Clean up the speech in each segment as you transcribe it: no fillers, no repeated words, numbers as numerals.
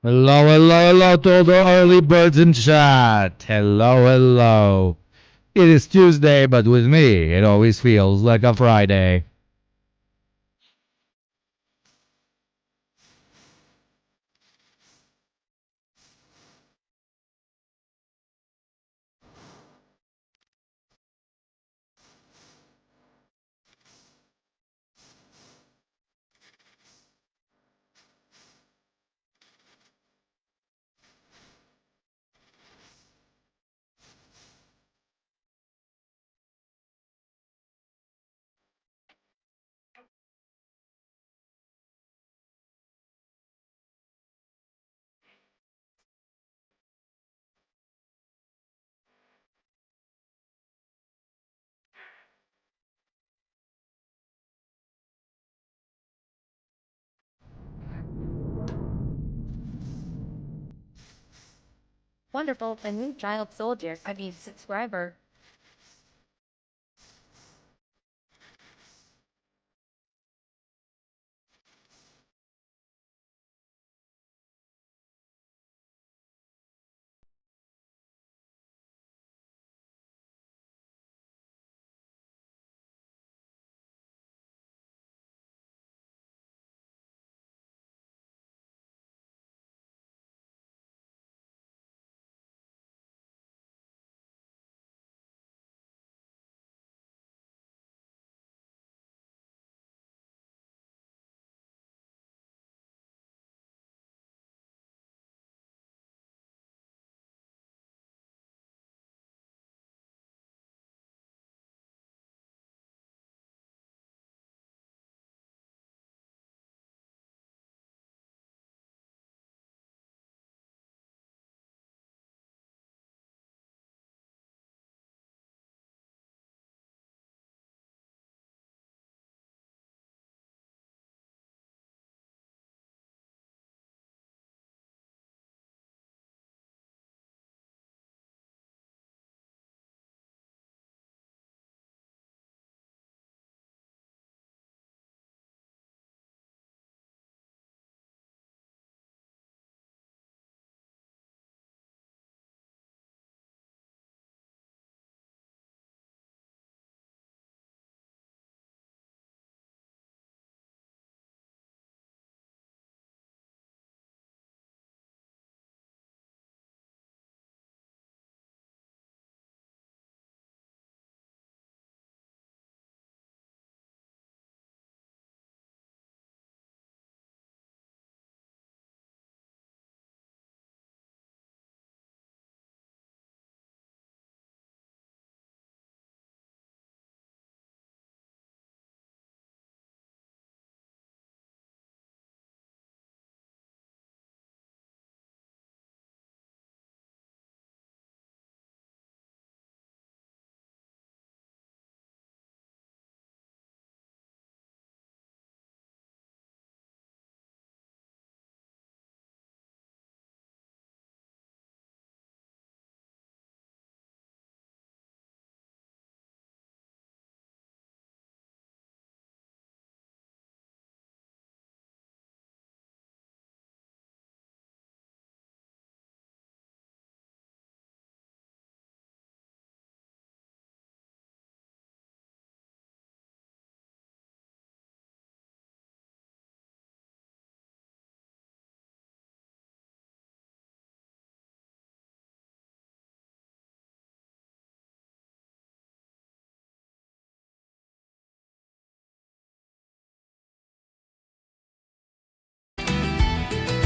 Hello, hello, hello to all the early birds in chat. Hello, hello. It is Tuesday, but with me, it always feels like a Friday. Wonderful, a new child soldier, subscriber.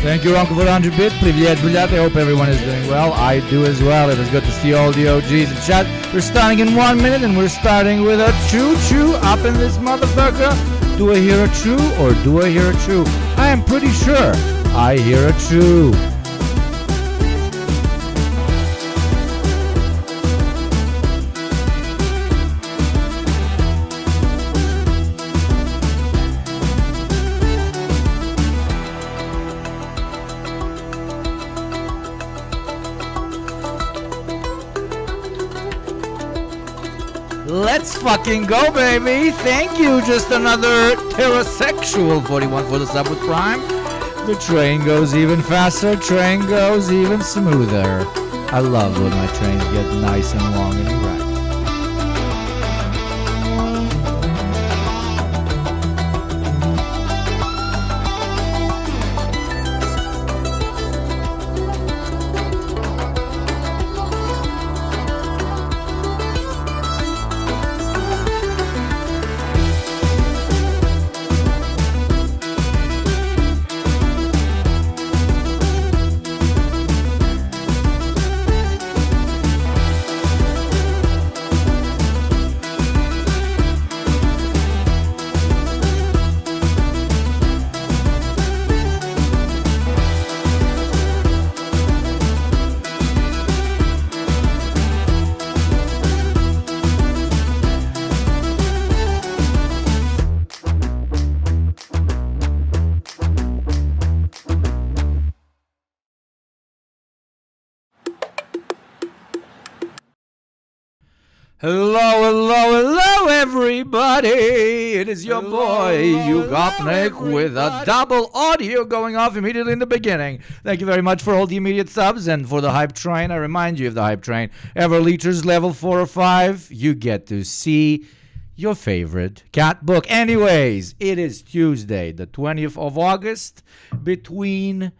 Thank you, Uncle, for 100 bits. Привет, ребят. I hope everyone is doing well. I do as well. It is good to see all the OGs in chat. We're starting in 1 minute, and we're starting with a choo-choo up in this motherfucker. Do I hear a choo or do I hear a choo? I am pretty sure I hear a choo. Let's fucking go, baby. Thank you. Just another heterosexual 41 for the sub with Prime. The train goes even faster. Train goes even smoother. I love when my trains get nice and long and erect. Hello, everybody. It is your boy, Yugopnik, with a double audio going off immediately in the beginning. Thank you very much for all the immediate subs and for the hype train. I remind you of the hype train. Ever Leechers level 4 or 5, you get to see your favorite cat book. Anyways, it is Tuesday, the 20th of August, between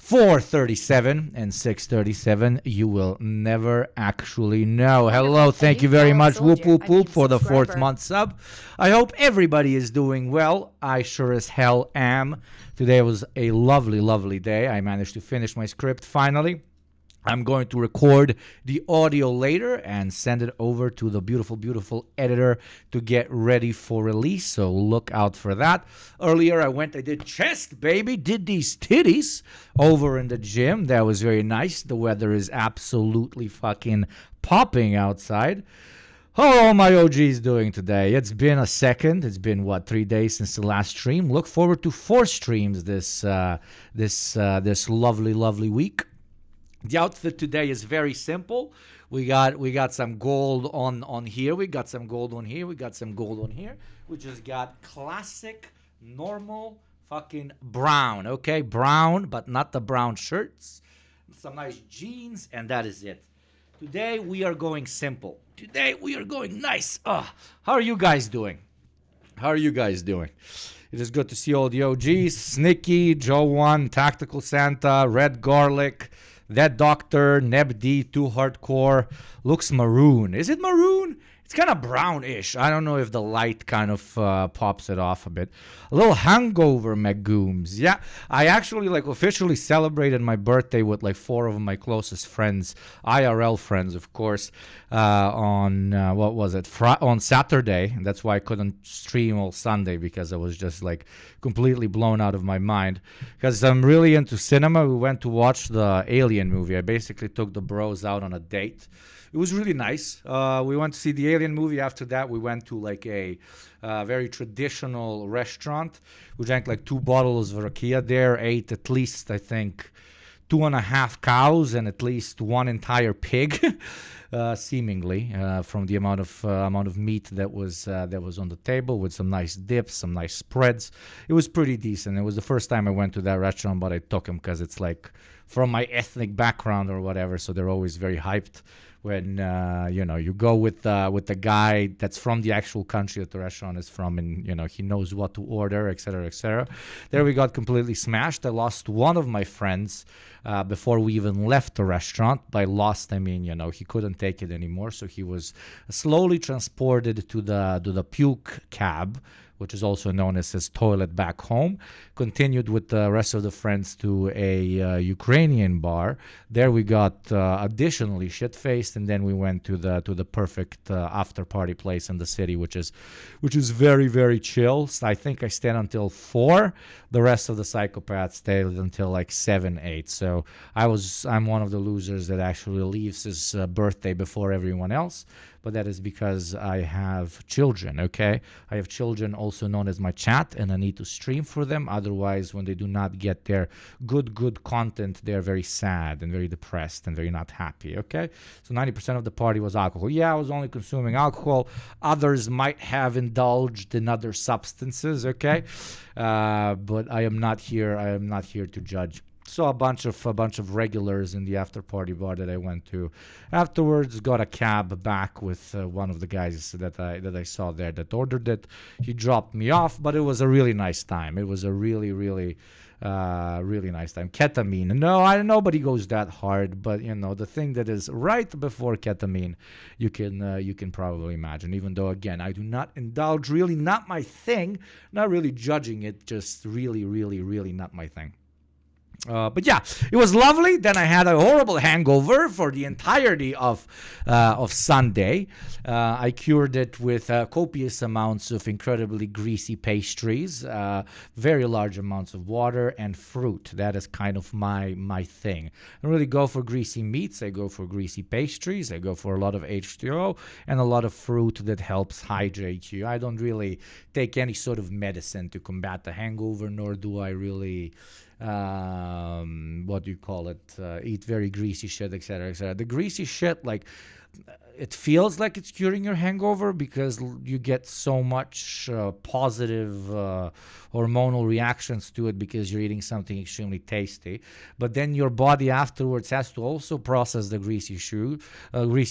4:37 and 6:37. You will never actually know. Hello, thank you very much, whoop whoop whoop, for the 4th month sub. I hope everybody is doing well. I sure as hell am. Today was a lovely day. I managed to finish my script finally. I'm going to record the audio later and send it over to the beautiful editor to get ready for release, so look out for that. Earlier I did chest, baby, did these titties over in the gym. That was very nice. The weather is absolutely fucking popping outside. How are all my OGs doing today? It's been a second. It's been, 3 days since the last stream. Look forward to 4 streams this lovely week. The outfit today is very simple. We got some gold on here. We got some gold on here. We got some gold on here. We just got classic, normal, fucking brown. Okay, brown, but not the brown shirts. Some nice jeans, and that is it. Today we are going simple. Today we are going nice. How are you guys doing? How are you guys doing? It is good to see all the OGs. Snicky, Joe One, Tactical Santa, Red Garlic, That Doctor, Neb D, Too Hardcore, looks maroon. Is it maroon? It's kind of brownish. I don't know if the light kind of pops it off a bit. A little hangover, Magooms. Yeah, I actually officially celebrated my birthday with 4 of my closest friends, IRL friends, of course, on on Saturday. And that's why I couldn't stream all Sunday, because I was just completely blown out of my mind. Because I'm really into cinema. We went to watch the Alien movie. I basically took the bros out on a date. It was really nice. We went to see the Alien movie. After that, we went to a very traditional restaurant. We drank 2 bottles of rakia there, ate at least, I think, 2.5 cows and at least 1 entire pig, seemingly, from the amount of meat that was on the table, with some nice dips, some nice spreads. It was pretty decent. It was the first time I went to that restaurant, but I took them because it's from my ethnic background or whatever, so they're always very hyped when you go with the guy that's from the actual country that the restaurant is from, and he knows what to order, etc., etc. There we got completely smashed. I lost one of my friends before we even left the restaurant. By lost, I mean he couldn't take it anymore, so he was slowly transported to the puke cab, which is also known as his toilet back home. Continued with the rest of the friends to a Ukrainian bar. There we got additionally shit-faced, and then we went to the perfect after-party place in the city, which is very, very chill. So I think I stayed until 4. The rest of the psychopaths stayed until like 7, 8. So I'm one of the losers that actually leaves his birthday before everyone else. But that is because I have children, okay? I have children also known as my chat, and I need to stream for them. Otherwise, when they do not get their good content, they're very sad and very depressed and very not happy, okay? So 90% of the party was alcohol. Yeah, I was only consuming alcohol. Others might have indulged in other substances, okay? But I am not here. I am not here to judge. Saw a bunch of regulars in the after party bar that I went to. Afterwards, got a cab back with one of the guys that I saw there that ordered it. He dropped me off, but it was a really nice time. It was a really nice time. Ketamine. No, nobody goes that hard, but the thing that is right before ketamine, you can probably imagine. Even though again, I do not indulge. Really, not my thing. Not really judging it. Just really not my thing. But yeah, it was lovely. Then I had a horrible hangover for the entirety of Sunday. I cured it with copious amounts of incredibly greasy pastries, very large amounts of water, and fruit. That is kind of my thing. I don't really go for greasy meats. I go for greasy pastries. I go for a lot of H2O and a lot of fruit that helps hydrate you. I don't really take any sort of medicine to combat the hangover, nor do I really eat very greasy shit, etc., etc. The greasy shit, like, it feels like it's curing your hangover because you get so much positive hormonal reactions to it because you're eating something extremely tasty. But then your body afterwards has to also process the greasy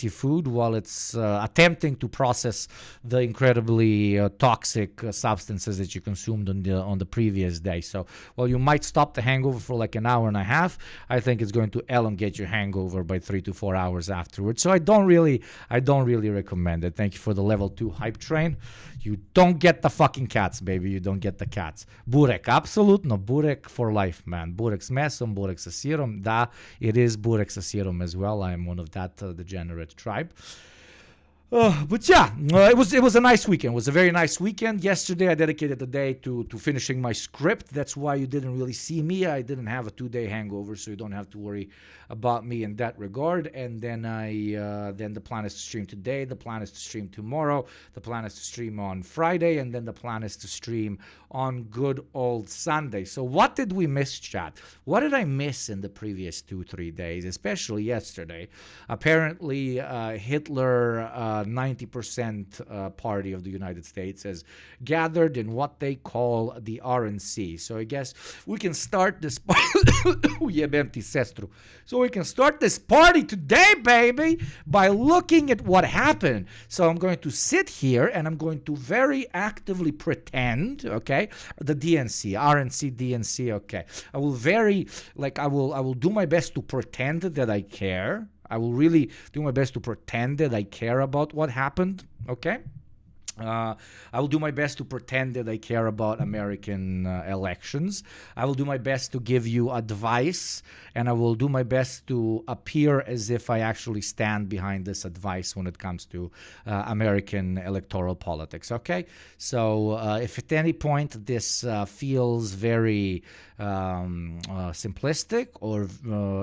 food while it's attempting to process the incredibly toxic substances that you consumed on the previous day. So while you might stop the hangover for like an hour and a half, I think it's going to elongate your hangover by 3 to 4 hours afterwards. So I don't really recommend it. Thank you for the level 2 hype train. You don't get the fucking cats, baby. You don't get the cats. Burek, absolutno. Burek for life, man. Burek s mesom, burek sa sirom. Da, it is burek sa sirom as well. I am one of that degenerate tribe. But yeah, it was a nice weekend. It was a very nice weekend. Yesterday, I dedicated the day to finishing my script. That's why you didn't really see me. I didn't have a 2-day hangover, so you don't have to worry about me in that regard. And then then the plan is to stream today. The plan is to stream tomorrow. The plan is to stream on Friday, and then the plan is to stream on good old Sunday. So what did we miss, chat? What did I miss in the previous 2-3 days, especially yesterday? Apparently, Hitler, 90% party of the United States, has gathered in what they call the RNC. So I guess we can start this So we can start this party today, baby, by looking at what happened. So I'm going to sit here and I'm going to very actively pretend, okay, the DNC, RNC, DNC, okay. I will do my best to pretend that I care. I will really do my best to pretend that I care about what happened, okay? I will do my best to pretend that I care about American elections. I will do my best to give you advice, and I will do my best to appear as if I actually stand behind this advice when it comes to American electoral politics, okay? So if at any point this feels very simplistic, or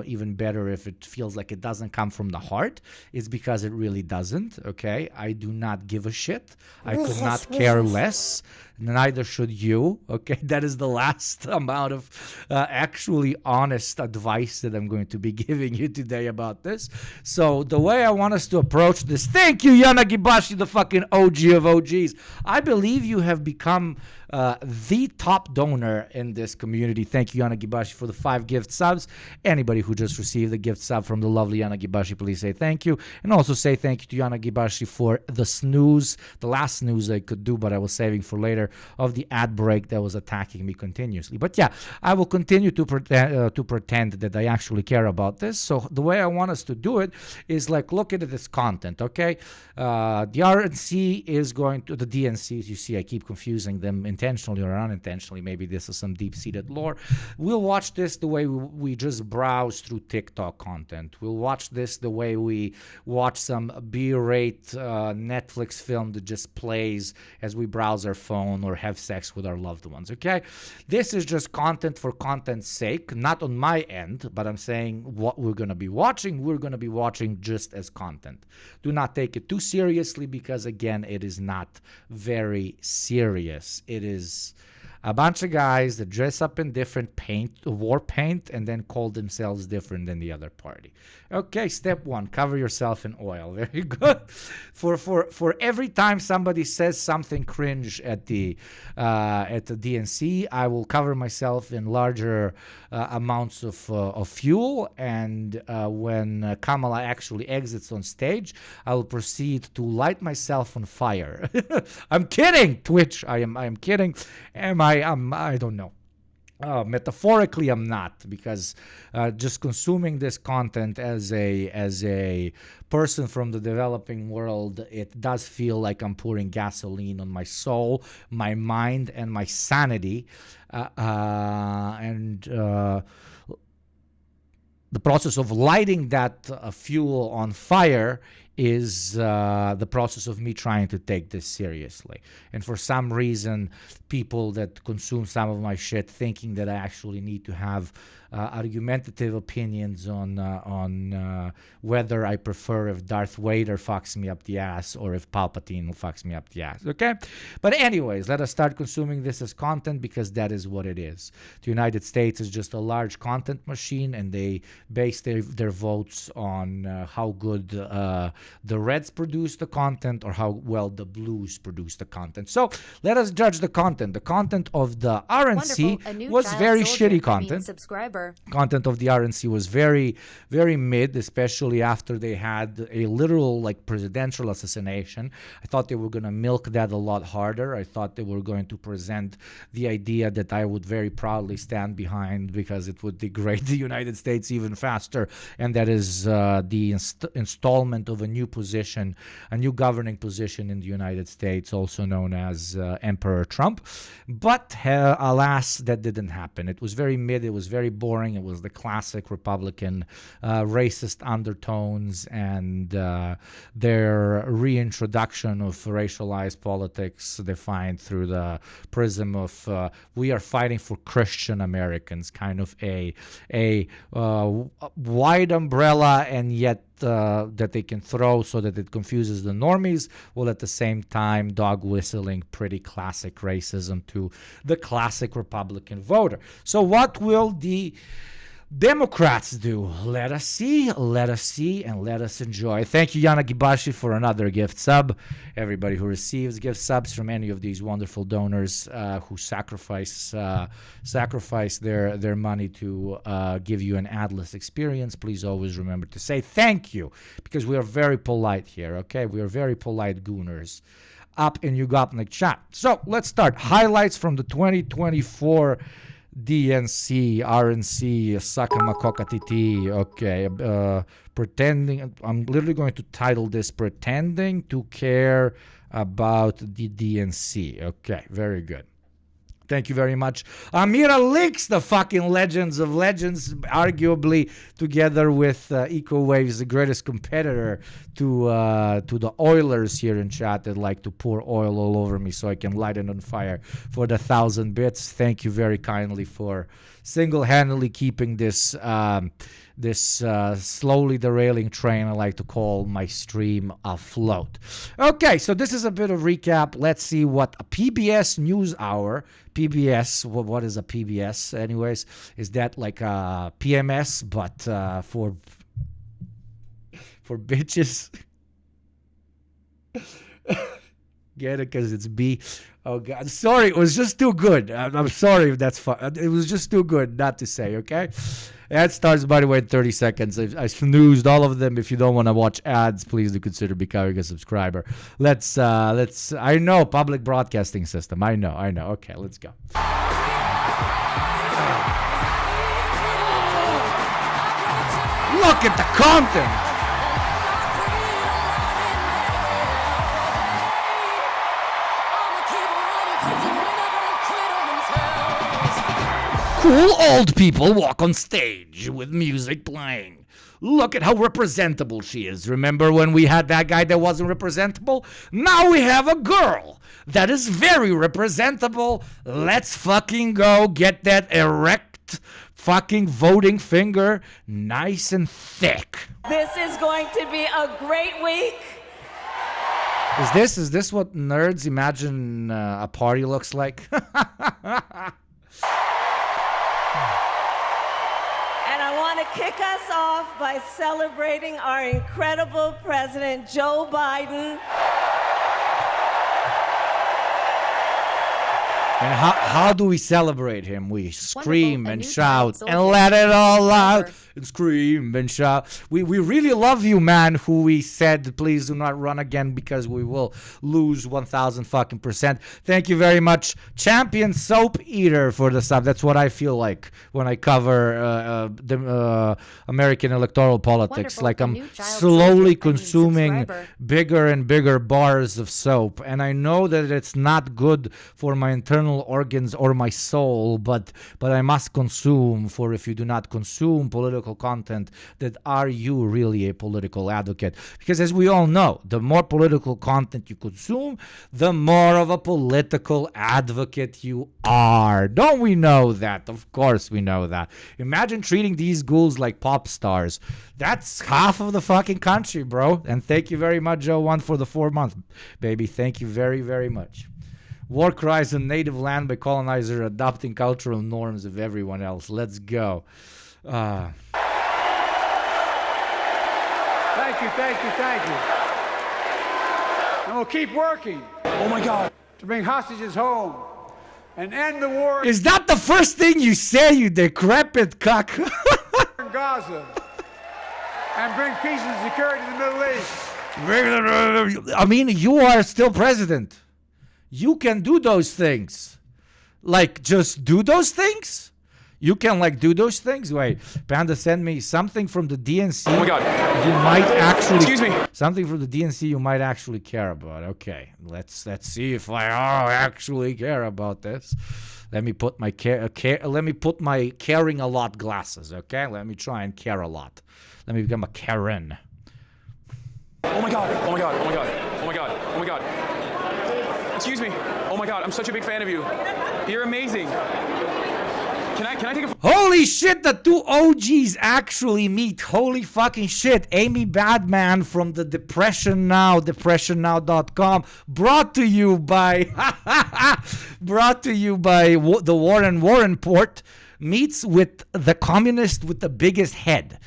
even better, if it feels like it doesn't come from the heart, it's because it really doesn't, okay? I do not give a shit. I could not care less. Neither should you, okay? That is the last amount of actually honest advice that I'm going to be giving you today about this. So the way I want us to approach this, thank you, Yana Gibashi, the fucking OG of OGs. I believe you have become the top donor in this community. Thank you, Yana Gibashi, for the 5 gift subs. Anybody who just received a gift sub from the lovely Yana Gibashi, please say thank you. And also say thank you to Yana Gibashi for the snooze, the last snooze I could do, but I was saving for later. here of the ad break that was attacking me continuously. But yeah, I will continue to pretend that I actually care about this. So the way I want us to do it is like look at it as content, okay? The RNC is going to the DNCs. You see, I keep confusing them intentionally or unintentionally. Maybe this is some deep-seated lore. We'll watch this the way we just browse through TikTok content. We'll watch this the way we watch some B-rate Netflix film that just plays as we browse our phone or have sex with our loved ones, okay? This is just content for content's sake, not on my end, but I'm saying what we're going to be watching just as content. Do not take it too seriously because, again, it is not very serious. It is a bunch of guys that dress up in different war paint, and then call themselves different than the other party. Okay, step one, cover yourself in oil. Very good. For every time somebody says something cringe at the DNC, I will cover myself in larger amounts of fuel, and when Kamala actually exits on stage, I will proceed to light myself on fire. I'm kidding, Twitch. I am kidding. I don't know. Metaphorically, I'm not, because just consuming this content as a person from the developing world, it does feel like I'm pouring gasoline on my soul, my mind, and my sanity. The process of lighting that fuel on fire is the process of me trying to take this seriously. And for some reason, people that consume some of my shit thinking that I actually need to have argumentative opinions on whether I prefer if Darth Vader fucks me up the ass or if Palpatine fucks me up the ass, okay? But anyways, let us start consuming this as content, because that is what it is. The United States is just a large content machine, and they base their votes on how good the Reds produce the content or how well the Blues produce the content. So let us judge the content. The content of the RNC was very shitty content. Content of the RNC was very, very mid, especially after they had a literal like presidential assassination. I thought they were going to milk that a lot harder. I thought they were going to present the idea that I would very proudly stand behind, because it would degrade the United States even faster, and that is the installment of a new position, a new governing position in the United States, also known as Emperor Trump. But alas, that didn't happen. It was very mid. It was very boring. It was the classic Republican racist undertones and their reintroduction of racialized politics defined through the prism of we are fighting for Christian Americans, kind of a wide umbrella, and yet that they can throw so that it confuses the normies, while at the same time dog whistling pretty classic racism to the classic Republican voter. So what will the Democrats do? Let us see, and let us enjoy. Thank you, Yana Gibashi, for another gift sub. Everybody who receives gift subs from any of these wonderful donors who sacrifice their money to give you an adless experience, please always remember to say thank you, because we are very polite here, okay? We are very polite gooners up in Yugopnik chat. So let's start. Highlights from the 2024 DNC, RNC, Sakamakoka TT. Okay, pretending. I'm literally going to title this "Pretending to Care About the DNC." Okay, very good. Thank you very much. Amira Links, the fucking legends of legends, arguably together with EcoWaves, the greatest competitor to the Oilers here in chat that like to pour oil all over me so I can light it on fire for the 1,000 bits. Thank you very kindly for single-handedly keeping this slowly derailing train I like to call my stream afloat. Okay, so this is a bit of recap. Let's see what a PBS NewsHour, PBS, what is a PBS anyways? Is that like a PMS but for bitches? Get it? Because it's B. Oh, God. Sorry, it was just too good. I'm sorry if that's fun. It was just too good not to say, okay? Ad starts, by the way, in 30 seconds. I snoozed all of them. If you don't want to watch ads, please do consider becoming a subscriber. I know, public broadcasting system. I know. Okay, let's go. Look at the content. Cool old people walk on stage with music playing. Look at how representable she is. Remember when we had that guy that wasn't representable? Now we have a girl that is very representable. Let's fucking go get that erect fucking voting finger nice and thick. This is going to be a great week. Is this what nerds imagine a party looks like? And I want to kick us off by celebrating our incredible President Joe Biden. And how do we celebrate him? We scream Wonderful, and new shout child and soldier. let it all out Forever. and scream and shout. We really love you, man, who we said, please do not run again because we will lose 1,000 fucking percent. Thank you very much, Champion Soap Eater, for the sub. That's what I feel like when I cover the American electoral politics. Wonderful, Like a I'm new child slowly soldier, consuming subscriber. bigger and bigger bars of soap, and I know that it's not good for my internal organs or my soul, but I must consume. For if you do not consume political content, then are you really a political advocate? Because as we all know, the more political content you consume, the more of a political advocate you are. Don't we know that? Of course we know that. Imagine treating these ghouls like pop stars. That's half of the fucking country, bro. And thank you very much, Joe One, for the 4 months, baby. Thank you very, very much. War cries in native land by colonizer adopting cultural norms of everyone else. Let's go. Thank you. And we'll keep working. Oh my God. To bring hostages home and end the war Is that the first thing you say, you decrepit cuck? in Gaza and bring peace and security to the Middle East. I mean, you are still president. You can do those things. Like, just do those things? You can, like, do those things? Wait, Panda sent me something from the DNC. Oh my God. You might actually... Excuse me. Something from the DNC you might actually care about. Okay, let's see if I actually care about this. Let me put my caring a lot glasses, okay? Let me try and care a lot. Let me become a Karen. Oh my God. Oh my God. Oh my God. Oh my God. Oh my God. Excuse me. Oh my God. I'm such a big fan of you. You're amazing. Can I take a... Holy shit, the two OGs actually meet. Holy fucking shit. Amy Badman from the Depression Now, depressionnow.com, brought to you by the Warren Port, meets with the communist with the biggest head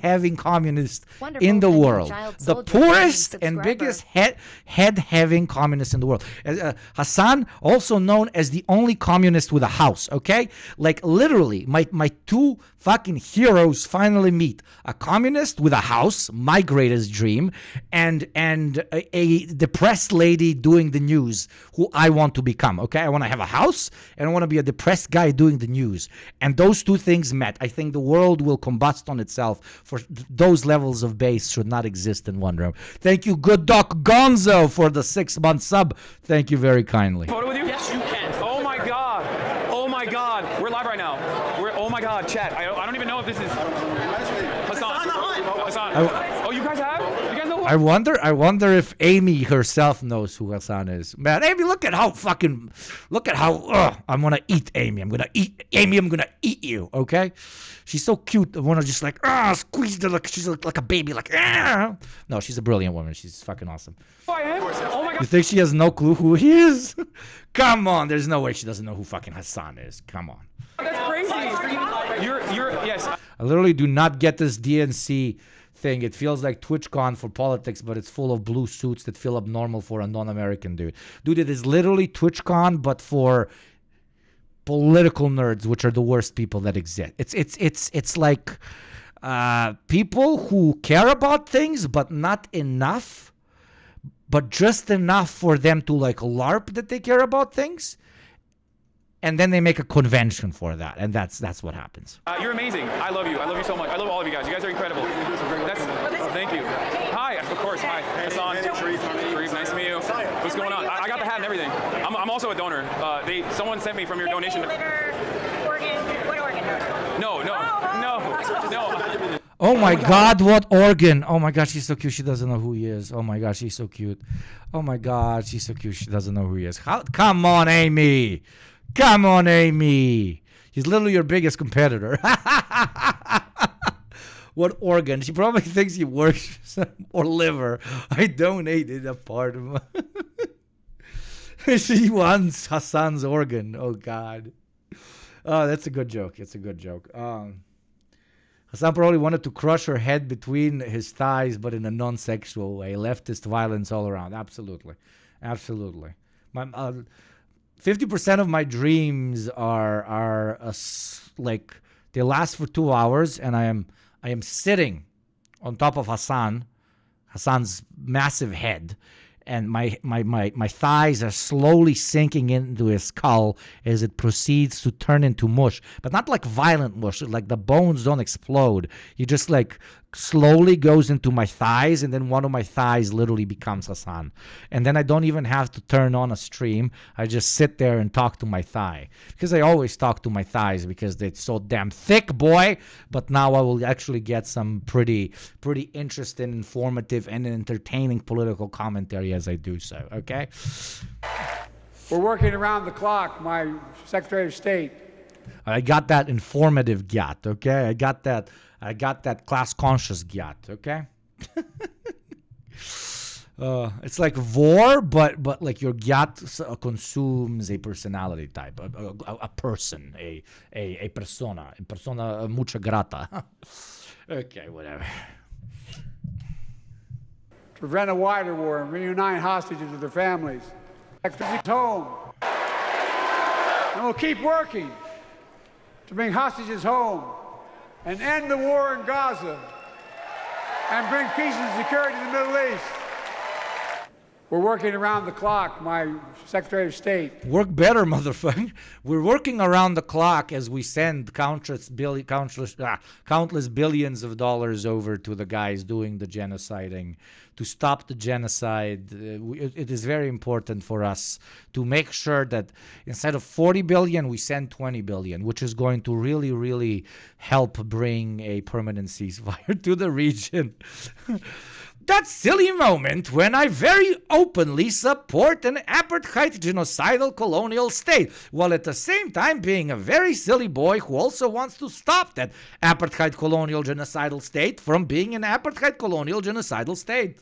having communist Wonderful, in the and your world, child the soldier poorest becoming and subscriber. biggest head having communist in the world. Hassan, also known as the only communist with a house, okay? Like literally, my two fucking heroes finally meet. A communist with a house, my greatest dream, and a depressed lady doing the news, who I want to become, okay? I want to have a house, and I want to be a depressed guy doing the news. And those two things met. I think the world will combust on itself, for those levels of base should not exist in one room. Thank you, Good Doc Gonzo, for the 6-month sub. Thank you very kindly. Photo with you? Yes, you can. Oh my God. Oh my God. We're live right now. Oh my God, chat. I don't even know if this is... Hassan. Hassan. Oh, you guys have? You guys know who? I wonder if Amy herself knows who Hassan is. Man, Amy, look at how I'm gonna eat Amy. I'm gonna eat you, okay? She's so cute. I wanna just like, squeeze her like she's like a baby, like, No, she's a brilliant woman. She's fucking awesome. Oh, I am? Oh my God. You think she has no clue who he is? Come on, there's no way she doesn't know who fucking Hassan is. Come on. That's crazy. You're, yes. I literally do not get this DNC thing. It feels like TwitchCon for politics, but it's full of blue suits that feel abnormal for a non-American dude. Dude, it is literally TwitchCon, but for political nerds, which are the worst people that exist. It's like people who care about things, but not enough, but just enough for them to like LARP that they care about things. And then they make a convention for that, and that's what happens. You're amazing. I love you. I love you so much. I love all of you guys. You guys are incredible. Thank you. Hi, of course. Hi, Hassan. Sharif, nice to meet you. What's going on? I got the hat and everything. I'm also a donor. Someone sent me from your donation. Organ. What organ? No. Oh my God, what organ? Oh my God, she's so cute. She doesn't know who he is. Oh my God, she's so cute. Oh my God, she's so cute. She doesn't know who he is. Come on, Amy. Come on, Amy. He's literally your biggest competitor. What organ? She probably thinks he works or liver. I donated a part of my... She wants Hassan's organ. Oh, God. Oh, that's a good joke. It's a good joke. Hassan probably wanted to crush her head between his thighs, but in a non-sexual way. Leftist violence all around. Absolutely. 50% of my dreams are like they last for 2 hours, and I am sitting on top of Hassan's massive head, and my thighs are slowly sinking into his skull as it proceeds to turn into mush, but not like violent mush. Like the bones don't explode. You just like slowly goes into my thighs, and then one of my thighs literally becomes Hassan. And then I don't even have to turn on a stream. I just sit there and talk to my thigh, because I always talk to my thighs because they're so damn thick, boy. But now I will actually get some pretty interesting, informative, and entertaining political commentary as I do so. Okay. We're working around the clock, my Secretary of State. I got that informative gyat, okay? I got that class-conscious gyat, okay? It's like vor, but like your gyat consumes a personality type, a person, a persona mucha grata. Okay, whatever. To prevent a wider war and reunite hostages with their families. Secretary's home. And we'll keep working to bring hostages home and end the war in Gaza and bring peace and security to the Middle East. We're working around the clock, my Secretary of State. Work better, motherfucker. We're working around the clock as we send countless billions of dollars over to the guys doing the genociding to stop the genocide. It is very important for us to make sure that instead of 40 billion, we send 20 billion, which is going to really, really help bring a permanent ceasefire to the region. That silly moment when I very openly support an apartheid genocidal colonial state, while at the same time being a very silly boy who also wants to stop that apartheid colonial genocidal state from being an apartheid colonial genocidal state.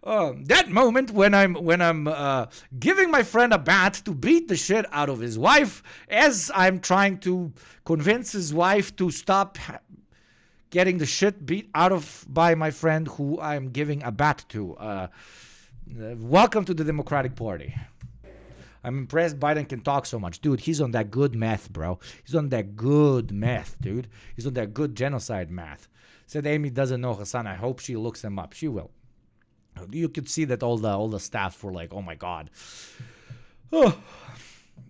That moment when I'm giving my friend a bat to beat the shit out of his wife as I'm trying to convince his wife to stop getting the shit beat out of by my friend who I'm giving a bat to. Welcome to the Democratic Party. I'm impressed Biden can talk so much. Dude, he's on that good meth, bro. He's on that good meth, dude. He's on that good genocide math. Said Amy doesn't know Hassan. I hope she looks him up. She will. You could see that all the staff were like, oh my God. Oh.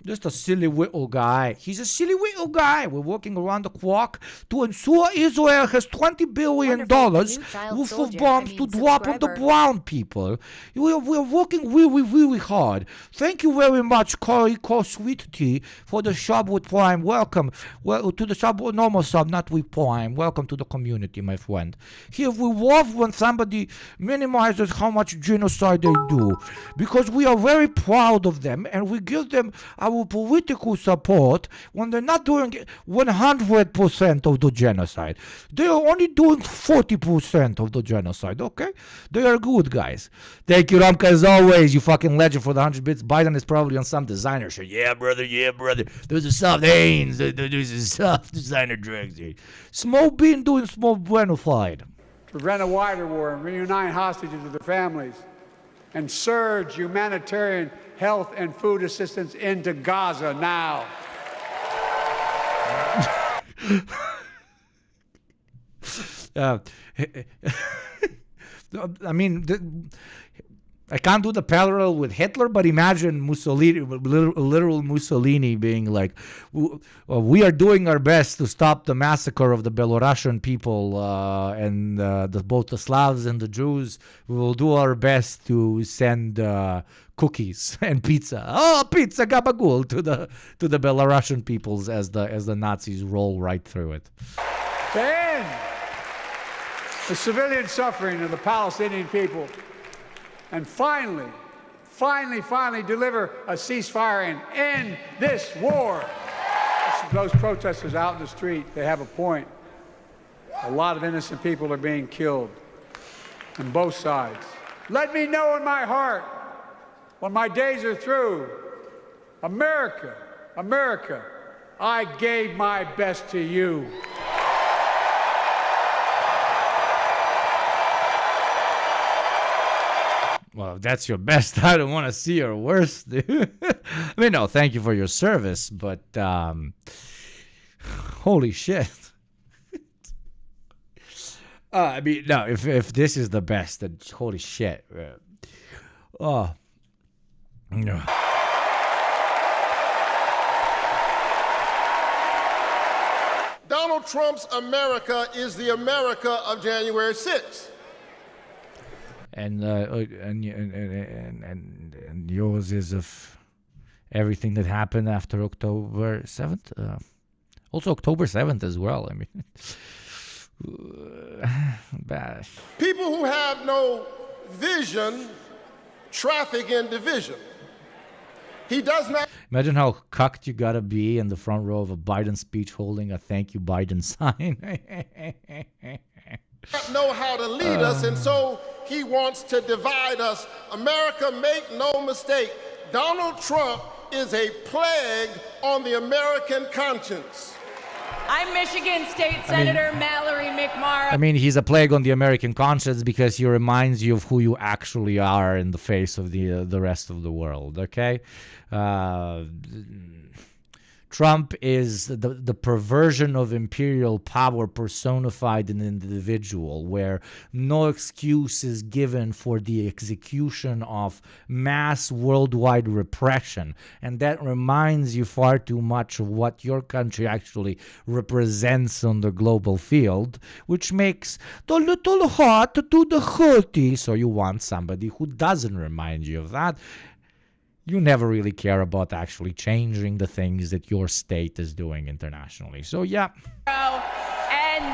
Just a silly little guy. He's a silly little guy. We're working around the clock to ensure Israel has $20 billion for bombs to drop on the brown people. We're working really, really hard. Thank you very much, Corey Sweet Tea, for the sub with Prime. Welcome to the sub, normal sub, not with Prime. Welcome to the community, my friend. Here, we love when somebody minimizes how much genocide they do, because we are very proud of them, and we give them our our political support when they're not doing 100% of the genocide. They are only doing 40% of the genocide, okay? They are good guys. Thank you, Ramka, as always. You fucking legend for the 100 bits. Biden is probably on some designer shit. Yeah, brother. There's a soft Hanes. There's a soft designer drugs. Smoke bean doing smoke buenofied. To prevent a wider war and reunite hostages with their families, and surge humanitarian health and food assistance into Gaza now. I mean, I can't do the parallel with Hitler, but imagine Mussolini, literal Mussolini being like, we are doing our best to stop the massacre of the Belarusian people and both the Slavs and the Jews. We will do our best to send cookies and pizza. Oh, pizza gabagool to the Belarusian peoples as the Nazis roll right through it. To end the civilian suffering of the Palestinian people, and finally deliver a ceasefire and end this war. Those protesters out in the street, they have a point. A lot of innocent people are being killed on both sides. Let me know in my heart, when my days are through, America, I gave my best to you. Well, if that's your best, I don't want to see your worst, dude. I mean, no, thank you for your service, but holy shit. I mean, no, if this is the best, then holy shit. Oh. No. Donald Trump's America is the America of January 6th. And yours is of everything that happened after October 7th. Also October 7th as well. I mean, bad. People who have no vision traffic in division. He does not. Imagine how cucked you gotta be in the front row of a Biden speech holding a "Thank you, Biden" sign. Know how to lead us, and so he wants to divide us. America, make no mistake, Donald Trump is a plague on the American conscience. I'm Michigan State Senator Mallory McMorrow. I mean, he's a plague on the American conscience because he reminds you of who you actually are in the face of the rest of the world, okay? Trump is the perversion of imperial power personified in an individual, where no excuse is given for the execution of mass worldwide repression. And that reminds you far too much of what your country actually represents on the global field, which makes the little heart to the hurty. So you want somebody who doesn't remind you of that. You never really care about actually changing the things that your state is doing internationally. So, yeah. And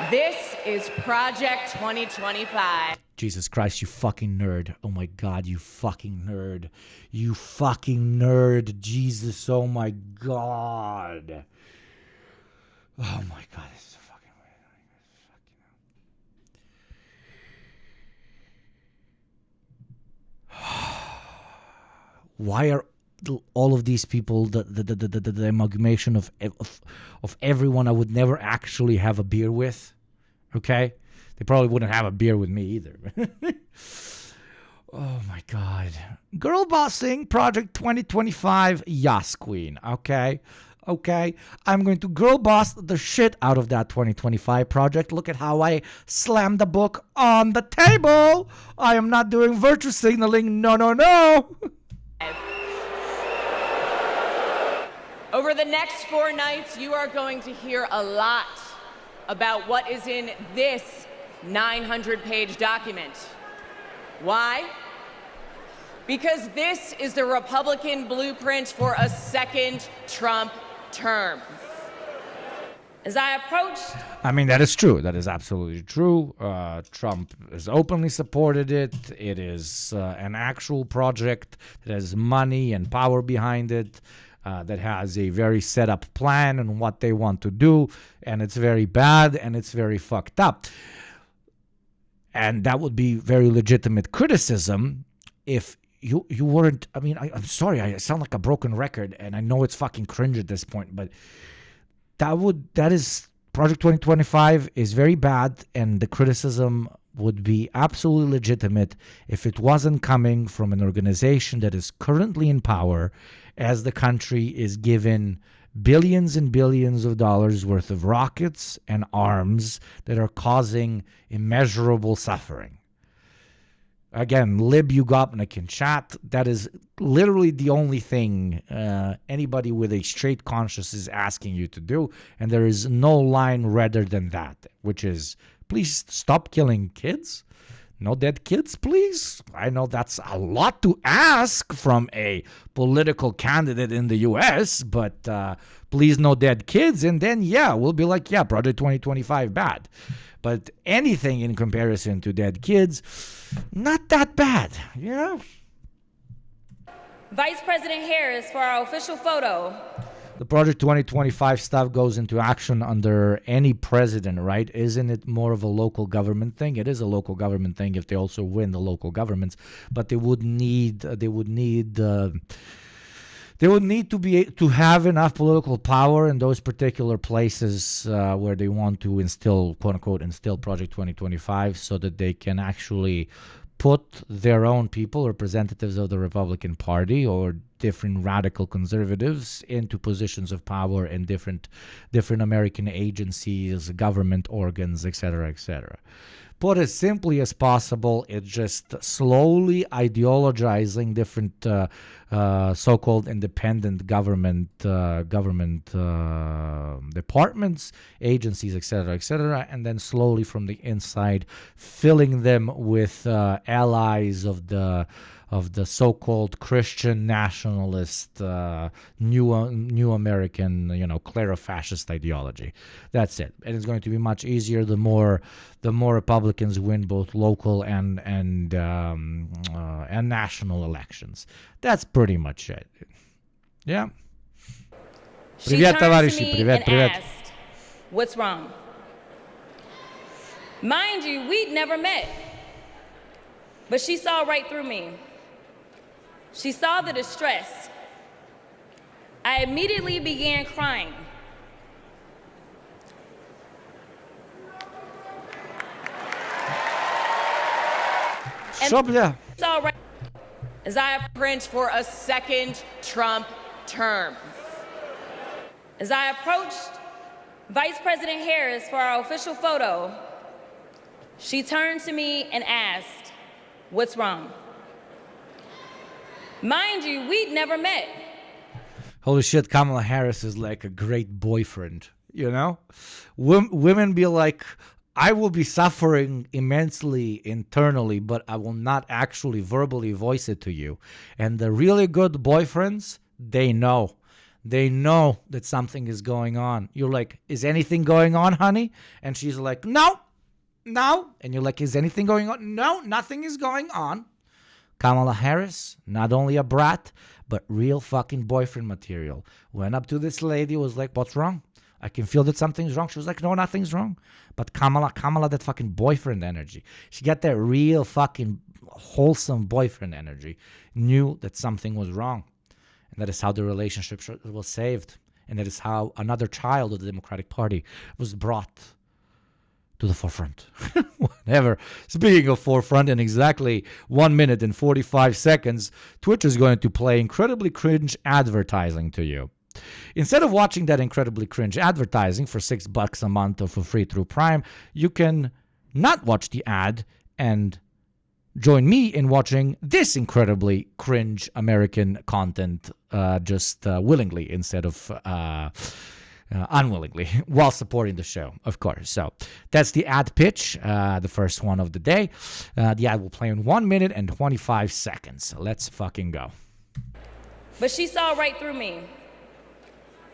this is Project 2025. Jesus Christ, you fucking nerd. Oh my God, you fucking nerd. You fucking nerd. Jesus, oh my God. Oh my God, this is fucking weird. Why are all of these people the amalgamation of everyone I would never actually have a beer with? Okay? They probably wouldn't have a beer with me either. Oh my God. Girl bossing Project 2025 Yas Queen. Okay? Okay? I'm going to girl boss the shit out of that 2025 project. Look at how I slammed the book on the table. I am not doing virtue signaling. No, no, no. Over the next 4 nights, you are going to hear a lot about what is in this 900-page document. Why? Because this is the Republican blueprint for a second Trump term. As I approached, I mean, that is true. That is absolutely true. Trump has openly supported it. It is an actual project that has money and power behind it, that has a very set up plan on what they want to do. And it's very bad and it's very fucked up. And that would be very legitimate criticism if you weren't. I mean, I'm sorry, I sound like a broken record, and I know it's fucking cringe at this point, but that is Project 2025 is very bad, and the criticism would be absolutely legitimate if it wasn't coming from an organization that is currently in power, as the country is given billions and billions of dollars worth of rockets and arms that are causing immeasurable suffering. Again, lib Yugopnik in chat, that is literally the only thing anybody with a straight conscience is asking you to do, and there is no line redder than that, which is, please stop killing kids. No dead kids, please. I know that's a lot to ask from a political candidate in the U.S., but please no dead kids, and then, yeah, we'll be like, yeah, Project 2025 bad. But anything in comparison to dead kids, not that bad, you know? Vice President Harris, for our official photo. The Project 2025 stuff goes into action under any president, right? Isn't it more of a local government thing? It is a local government thing if they also win the local governments, but they would need to have enough political power in those particular places where they want to instill, quote unquote, instill Project 2025, so that they can actually put their own people, representatives of the Republican Party or different radical conservatives, into positions of power in different American agencies, government organs, etc., etc. Put as simply as possible, it's just slowly ideologizing different so-called independent government departments, agencies, etc., and then slowly from the inside filling them with allies of the so-called Christian nationalist, new American, clero-fascist ideology. That's it. And it's going to be much easier the more Republicans win both local and national elections. That's pretty much it. Yeah. Привет, товарищи. Привет, привет. Asked, "What's wrong?" Mind you, we'd never met, but she saw right through me. She saw the distress. I immediately began crying. Saw right as I approached for a second Trump term. As I approached Vice President Harris for our official photo, she turned to me and asked, "What's wrong?" Mind you, we'd never met. Holy shit, Kamala Harris is like a great boyfriend, you know? Women be like, I will be suffering immensely internally, but I will not actually verbally voice it to you. And the really good boyfriends, they know. They know that something is going on. You're like, is anything going on, honey? And she's like, no. And you're like, is anything going on? No, nothing is going on. Kamala Harris, not only a brat, but real fucking boyfriend material. Went up to this lady, was like, what's wrong? I can feel that something's wrong. She was like, no, nothing's wrong. But Kamala, that fucking boyfriend energy. She got that real fucking wholesome boyfriend energy. Knew that something was wrong. And that is how the relationship was saved. And that is how another child of the Democratic Party was brought to the forefront. Whatever. Speaking of forefront, in exactly 1 minute and 45 seconds, Twitch is going to play incredibly cringe advertising to you. Instead of watching that incredibly cringe advertising for $6 a month or for free through Prime, you can not watch the ad and join me in watching this incredibly cringe American content just willingly instead of unwillingly, while supporting the show, of course. So that's the ad pitch, the first one of the day. The ad will play in 1 minute and 25 seconds. Let's fucking go. But she saw right through me.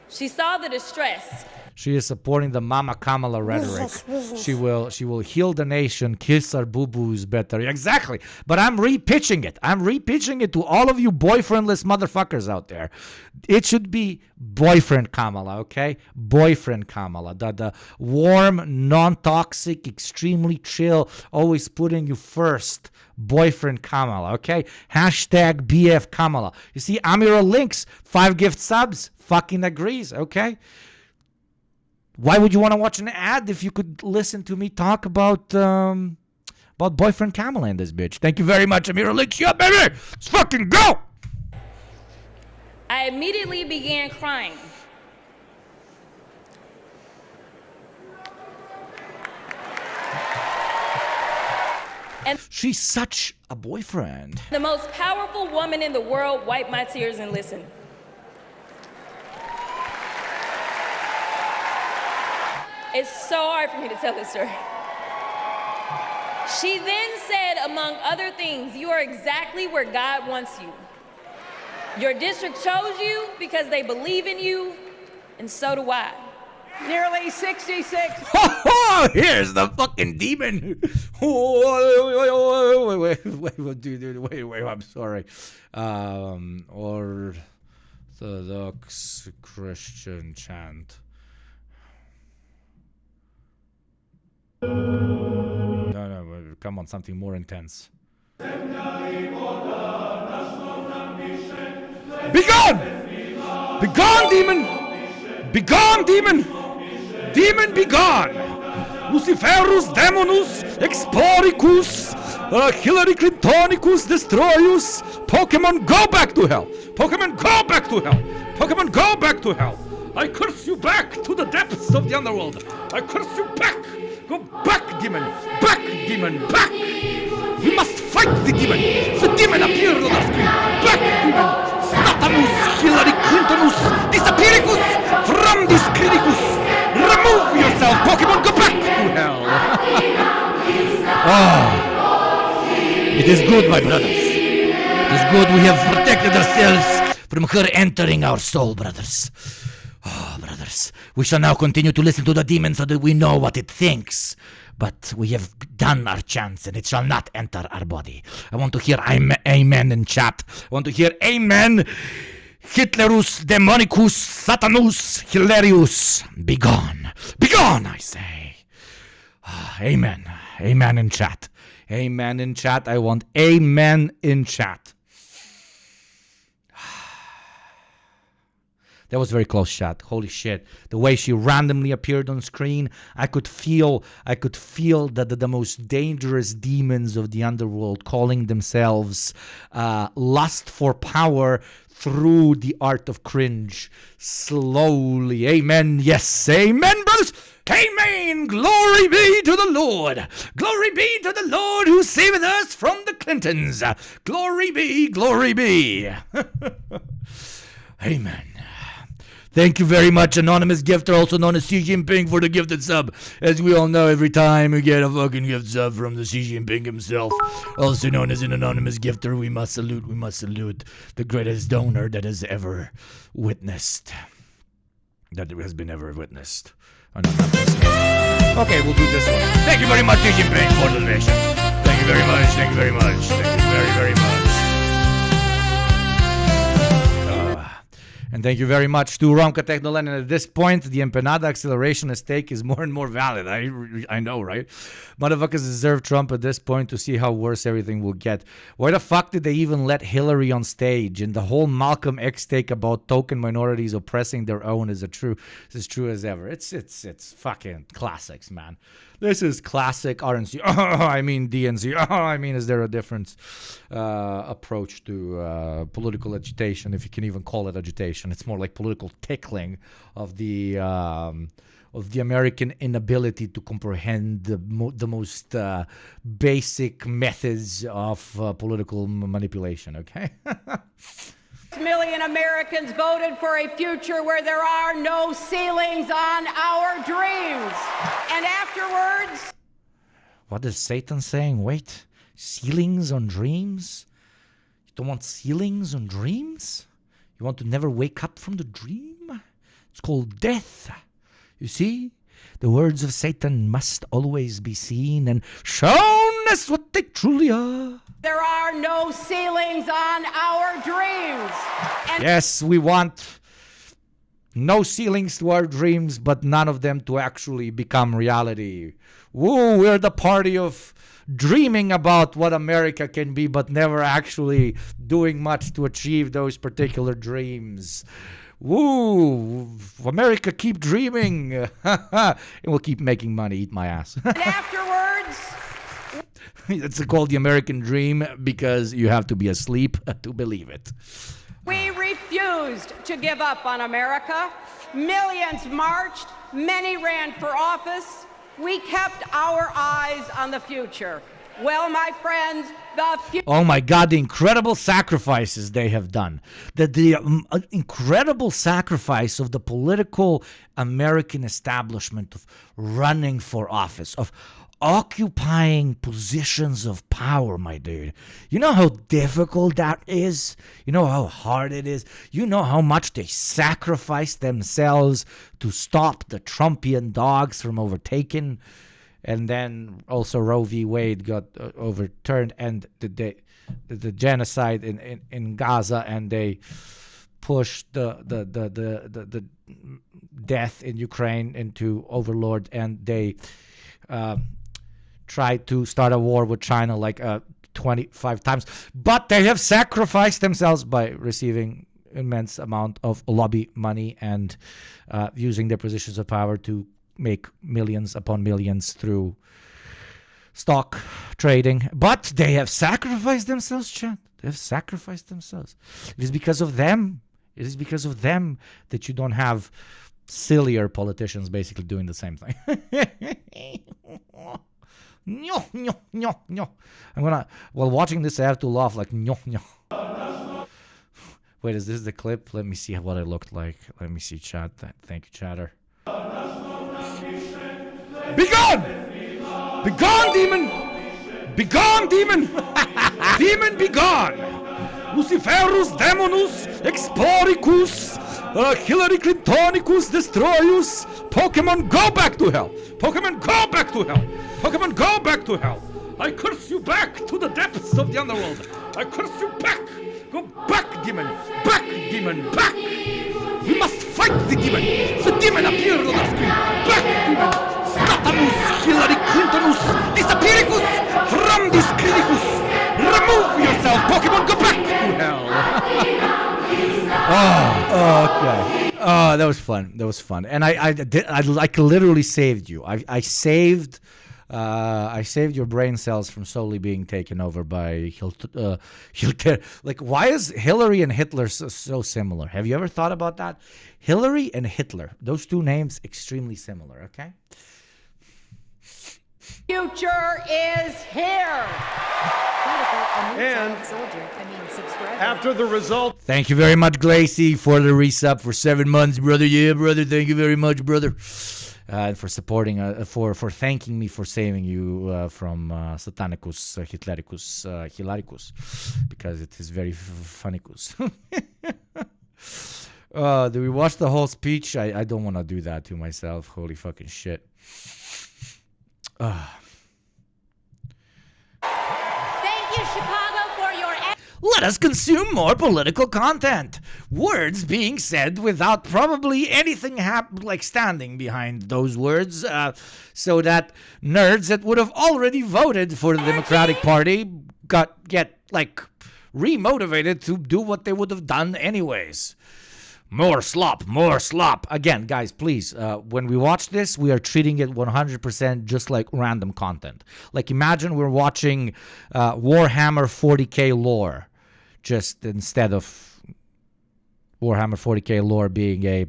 She saw the distress. She is supporting the Mama Kamala rhetoric. She will heal the nation, kiss our boo-boos better. Exactly. But I'm repitching it. I'm repitching it to all of you boyfriendless motherfuckers out there. It should be boyfriend Kamala, okay? Boyfriend Kamala. The warm, non-toxic, extremely chill, always putting you first. Boyfriend Kamala, okay? Hashtag BF Kamala. You see, Amira Links, 5 gift subs, fucking agrees, okay? Why would you want to watch an ad if you could listen to me talk about boyfriend Kamala in this bitch? Thank you very much, Amira Links. Yeah, baby! Let's fucking go! I immediately began crying. And she's such a boyfriend. The most powerful woman in the world wiped my tears and listened. It's so hard for me to tell this story. She then said, among other things, you are exactly where God wants you. Your district chose you because they believe in you, and so do I. Nearly 66. Here's the fucking demon. Wait, I'm sorry. Orthodox Christian chant. No, come on, something more intense. Begone! Begone, demon! Begone, demon! Demon, begone! Luciferus demonus exporicus Hillary Clintonicus destroyus. Pokemon, go back to hell! Pokemon, go back to hell! Pokemon, go back to hell! I curse you back to the depths of the underworld! I curse you back! Go back, demon! Back, demon! Back! We must fight the demon! The demon appeared on the screen! Back, demon! Satanus, Hillary Clintonus, disappearicus from this criticus! Remove yourself, Pokemon! Go back to hell! It is good, my brothers. It is good we have protected ourselves from her entering our soul, brothers. Oh, brothers, we shall now continue to listen to the demon so that we know what it thinks. But we have done our chance and it shall not enter our body. I want to hear amen in chat. I want to hear amen. Hitlerus, demonicus, satanus, hilarius. Begone. Begone, I say. Amen. Amen in chat. Amen in chat. I want amen in chat. That was very close shot. Holy shit. The way she randomly appeared on screen, I could feel that the most dangerous demons of the underworld calling themselves lust for power through the art of cringe. Slowly. Amen. Yes. Amen, brothers. Amen. Glory be to the Lord. Glory be to the Lord who saveth us from the Clintons. Glory be. Glory be. Amen. Thank you very much, Anonymous Gifter, also known as Xi Jinping, for the gifted sub. As we all know, every time we get a fucking gift sub from the Xi Jinping himself, also known as an Anonymous Gifter, we must salute the greatest donor that has ever witnessed. That has been ever witnessed. Oh, no, not this one. Okay, we'll do this one. Thank you very much, Xi Jinping, for the donation. Thank you very much, thank you very much, thank you very, very much. And thank you very much to Romka Technoland. And at this point, the empanada acceleration stake is more and more valid. I know, right? Motherfuckers deserve Trump at this point to see how worse everything will get. Why the fuck did they even let Hillary on stage? And the whole Malcolm X take about token minorities oppressing their own is as true as ever. It's fucking classics, man. This is classic RNC. I mean DNC. I mean, is there a different approach to political agitation, if you can even call it agitation? It's more like political tickling of the American inability to comprehend the most basic methods of political manipulation. Okay. Million Americans voted for a future where there are no ceilings on our dreams. And afterwards... What is Satan saying? Wait, ceilings on dreams? You don't want ceilings on dreams? You want to never wake up from the dream? It's called death. You see, the words of Satan must always be seen and shown as what they truly are. There are no ceilings on our dreams. And Yes, we want no ceilings to our dreams, but none of them to actually become reality. Woo, we're the party of dreaming about what America can be, but never actually doing much to achieve those particular dreams. Woo, America, keep dreaming. And we'll keep making money. Eat my ass. afterwards, It's called the American dream because you have to be asleep to believe it. we refused to give up on America. Millions marched, many ran for office. We kept our eyes on the future. Well, my friends, the future. Oh my God, the incredible sacrifices they have done. The incredible sacrifice of the political American establishment of running for office, of occupying positions of power, my dude. You know how difficult that is? You know how hard it is? You know how much they sacrificed themselves to stop the Trumpian dogs from overtaking? And then also Roe v. Wade got overturned, and the genocide in Gaza, and they pushed the death in Ukraine into overlord, and they tried to start a war with China like 25 times. But they have sacrificed themselves by receiving immense amount of lobby money and using their positions of power to make millions upon millions through stock trading. But they have sacrificed themselves, Chad. They have sacrificed themselves. It is because of them. It is because of them that you don't have sillier politicians basically doing the same thing. I'm gonna, while watching this, I have to laugh like Wait, is this the clip? Let me see what I looked like. Let me see, chat. Thank you, chatter. Be gone! Be gone, demon! Be gone, demon! Demon, be gone! Luciferus demonus exporicus Hillary Clintonicus destroyus. Pokemon, go back to hell! Pokemon, go back to hell! Pokemon, go back to hell! I curse you back to the depths of the underworld! I curse you back! Go back, demon! Back, demon! Back! We must fight the demon! The demon appeared on the screen! Back, demon! Satanus, Hillary Clintonus, disappearicus from this clinicus! Remove yourself, Pokemon! Go back to hell! Okay. Oh, that was fun. That was fun. And I literally saved you. I saved your brain cells from slowly being taken over by Hitler. Like, why is Hillary and Hitler so similar? Have you ever thought about that? Hillary and Hitler, those two names, extremely similar, okay? Future is here. And after the result, Thank you very much, Glacy, for the resub for 7 months, brother. Yeah, brother. Thank you very much, brother. And for supporting, for thanking me for saving you from Satanicus, Hitlericus, Hilaricus, because it is very funnicus. Do we watch the whole speech? I don't want to do that to myself. Holy fucking shit. Thank you, Chicago, for your. Let us consume more political content. Words being said without probably anything like standing behind those words, so that nerds that would have already voted for the Democratic Party get like remotivated to do what they would have done anyways. More slop, more slop. Again, guys, please, when we watch this, we are treating it 100% just like random content. Like, imagine we're watching Warhammer 40k lore, just instead of Warhammer 40k lore being a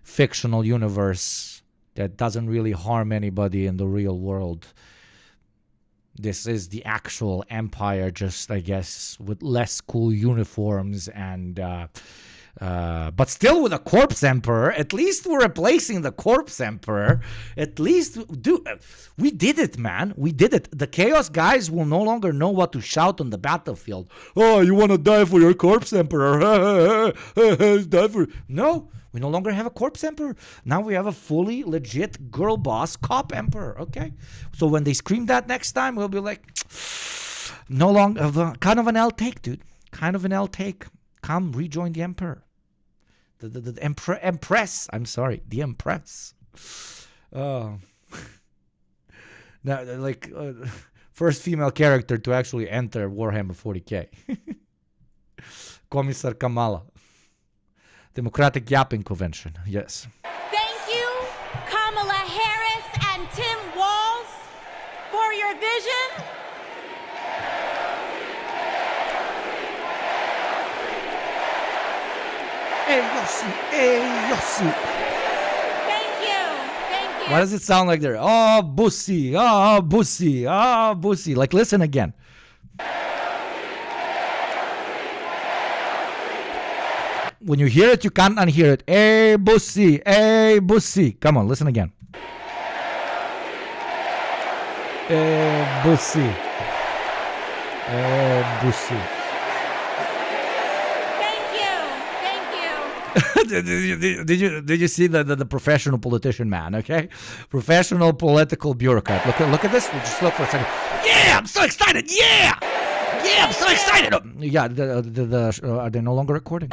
fictional universe that doesn't really harm anybody in the real world. This is the actual empire, just, I guess, with less cool uniforms and But still with a corpse emperor. At least we're replacing the corpse emperor. At least, dude, we did it, man. We did it. The chaos guys will no longer know what to shout on the battlefield. Oh, you want to die for your corpse emperor? Die for... No, we no longer have a corpse emperor. Now we have a fully legit girl boss cop emperor. Okay, so when they scream that next time, we'll be like, no longer, kind of an L take, dude. Kind of an L take. Come rejoin the emperor. The empress. I'm sorry, the empress. Oh. Now, like, first female character to actually enter Warhammer 40k. Commissar Kamala. Democratic Yapping Convention. Yes. Thank you, Kamala Harris and Tim Walz, for your vision. Hey, Yossi. Hey, Yossi. Thank you. Thank you. Why does it sound like they're, oh, bussy, oh, bussy, oh, bussy. Like, listen again. When you hear it, you can't unhear it. Hey, bussy, hey, bussy. Come on, listen again. Hey, bussy. Hey, bussy. Did you see the professional politician man? Okay, professional political bureaucrat. Look at this. We'll just look for a second. Yeah, I'm so excited. Yeah, I'm so excited. Yeah, are they no longer recording?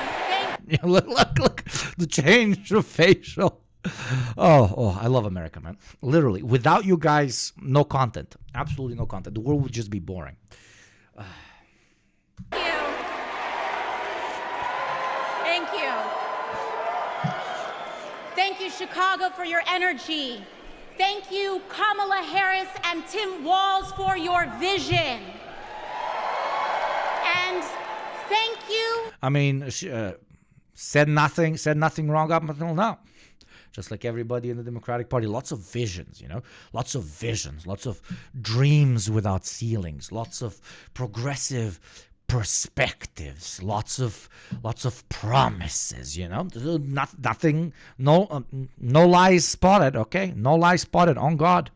Yeah, look, the change of facial. Oh, I love America, man. Literally, without you guys, no content. Absolutely no content. The world would just be boring. Thank you. Thank you, Chicago, for your energy. Thank you, Kamala Harris and Tim Walz, for your vision. And thank you. I mean, said nothing wrong up until now. Just like everybody in the Democratic Party, lots of visions, lots of visions, lots of dreams without ceilings, lots of progressive perspectives, lots of promises, nothing, no lies spotted, okay? No lies spotted, on God.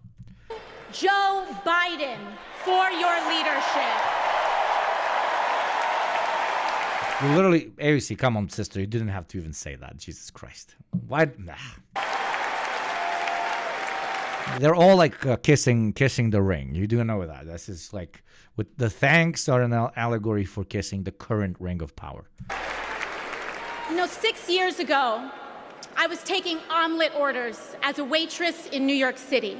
Joe Biden, for your leadership. You literally, AOC, come on, sister, you didn't have to even say that, Jesus Christ. Why? Nah. They're all like kissing the ring. You do know that. This is like, with the thanks are an allegory for kissing the current ring of power. 6 years ago, I was taking omelet orders as a waitress in New York City.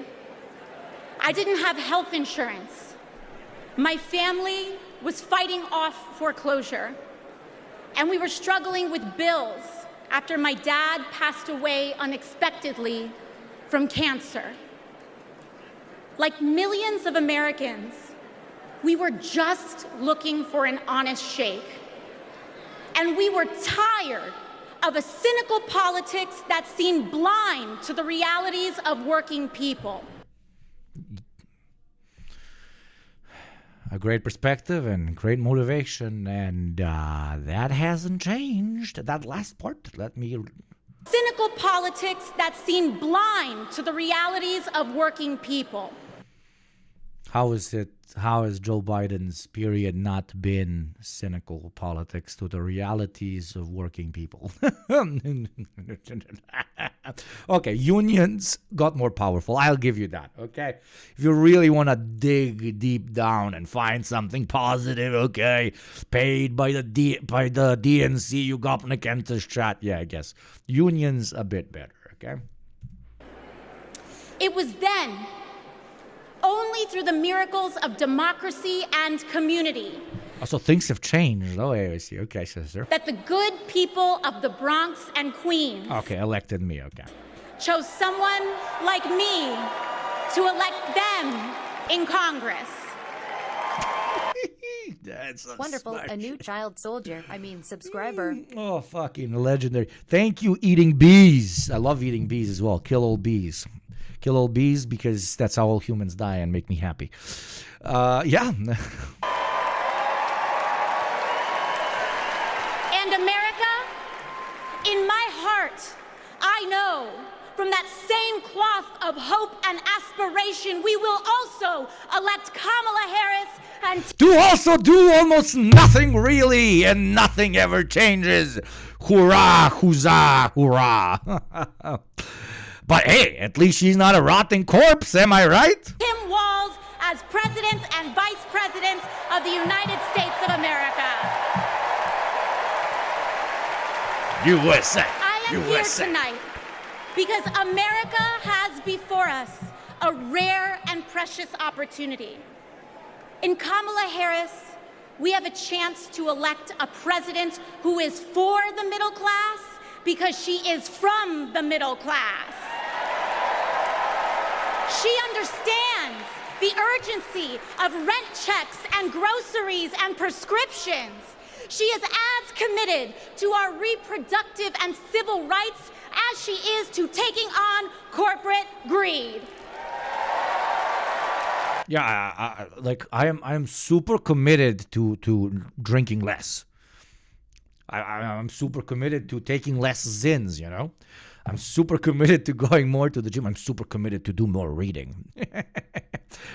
I didn't have health insurance. My family was fighting off foreclosure, and we were struggling with bills after my dad passed away unexpectedly from cancer. Like millions of Americans, we were just looking for an honest shake. And we were tired of a cynical politics that seemed blind to the realities of working people. A great perspective and great motivation, and that hasn't changed. That last part, let me... Cynical politics that seemed blind to the realities of working people. How has Joe Biden's period not been cynical politics to the realities of working people? Okay, unions got more powerful. I'll give you that, okay? If you really want to dig deep down and find something positive, okay? Paid by the DNC, YugopnikTwitch chat. Yeah, I guess. Unions a bit better, okay? It was then, only through the miracles of democracy and community. So things have changed. Oh, I see. Okay, sister. That the good people of the Bronx and Queens. Okay, elected me. Okay. Chose someone like me to elect them in Congress. That's so Wonderful. smart. A new child soldier. Subscriber. Oh, fucking legendary. Thank you, eating bees. I love eating bees as well. Kill all bees. Kill all bees because that's how all humans die and make me happy. Yeah. And America, heart, I know from that same cloth of hope and aspiration, we will also elect Kamala Harris and to also do almost nothing really, and nothing ever changes. Hurrah, huzzah, hurrah. But hey, at least she's not a rotting corpse, am I right? Tim Walz as President and Vice President of the United States of America. USA. I am here tonight because America has before us a rare and precious opportunity. In Kamala Harris, we have a chance to elect a president who is for the middle class because she is from the middle class. She understands the urgency of rent checks and groceries and prescriptions. She is as committed to our reproductive and civil rights as she is to taking on corporate greed. Yeah, I am super committed to drinking less. I'm super committed to taking less Zins, you know? I'm super committed to going more to the gym. I'm super committed to do more reading.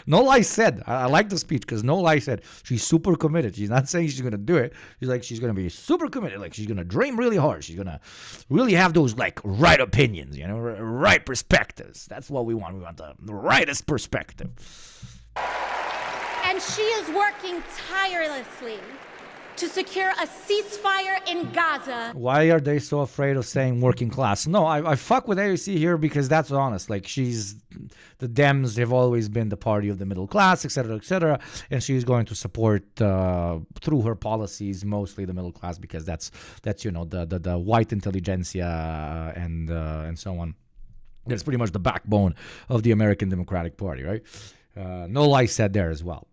No Lie said, I like the speech because No Lie said she's super committed. She's not saying she's going to do it. She's like, she's going to be super committed. Like, she's going to dream really hard. She's going to really have those, like, right opinions, you know, right perspectives. That's what we want. We want the rightest perspective. And she is working tirelessly to secure a ceasefire in Gaza. Why are they so afraid of saying working class? No, I fuck with AOC here because that's honest. Like, the Dems have always been the party of the middle class, etc., and she's going to support through her policies mostly the middle class because that's you know the white intelligentsia and so on. That's pretty much the backbone of the American Democratic Party, right? No Lie said there as well.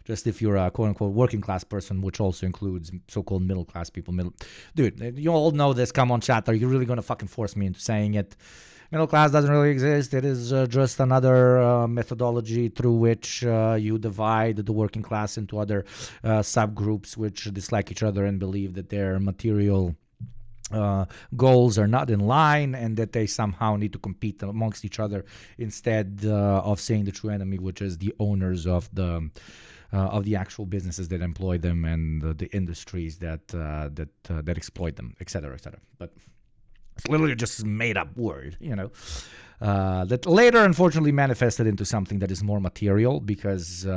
Just if you're a quote-unquote working class person, which also includes so-called middle class people. Dude, you all know this. Come on, chat. Are you really going to fucking force me into saying it? Middle class doesn't really exist. It is just another methodology through which you divide the working class into other subgroups which dislike each other and believe that their material goals are not in line and that they somehow need to compete amongst each other instead of seeing the true enemy, which is the owners of the actual businesses that employ them and the industries that exploit them, etc., etc. But it's literally just a made-up word, you know, that later, unfortunately, manifested into something that is more material because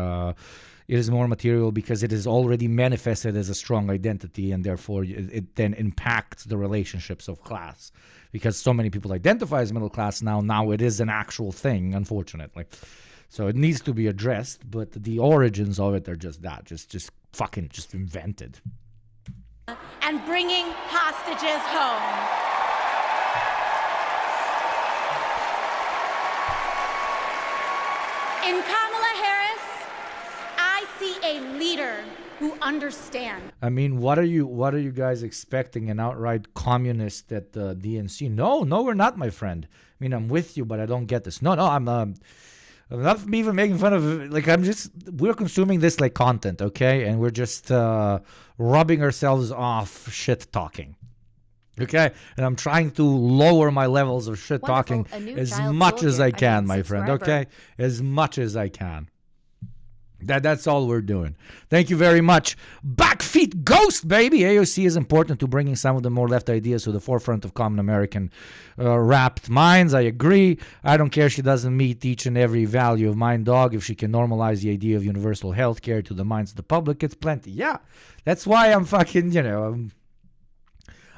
it is more material because it is already manifested as a strong identity, and therefore it then impacts the relationships of class because so many people identify as middle class now. Now it is an actual thing, unfortunately. So it needs to be addressed, but the origins of it are just that, just fucking invented. And bringing hostages home. In Kamala Harris, I see a leader who understands. I mean, what are you guys expecting? An outright communist at the DNC? No, we're not, my friend. I mean, I'm with you, but I don't get this. No, I'm not even making fun of, like, we're consuming this like content, okay? And we're just rubbing ourselves off shit talking, okay? And I'm trying to lower my levels of shit talking as much as I can, my friend, okay? As much as I can. That's all we're doing. Thank you very much. Backfeet Ghost, baby. AOC is important to bringing some of the more left ideas to the forefront of common American wrapped minds. I agree. I don't care she doesn't meet each and every value of mine, dog. If she can normalize the idea of universal health care to the minds of the public, it's plenty. Yeah, that's why I'm fucking, you know,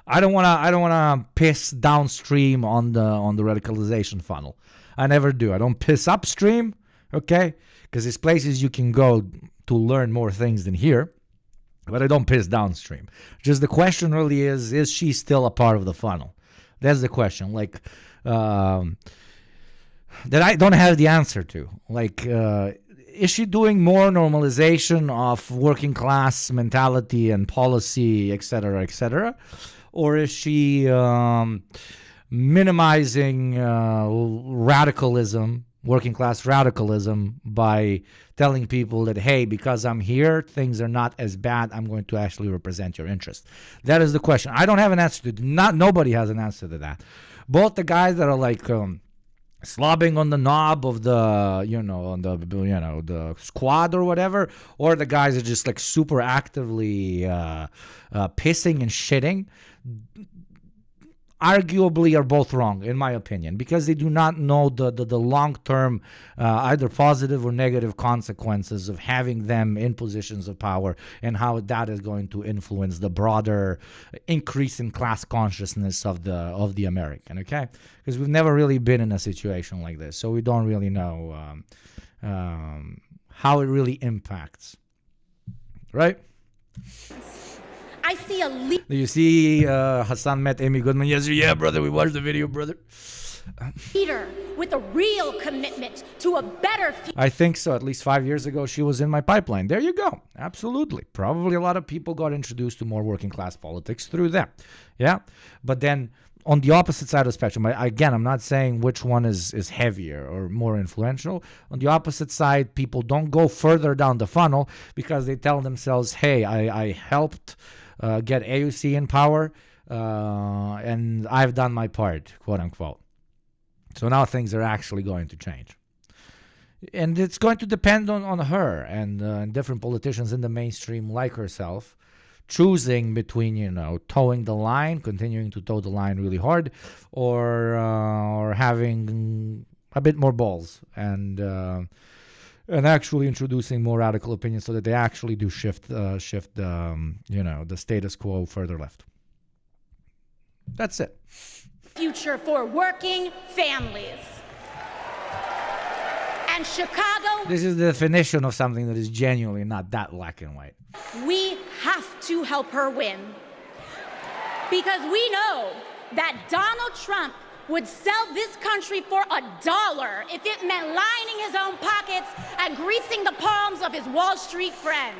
I don't wanna piss downstream on the radicalization funnel. I never do. I don't piss upstream, okay? Because there's places you can go to learn more things than here, but I don't piss downstream. Just the question really is she still a part of the funnel? That's the question, like, that I don't have the answer to. Like, is she doing more normalization of working class mentality and policy, etc., or is she minimizing radicalism, working class radicalism by telling people that, hey, because I'm here, things are not as bad. I'm going to actually represent your interest. That is the question. I don't have an answer to it. Nobody has an answer to that. Both the guys that are like slobbing on the knob of the, the squad or whatever, or the guys that are just like super actively pissing and shitting, arguably are both wrong, in my opinion, because they do not know the long-term either positive or negative consequences of having them in positions of power and how that is going to influence the broader increase in class consciousness of the American, okay? Because we've never really been in a situation like this, so we don't really know how it really impacts, right? I see a Do you see Hassan met Amy Goodman yesterday? Yeah, brother, we watched the video, brother. leader with a real commitment to a better future. I think so. At least 5 years ago, she was in my pipeline. There you go. Absolutely. Probably a lot of people got introduced to more working class politics through them. Yeah. But then on the opposite side of the spectrum, again, I'm not saying which one is heavier or more influential. On the opposite side, people don't go further down the funnel because they tell themselves, hey, I helped get AUC in power, and I've done my part, quote unquote. So now things are actually going to change. And it's going to depend on her and different politicians in the mainstream like herself, choosing between, towing the line, continuing to tow the line really hard, or having a bit more balls and actually introducing more radical opinions so that they actually do shift the status quo further left. That's it. Future for working families. And Chicago, This is the definition of something that is genuinely not that black and white. we have to help her win. Because we know that Donald Trump would sell this country for $1 if it meant lining his own pockets and greasing the palms of his Wall Street friends.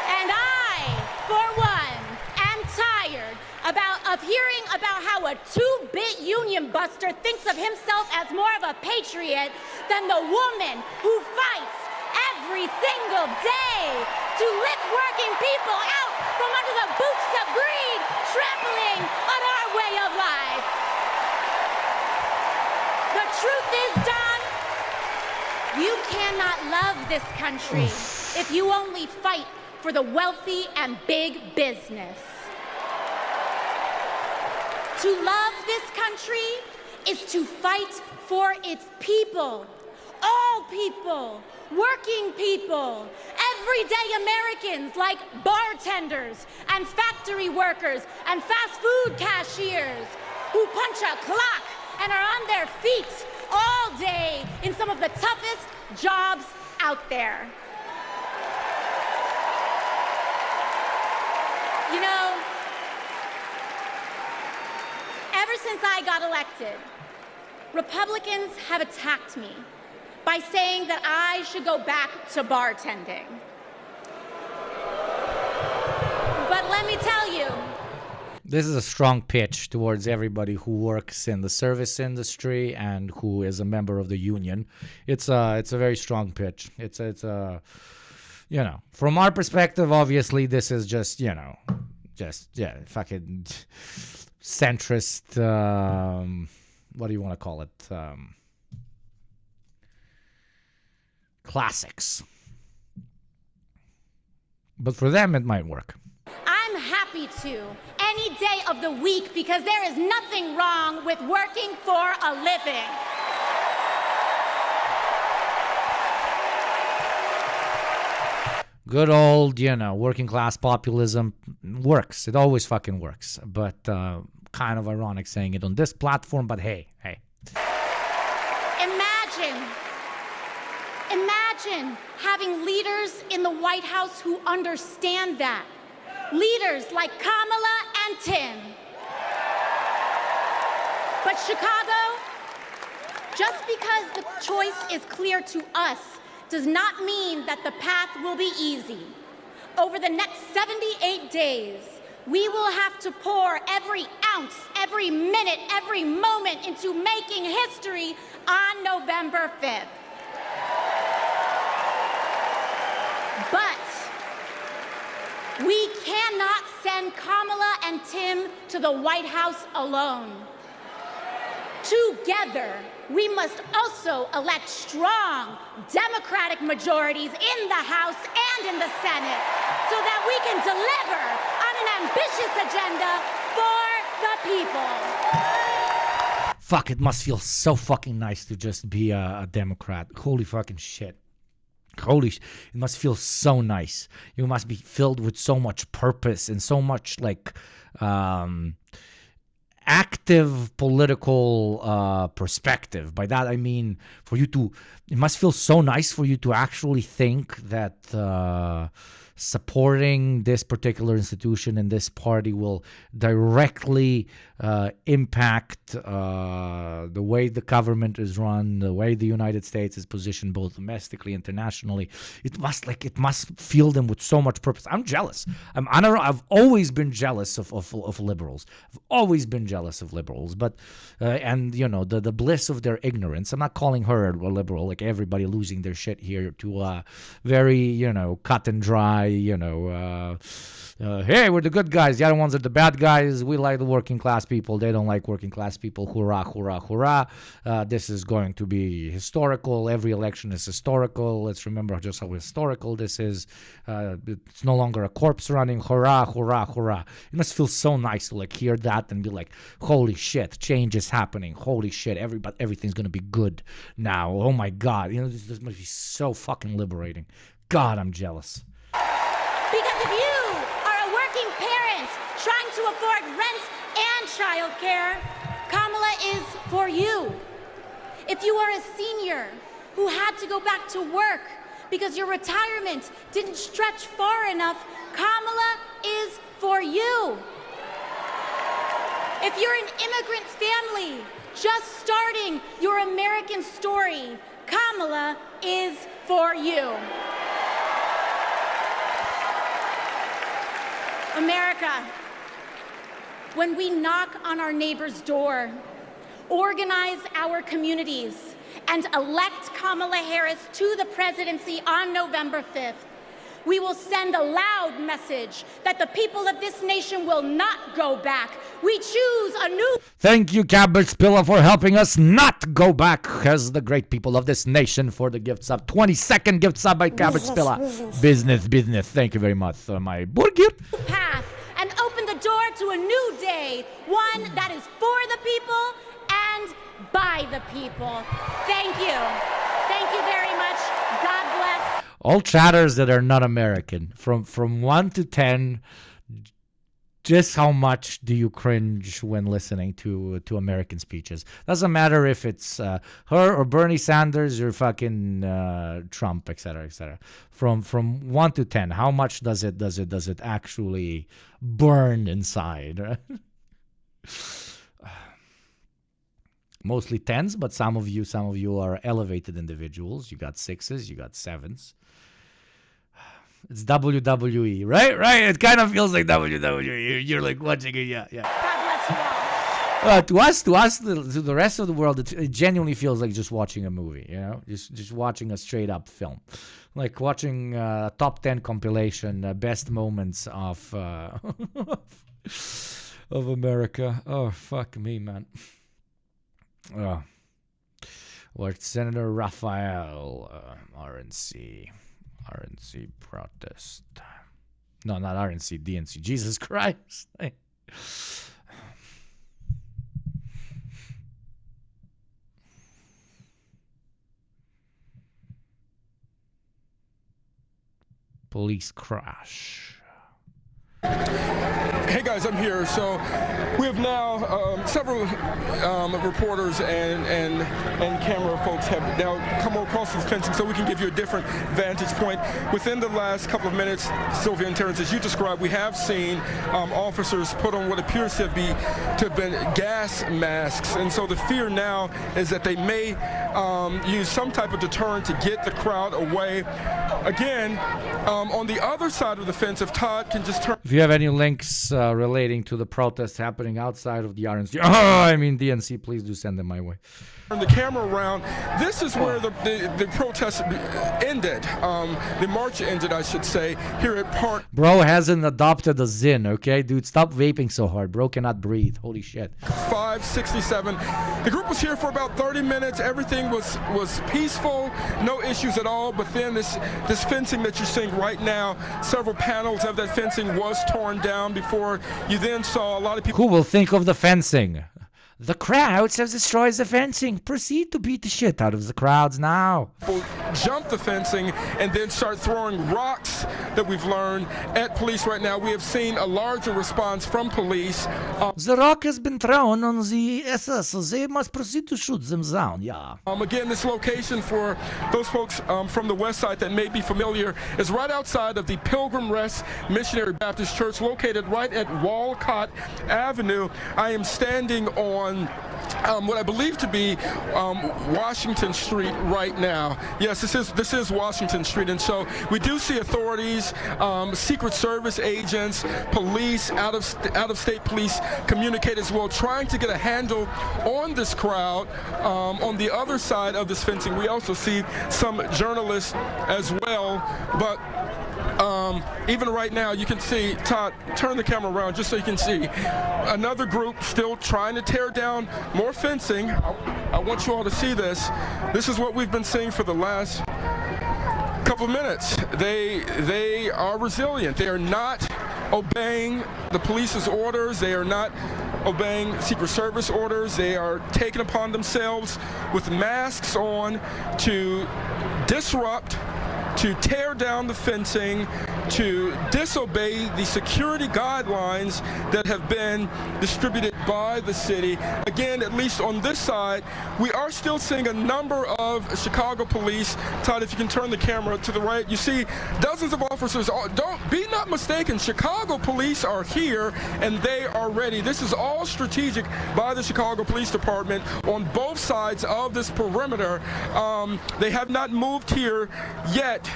And I, for one, am tired of hearing about how a two-bit union buster thinks of himself as more of a patriot than the woman who fights every single day to lift working people out from under the boots of greed, trampling on our way of life. The truth is, Don, you cannot love this country if you only fight for the wealthy and big business. To love this country is to fight for its people, all people, working people, everyday Americans like bartenders and factory workers and fast food cashiers who punch a clock and are on their feet all day in some of the toughest jobs out there. You know, ever since I got elected, Republicans have attacked me by saying that I should go back to bartending. But let me tell you, This is a strong pitch towards everybody who works in the service industry and who is a member of the union. It's a very strong pitch. It's a from our perspective, obviously, this is just fucking centrist. What do you want to call it? Classics. But for them, it might work. I'm happy to any day of the week because there is nothing wrong with working for a living. Good old, working class populism works. It always fucking works. But kind of ironic saying it on this platform, but hey. Imagine having leaders in the White House who understand that. Leaders like Kamala and Tim. But Chicago, just because the choice is clear to us does not mean that the path will be easy. Over the next 78 days, we will have to pour every ounce, every minute, every moment into making history on November 5th. But we cannot send Kamala and Tim to the White House alone. Together, we must also elect strong Democratic majorities in the House and in the Senate so that we can deliver on an ambitious agenda for the people. Fuck, it must feel so fucking nice to just be a Democrat. Holy fucking shit. It must feel so nice. You must be filled with so much purpose and so much like active political perspective. By that I mean it must feel so nice for you to actually think that supporting this particular institution and this party will directly impact the way the government is run, the way the United States is positioned both domestically, internationally. It must fill them with so much purpose. I'm jealous. I've always been jealous of liberals. I've always been jealous of liberals, but and you know the bliss of their ignorance. I'm not calling her a liberal, like everybody losing their shit here to very cut and dry. Hey, we're the good guys. The other ones are the bad guys. We like the working class people. They don't like working class people. Hurrah, hurrah, hurrah. This is going to be historical. Every election is historical. Let's remember just how historical this is. It's no longer a corpse running. Hurrah, hurrah, hurrah. It must feel so nice to like hear that and be like, holy shit, change is happening. Holy shit, everything's going to be good now. Oh my God. This must be so fucking liberating. God, I'm jealous. Because if you are a working parent trying to afford rent and childcare, Kamala is for you. If you are a senior who had to go back to work because your retirement didn't stretch far enough, Kamala is for you. If you're an immigrant family just starting your American story, Kamala is for you. America, when we knock on our neighbor's door, organize our communities, and elect Kamala Harris to the presidency on November 5th, we will send a loud message that the people of this nation will not go back. We choose a new... Thank you, Cabbage Spiller, for helping us not go back as the great people of this nation for the gift sub. 22nd gift sub by Cabbage Spiller. Business. Thank you very much, my burger. ...path and open the door to a new day, one that is for the people and by the people. Thank you. Thank you very much. God bless. All chatters that are not American, from 1 to 10, just how much do you cringe when listening to American speeches? Doesn't matter if it's her or Bernie Sanders or fucking Trump, etc., etc. From 1 to 10, how much does it actually burn inside? Right? Mostly 10s, but some of you are elevated individuals. You got 6s, you got 7s. It's WWE, right? Right? It kind of feels like WWE. You're like watching it, yeah. God bless you all. To the rest of the world, it genuinely feels like just watching a movie, just watching a straight up film, like watching top 10 compilation, best moments of America. Oh, fuck me, man. What Senator Raphael, RNC protest. No, not RNC, DNC. Jesus Christ. Police crash. Hey guys, I'm here. So we have now several reporters and camera folks have now come across this fencing so we can give you a different vantage point. Within the last couple of minutes, Sylvia and Terrence, as you described, we have seen officers put on what appears to have been gas masks, and so the fear now is that they may use some type of deterrent to get the crowd away. again, on the other side of the fence, if Todd can just turn. If you have any links relating to the protests happening outside of the DNC, please do send them my way. Turn the camera around. This is where the protest ended. The march ended, I should say, here at Park. Bro hasn't adopted a Zin, okay? Dude, stop vaping so hard. Bro cannot breathe. Holy shit. 567. The group was here for about 30 minutes. Everything was peaceful, no issues at all. But then this fencing that you're seeing right now, several panels of that fencing was torn down before you then saw a lot of people. Who will think of the fencing? The crowds have destroyed the fencing. Proceed to beat the shit out of the crowds now. People jump the fencing and then start throwing rocks that we've learned at police right now. We have seen a larger response from police. The rock has been thrown on the SS, so they must proceed to shoot them down, yeah. Again, this location for those folks from the west side that may be familiar is right outside of the Pilgrim Rest Missionary Baptist Church, located right at Walcott Avenue. I am standing on what I believe to be Washington Street right now. Yes, this is Washington Street, and so we do see authorities, Secret Service agents, police, out-of-state police communicate as well, trying to get a handle on this crowd. On the other side of this fencing, we also see some journalists as well, but even right now, you can see, Todd, turn the camera around just so you can see another group still trying to tear down more fencing. I want you all to see this. This is what we've been seeing for the last couple of minutes. They are resilient. They are not obeying the police's orders. They are not obeying Secret Service orders. They are taking upon themselves with masks on to disrupt, to tear down the fencing, to disobey the security guidelines that have been distributed by the city. Again, at least on this side, we are still seeing a number of Chicago police. Todd, if you can turn the camera to the right, you see dozens of officers. Don't be not mistaken, Chicago police are here and they are ready. This is all strategic by the Chicago Police Department on both sides of this perimeter. They have not moved here yet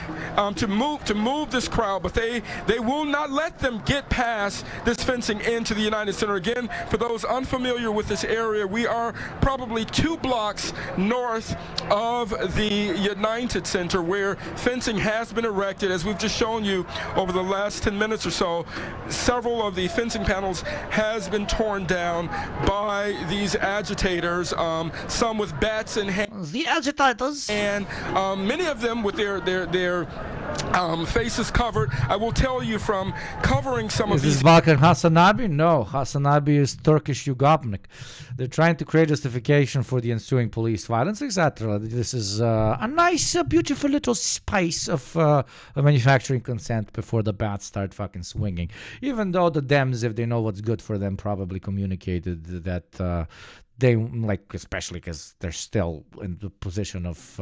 to move this crowd, but they will not let them get past this fencing into the United Center. Again, for those unfamiliar with this area, we are probably 2 blocks north of the United Center, where fencing has been erected. As we've just shown you over the last 10 minutes or so, several of the fencing panels has been torn down by these agitators, some with bats in hand. The agitators. And many of them with their faces covered. I will tell you from covering some of these. Is this BALKAN Hasanabi? No, Hasanabi is Turkish Yugopnik. They're trying to create justification for the ensuing police violence, etc. This is a nice, beautiful little spice of manufacturing consent before the bats start fucking swinging. Even though the Dems, if they know what's good for them, probably communicated that they, like, especially because they're still in the position of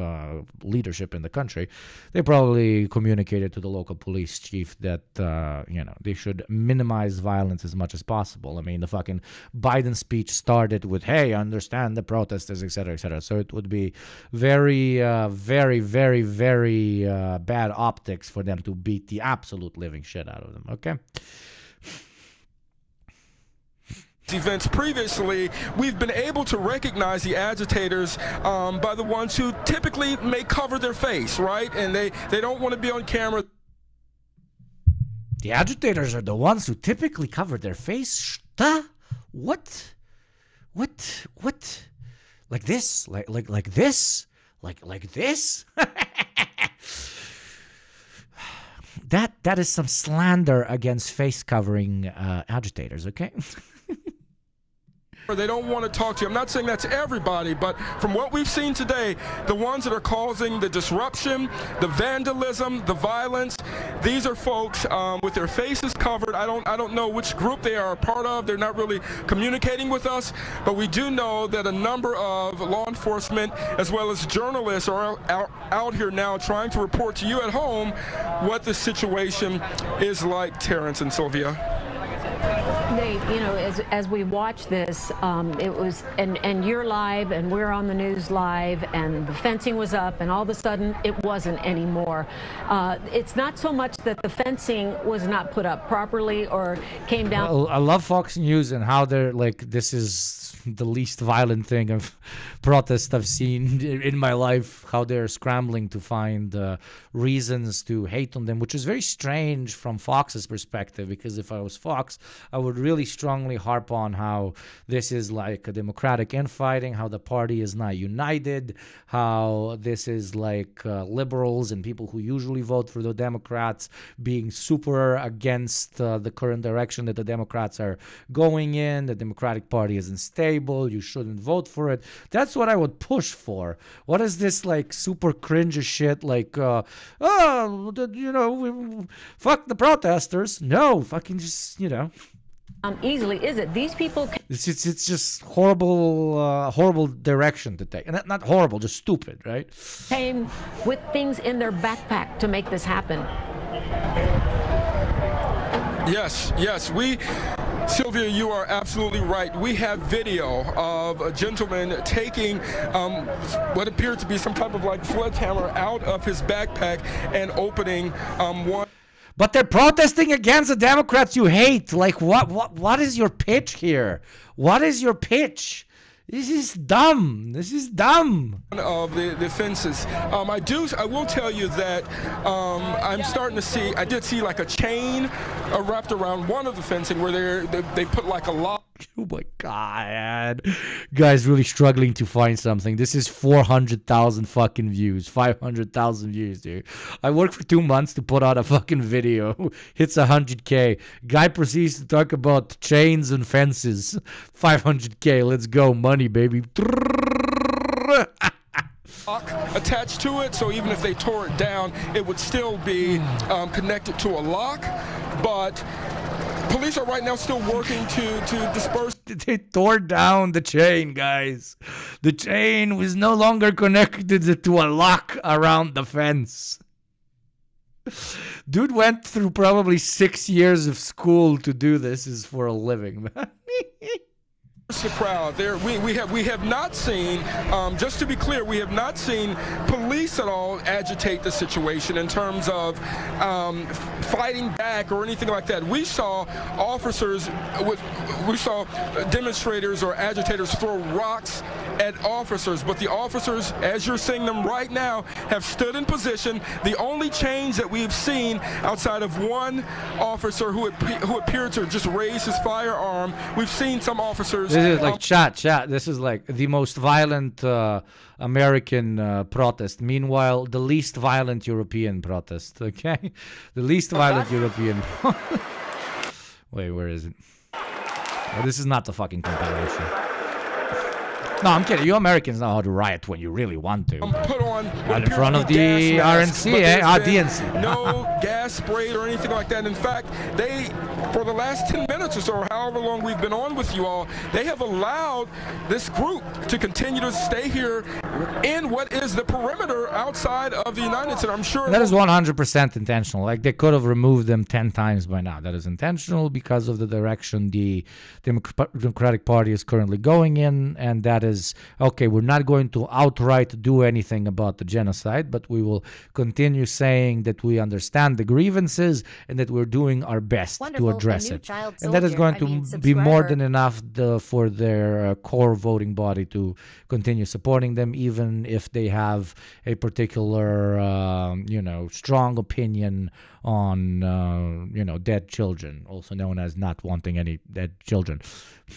leadership in the country, they probably communicated to the local police chief that, they should minimize violence as much as possible. I mean, the fucking Biden speech started with, hey, understand the protesters, etc., etc. So it would be very, very, very, very bad optics for them to beat the absolute living shit out of them, okay? Events previously, we've been able to recognize the agitators by the ones who typically may cover their face, right? And they don't want to be on camera. The agitators are the ones who typically cover their face? What? Like this? Like this? Like this? That is some slander against face covering agitators, okay? They don't want to talk to you. I'm not saying that's everybody, but from what we've seen today, the ones that are causing the disruption, the vandalism, the violence, these are folks with their faces covered. I don't know which group they are a part of. They're not really communicating with us, but we do know that a number of law enforcement as well as journalists are out here now trying to report to you at home what the situation is like, Terrence and Sylvia. they, you know, as we watch this, it was, and you're live, and we're on the news live, and the fencing was up, and all of a sudden it wasn't anymore. It's not so much that the fencing was not put up properly or came down. Well, I love Fox News and how they're like, this is the least violent thing of protest I've seen in my life, how they're scrambling to find reasons to hate on them, which is very strange from Fox's perspective, because if I was Fox, I would really strongly harp on how this is like a democratic infighting, how the party is not united, how this is like liberals and people who usually vote for the Democrats being super against the current direction that the Democrats are going in. The Democratic Party isn't stable. You shouldn't vote for it. That's what I would push for. What is this like super cringe shit? Like, you know, fuck the protesters. No, fucking just, you know. Easily, is it? These people. It's just horrible direction to take, and not horrible, just stupid, right? Came with things in their backpack to make this happen. Yes, Sylvia, you are absolutely right. We have video of a gentleman taking what appeared to be some type of like sledgehammer out of his backpack and opening one. But they're protesting against the Democrats you hate. Like, what is your pitch here? What is your pitch? This is dumb. This is dumb. Of the fences. I will tell you that I'm starting to see, I did see like a chain wrapped around one of the fencing where they put like a lock. Oh my God. Guys really struggling to find something. This is 400,000 fucking views. 500,000 views, dude. I worked for 2 months to put out a fucking video. Hits 100K. Guy proceeds to talk about chains and fences. 500K. Let's go. Money, baby. Attached to it, so even if they tore it down, it would still be connected to a lock. But police are right now still working to disperse. They tore down the chain, guys. The chain was no longer connected to a lock around the fence. Dude went through probably 6 years of school to do this is for a living, man. The crowd there, we have not seen, just to be clear, we have not seen police at all agitate the situation in terms of fighting back or anything like that. We saw demonstrators or agitators throw rocks at officers, but the officers, as you're seeing them right now, have stood in position. The only change that we've seen outside of one officer who appeared to just raise his firearm, we've seen some officers. This is like chat. This is like the most violent American protest. Meanwhile, the least violent European protest. Okay, the least violent European. Wait, where is it? Oh, this is not the fucking compilation. No, I'm kidding. You Americans know how to riot when you really want to. Put on in front of the RNC, DNC. No gas sprayed or anything like that. In fact, they, for the last 10 minutes or so, or however long we've been on with you all, they have allowed this group to continue to stay here in what is the perimeter outside of the United States. I'm sure that is 100% intentional. Like, they could have removed them 10 times by now. That is intentional because of the direction the Democratic Party is currently going in, and that is, okay, we're not going to outright do anything about the genocide, but we will continue saying that we understand the grievances and that we're doing our best to address it. And that is going to be more than enough for their core voting body to continue supporting them, even if they have a particular, strong opinion on, dead children, also known as not wanting any dead children.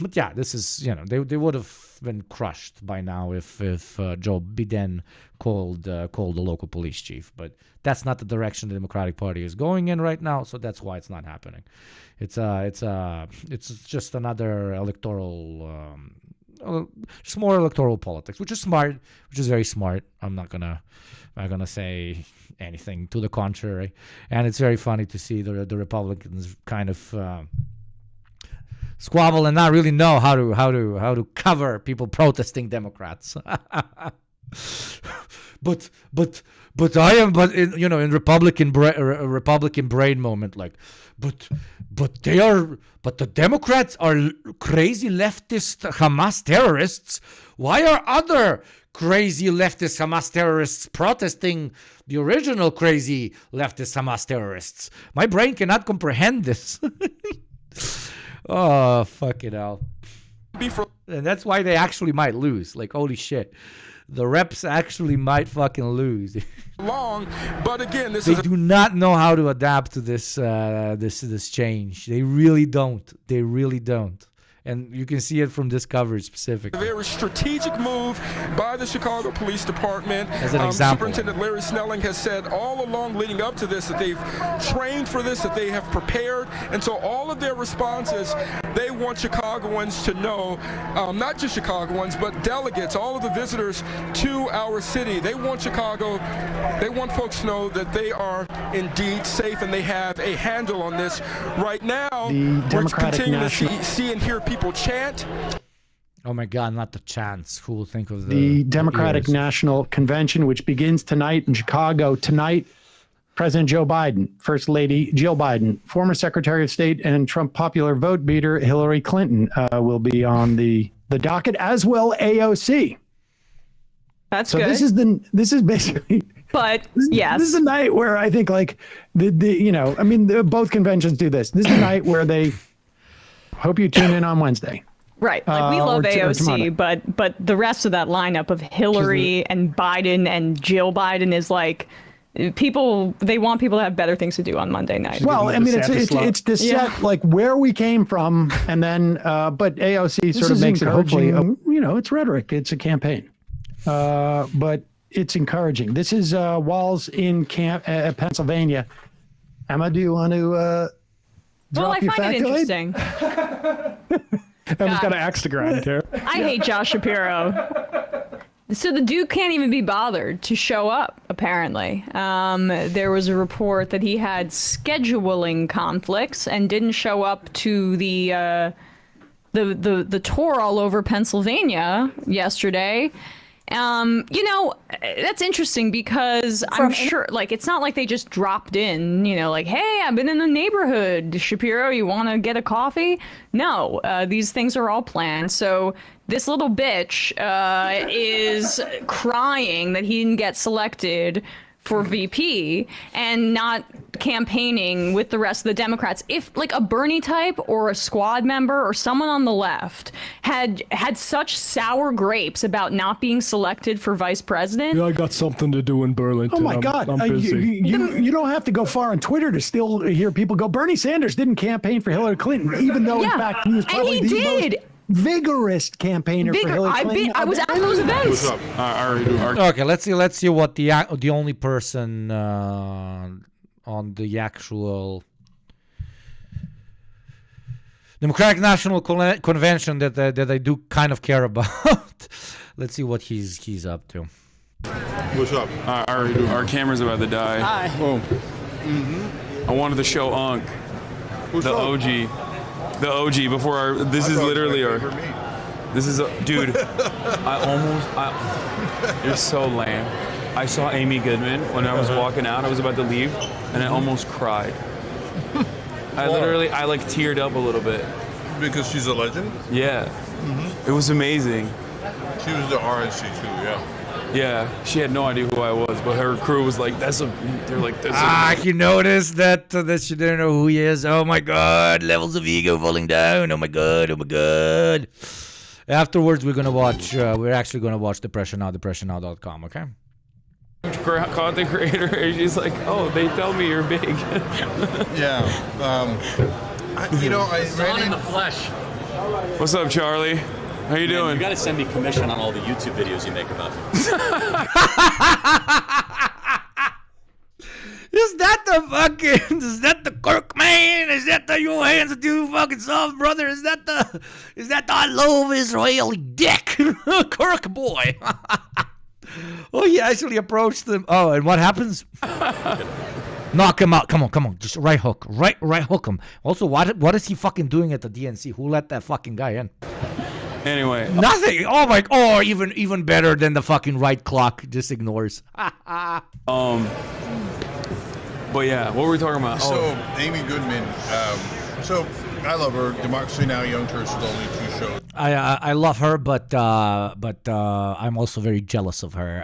But yeah, this is, they would have been crushed by now if Joe Biden called the local police chief. But that's not the direction the Democratic Party is going in right now, so that's why it's not happening. It's just another electoral, just more electoral politics, which is smart, which is very smart. I'm not gonna say anything to the contrary, and it's very funny to see the Republicans kind of squabble and not really know how to cover people protesting Democrats. I am, but in, you know, in Republican brain moment, like, but the Democrats are crazy leftist Hamas terrorists. Why are other crazy leftist Hamas terrorists protesting the original crazy leftist Hamas terrorists? My brain cannot comprehend this. Oh, fuck it hell. And that's why they actually might lose. Like, holy shit. The reps actually might fucking lose. But again, they do not know how to adapt to this this change. They really don't. They really don't. And you can see it from this coverage specifically. A very strategic move by the Chicago Police Department. As an example. Superintendent Larry Snelling has said all along leading up to this that they've trained for this, that they have prepared. And so all of their responses, they want Chicagoans to know, not just Chicagoans, but delegates, all of the visitors to our city. They want they want folks to know that they are indeed safe and they have a handle on this. Right now, we're continuing to see and hear people chant. Oh my God, not the chants. Who will think of the Democratic National Convention, which begins tonight in Chicago. Tonight, President Joe Biden, First Lady Jill Biden, former Secretary of State and Trump popular vote beater Hillary Clinton will be on the docket, as will AOC. That's so good. This is basically. But yes, this is a night where I think like both conventions do this. This is a night where they hope you tune in on Wednesday. Right. Like we love AOC, but the rest of that lineup of Hillary and Biden and Jill Biden is like they want people to have better things to do on Monday night. Well, I mean, it's to set like where we came from, and then but AOC sort of makes it hopefully, it's rhetoric. It's a campaign, but it's encouraging. This is Walls in Pennsylvania. Emma, do you want to? Well, I find it interesting. Emma's got an axe to grind here. I hate Josh Shapiro. So the dude can't even be bothered to show up, apparently. There was a report that he had scheduling conflicts and didn't show up to the tour all over Pennsylvania yesterday. That's interesting because I'm sure, like, it's not like they just dropped in, like, hey, I've been in the neighborhood. Shapiro, you want to get a coffee? No, these things are all planned. So this little bitch is crying that he didn't get selected for VP and not campaigning with the rest of the Democrats. If like a Bernie type or a squad member or someone on the left had such sour grapes about not being selected for vice president. Yeah, I got something to do in Burlington. Oh my God. I'm busy. You don't have to go far on Twitter to still hear people go, Bernie Sanders didn't campaign for Hillary Clinton, even though in fact he was probably the most vigorous campaigner for Hillary Clinton. I was at those events. What's up? Okay, let's see what the only person on the actual Democratic National Convention that I do kind of care about. Let's see what he's up to. What's up? Our camera's about to die. Hi. Oh. I wanted to show Unc, OG. The OG before this is literally dude. You're so lame. I saw Amy Goodman when I was walking out. I was about to leave, and I almost cried. I like teared up a little bit. Because she's a legend? Yeah. It was amazing. She was the RNC too, yeah. Yeah, she had no idea who I was, but her crew was like, you noticed that she didn't know who he is. Oh my God, levels of ego falling down. Oh my God. Afterwards, we're actually gonna watch Depression Now, depressionnow.com, okay? Content creator, and she's like, oh, they tell me you're big. Yeah. I ran in the flesh. What's up, Charlie? How you doing? You gotta send me commission on all the YouTube videos you make about me. Is that the Kirk man? Is that the your hands are too fucking soft, brother? Is that the I love Israeli dick? Kirk boy. Oh, he actually approached them. Oh, and what happens? Knock him out. Come on. Just right hook. Right hook him. Also, what is he fucking doing at the DNC? Who let that fucking guy in? Anyway. Nothing. Oh my. Oh, even better than the fucking right clock. Just ignores. But yeah, what were we talking about? So Amy Goodman. So I love her. Democracy Now! Young Turks is only 2 shows. I love her, but I'm also very jealous of her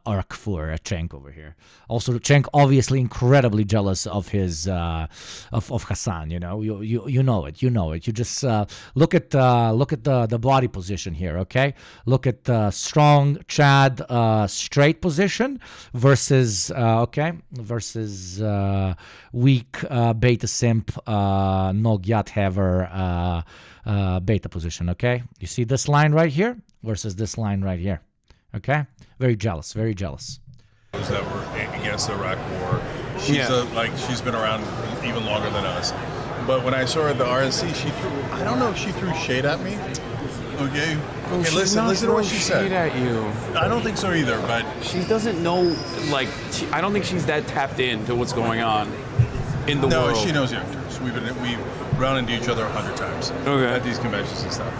arc for Cenk over here. Also, Cenk obviously incredibly jealous of his of Hassan. You know, you know it. You just look at the body position here. Okay, look at strong Chad straight position versus weak beta simp Nagyat Haver beta position. Okay, you see this line right here versus this line right here. Okay, very jealous. That were against the Iraq War. She's been around even longer than us. But when I saw her at the RNC, I don't know if she threw shade at me. Okay, listen to what she said. Shade at you. I don't think so either. But she doesn't know. I don't think she's that tapped into what's going on in the world. No, she knows Young Turks. We've run into each other 100 times at these conventions and stuff.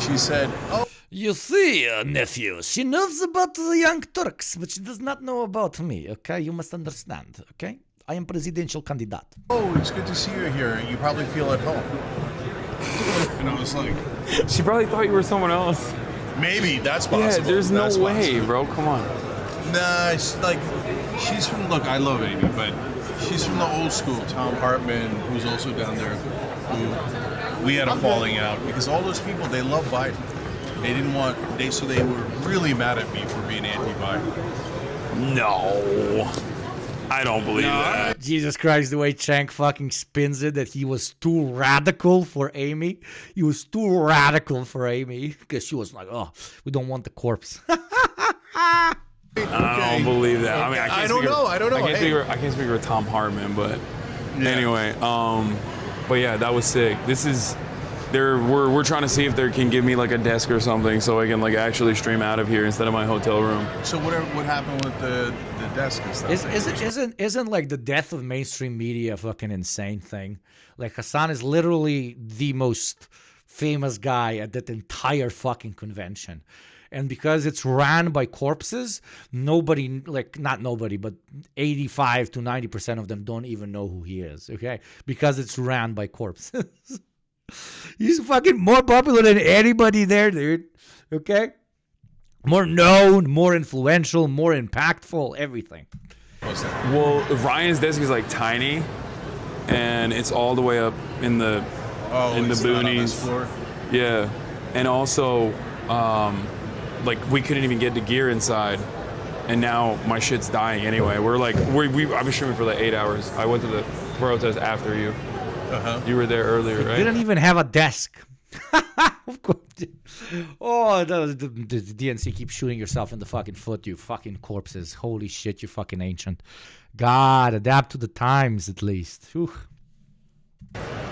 She said, "Oh." You see, nephew, she knows about the Young Turks, but she does not know about me, okay? You must understand, okay? I am presidential candidate. Oh, it's good to see you here. You probably feel at home. And I was like... She probably thought you were someone else. Maybe, that's possible. Yeah, there's no way, bro. Come on. Nah, she's from... Look, I love Amy, but she's from the old school. Tom Hartman, who's also down there, who we had a falling out. Because all those people, they love Biden. They didn't want, so they were really mad at me for being anti-Biden. No, I don't believe that. Jesus Christ, the way Cenk fucking spins it, that he was too radical for Amy. He was too radical for Amy because she was like, oh, we don't want the corpse. I don't believe that. I mean, I don't know. I can't speak for Tom Hartman, but anyway, but yeah, that was sick. This is. We're trying to see if they can give me like a desk or something so I can like actually stream out of here instead of my hotel room. So what happened with the desk and stuff? Isn't like the death of mainstream media a fucking insane thing? Like Hassan is literally the most famous guy at that entire fucking convention. And because it's ran by corpses, nobody, like not nobody, but 85 to 90% of them don't even know who he is, okay? Because it's ran by corpses. He's fucking more popular than anybody there, dude. Okay? More known, more influential, more impactful, everything. Well, Ryan's desk is like tiny, and it's all the way up in the boonies. Yeah, and also, like we couldn't even get the gear inside, and now my shit's dying anyway. I've been streaming for like 8 hours. I went to the protest after you. You were there earlier, right? Didn't even have a desk. Of course. Oh, the DNC keeps shooting yourself in the fucking foot, you fucking corpses. Holy shit, you fucking ancient. God, adapt to the times at least. Whew.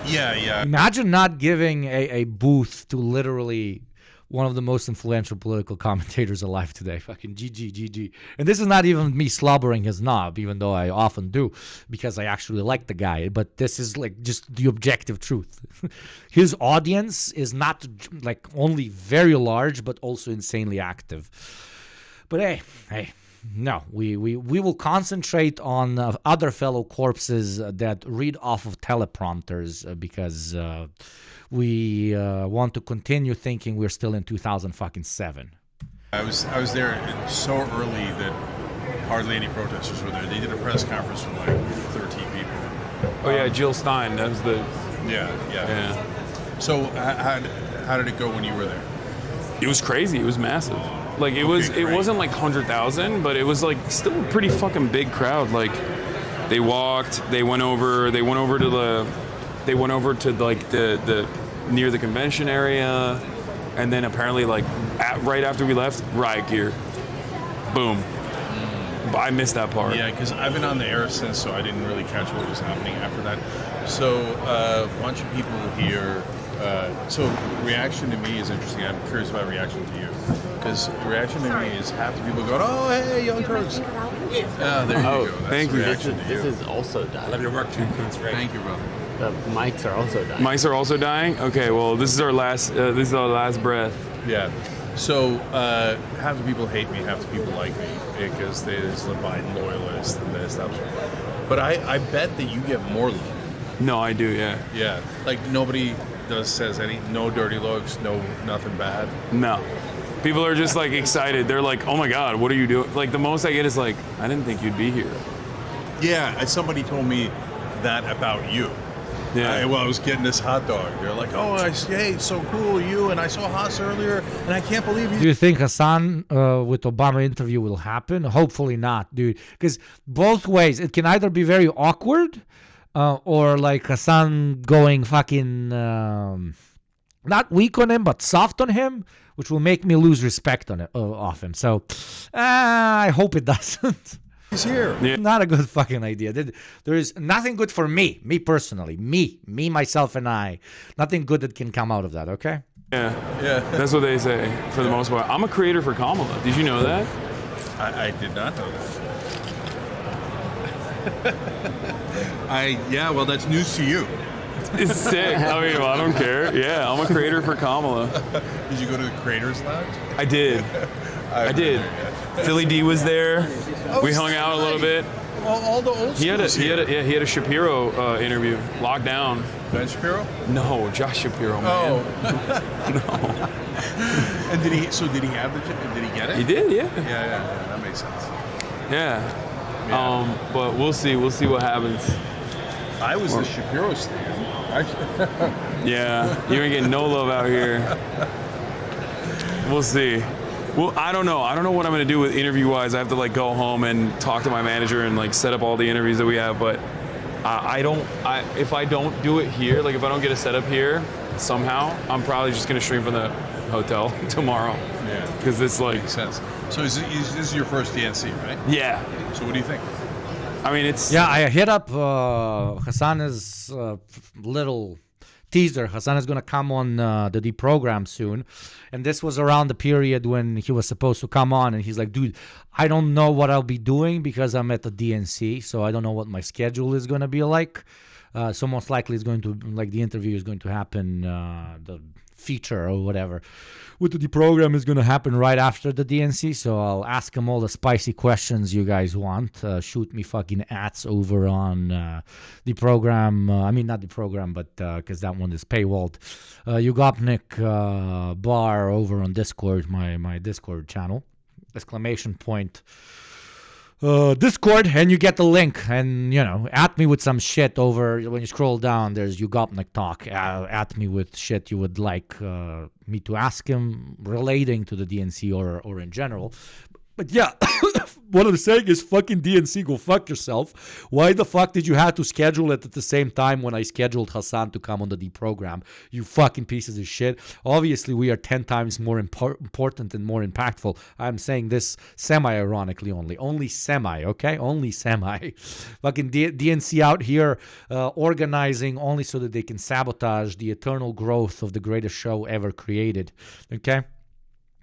Yeah. Imagine not giving a booth to literally one of the most influential political commentators alive today. Fucking GG. And this is not even me slobbering his knob, even though I often do, because I actually like the guy. But this is like just the objective truth. His audience is not like only very large, but also insanely active. But hey. No, we will concentrate on other fellow corpses that read off of teleprompters because we want to continue thinking we're still in 2007. I was there so early that hardly any protesters were there. They did a press conference for like 13 people. Oh yeah, Jill Stein. That was the. Yeah. So how did it go when you were there? It was crazy. It was massive. Like it wasn't like 100,000, but it was like still a pretty fucking big crowd. Like they walked, they went over to the near the convention area, and then apparently like right after we left, riot gear, boom. But I missed that part. Yeah, because I've been on the air since, so I didn't really catch what was happening after that. So a bunch of people here. So reaction to me is interesting. I'm curious about reaction to you. Because reaction to me is half the people going, oh, hey, Young Turks. There you go. That's thank you. This is also done. I love your work, too. It's great. Thank you, brother. the mics are also dying. Mics are also dying? Okay, well, this is our last breath. Yeah. So half the people hate me, half the people like me because they're the Biden loyalists and this stuff. But I bet that you get more love. No, I do, yeah. Yeah. Like nobody says no dirty looks, no nothing bad. No. People are just like excited. They're like, oh my God, what are you doing? Like the most I get is like, I didn't think you'd be here. Yeah, somebody told me that about you. Yeah. I was getting this hot dog. They're like, oh, hey, it's so cool, you. And I saw Haas earlier, and I can't believe you. Do you think Hassan with Obama interview will happen? Hopefully not, dude. Because both ways, it can either be very awkward or like Hassan going fucking not weak on him, but soft on him, which will make me lose respect on it off him. So I hope it doesn't. He's here. Yeah. Not a good fucking idea. There is nothing good for me personally, me, myself, and I. Nothing good that can come out of that. Okay. Yeah. That's what they say for the most part. I'm a creator for Kamala. Did you know that? I did not know that. Yeah. Well, that's news to you. It's sick. I mean, I don't care. Yeah, I'm a creator for Kamala. Did you go to the Creators Lounge? I did. I did. Philly D was there. We hung out a little bit. All the old he had a Shapiro interview locked down. Ben Shapiro? No, Josh Shapiro, man. Oh. No. And did he have did he get it? He did, yeah. Yeah, that makes sense. Yeah. But we'll see what happens. I was the Shapiro stand. Yeah, you ain't getting no love out here. We'll see. Well, I don't know. I don't know what I'm going to do with interview-wise. I have to like go home and talk to my manager and like set up all the interviews that we have. But if I don't do it here, like if I don't get a setup here somehow, I'm probably just going to stream from the hotel tomorrow. Yeah. Because this like makes sense. So this is your first DNC, right? Yeah. So what do you think? I mean, it's... Yeah, I hit up Hassan's little teaser. Hassan is going to come on the deprogram soon. And this was around the period when he was supposed to come on. And he's like, dude, I don't know what I'll be doing because I'm at the DNC. So I don't know what my schedule is going to be like. So most likely it's going to, like the interview is going to happen, the feature or whatever with the program is going to happen right after the DNC. So I'll ask him all the spicy questions you guys want. Shoot me fucking ats over on the program. I mean, not the program, but because that one is paywalled. Yugopnik bar over on Discord, my Discord channel. ! Discord, and you get the link, and at me with some shit over when you scroll down. There's Yugopnik talk. At me with shit you would like me to ask him relating to the DNC or in general. But yeah, what I'm saying is fucking DNC, go fuck yourself. Why the fuck did you have to schedule it at the same time when I scheduled Hassan to come on the deprogram? You fucking pieces of shit. Obviously, we are 10 times more important and more impactful. I'm saying this semi-ironically only. Only semi, okay? Only semi. Fucking DNC out here organizing only so that they can sabotage the eternal growth of the greatest show ever created, okay?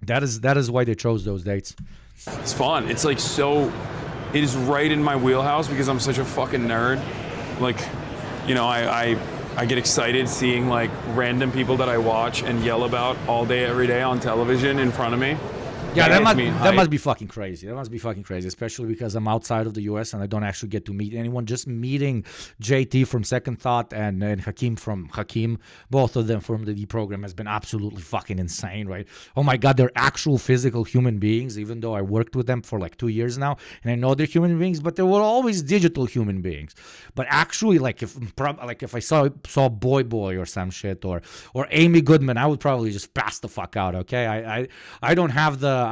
That is why they chose those dates. It's fun. It's like it is right in my wheelhouse because I'm such a fucking nerd. Like, I get excited seeing like random people that I watch and yell about all day, every day on television in front of me. Yeah, that must be fucking crazy. That must be fucking crazy, especially because I'm outside of the U.S. and I don't actually get to meet anyone. Just meeting JT from Second Thought and Hakeem from Hakeem, both of them from the D program, has been absolutely fucking insane, right? Oh my God, they're actual physical human beings, even though I worked with them for like 2 years now, and I know they're human beings, but they were always digital human beings. But actually, like if I saw Boy or some shit or Amy Goodman, I would probably just pass the fuck out. Okay, I don't have the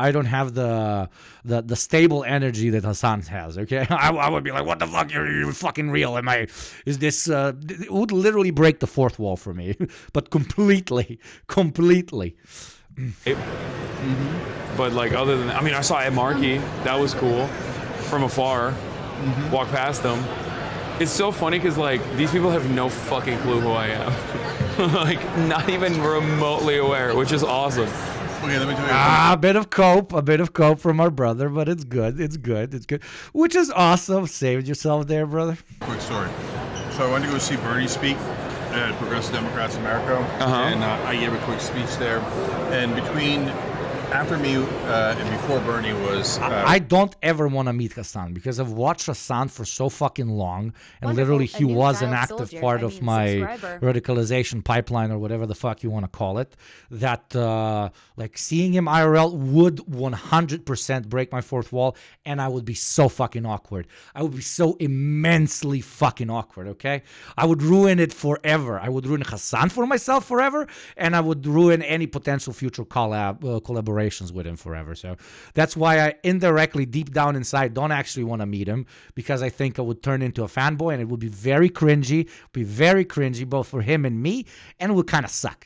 stable energy that Hassan has, okay? I would be like, what the fuck, you're fucking real, is this, it would literally break the fourth wall for me, but completely. But like other than that, I mean, I saw Ed Markey, that was cool, from afar, walk past them. It's so funny because like, these people have no fucking clue who I am. Like, not even remotely aware, which is awesome. Okay, let me tell you. A bit of cope from our brother, but it's good. Which is awesome. Saved yourself there, brother. Quick story. So I went to go see Bernie speak at Progressive Democrats America, and I gave a quick speech there. And after me and before Bernie was... I don't ever want to meet Hassan because I've watched Hassan for so fucking long, and literally he was an active part of my radicalization pipeline or whatever the fuck you want to call it, that like seeing him IRL would 100% break my fourth wall, and I would be so fucking awkward. I would be so immensely fucking awkward, okay? I would ruin it forever. I would ruin Hassan for myself forever, and I would ruin any potential future collaborations with him forever. So that's why I indirectly, deep down inside, don't actually want to meet him, because I think I would turn into a fanboy, and it would be very cringy. Both for him and me, and it would kind of suck.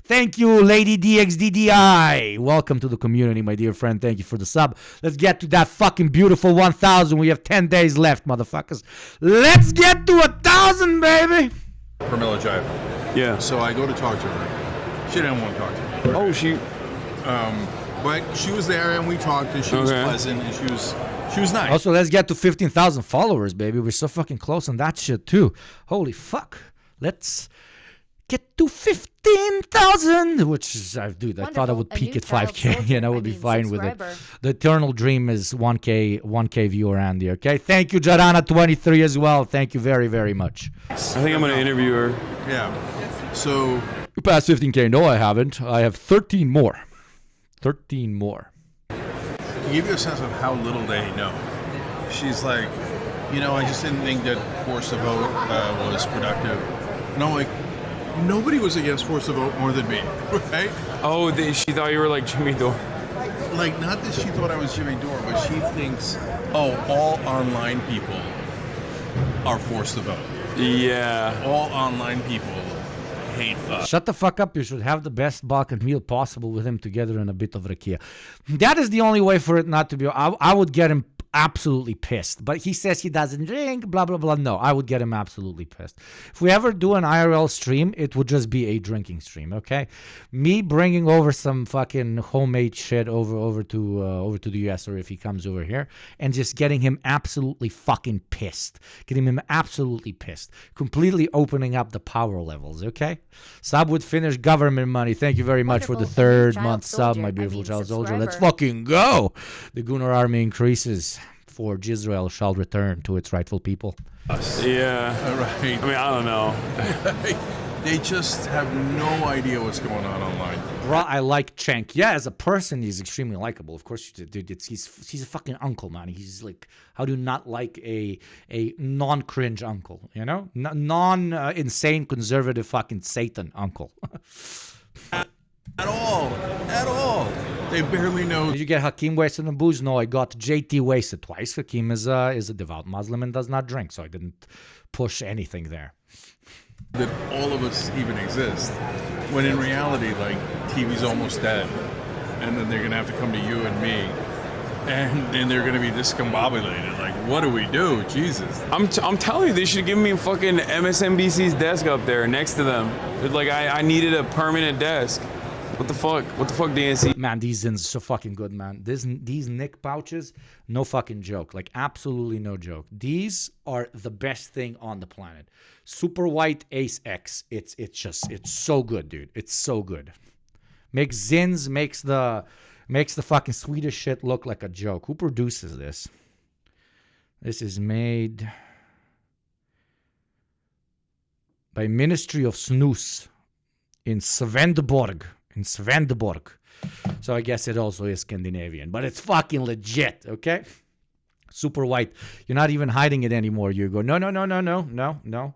Thank you, Lady DXDDI. Welcome to the community, my dear friend. Thank you for the sub. Let's get to that fucking beautiful 1,000. We have 10 days left, motherfuckers. Let's get to 1,000, baby. Pramila Jaya. Yeah. So I go to talk to her. She didn't want to talk to me. Oh, she... but she was there, and we talked, and she was pleasant, and she was nice. Also, let's get to 15,000 followers, baby. We're so fucking close on that shit too. Holy fuck. Let's get to 15,000, which is, dude, I thought I would peak at 5K, and I would be fine with it. The eternal dream is 1K viewer, Andy, okay? Thank you, Jarana23 as well. Thank you very, very much. I think I'm going to interview her. Yeah. So... You passed 15K. No, I haven't. I have 13 more. 13 more. To give you a sense of how little they know, she's like, I just didn't think that force to vote was productive. And I'm like, nobody was against force to vote more than me, right? Oh, she thought you were like Jimmy Dore. Like, not that she thought I was Jimmy Dore, but she thinks, all online people are forced to vote. Yeah. All online people hate us. Shut the fuck up. You should have the best Balkan meal possible with him together in a bit of rakia. That is the only way for it not to be. I would get him absolutely pissed. But he says he doesn't drink, blah, blah, blah. No, I would get him absolutely pissed. If we ever do an IRL stream, it would just be a drinking stream, okay? Me bringing over some fucking homemade shit over to the US, or if he comes over here, and just getting him absolutely fucking pissed. Getting him absolutely pissed. Completely opening up the power levels, okay? Sub with Finnish government money. Thank you very much for the third month sub, my beautiful child soldier. Let's fucking go! The Gunnar army increases. Forge Israel shall return to its rightful people. Yeah. Right. I mean, I don't know. They just have no idea what's going on online. Bro, I like Cenk. Yeah, as a person, he's extremely likable. Of course, dude, he's a fucking uncle, man. He's like, how do you not like a non-cringe uncle, you know? Non-insane, conservative fucking Satan uncle. At all. They barely know. Did you get Hakeem wasted on booze? No, I got JT wasted twice. Hakeem is a devout Muslim and does not drink, so I didn't push anything there. That all of us even exist, when in reality, like, TV's almost dead, and then they're gonna have to come to you and me, and then they're gonna be discombobulated. Like, what do we do? Jesus. I'm telling you, they should give me fucking MSNBC's desk up there next to them. Like, I needed a permanent desk. What the fuck? What the fuck, DNC? Man, these zins are so fucking good, man. These Nick pouches, no fucking joke. Like, absolutely no joke. These are the best thing on the planet. Super White Ace X. It's so good, dude. It's so good. Makes zins, makes the fucking Swedish shit look like a joke. Who produces this? This is made by Ministry of Snus in Svendeborg. So I guess it also is Scandinavian, but it's fucking legit, okay? Super White. You're not even hiding it anymore. You go, no.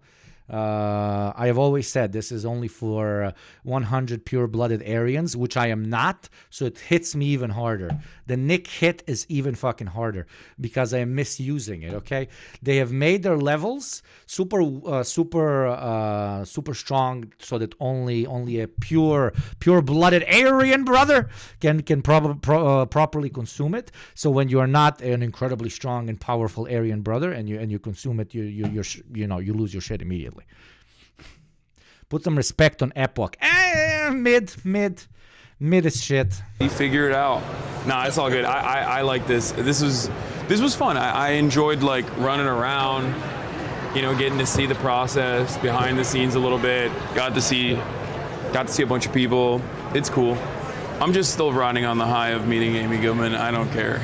I have always said this is only for 100 pure-blooded Aryans, which I am not, so it hits me even harder. The Nick hit is even fucking harder because I am misusing it, okay? They have made their levels super strong so that only a pure-blooded Aryan brother can properly consume it. So when you are not an incredibly strong and powerful Aryan brother and you consume it, you lose your shit immediately. Put some respect on Epoch. Mid is shit. You figure it out. Nah, it's all good. I like this. This was fun. I enjoyed like running around. You know, getting to see the process behind the scenes a little bit. Got to see a bunch of people. It's cool. I'm just still riding on the high of meeting Amy Goodman. I don't care.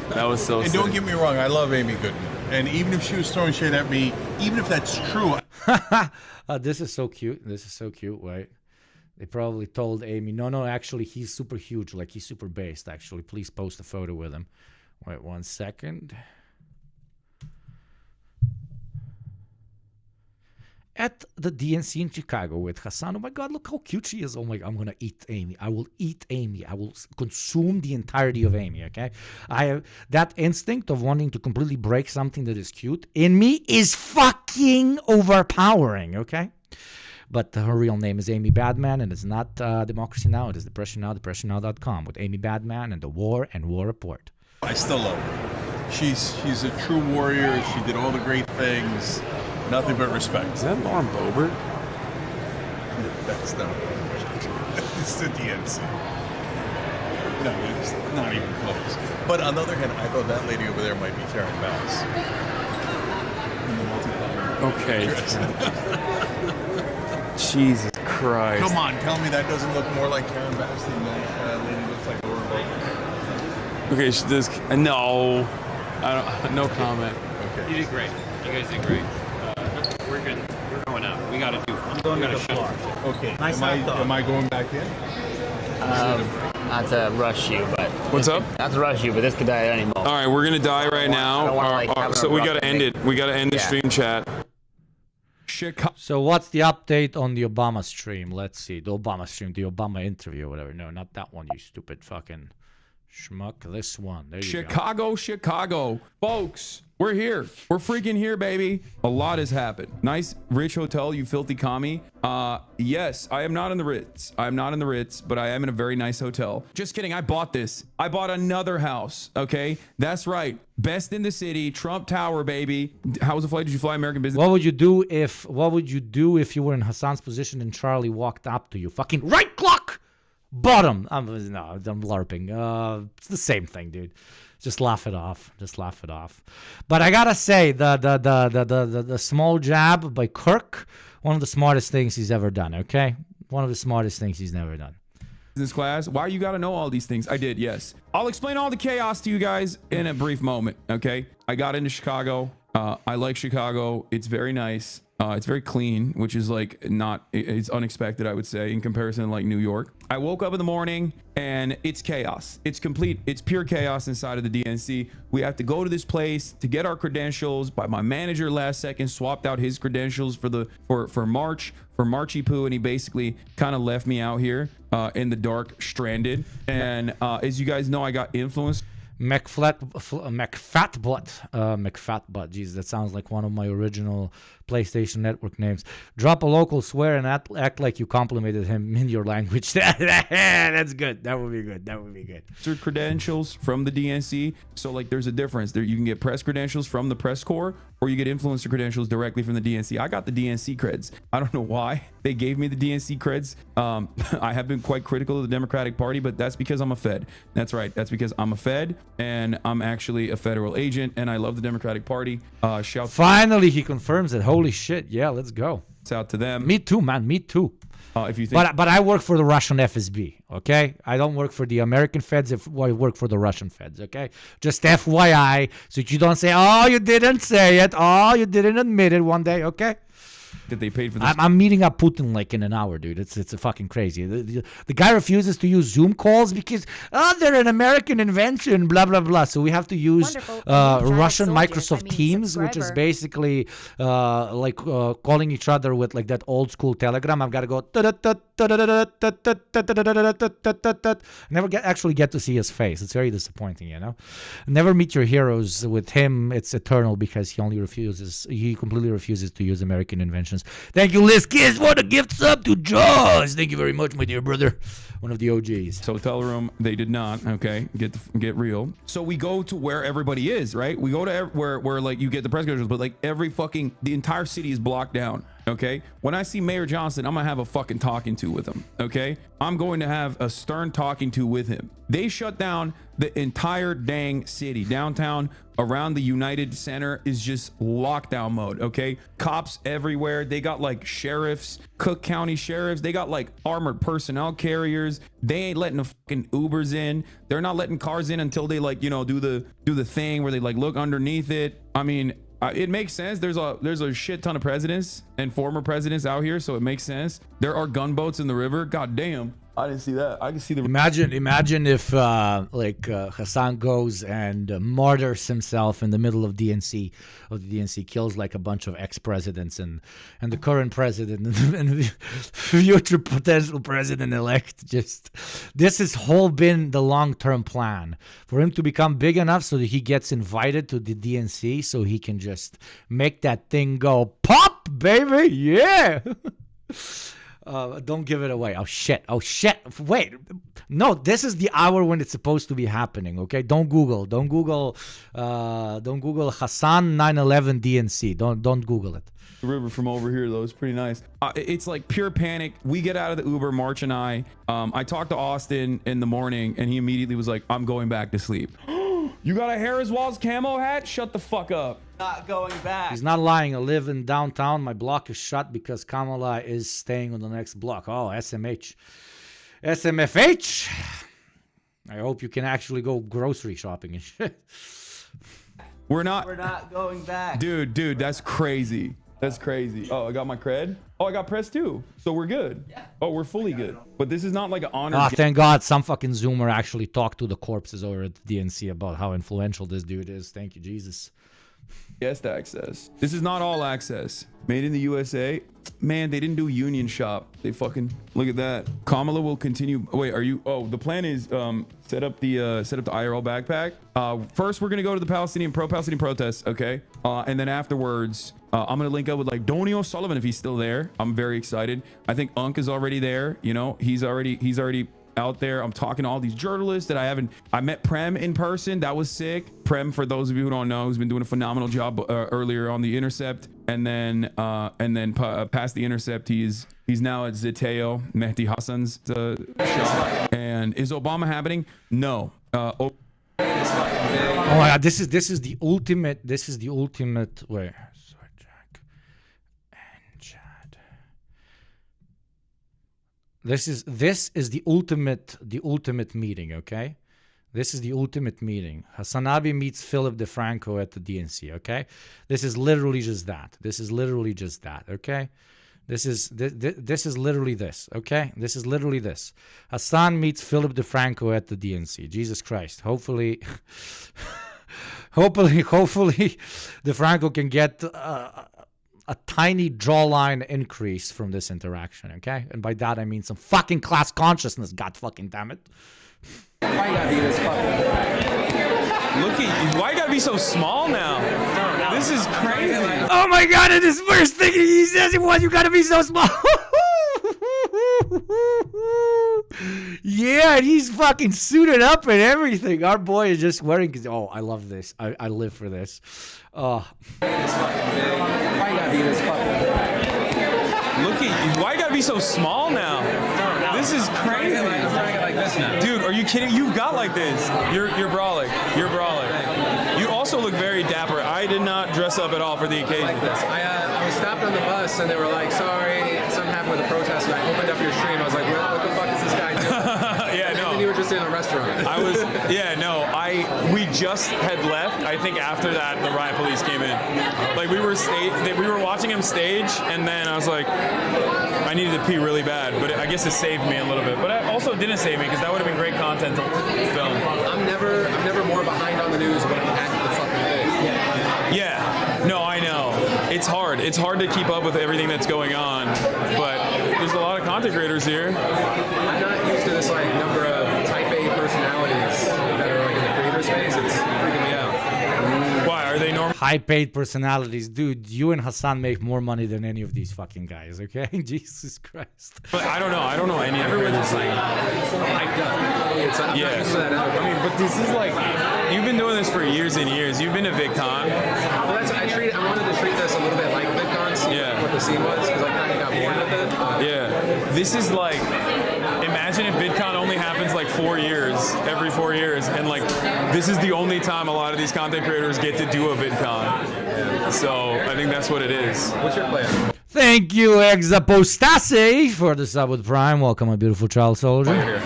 That was so And sick. don't get me wrong, I love Amy Goodman. And even if she was throwing shade at me, even if that's true. This is so cute. This is so cute, right? They probably told Amy, no, actually, he's super huge. Like, he's super based, actually. Please post a photo with him. Wait 1 second. At the DNC in Chicago with Hassan. Oh my God, look how cute she is. Oh my God, I'm going to eat Amy. I will eat Amy. I will consume the entirety of Amy, okay? I have that instinct of wanting to completely break something that is cute in me is fucking overpowering, okay? But her real name is Amy Badman, and it's not Democracy Now! It is Depression Now, DepressionNow.com with Amy Badman and the War and War Report. I still love her. She's a true warrior. She did all the great things. Nothing but respect. Is that Lauren Boebert? That's not. It's the DNC. No, it's not even close. But on the other hand, I thought that lady over there might be Karen Bass. Okay. Jesus Christ. Come on, tell me that doesn't look more like Karen Bass than that lady looks like Lauren Boebert. Okay, no. I don't. No comment. Okay. You did great. You guys did great. We're good. We're going out. We got to do. I'm going to the show. Okay. Am I going back in? Not to rush you, but what's up? Not to rush you, but this could die at any moment. All right, we're gonna die right now. So we gotta end it. We gotta end the stream chat. So what's the update on the Obama stream? Let's see. The Obama stream, the Obama interview or whatever. No, not that one, you stupid fucking schmuck. This one. There you go. Chicago. Folks, we're here. We're freaking here, baby. A lot has happened. Nice, rich hotel, you filthy commie. Yes, I am not in the Ritz. I'm not in the Ritz, but I am in a very nice hotel. Just kidding. I bought this. I bought another house, okay? That's right. Best in the city. Trump Tower, baby. How was the flight? Did you fly American Business? What would you do if you were in Hassan's position and Charlie walked up to you? Fucking right clock! Bottom. I'm LARPing. It's the same thing, dude. Just laugh it off. Just laugh it off. But I gotta say, the small jab by Kirk, one of the smartest things he's ever done. Okay, one of the smartest things he's never done. Business class. Why you gotta know all these things? I did, yes. I'll explain all the chaos to you guys in a brief moment. Okay, I got into Chicago. I like Chicago. It's very nice. It's very clean, which is like it's unexpected, I would say, in comparison to like New York. I woke up in the morning and it's chaos. It's pure chaos inside of the DNC. We have to go to this place to get our credentials. By my manager last second swapped out his credentials for Marchy Poo, and he basically kind of left me out here in the dark, stranded. And as you guys know, I got influenced. McFatbutt. Jeez, that sounds like one of my original PlayStation Network names. Drop a local swear and act like you complimented him in your language. That's good. That would be good. That would be good. Credentials from the DNC. So like there's a difference. There you can get press credentials from the press corps, or you get influencer credentials directly from the DNC. I got the DNC creds. I don't know why they gave me the DNC creds. I have been quite critical of the Democratic Party, but that's because I'm a Fed. That's right. That's because I'm a Fed and I'm actually a federal agent, and I love the Democratic Party. Finally, he confirms it. Holy shit. Yeah, let's go. It's out to them. Me too, man. Me too. If you think, but I work for the Russian FSB, okay? I don't work for the American feds. I work for the Russian feds, okay? Just FYI, so you don't say, oh, you didn't say it. Oh, you didn't admit it one day, okay? That they paid for this. I'm meeting up Putin like in an hour, dude. It's a fucking crazy. The guy refuses to use Zoom calls because they're an American invention, blah blah blah. So we have to use Russian Microsoft Teams, which is basically like calling each other with like that old school Telegram. I've got to go. Never actually get to see his face. It's very disappointing, you know. Never meet your heroes. With him, it's eternal because he completely refuses to use American inventions. Thank you, Liz Kiss, for the gift sub to Jaws. Thank you very much, my dear brother. One of the OGs. Hotel room, they did not. Okay, get real. So we go to where everybody is, right? We go to where like you get the press credentials, but like the entire city is blocked down. Okay, when I see Mayor Johnson, I'm gonna have a fucking talking to with him. Okay, I'm going to have a stern talking to with him. They shut down the entire dang city. Downtown around the United Center is just lockdown mode. Okay, cops everywhere. They got like sheriffs, Cook County sheriffs. They got like armored personnel carriers. They ain't letting the fucking Ubers in. They're not letting cars in until they like, you know, do the thing where they like look underneath it. I mean, it makes sense. There's a shit ton of presidents and former presidents out here, so it makes sense. There are gunboats in the river. God damn, I didn't see that. I can see the Imagine if Hassan goes and martyrs himself in the middle of the DNC, kills like a bunch of ex-presidents and the current president and the future potential president-elect. Just this has whole been the long-term plan for him to become big enough so that he gets invited to the DNC so he can just make that thing go pop, baby, yeah. Don't give it away. Oh shit. Wait. No, this is the hour when it's supposed to be happening, okay? Don't Google Hassan 9/11 DNC. Don't Google it. The river from over here though is pretty nice. It's like pure panic. We get out of the Uber, March and I talked to Austin in the morning and he immediately was like, I'm going back to sleep. You got a Harris Walls camo hat? Shut the fuck up. Not going back. He's not lying. I live in downtown. My block is shut because Kamala is staying on the next block. Oh, SMH. SMFH. I hope you can actually go grocery shopping and shit. We're not going back. Dude, that's crazy. That's crazy. Oh, I got my cred. Oh, I got press too. So we're good. Yeah. Oh, we're fully good. But this is not like an honor. Thank God some fucking Zoomer actually talked to the corpses over at the DNC about how influential this dude is. Thank you, Jesus. Guest access. This is not all access. Made in the USA. Man, they didn't do union shop. They fucking look at that. Kamala will continue. Wait, are you? Oh, the plan is set up the IRL backpack. First, we're gonna go to the pro-Palestinian protests. Okay, and then afterwards, I'm gonna link up with like Donny O'Sullivan if he's still there. I'm very excited. I think Unk is already there. You know, he's already out there. I'm talking to all these journalists that I met Prem in person. That was sick. Prem, for those of you who don't know, has been doing a phenomenal job earlier on the Intercept, and then past the Intercept, he's now at Zeteo, Mehdi Hassan's shop. And is Obama happening? No. Oh my God, this is the ultimate. This is the ultimate. Where? Sorry, Jack and Chad. This is the ultimate meeting, okay? This is the ultimate meeting. Hassanabi meets Philip DeFranco at the DNC, okay? This is literally just that. Okay? This is literally this, okay? This is literally this. Hassan meets Philip DeFranco at the DNC. Jesus Christ. Hopefully DeFranco can get a tiny jawline increase from this interaction, okay? And by that I mean some fucking class consciousness, god fucking damn it. Why you gotta be this fucking... Look at you. Why you gotta be so small now? This is crazy. Oh my God, and his first thing he says, "What, you gotta be so small?" Yeah, and he's fucking suited up and everything. Our boy is just wearing. Oh, I love this. I live for this. Oh. Why you gotta be this fucking... Look at you. Why you gotta be so small now? This is crazy. I'm trying to get like this now. Dude, are you kidding? You got like this. You're brawling. You're brawling. You also look very dapper. I did not dress up at all for the occasion. Like this. I was stopped on the bus and they were like, sorry, something happened with the protest, and I opened up your stream. I was like, what the fuck is this guy doing? Yeah, no. And you were just in a restaurant. We just had left. I think after that, the riot police came in. Like we were watching him stage, and then I was like, I needed to pee really bad, but I guess it saved me a little bit. But it also didn't save me because that would have been great content to film. I'm never more behind on the news when I'm at the fucking thing. Yeah. No, I know. It's hard. It's hard to keep up with everything that's going on, but there's a lot of content creators here. I'm not used to this like number of type A personalities that are like in the creator space. It's freaking me out. Why are they normal? High-paid personalities, dude. You and Hassan make more money than any of these fucking guys. Okay, Jesus Christ. But I don't know any of them. Everyone's just like hyped up. Yeah. I mean, but this is like you've been doing this for years and years. You've been to VidCon. Well, I wanted to treat this a little bit like VidCon. See what the scene was because I kind of got bored with it. Yeah, this is like, imagine if VidCon only happens like every 4 years, and like this is the only time a lot of these content creators get to do a VidCon. So I think that's what it is. What's your plan? Thank you, Exapostase, for the sub with Prime. Welcome, my beautiful child soldier.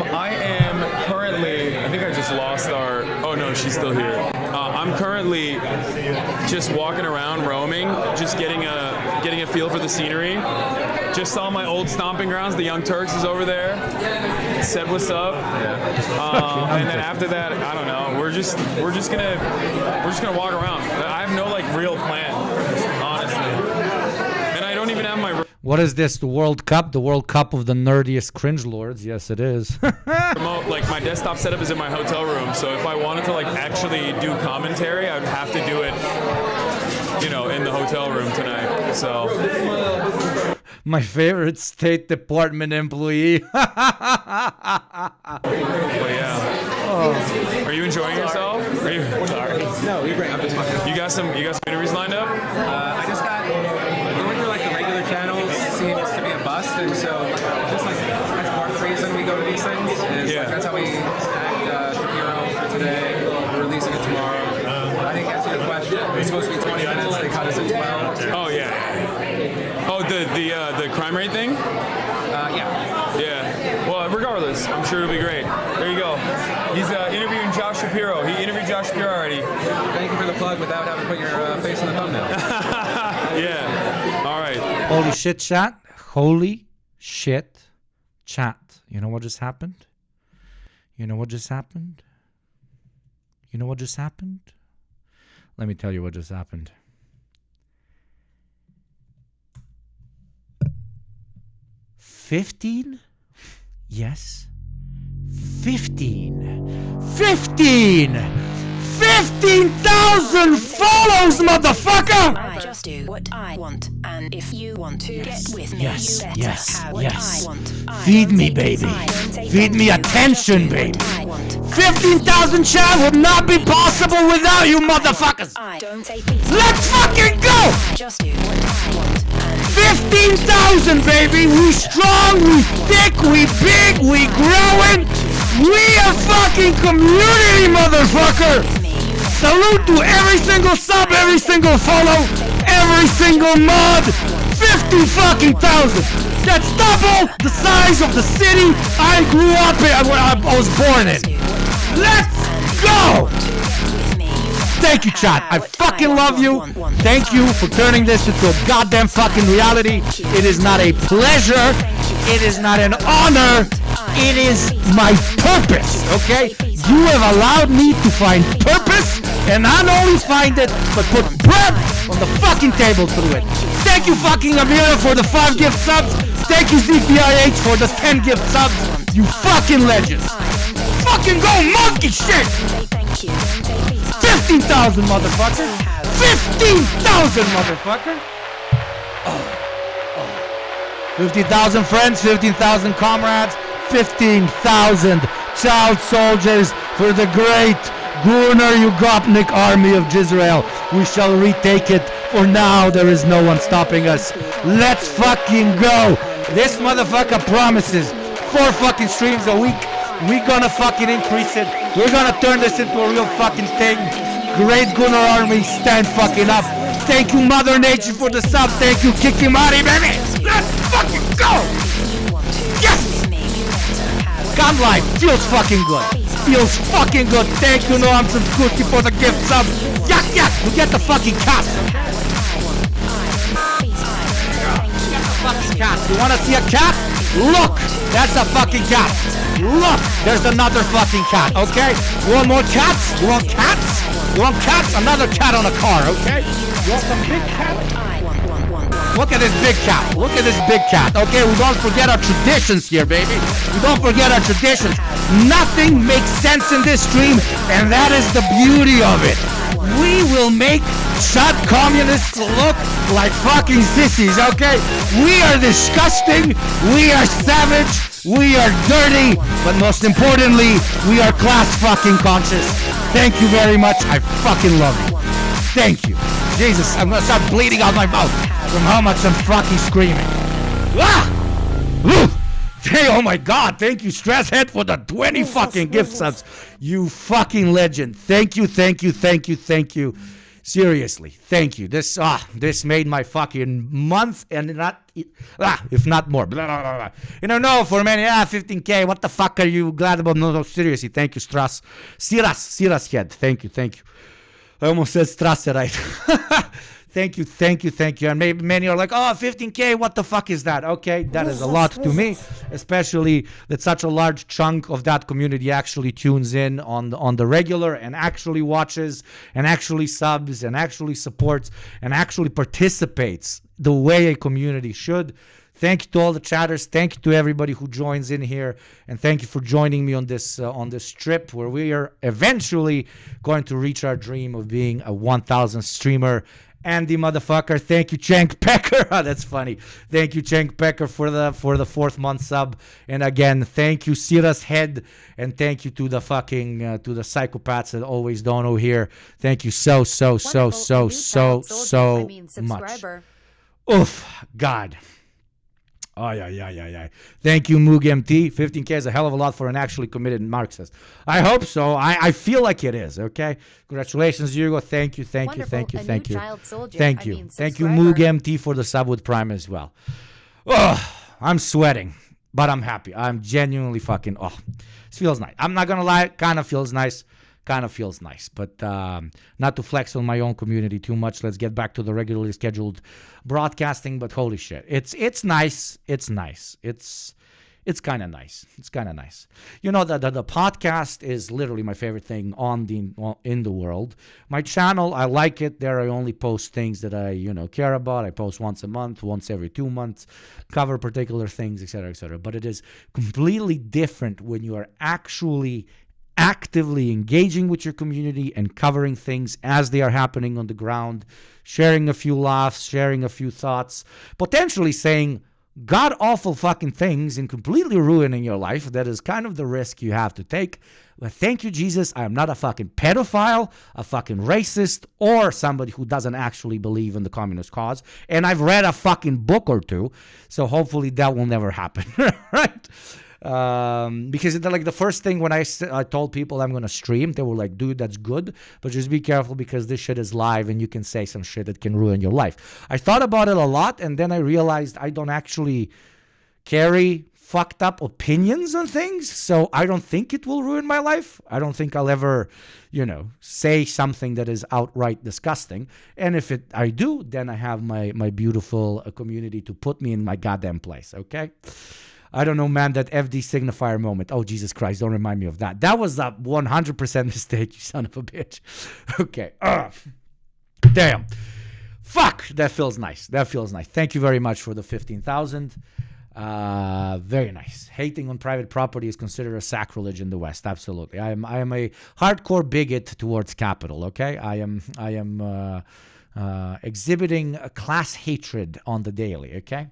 I am currently, I think I just lost our, oh no, she's still here. I'm currently just walking around, roaming, just getting a feel for the scenery. Just saw my old stomping grounds. The Young Turks is over there. Said what's up. And then after that, I don't know. We're just gonna walk around. I have no like real plan, honestly. And I don't even have my. What is this? The World Cup? The World Cup of the nerdiest cringe lords? Yes, it is. Remote, like my desktop setup is in my hotel room, so if I wanted to like actually do commentary, I'd have to do it, in the hotel room tonight. So. My favorite State Department employee. But yeah. Are you enjoying yourself? Are you? Sorry. No, I'm just fucking. You got some interviews lined up? I just got going through like the regular channels seems to be a bust, and so just like that's part of the reason we go to these things. Is like, that's how we snagged Shapiro for today. We're releasing it tomorrow. I think that's your question. It's supposed to be 20 minutes. They cut us at 12. Oh yeah. Oh, the crime rate thing? Yeah. Yeah. Well, regardless, I'm sure it'll be great. There you go. He's interviewing Josh Shapiro. He interviewed Josh Shapiro already. Thank you for the plug without having to put your face in the thumbnail. Yeah. All right. Holy shit, chat. Holy shit, chat. You know what just happened? You know what just happened? You know what just happened? Let me tell you what just happened. 15? Yes. 15. 15,000 follows, motherfucker! I just do what I want, and if you want to get with me, Yes, you better yes, have what yes. I want. I Feed don't me, take baby. this, I don't take Feed me that. attention, baby. I want. 15,000 chat would not be possible without you, motherfuckers. I don't take these. Let's fucking go! I just do what I want, and if 15,000, baby. We strong, we thick, we big, we growing. We a fucking community, motherfucker. Salute to every single sub, every single follow, every single mod. 50 fucking thousand. That's double the size of the city I grew up in, I was born in. Let's go! Thank you, chat. I fucking love you. Thank you for turning this into a goddamn fucking reality. It is not a pleasure. It is not an honor. It is my purpose, okay? You have allowed me to find purpose, and not only find it, but put bread on the fucking table through it. Thank you, fucking Amira, for the 5 gift subs. Thank you, ZPIH, for the 10 gift subs. You fucking legends. Fucking go monkey shit! 15,000, motherfucker! 15,000, motherfucker! 15,000 friends, 15,000 comrades, 15,000 child soldiers for the great Gunnar Yugopnik army of Jizrael. We shall retake it, for now there is no one stopping us. Let's fucking go! This motherfucker promises 4 fucking streams a week. We're gonna fucking increase it. We're gonna turn this into a real fucking thing. Great Gunnar army, stand fucking up. Thank you, Mother Nature, for the sub. Thank you, Kikimari, baby. Let's fucking go! Yes! God life feels fucking good. Feels fucking good. Thank you, Noam Samskuti, for the gift sub. Yak, yak, you get the fucking cat. Fucking cat. You wanna see a cat? Look, that's a fucking cat. Look, there's another fucking cat, okay? You want more cats? You want cats? You want cats? Another cat on a car, okay? You want some big cat? Look at this big cat. Look at this big cat, okay? We don't forget our traditions here, baby. We don't forget our traditions. Nothing makes sense in this stream, and that is the beauty of it. We will make shut communists look like fucking sissies, okay? We are disgusting, we are savage, we are dirty, but most importantly, we are class fucking conscious. Thank you very much, I fucking love you. Thank you. Jesus, I'm gonna start bleeding out my mouth from how much I'm fucking screaming. Ah! Woo! Hey, oh my God, thank you, Stresshead, for the 20 fucking gift subs. You fucking legend. Thank you, thank you, thank you, thank you. Seriously, thank you. This made my fucking month, and if not more. Blah, blah, blah, blah. You know, for many, 15K, what the fuck are you glad about? No, seriously, thank you, Siras head. Thank you, thank you. I almost said Strasse, right? Thank you, thank you, thank you. And maybe many are like, oh, 15K, what the fuck is that? Okay, that is a lot to me, especially that such a large chunk of that community actually tunes in on the regular and actually watches and actually subs and actually supports and actually participates the way a community should. Thank you to all the chatters. Thank you to everybody who joins in here, and thank you for joining me on this trip where we are eventually going to reach our dream of being a 1,000 streamer. Andy motherfucker, thank you, Cenk Pecker. That's funny. Thank you, Cenk Pecker, for the 4th month sub. And again, thank you, Siras Head, and thank you to the fucking to the psychopaths that always don't know here. Thank you so much. Oof, God. Oh, yeah. Thank you, Moog MT. 15K is a hell of a lot for an actually committed Marxist. I hope so. I feel like it is, okay? Congratulations, Hugo. Thank you. Thank you, Moog MT, for the sub with Prime as well. Oh, I'm sweating, but I'm happy. I'm genuinely fucking, this feels nice. I'm not going to lie, kind of feels nice. But not to flex on my own community too much. Let's get back to the regularly scheduled broadcasting. But holy shit, it's nice. It's kind of nice. You know, the podcast is literally my favorite thing in the world. My channel, I like it. There I only post things that I care about. I post once a month, once every 2 months, cover particular things, etc., etc. But it is completely different when you are actually actively engaging with your community and covering things as they are happening on the ground, sharing a few laughs, sharing a few thoughts, potentially saying god-awful fucking things and completely ruining your life. That is kind of the risk you have to take. But thank you, Jesus, I am not a fucking pedophile, a fucking racist, or somebody who doesn't actually believe in the communist cause. And I've read a fucking book or two, so hopefully that will never happen, right? Because like the first thing when I told people I'm gonna stream, they were like, dude, that's good, but just be careful because this shit is live and you can say some shit that can ruin your life. I thought about it a lot, and then I realized I don't actually carry fucked up opinions on things, so I don't think it will ruin my life. I don't think I'll ever say something that is outright disgusting, and if I do, then I have my beautiful community to put me in my goddamn place, okay? I don't know, man, that FD signifier moment. Oh, Jesus Christ, don't remind me of that. That was a 100% mistake, you son of a bitch. Okay. Damn. Fuck. That feels nice. Thank you very much for the 15,000. Very nice. Hating on private property is considered a sacrilege in the West. Absolutely. I am a hardcore bigot towards capital, okay? I am exhibiting a class hatred on the daily, okay?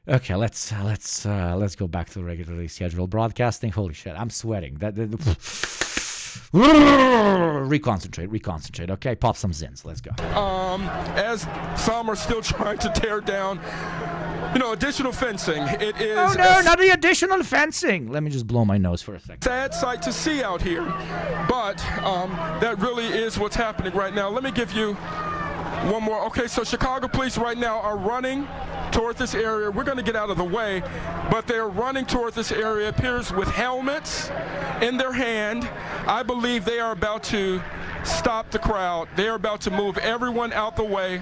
Okay, let's go back to the regularly scheduled broadcasting. Holy shit, I'm sweating. Reconcentrate. Okay, pop some zins. Let's go. As some are still trying to tear down, additional fencing. It is. Oh no, not the additional fencing. Let me just blow my nose for a second. Sad sight to see out here, but that really is what's happening right now. Let me give you one more. Okay, so Chicago police right now are running toward this area. We're going to get out of the way, but they're running toward this area, appears with helmets in their hand. I believe they are about to stop the crowd. They are about to move everyone out the way.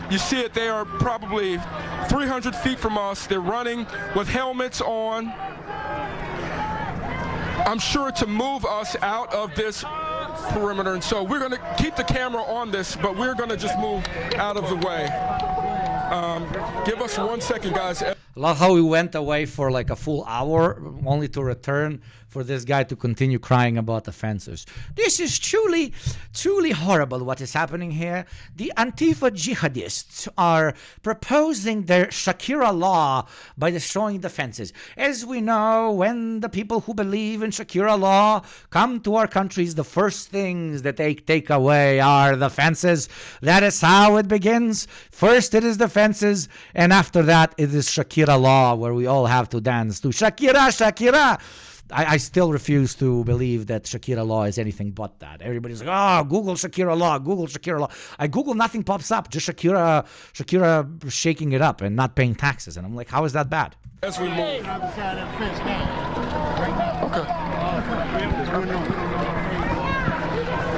You see it, they are probably 300 feet from us. They're running with helmets on. I'm sure to move us out of this perimeter, and so we're going to keep the camera on this, but we're going to just move out of the way. Give us 1 second, guys. I love how we went away for like a full hour only to return for this guy to continue crying about the fences. This is truly, truly horrible what is happening here. The Antifa jihadists are proposing their Shakira law by destroying the fences. As we know, when the people who believe in Shakira law come to our countries, the first things that they take away are the fences. That is how it begins. First it is the fences, and after that it is Shakira law, where we all have to dance to Shakira, Shakira. I still refuse to believe that Shakira law is anything but that. Everybody's like, oh, Google Shakira law, Google Shakira law. I Google, nothing pops up, just Shakira shaking it up and not paying taxes. And I'm like, how is that bad? As we move.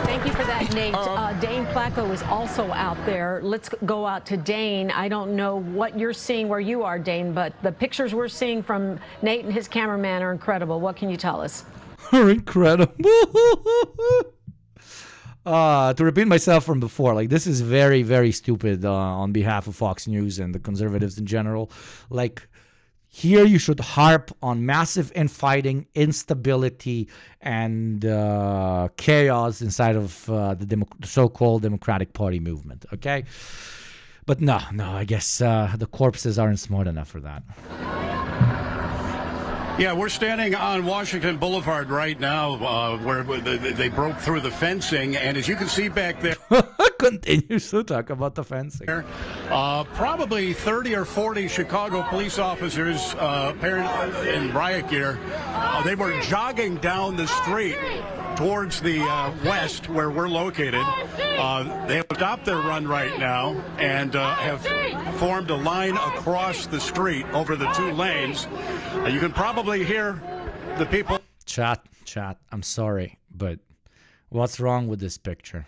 Thank you for that, Nate. Dane Placco is also out there. Let's go out to Dane. I don't know what you're seeing where you are, Dane, but the pictures we're seeing from Nate and his cameraman are incredible. What can you tell us? Are incredible. To repeat myself from before, like, this is very, very stupid on behalf of Fox News and the conservatives in general. Like, here you should harp on massive infighting, instability, and chaos inside of the so-called Democratic Party movement, okay? But no, I guess the corpses aren't smart enough for that. Yeah, we're standing on Washington Boulevard right now where they broke through the fencing, and as you can see back there... Continues to talk about the fencing. Probably 30 or 40 Chicago police officers apparently in riot gear. They were jogging down the street towards the west where we're located. They have stopped their run right now and have formed a line across the street over the two lanes. You can probably hear the people. Chat, I'm sorry, but what's wrong with this picture?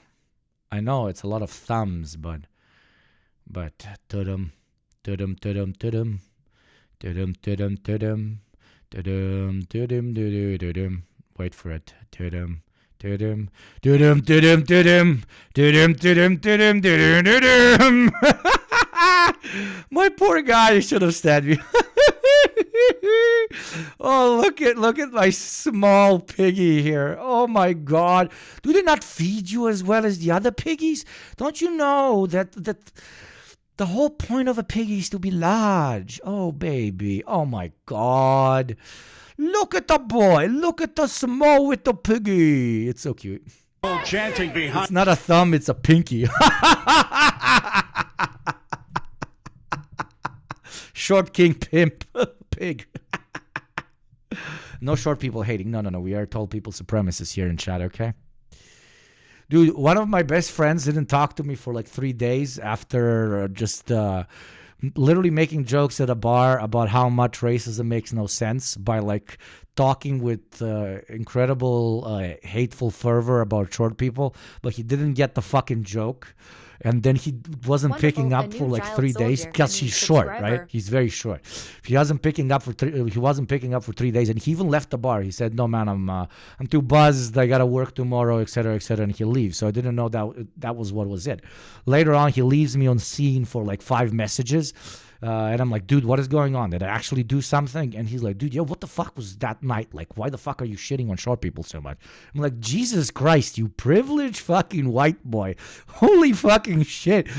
I know it's a lot of thumbs, but tudum, tudum, tudum, tudum, tudum, tudum, tudum, tudum, tudum, tudum. Wait for it. Tudum, tudum, tudum, tudum, tudum, tudum, tudum, tudum, tudum, tudum. My poor guy should have stabbed me. Oh, look at my small piggy here. Oh my God. Do they not feed you as well as the other piggies? Don't you know that the whole point of a piggy is to be large? Oh, baby. Oh my God. Look at the boy. Look at the small little piggy. It's so cute. Chanting behind. It's not a thumb, it's a pinky. Short king pimp pig. No short people hating. No. We are tall people supremacists here in chat, okay? Dude, one of my best friends didn't talk to me for like 3 days after just literally making jokes at a bar about how much racism makes no sense by like talking with incredible hateful fervor about short people, but he didn't get the fucking joke. And then he wasn't picking up for like 3 days because he's short, right? He's very short. He wasn't picking up for 3 days, and he even left the bar. He said, "No, man, I'm too buzzed. I gotta work tomorrow, etc., etc." And he leaves. So I didn't know that was what was it. Later on, he leaves me on scene for like 5 messages. And I'm like, dude, what is going on? Did I actually do something? And he's like, dude, yo, what the fuck was that night? Like, why the fuck are you shitting on short people so much? I'm like, Jesus Christ, you privileged fucking white boy. Holy fucking shit.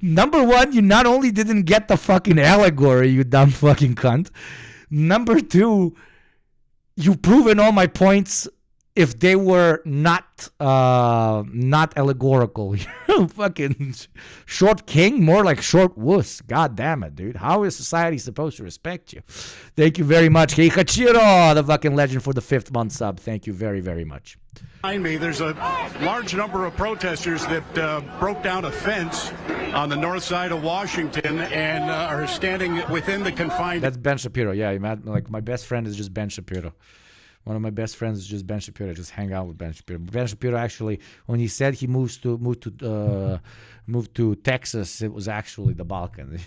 Number one, you not only didn't get the fucking allegory, you dumb fucking cunt. Number two, you've proven all my points if they were not allegorical. Fucking short king, more like short wuss. God damn it, dude. How is society supposed to respect you? Thank you very much. Hey, Hachiro, the fucking legend, for the 5th month sub. Thank you very, very much. Behind me, there's a large number of protesters that broke down a fence on the north side of Washington and are standing within the confined... That's Ben Shapiro. Yeah, like my best friend is just Ben Shapiro. One of my best friends is just Ben Shapiro. Just hang out with Ben Shapiro. Ben Shapiro actually, when he said he moved to Texas, it was actually the Balkan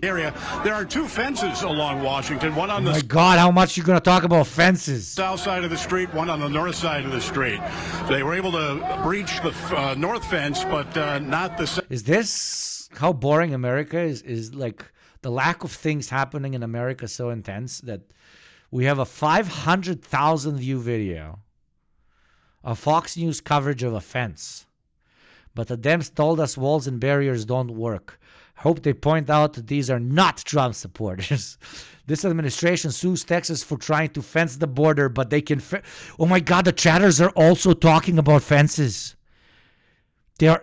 area. There are 2 fences along Washington. One on the... My God, how much you gonna talk about fences? South side of the street, one on the north side of the street. They were able to breach the north fence, but not the... Is this how boring America is? Is like The lack of things happening in America is so intense that we have a 500,000 view video of Fox News coverage of a fence. But the Dems told us walls and barriers don't work. Hope they point out that these are not Trump supporters. This administration sues Texas for trying to fence the border, but they can... Oh my God, the chatters are also talking about fences. They are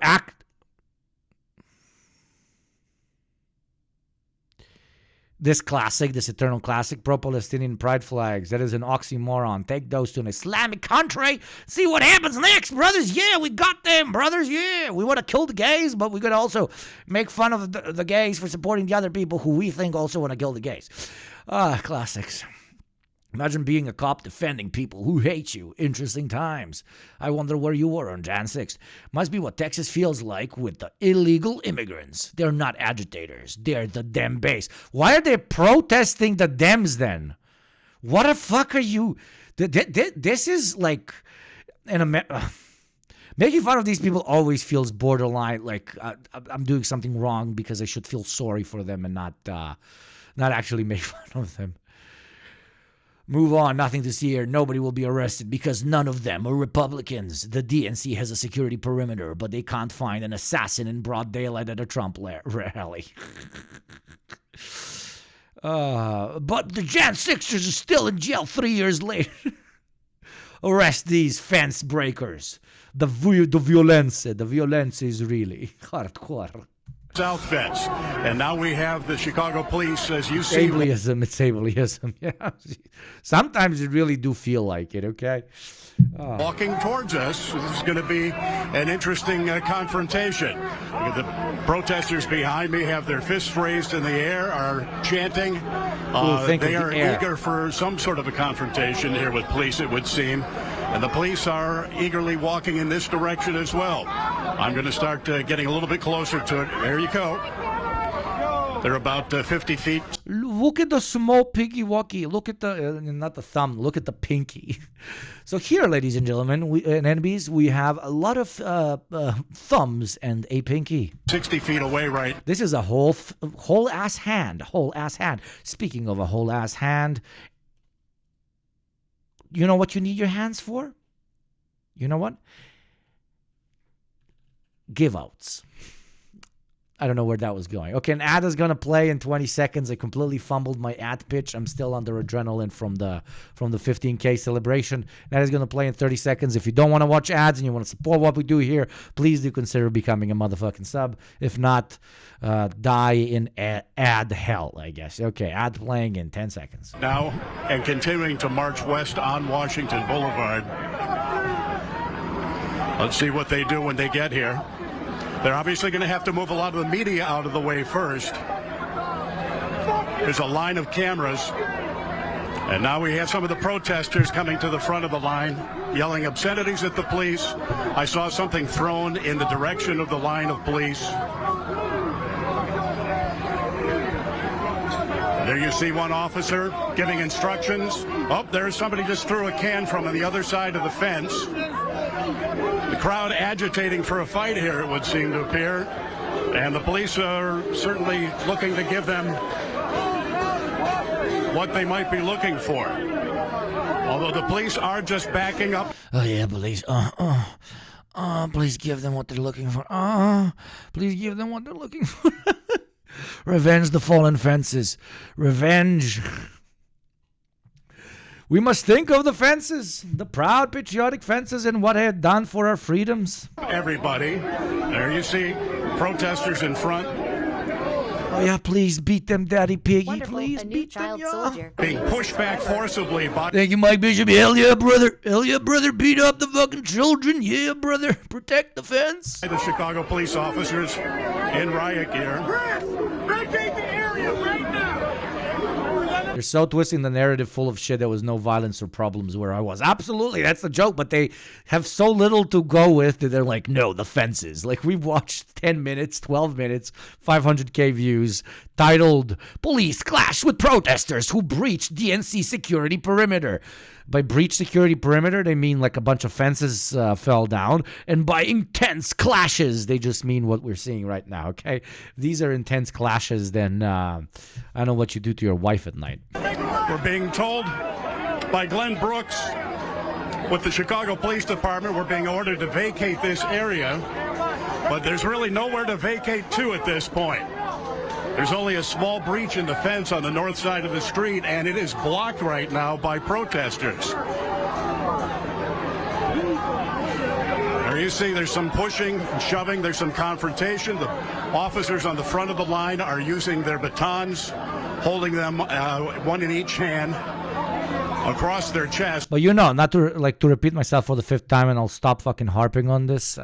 This classic, this eternal classic, pro-Palestinian pride flags. That is an oxymoron. Take those to an Islamic country. See what happens next, brothers. Yeah, we got them, brothers. Yeah, we want to kill the gays, but we got to also make fun of the gays for supporting the other people who we think also want to kill the gays. Classics. Imagine being a cop defending people who hate you. Interesting times. I wonder where you were on Jan 6th. Must be what Texas feels like with the illegal immigrants. They're not agitators. They're the Dem base. Why are they protesting the Dems then? What the fuck are you... This is like... Making fun of these people always feels borderline like I'm doing something wrong because I should feel sorry for them and not actually make fun of them. Move on, nothing to see here. Nobody will be arrested because none of them are Republicans. The DNC has a security perimeter, but they can't find an assassin in broad daylight at a Trump rally. But the Jan 6ers are still in jail 3 years later. Arrest these fence breakers. The violence is really hardcore. South fence. And now we have the Chicago police, as you see. It's ableism. Yeah. Sometimes it really do feel like it, okay? Walking towards us. This is going to be an interesting confrontation. The protesters behind me have their fists raised in the air, are chanting. They are eager for some sort of a confrontation here with police, it would seem. And the police are eagerly walking in this direction as well. I'm going to start getting a little bit closer to it. There you go. They're about 50 feet. Look at the small piggy walkie. Look at the, not the thumb, look at the pinky. So here, ladies and gentlemen, in NBs, we have a lot of thumbs and a pinky. 60 feet away, right? This is a whole ass hand. Speaking of a whole ass hand, you know what you need your hands for? You know what? Give outs. I don't know where that was going. Okay, an ad is going to play in 20 seconds. I completely fumbled my ad pitch. I'm still under adrenaline from the 15K celebration. That is going to play in 30 seconds. If you don't want to watch ads and you want to support what we do here, please do consider becoming a motherfucking sub. If not, die in ad hell, I guess. Okay, ad playing in 10 seconds. Now, and continuing to march west on Washington Boulevard. Let's see what they do when they get here. They're obviously going to have to move a lot of the media out of the way first. There's a line of cameras. And now we have some of the protesters coming to the front of the line, yelling obscenities at the police. I saw something thrown in the direction of the line of police. There you see one officer giving instructions. Oh, there's somebody just threw a can from the other side of the fence. The crowd agitating for a fight here, it would seem to appear. And the police are certainly looking to give them what they might be looking for. Although the police are just backing up. Oh, yeah, police. Please give them what they're looking for. Please give them what they're looking for. Revenge the fallen fences. Revenge. We must think of the fences, the proud patriotic fences, and what they had done for our freedoms. Everybody. There you see protesters in front. Oh, yeah, please beat them, Daddy Piggy. Wonderful, please a new beat child them, yeah. soldier. Being pushed back forcibly by... Thank you, Mike Bishop. Hell yeah, brother. Hell yeah, brother. Beat up the fucking children. Yeah, brother. Protect the fence. The Chicago police officers in riot gear. They're They're so twisting the narrative full of shit. There was no violence or problems where I was. Absolutely, that's the joke. But they have so little to go with that they're like, no, the fences. Like, we've watched 10 minutes, 12 minutes, 500K views, titled, Police Clash with Protesters Who Breached DNC Security Perimeter. By breach security perimeter, they mean like a bunch of fences fell down. And by intense clashes, they just mean what we're seeing right now, okay? If these are intense clashes, then I don't know what you do to your wife at night. We're being told by Glenn Brooks with the Chicago Police Department we're being ordered to vacate this area, but there's really nowhere to vacate to at this point. There's only a small breach in the fence on the north side of the street, and it is blocked right now by protesters. There you see there's some pushing and shoving, there's some confrontation. The officers on the front of the line are using their batons, holding them one in each hand across their chest. But you know, not to repeat myself for the 5th time, and I'll stop fucking harping on this.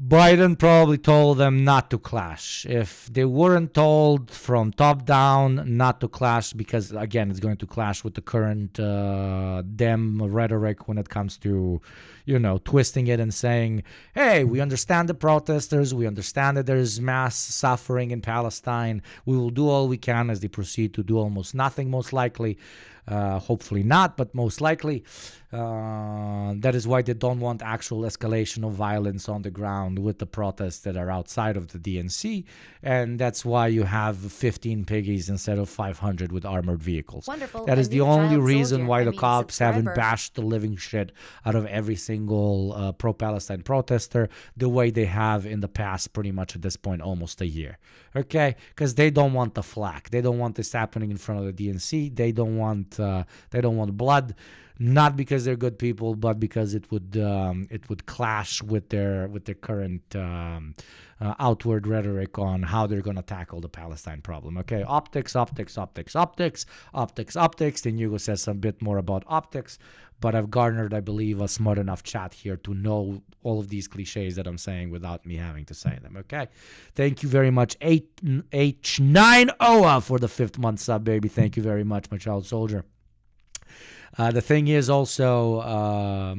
Biden probably told them not to clash. If they weren't told from top down not to clash, because again, it's going to clash with the current Dem rhetoric when it comes to, you know, twisting it and saying, hey, we understand the protesters, we understand that there's mass suffering in Palestine, we will do all we can, as they proceed to do almost nothing, most likely. Hopefully not, but most likely. That is why they don't want actual escalation of violence on the ground with the protests that are outside of the DNC. And that's why you have 15 piggies instead of 500 with armored vehicles. Wonderful. That is the only reason why the I mean, cops haven't subscriber. bashed the living shit out of every single pro-Palestine protester the way they have in the past, pretty much at this point, almost a year. Okay? Because they don't want the flack. They don't want this happening in front of the DNC. They don't want blood. Not because they're good people, but because it would clash with their current outward rhetoric on how they're going to tackle the Palestine problem. Okay, optics. Then Hugo says some bit more about optics, but I've garnered, I believe, a smart enough chat here to know all of these cliches that I'm saying without me having to say them. Okay, thank you very much, H9OA, for the 5th month sub, baby. Thank you very much, my child soldier. The thing is also,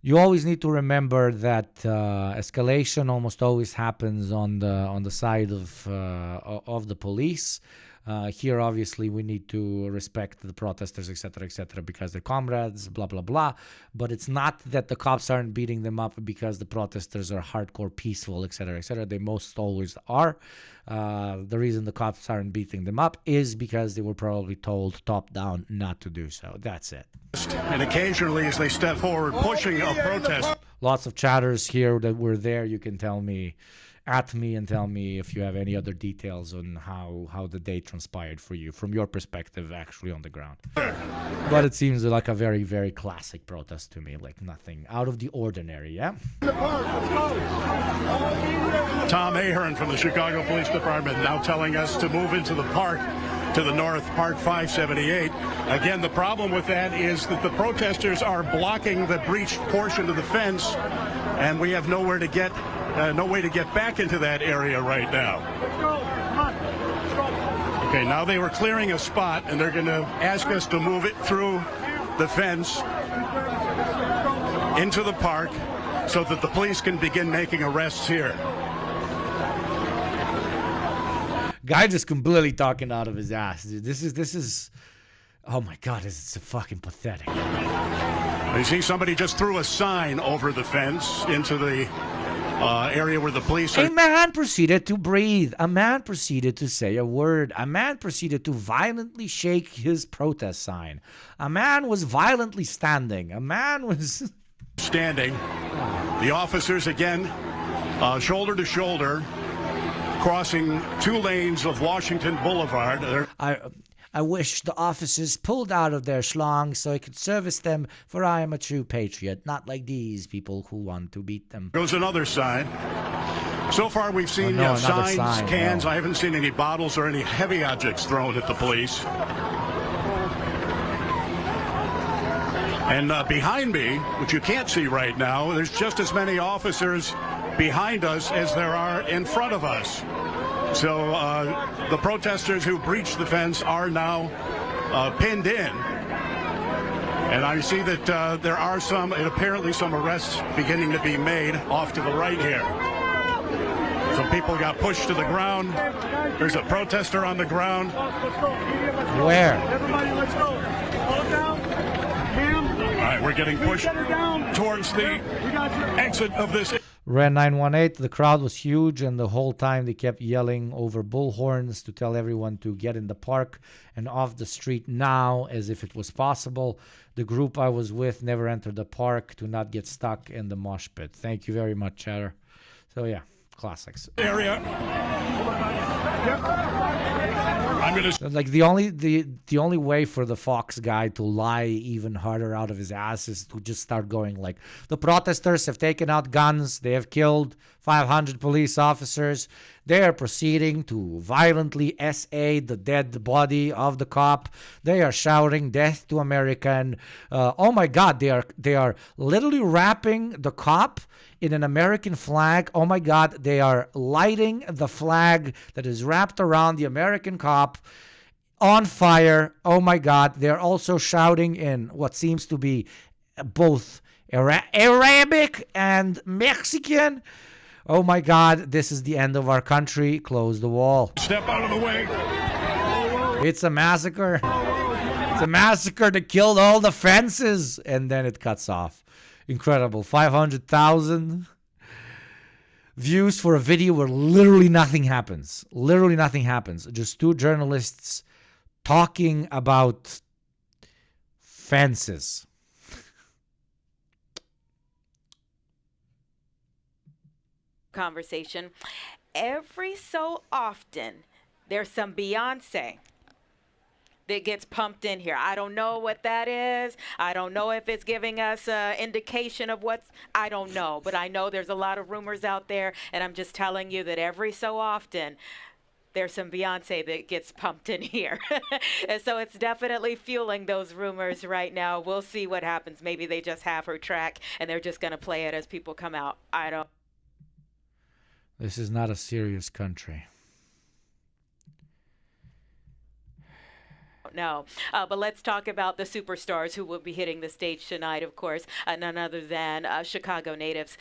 you always need to remember that escalation almost always happens on the side of the police. Here, obviously, we need to respect the protesters, etc., because they're comrades, blah, blah, blah. But it's not that the cops aren't beating them up because the protesters are hardcore peaceful, etc., etc. They most always are. The reason the cops aren't beating them up is because they were probably told top down not to do so. That's it. And occasionally, as they step forward, pushing a protest. Lots of chatters here that were there. You can tell me. At me and tell me if you have any other details on how the day transpired for you from your perspective actually on the ground. But it seems like a very, very classic protest to me, like nothing out of the ordinary, yeah? Tom Ahern from the Chicago Police Department now telling us to move into the park to the north, Park 578. Again, the problem with that is that the protesters are blocking the breached portion of the fence, and we have nowhere to get no way to get back into that area right now. Okay, now they were clearing a spot, and they're going to ask us to move it through the fence into the park so that the police can begin making arrests here. Guy just completely talking out of his ass, dude. This is, oh my God, it's fucking pathetic. You see somebody just threw a sign over the fence into the area where the police are. A man proceeded to breathe. A man proceeded to say a word. A man proceeded to violently shake his protest sign. A man was violently standing. A man was standing. The officers again, shoulder to shoulder, crossing 2 lanes of Washington Boulevard. I wish the officers pulled out of their schlongs so I could service them, for I am a true patriot, not like these people who want to beat them. Goes another sign. So far we've seen signs, cans. No. I haven't seen any bottles or any heavy objects thrown at the police. And behind me, which you can't see right now, there's just as many officers behind us as there are in front of us. So the protesters who breached the fence are now pinned in. And I see that there are apparently some arrests beginning to be made off to the right here. Some people got pushed to the ground. There's a protester on the ground. Where? Everybody, let's go. Hold down. All right, we're getting pushed towards the exit of this. Ren 918, the crowd was huge, and the whole time they kept yelling over bullhorns to tell everyone to get in the park and off the street now, as if it was possible. The group I was with never entered the park to not get stuck in the mosh pit. Thank you very much, Chatter. So yeah, classics. Area. I'm gonna like the only way for the Fox guy to lie even harder out of his ass is to just start going like, the protesters have taken out guns, they have killed 500 police officers, they are proceeding to violently SA the dead body of the cop, they are shouting death to America, and oh my god, they are literally wrapping the cop in an American flag. Oh my god, they are lighting the flag that is wrapped around the American cop on fire. Oh my god, they're also shouting in what seems to be both Arabic and Mexican. Oh my god, this is the end of our country. Close the wall. Step out of the way. It's a massacre. It's a massacre that killed all the fences. And then it cuts off. Incredible. 500,000 views for a video where literally nothing happens. Literally nothing happens. Just two journalists talking about fences. Conversation. Every so often, there's some Beyonce that gets pumped in here. I don't know what that is. I don't know if it's giving us an indication of what's, I don't know. But I know there's a lot of rumors out there, and I'm just telling you that every so often, there's some Beyonce that gets pumped in here. And so it's definitely fueling those rumors right now. We'll see what happens. Maybe they just have her track, and they're just going to play it as people come out. I don't. This is not a serious country. No, but let's talk about the superstars who will be hitting the stage tonight, of course, none other than Chicago natives,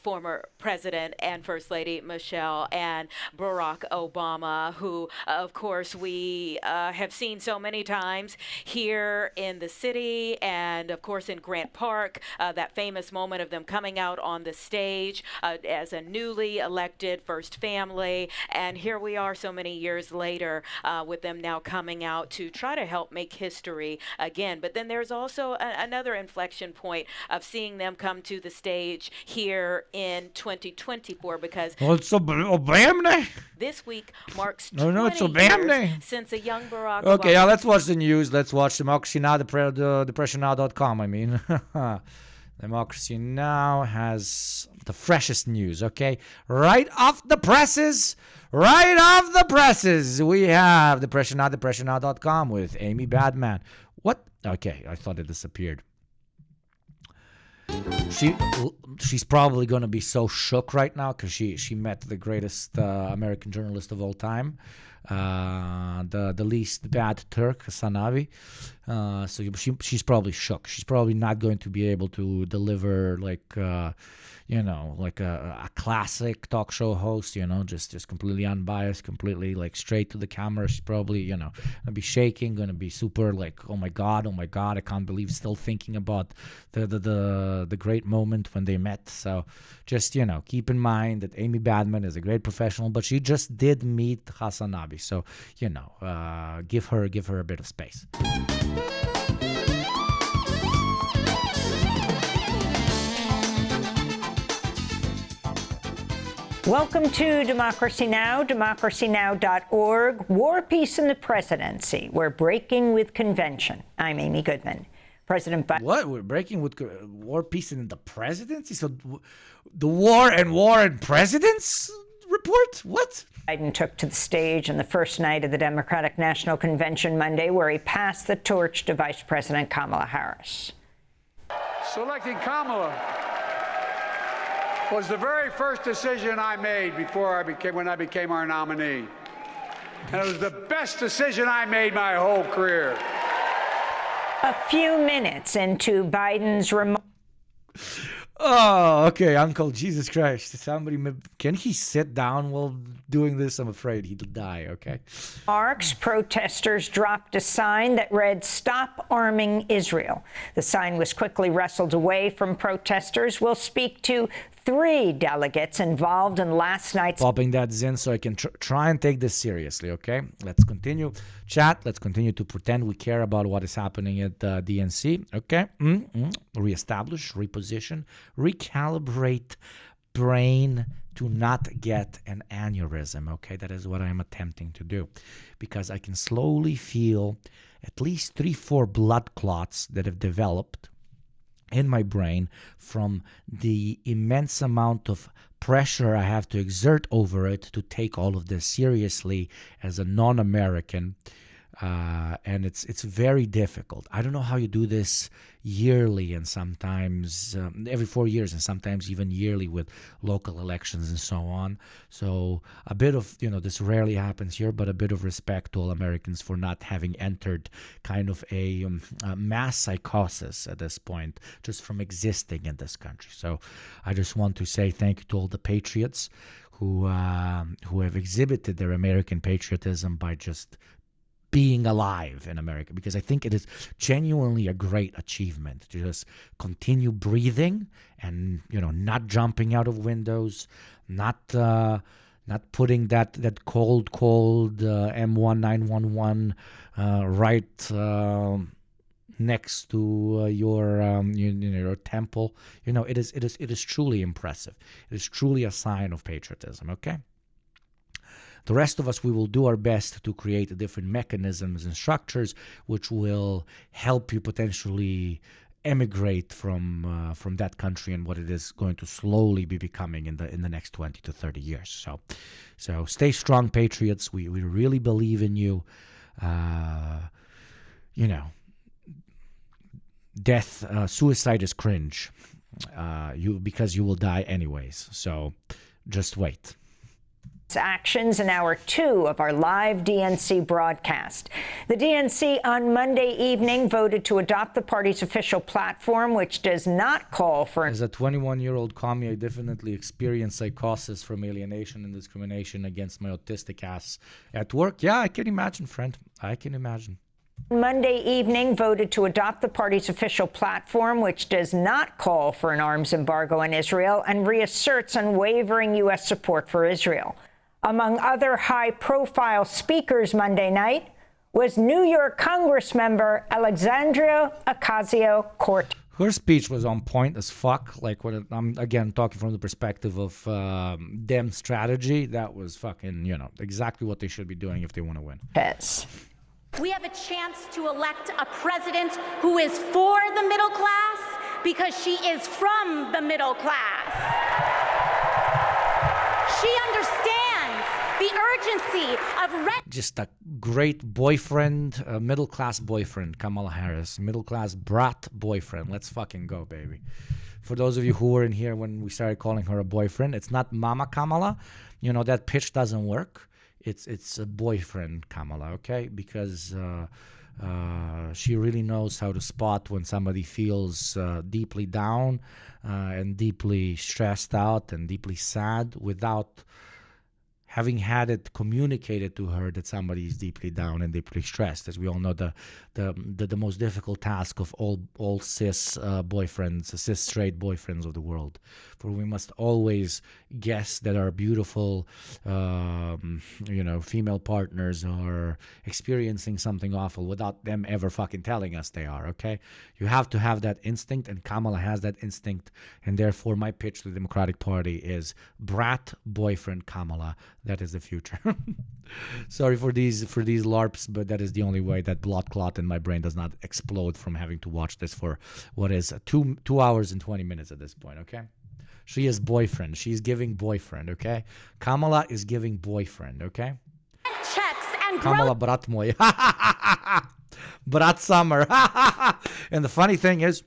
former President and First Lady Michelle and Barack Obama, who, of course, we have seen so many times here in the city and, of course, in Grant Park, that famous moment of them coming out on the stage as a newly elected first family. And here we are so many years later with them now coming out to try to help make history again. But then there's also another inflection point of seeing them come to the stage here in 2024 because this week marks 20 years since a young Barack Obama. Okay, let's watch the news. Let's watch Democracy Now!, depressionnow.com, I mean. Democracy Now! Has the freshest news, okay? Right off the presses, we have Depression Now, depressionnow.com with Amy Badman. What? Okay, I thought it disappeared. She's probably going to be so shook right now because she met the greatest American journalist of all time, the least bad Turk, Sanavi. So she's probably shook. She's probably not going to be able to deliver like a classic talk show host, just completely unbiased, completely like straight to the camera. She's probably, gonna be shaking, gonna be super like, oh my god, I can't believe still thinking about the great moment when they met. So just, keep in mind that Amy Badman is a great professional, but she just did meet Hasanabi. So, give her a bit of space. Welcome to Democracy Now!, democracynow.org. War, Peace, and the Presidency. We're breaking with convention. I'm Amy Goodman. President Biden. What? We're breaking with war, peace, and the presidency? So the war and presidents report? What? Biden took to the stage on the first night of the Democratic National Convention Monday, where he passed the torch to Vice President Kamala Harris. Selecting Kamala was the very first decision I made when I became our nominee. And it was the best decision I made my whole career. A few minutes into Biden's remarks. Oh, okay, Uncle, Jesus Christ. Can he sit down while doing this? I'm afraid he'll die, okay? Protesters dropped a sign that read, "Stop arming Israel." The sign was quickly wrestled away from protesters. We'll speak to 3 delegates involved in last night's... Popping that Zin so I can try and take this seriously, okay? Let's continue. Chat, let's continue to pretend we care about what is happening at the DNC, okay? Reestablish, reposition, recalibrate brain to not get an aneurysm, okay? That is what I'm attempting to do. Because I can slowly feel at least 3-4 blood clots that have developed in my brain from the immense amount of pressure I have to exert over it to take all of this seriously as a non-American. And it's very difficult. I don't know how you do this yearly and sometimes every 4 years and sometimes even yearly with local elections and so on. So a bit of, this rarely happens here, but a bit of respect to all Americans for not having entered kind of a mass psychosis at this point just from existing in this country. So I just want to say thank you to all the patriots who have exhibited their American patriotism by just being alive in America, because I think it is genuinely a great achievement to just continue breathing and not jumping out of windows, not putting that cold M1911 right next to your temple. It is truly impressive. It is truly a sign of patriotism. Okay. The rest of us, we will do our best to create different mechanisms and structures which will help you potentially emigrate from that country and what it is going to slowly be becoming in the next 20 to 30 years. So stay strong, patriots. We really believe in you. Suicide is cringe. Because you will die anyways. So just wait. Actions in hour 2 of our live DNC broadcast. The DNC on Monday evening voted to adopt the party's official platform, which does not call for... As a 21-year-old commie, I definitely experienced psychosis from alienation and discrimination against my autistic ass at work. Yeah, I can imagine, friend. I can imagine. Monday evening voted to adopt the party's official platform, which does not call for an arms embargo on Israel and reasserts unwavering U.S. support for Israel. Among other high-profile speakers Monday night was New York Congressmember Alexandria Ocasio-Cortez. Her speech was on point as fuck. Like, when I'm, again, talking from the perspective of Dem strategy, that was fucking, exactly what they should be doing if they want to win. Yes. We have a chance to elect a president who is for the middle class because she is from the middle class. She understands the urgency of just a great boyfriend, middle-class boyfriend, Kamala Harris. Middle-class brat boyfriend. Let's fucking go, baby. For those of you who were in here when we started calling her a boyfriend, it's not Mama Kamala. That pitch doesn't work. It's a boyfriend Kamala, okay? Because she really knows how to spot when somebody feels deeply down and deeply stressed out and deeply sad without having had it communicated to her that somebody is deeply down and deeply stressed. As we all know, the most difficult task of all cis boyfriends, cis straight boyfriends of the world. For we must always guess that our beautiful, female partners are experiencing something awful without them ever fucking telling us they are, okay? You have to have that instinct, and Kamala has that instinct, and therefore my pitch to the Democratic Party is brat boyfriend Kamala. That is the future. Sorry for these LARPs, but that is the only way that blood clot in my brain does not explode from having to watch this for what is 2 hours and 20 minutes at this point, okay? She is boyfriend. She's giving boyfriend, okay? Kamala is giving boyfriend, okay? checks and Kamala brat moy. Brat summer. And the funny thing is,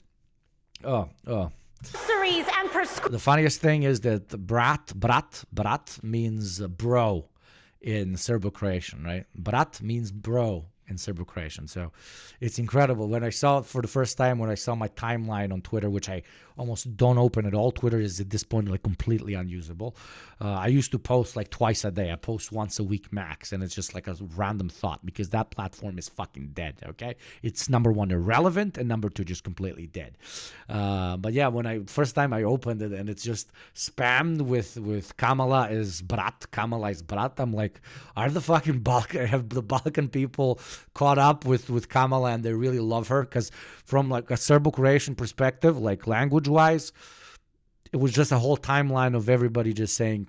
groceries and The funniest thing is that brat means bro in Serbo-Croatian, right? Brat means bro in Serbo-Croatian. So it's incredible. When I saw it for the first time, when I saw my timeline on Twitter, which I almost don't open at all. Twitter is at this point like completely unusable. I used to post like twice a day. I post once a week max, and it's just like a random thought because that platform is fucking dead, okay? It's number one, irrelevant, and number two, just completely dead. But yeah, when first time I opened it and it's just spammed with Kamala is brat, I'm like, are the fucking have the Balkan people caught up with Kamala and they really love her? Because from like a Serbo-Croatian perspective, like language-wise, it was just a whole timeline of everybody just saying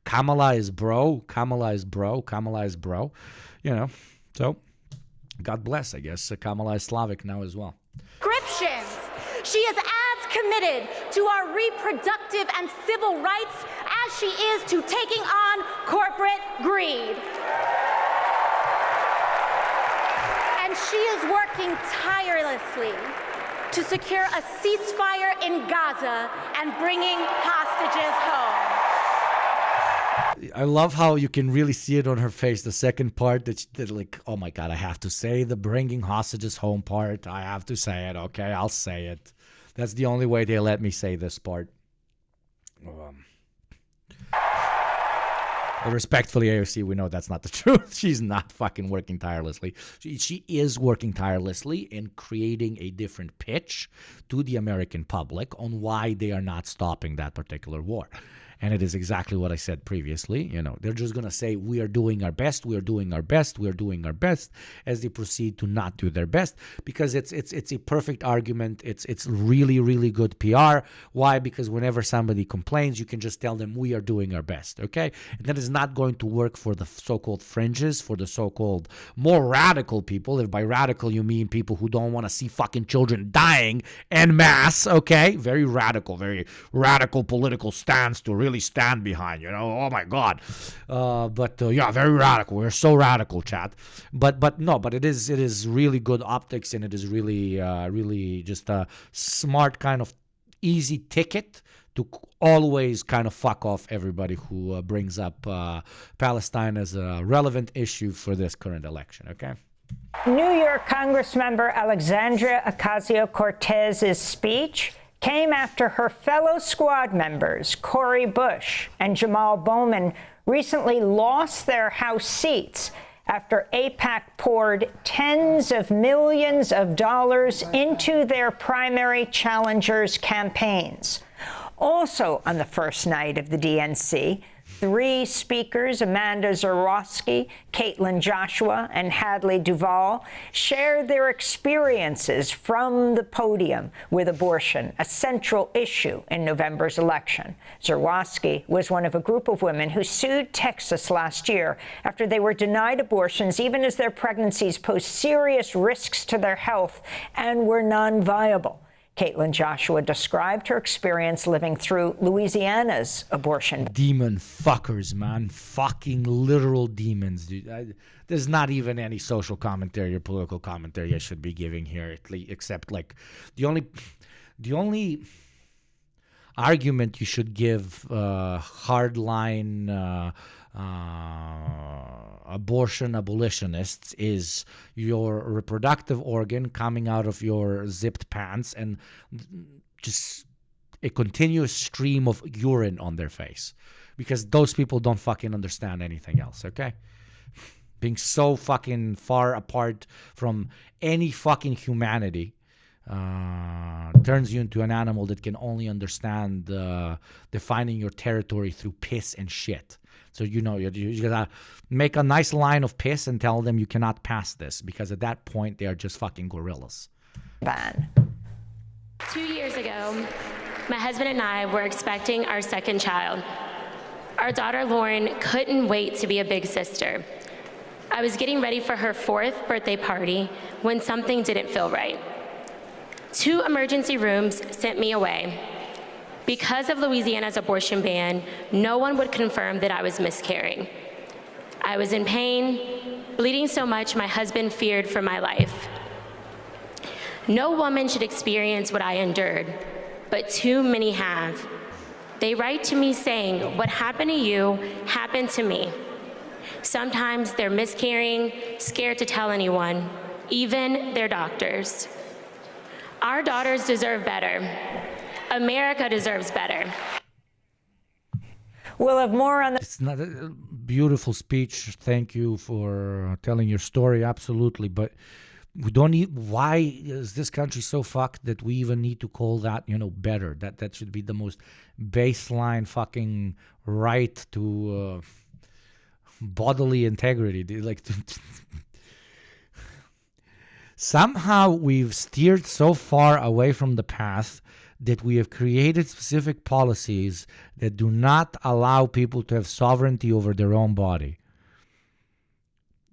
Kamala is bro, Kamala is bro, Kamala is bro, you know. So God bless, I guess. Kamala is Slavic now as well. Descriptions. She is as committed to our reproductive and civil rights as she is to taking on corporate greed. And she is working tirelessly to secure a ceasefire in Gaza and bringing hostages home. I love how you can really see it on her face. The second part that like, oh my God, I have to say the bringing hostages home part. I have to say it. Okay, I'll say it. That's the only way they let me say this part. But respectfully, AOC, we know that's not the truth. She's not fucking working tirelessly. She is working tirelessly in creating a different pitch to the American public on why they are not stopping that particular war. And it is exactly what I said previously. You know, they're just going to say, we are doing our best, we are doing our best, we are doing our best, as they proceed to not do their best, because it's a perfect argument. It's really, really good PR. Why? Because whenever somebody complains, you can just tell them, we are doing our best, okay? And that is not going to work for the so-called fringes, for the so-called more radical people. If by radical you mean people who don't want to see fucking children dying en masse, okay? Very radical political stance to really stand behind, you know. Oh my God. Yeah, very radical. We're so radical, chat. But it is really good optics, and it is really just a smart kind of easy ticket to always kind of fuck off everybody who brings up Palestine as a relevant issue for this current election, okay? New York Congressmember Alexandria Ocasio-Cortez's speech came after her fellow squad members, Cori Bush and Jamal Bowman, recently lost their House seats after AIPAC poured tens of millions of dollars into their primary challengers' campaigns. Also on the first night of the DNC, 3 speakers, Amanda Zurawski, Caitlin Joshua, and Hadley Duvall, shared their experiences from the podium with abortion, a central issue in November's election. Zurawski was one of a group of women who sued Texas last year after they were denied abortions even as their pregnancies posed serious risks to their health and were non-viable. Caitlin Joshua described her experience living through Louisiana's abortion. Demon fuckers, man. Fucking literal demons, dude. There's not even any social commentary or political commentary I should be giving here, except like the only argument you should give hardline abolitionists is your reproductive organ coming out of your zipped pants and just a continuous stream of urine on their face, because those people don't fucking understand anything else, okay? Being so fucking far apart from any fucking humanity turns you into an animal that can only understand defining your territory through piss and shit. So, you know, you gotta make a nice line of piss and tell them you cannot pass this, because at that point they are just fucking gorillas. Ban. 2 years ago, my husband and I were expecting our second child. Our daughter Lauren couldn't wait to be a big sister. I was getting ready for her 4th birthday party when something didn't feel right. 2 emergency rooms sent me away. Because of Louisiana's abortion ban, no one would confirm that I was miscarrying. I was in pain, bleeding so much my husband feared for my life. No woman should experience what I endured, but too many have. They write to me saying, what happened to you happened to me. Sometimes they're miscarrying, scared to tell anyone, even their doctors. Our daughters deserve better. America deserves better. We'll have more on the... It's not a beautiful speech. Thank you for telling your story. Absolutely. But we don't need... Why is this country so fucked that we even need to call that, better? That should be the most baseline fucking right to bodily integrity. Somehow we've steered so far away from the path that we have created specific policies that do not allow people to have sovereignty over their own body.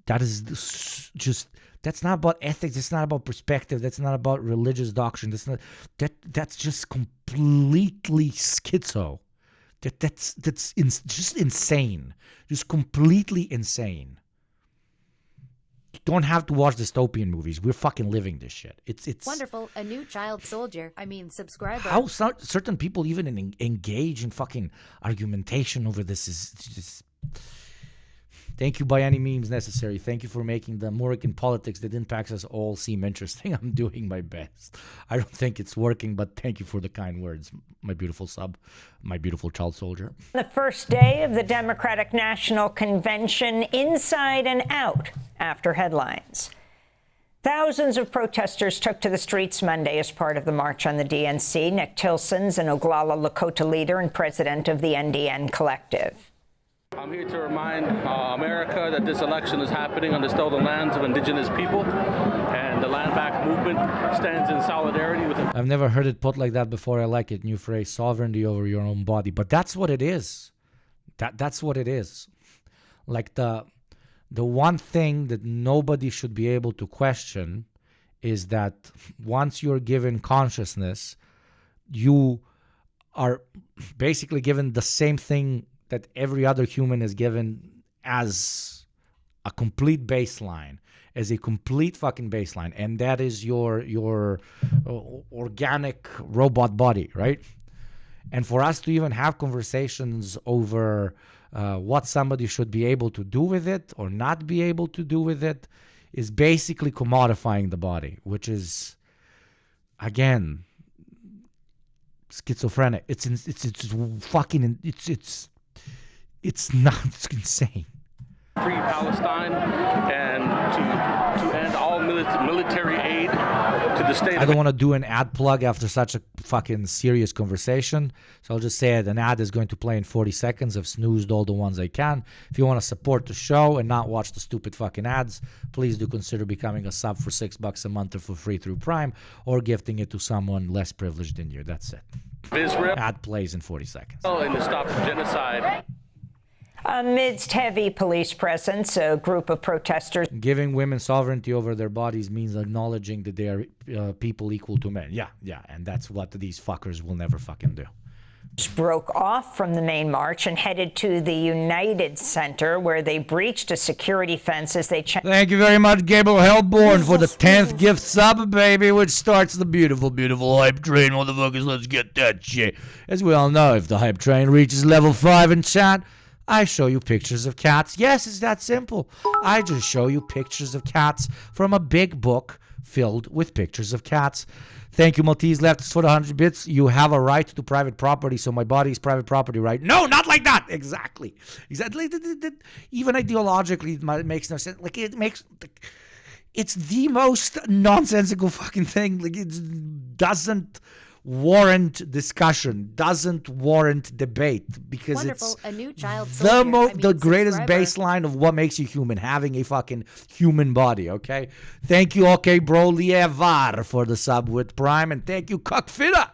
That is just, that's not about ethics, it's not about perspective, that's not about religious doctrine, that's just completely schizo. That's just insane. Just completely insane. You don't have to watch dystopian movies. We're fucking living this shit. It's wonderful. A new child soldier. Subscriber. How certain people even engage in fucking argumentation over this is just... Thank you by any means necessary. Thank you for making the American politics that impacts us all seem interesting. I'm doing my best. I don't think it's working, but thank you for the kind words, my beautiful sub, my beautiful child soldier. The first day of the Democratic National Convention, inside and out after headlines. Thousands of protesters took to the streets Monday as part of the march on the DNC. Nick Tilson's an Oglala Lakota leader and president of the NDN Collective. I'm here to remind America that this election is happening on the stolen lands of indigenous people, and the Land Back movement stands in solidarity with it. I've never heard it put like that before. I like it. New phrase, sovereignty over your own body. But that's what it is. That's what it is. Like the one thing that nobody should be able to question is that once you're given consciousness, you are basically given the same thing that every other human is given as a complete baseline, as a complete fucking baseline, and that is your organic robot body, right? And for us to even have conversations over what somebody should be able to do with it or not be able to do with it is basically commodifying the body, which is, again, schizophrenic. It's fucking it's not, it's insane. Free Palestine and to end all military aid to the state. I don't want to do an ad plug after such a fucking serious conversation, so I'll just say it. An ad is going to play in 40 seconds. I've snoozed all the ones I can. If you want to support the show and not watch the stupid fucking ads, please do consider becoming a sub for $6 a month or for free through Prime, or gifting it to someone less privileged than you. That's it. Israel. Ad plays in 40 seconds. And to stop genocide. Amidst heavy police presence, a group of protesters... Giving women sovereignty over their bodies means acknowledging that they are people equal to men. Yeah, and that's what these fuckers will never fucking do. Broke off from the main march and headed to the United Center, where they breached a security fence as they... Thank you very much, Gabriel Hellborn, for the 10th gift sub, baby, which starts the beautiful, beautiful hype train. Motherfuckers, let's get that shit. As we all know, if the hype train reaches level 5 in chat, I show you pictures of cats. Yes, it's that simple. I just show you pictures of cats from a big book filled with pictures of cats. Thank you, Maltese Leftists, for the 100 bits. You have a right to private property, so my body is private property, right? No, not like that. Exactly. Even ideologically, it makes no sense. It's the most nonsensical fucking thing. It doesn't warrant discussion, doesn't warrant debate, because wonderful. It's a new child the greatest baseline of what makes you human, having a fucking human body. Okay, thank you, okay, bro Lievar, for the sub with Prime, and thank you, Cuckfitter.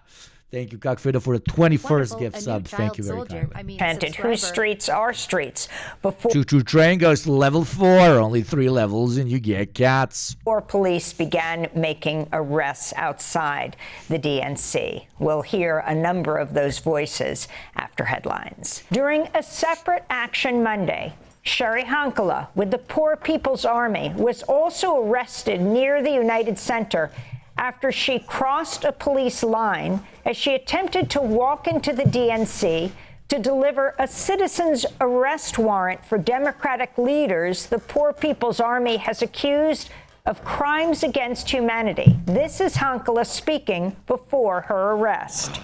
Thank you, Cockfitter, for the 21st gift sub. Thank you very kindly. Chanted, whose streets are streets? Choo-choo train goes to level 4, only 3 levels, and you get cats. Before police began making arrests outside the DNC. We'll hear a number of those voices after headlines. During a separate action Monday, Sherry Hankala with the Poor People's Army was also arrested near the United Center after she crossed a police line as she attempted to walk into the DNC to deliver a citizen's arrest warrant for Democratic leaders the Poor People's Army has accused of crimes against humanity. This is Hankala speaking before her arrest.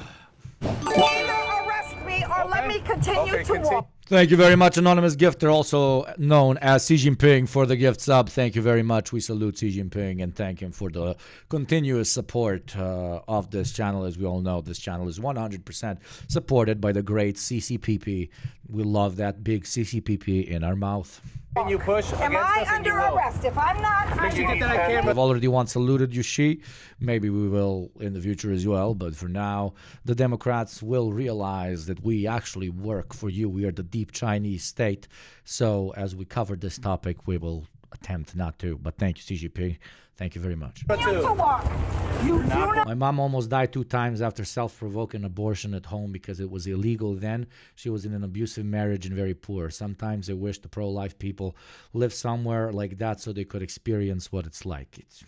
Either arrest me or let me continue to walk. Thank you very much, Anonymous Gifter, also known as Xi Jinping, for the gift sub. Thank you very much. We salute Xi Jinping and thank him for the continuous support of this channel. As we all know, this channel is 100% supported by the great CCPP. We love that big CCPP in our mouth. Can you push? Am I under arrest? If I'm not, I've already once saluted you, Xi. Maybe we will in the future as well. But for now, the Democrats will realize that we actually work for you. We are the deep Chinese state. So as we cover this topic, we will attempt not to. But thank you, Xi Jinping. Thank you very much. My mom almost died 2 times after self-provoking abortion at home because it was illegal then. She was in an abusive marriage and very poor. Sometimes I wish the pro-life people lived somewhere like that so they could experience what it's like. It's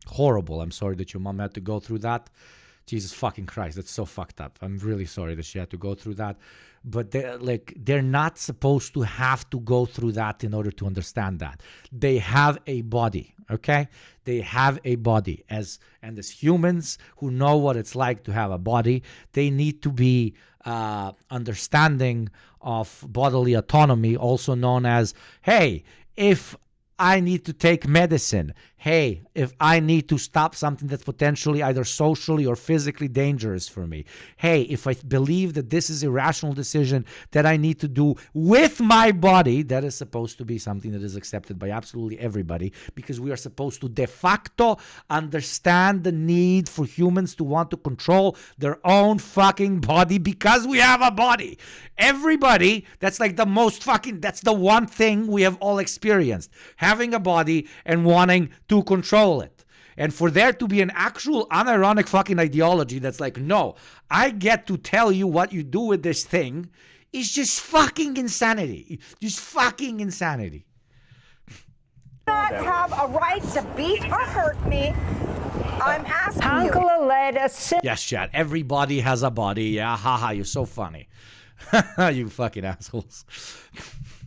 horrible. I'm sorry that your mom had to go through that. Jesus fucking Christ, that's so fucked up. I'm really sorry that she had to go through that. But they're not supposed to have to go through that in order to understand that. They have a body, okay? They have a body. And as humans who know what it's like to have a body, they need to be understanding of bodily autonomy, also known as, hey, if I need to take medicine. Hey, if I need to stop something that's potentially either socially or physically dangerous for me. Hey, if I believe that this is a rational decision that I need to do with my body, that is supposed to be something that is accepted by absolutely everybody, because we are supposed to de facto understand the need for humans to want to control their own fucking body because we have a body. Everybody, that's like the most fucking, that's the one thing we have all experienced. Having a body and wanting to control it. And for there to be an actual unironic fucking ideology that's like, no, I get to tell you what you do with this thing, is just fucking insanity. Just fucking insanity. Not have a right to beat or hurt me. I'm asking you. Led a yes, chat. Everybody has a body. Yeah, haha, you're so funny. You fucking assholes.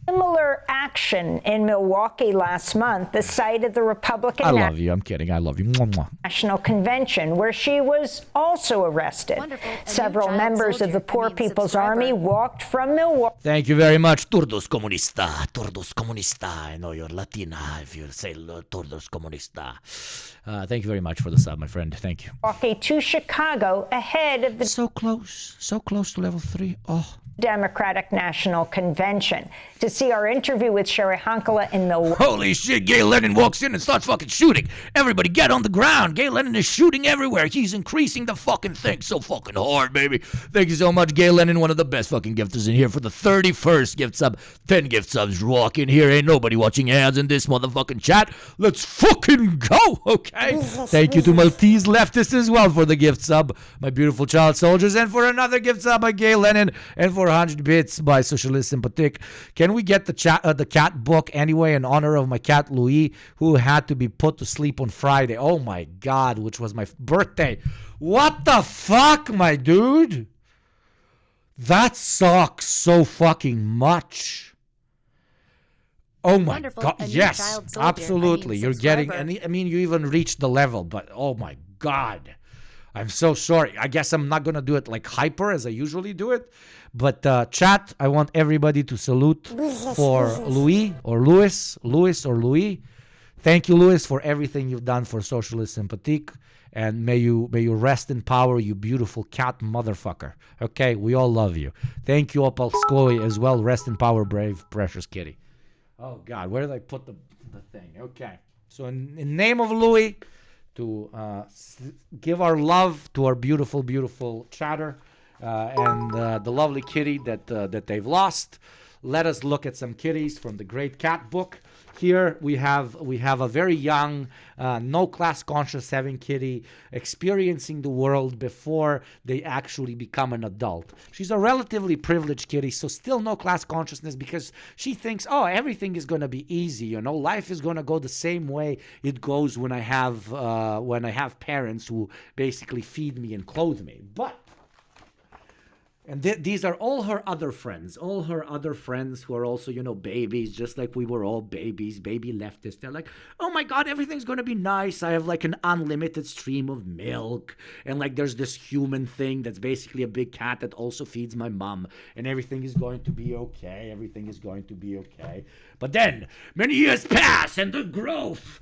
Similar action in Milwaukee last month, the site of the Republican I love you. I'm kidding. I love you. Mwah, mwah. National Convention, where she was also arrested. Several members of the Poor People's Army walked from Milwaukee. Thank you very much. Turdos comunista. Turdos comunista. I know you're Latina if you say Turdos comunista. Thank you very much for the sub, my friend. Thank you. Milwaukee to Chicago ahead of the so close to level 3. Oh. Democratic National Convention. To see our interview with Sherry Hankala in Milwaukee. Holy shit, Gay Lennon walks in and starts fucking shooting. Everybody get on the ground. Gay Lennon is shooting everywhere. He's increasing the fucking thing so fucking hard, baby. Thank you so much, Gay Lennon, one of the best fucking gifters in here for the 31st gift sub. 10 gift subs walk in here. Ain't nobody watching ads in this motherfucking chat. Let's fucking go, okay? Thank you to Maltese leftists as well for the gift sub, my beautiful child soldiers, and for another gift sub by Gay Lennon, and for 100 bits by Socialist Sympathetic. Can we get the cat book anyway in honor of my cat Louis, who had to be put to sleep on Friday? Oh my God, which was my birthday. What the fuck, my dude? That sucks so fucking much. Oh my God, yes, absolutely. You're getting, I mean, you even reached the level, but oh my God. I'm so sorry. I guess I'm not going to do it like hyper as I usually do it. But chat, I want everybody to salute for Louis or Louis. Thank you, Louis, for everything you've done for Socialist Sympathetic. And may you rest in power, you beautiful cat motherfucker. Okay, we all love you. Thank you, Opal Skoy, as well. Rest in power, brave, precious kitty. Oh, God, where did I put the thing? Okay. So in name of Louis, to give our love to our beautiful, beautiful chatter and the lovely kitty that they've lost. let us look at some kitties from the Great Cat book. Here we have a very young, no class conscious having kitty experiencing the world before they actually become an adult. She's a relatively privileged kitty, so still no class consciousness because she thinks, oh, everything is going to be easy. You know, life is going to go the same way it goes when I have parents who basically feed me and clothe me. But and these are all her other friends who are also, you know, babies, just like we were all babies, baby leftists. They're like, oh my God, everything's going to be nice. I have like an unlimited stream of milk. And like there's this human thing that's basically a big cat that also feeds my mom. And everything is going to be okay. Everything is going to be okay. But then many years pass and the growth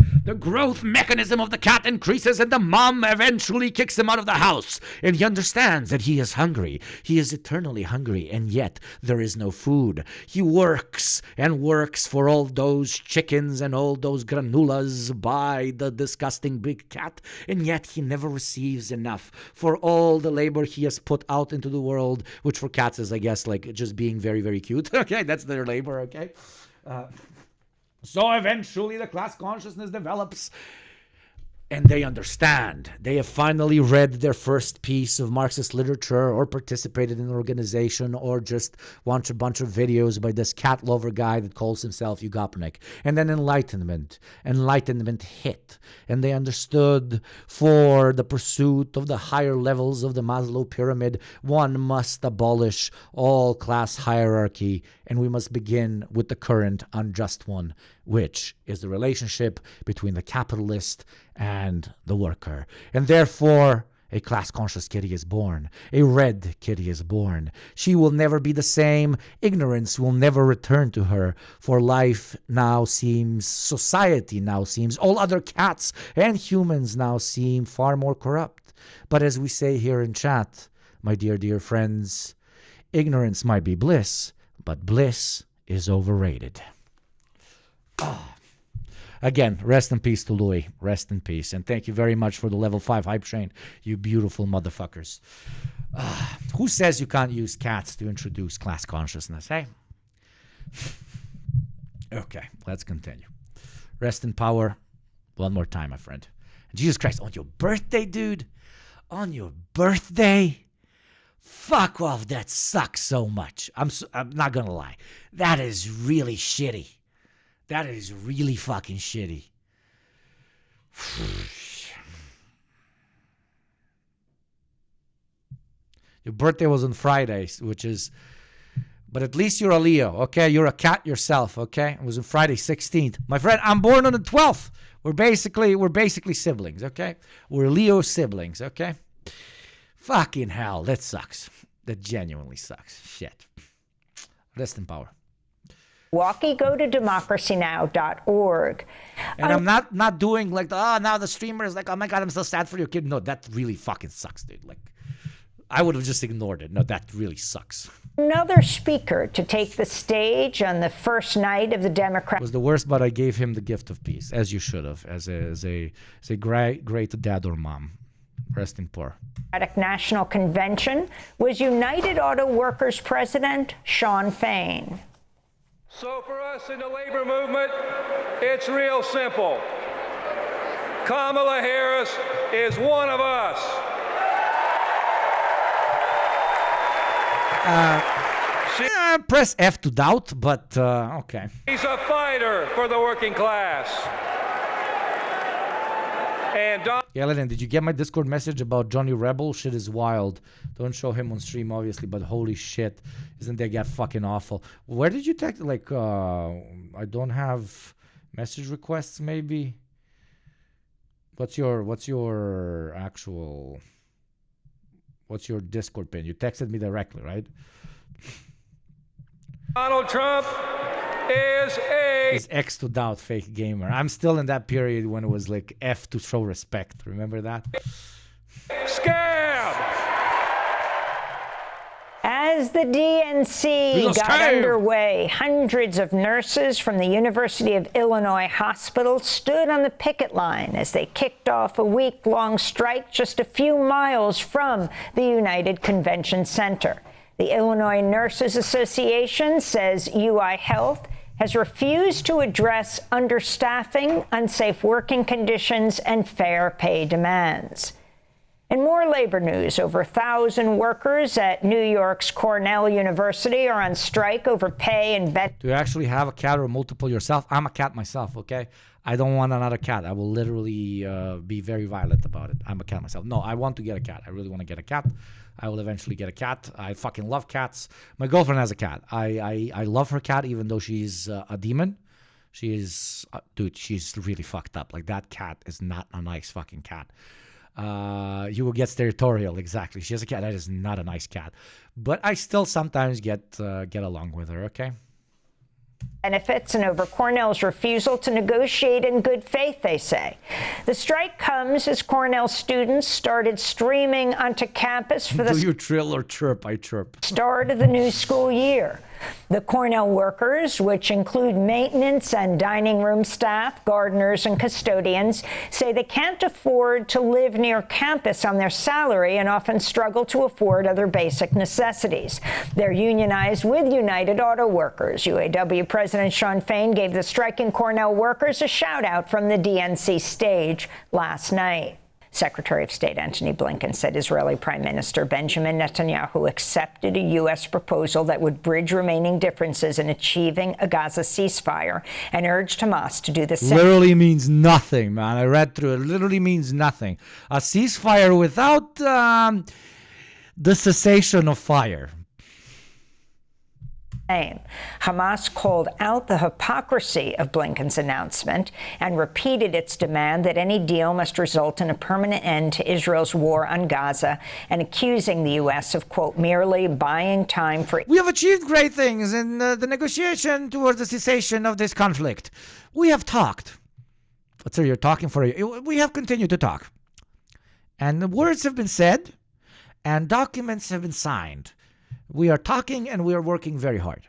mechanism of the cat increases and the mom eventually kicks him out of the house. And he understands that he is hungry. He is eternally hungry, and yet there is no food. He works and works for all those chickens and all those granulas by the disgusting big cat, and yet he never receives enough for all the labor he has put out into the world, which for cats is, I guess, like just being very, very cute. Okay, that's their labor, okay? So eventually the class consciousness develops, and they understand. They have finally read their first piece of Marxist literature or participated in an organization or just watched a bunch of videos by this cat lover guy that calls himself Yugopnik. And then enlightenment hit. And they understood for the pursuit of the higher levels of the Maslow pyramid, one must abolish all class hierarchy, and we must begin with the current unjust one, which is the relationship between the capitalist and the worker. And therefore, a class-conscious kitty is born. A red kitty is born. She will never be the same. Ignorance will never return to her. For life now seems, society now seems, all other cats and humans now seem far more corrupt. But as we say here in chat, my dear, dear friends, ignorance might be bliss, but bliss is overrated. Again, rest in peace to Louis. Rest in peace. And thank you very much for the level 5 hype train, you beautiful motherfuckers. Who says you can't use cats to introduce class consciousness, hey? Okay, let's continue. Rest in power. One more time, my friend. Jesus Christ, on your birthday, dude? On your birthday? Fuck off, that sucks so much. I'm not gonna lie. That is really shitty. That is really fucking shitty. Your birthday was on Friday, which is... But at least you're a Leo, okay? You're a cat yourself, okay? It was on Friday 16th. My friend, I'm born on the 12th. We're basically siblings, okay? We're Leo siblings, okay? Fucking hell, that sucks. That genuinely sucks. Shit. Rest in power. Walkie, go to democracynow.org. And I'm not doing like, now the streamer is like, oh my God, I'm so sad for your kid. No, that really fucking sucks, dude. Like, I would have just ignored it. No, that really sucks. Another speaker to take the stage on the first night of the Democrat. It was the worst, but I gave him the gift of peace, as you should have, as a great dad or mom. Rest in power. National Convention was United Auto Workers President Shawn Fain. So for us in the labor movement, it's real simple. Kamala Harris is one of us. Press F to doubt, but okay. He's a fighter for the working class. And yeah, Lennon, did you get my Discord message about Johnny Rebel? Shit is wild. Don't show him on stream, obviously, but holy shit, isn't that guy fucking awful? Where did you text? Like, I don't have message requests. Maybe. What's your Discord pin? You texted me directly, right? Donald Trump is X to doubt, fake gamer. I'm still in that period when it was like F to show respect. Remember that? Scam! As the DNC got underway, hundreds of nurses from the University of Illinois Hospital stood on the picket line as they kicked off a week-long strike just a few miles from the United Convention Center. The Illinois Nurses Association says UI Health has refused to address understaffing, unsafe working conditions, and fair pay demands. In more labor news, over 1,000 workers at New York's Cornell University are on strike over pay and benefits. Do you actually have a cat or multiple yourself? I'm a cat myself, okay? I don't want another cat. I will literally be very violent about it. I'm a cat myself. No, I want to get a cat. I really want to get a cat. I will eventually get a cat. I fucking love cats. My girlfriend has a cat. I love her cat, even though she's a demon. She is, dude, she's really fucked up. Like, that cat is not a nice fucking cat. You will get territorial, exactly. She has a cat that is not a nice cat. But I still sometimes get along with her, okay? Benefits and over Cornell's refusal to negotiate in good faith, they say. The strike comes as Cornell students started streaming onto campus for the Do you trill or chirp? I chirp. Start of the new school year. The Cornell workers, which include maintenance and dining room staff, gardeners, and custodians, say they can't afford to live near campus on their salary and often struggle to afford other basic necessities. They're unionized with United Auto Workers. UAW President Shawn Fain gave the striking Cornell workers a shout-out from the DNC stage last night. Secretary of State Antony Blinken said Israeli Prime Minister Benjamin Netanyahu accepted a U.S. proposal that would bridge remaining differences in achieving a Gaza ceasefire and urged Hamas to do the same. Literally means nothing, man. I read through it. Literally means nothing. A ceasefire without the cessation of fire. Hamas called out the hypocrisy of Blinken's announcement and repeated its demand that any deal must result in a permanent end to Israel's war on Gaza and accusing the U.S. of, quote, merely buying time for... We have achieved great things in the negotiation towards the cessation of this conflict. We have talked. But sir, you're talking for... We have continued to talk. And the words have been said and documents have been signed. We are talking and we are working very hard.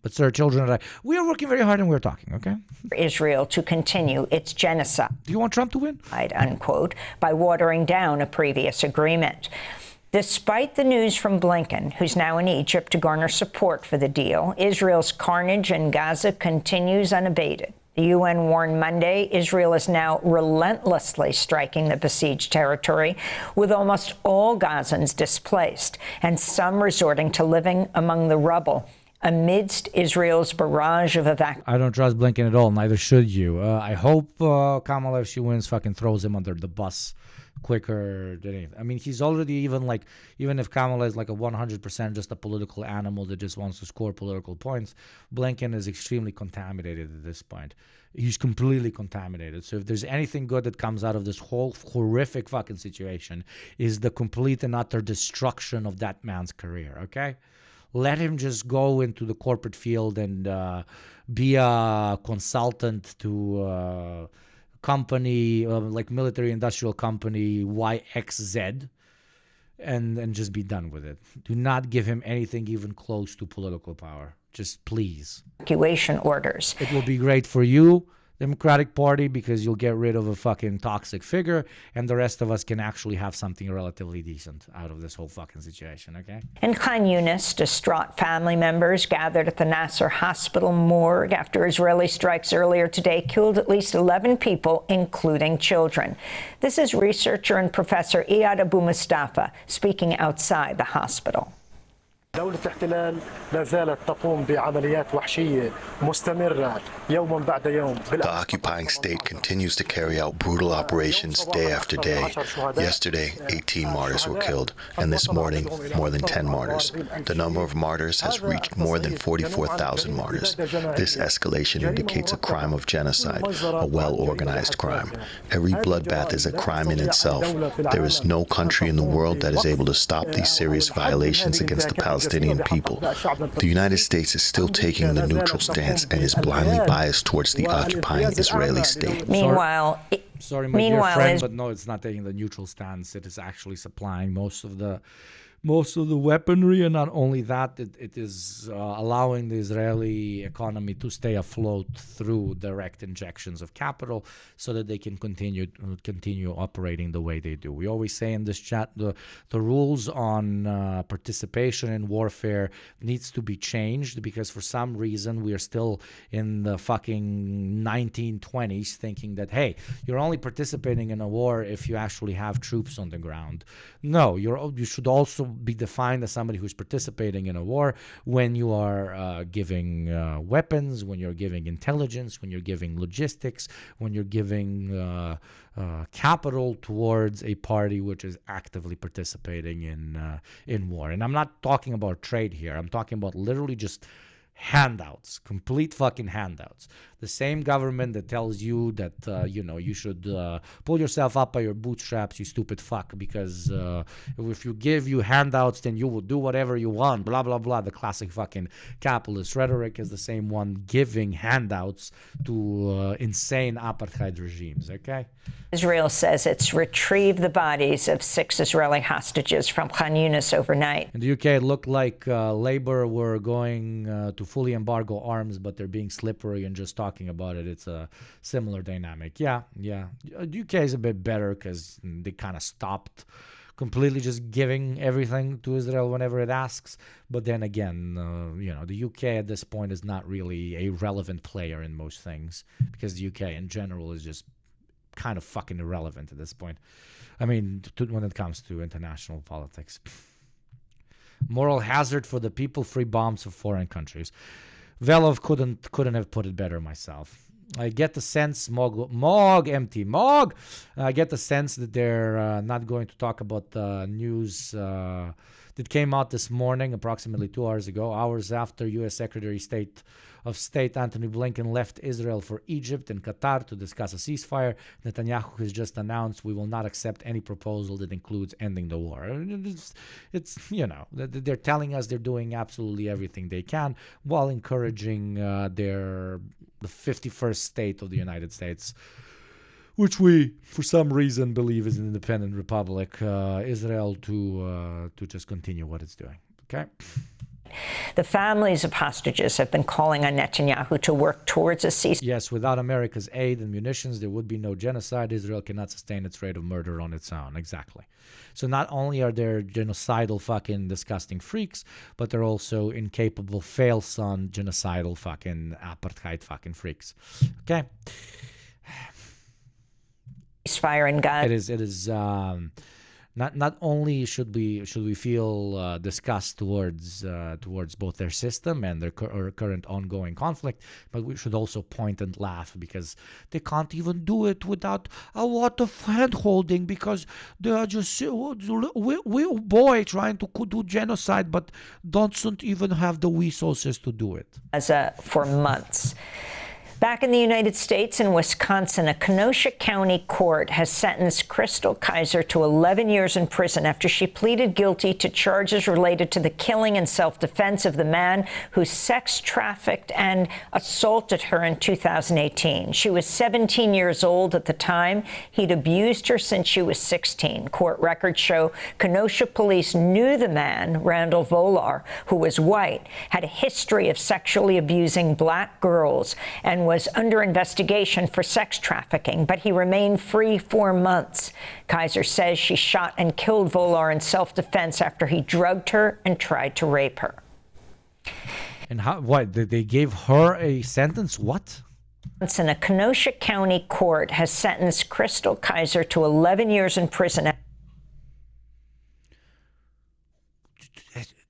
But sir, children and I, we are working very hard and we're talking, okay? For Israel to continue its genocide. Do you want Trump to win? Unquote, by watering down a previous agreement. Despite the news from Blinken, who's now in Egypt to garner support for the deal, Israel's carnage in Gaza continues unabated. The UN warned Monday Israel is now relentlessly striking the besieged territory, with almost all Gazans displaced and some resorting to living among the rubble amidst Israel's barrage of evacuees. I don't trust Blinken at all. Neither should you. I hope Kamala, if she wins, fucking throws him under the bus quicker than anything. I mean, he's already even if Kamala is like a 100% just a political animal that just wants to score political points, Blinken is extremely contaminated at this point. He's completely contaminated. So if there's anything good that comes out of this whole horrific fucking situation, is the complete and utter destruction of that man's career, okay? Let him just go into the corporate field and be a consultant to company, like military industrial company YXZ, and just be done with it. Do not give him anything even close to political power. Just please. Evacuation orders. It will be great for you, Democratic Party, because you'll get rid of a fucking toxic figure, and the rest of us can actually have something relatively decent out of this whole fucking situation, okay? In Khan Yunis, distraught family members gathered at the Nasser Hospital morgue after Israeli strikes earlier today killed at least 11 people, including children. This is researcher and professor Iyad Abu Mustafa speaking outside the hospital. دولة الاحتلال لا زالت تقوم بعمليات وحشية مستمرة يوما بعد يوم. The occupying state continues to carry out brutal operations day after day. Yesterday, 18 martyrs were killed, and this morning, more than 10 martyrs. The number of martyrs has reached more than 44,000 martyrs. This escalation indicates a crime of genocide, a well-organized crime. Every bloodbath is a crime in itself. There is no country in the world that is able to stop these serious violations against the Palestinian people. The United States is still taking the neutral stance and is blindly biased towards the occupying Israeli state. Meanwhile, sorry, my dear friend, but no, it's not taking the neutral stance. It is actually supplying most of the most of the weaponry, and not only that, it is allowing the Israeli economy to stay afloat through direct injections of capital, so that they can continue operating the way they do. We always say in this chat, the rules on participation in warfare needs to be changed, because for some reason we are still in the fucking 1920s, thinking that, hey, you're only participating in a war if you actually have troops on the ground. No, you should also be defined as somebody who's participating in a war when you are giving weapons, when you're giving intelligence, when you're giving logistics, when you're giving capital towards a party which is actively participating in war. And I'm not talking about trade here. I'm talking about literally just handouts, complete fucking handouts. The same government that tells you that, you should pull yourself up by your bootstraps, you stupid fuck, because if you give you handouts, then you will do whatever you want, blah, blah, blah. The classic fucking capitalist rhetoric is the same one giving handouts to insane apartheid regimes, okay? Israel says it's retrieved the bodies of 6 Israeli hostages from Khan Yunis overnight. In the UK, it looked like Labour were going to fully embargo arms, but they're being slippery and just talking about it. It's a similar dynamic. Yeah. The UK is a bit better because they kind of stopped completely just giving everything to Israel whenever it asks. But then again, the UK at this point is not really a relevant player in most things, because the UK in general is just kind of fucking irrelevant at this point. I mean, when it comes to international politics. Moral hazard for the people, free bombs for foreign countries. Velov couldn't have put it better myself. I get the sense, I get the sense that they're not going to talk about the news that came out this morning, approximately 2 hours ago, hours after U.S. Secretary of State Antony Blinken left Israel for Egypt and Qatar to discuss a ceasefire. Netanyahu has just announced, we will not accept any proposal that includes ending the war. It's they're telling us they're doing absolutely everything they can while encouraging the 51st state of the United States, which we, for some reason, believe is an independent republic, Israel, to just continue what it's doing. Okay? The families of hostages have been calling on Netanyahu to work towards a ceasefire. Yes, without America's aid and munitions, there would be no genocide. Israel cannot sustain its rate of murder on its own. Exactly. So not only are they genocidal fucking disgusting freaks, but they're also incapable fail-son genocidal fucking apartheid fucking freaks. Okay? Ceasefire in Gaza. It is not only should we feel disgust towards both their system and their current ongoing conflict, but we should also point and laugh because they can't even do it without a lot of hand holding, because they are just boy trying to do genocide but don't even have the resources to do it. For months. Back in the United States, in Wisconsin, a Kenosha County court has sentenced Crystal Kaiser to 11 years in prison after she pleaded guilty to charges related to the killing in self-defense of the man who sex trafficked and assaulted her in 2018. She was 17 years old at the time. He'd abused her since she was 16. Court records show Kenosha police knew the man, Randall Volar, who was white, had a history of sexually abusing black girls and was under investigation for sex trafficking, but he remained free for months. Kaiser says she shot and killed Volar in self-defense after he drugged her and tried to rape her. And what? They gave her a sentence? What? A Kenosha County court has sentenced Crystal Kaiser to 11 years in prison.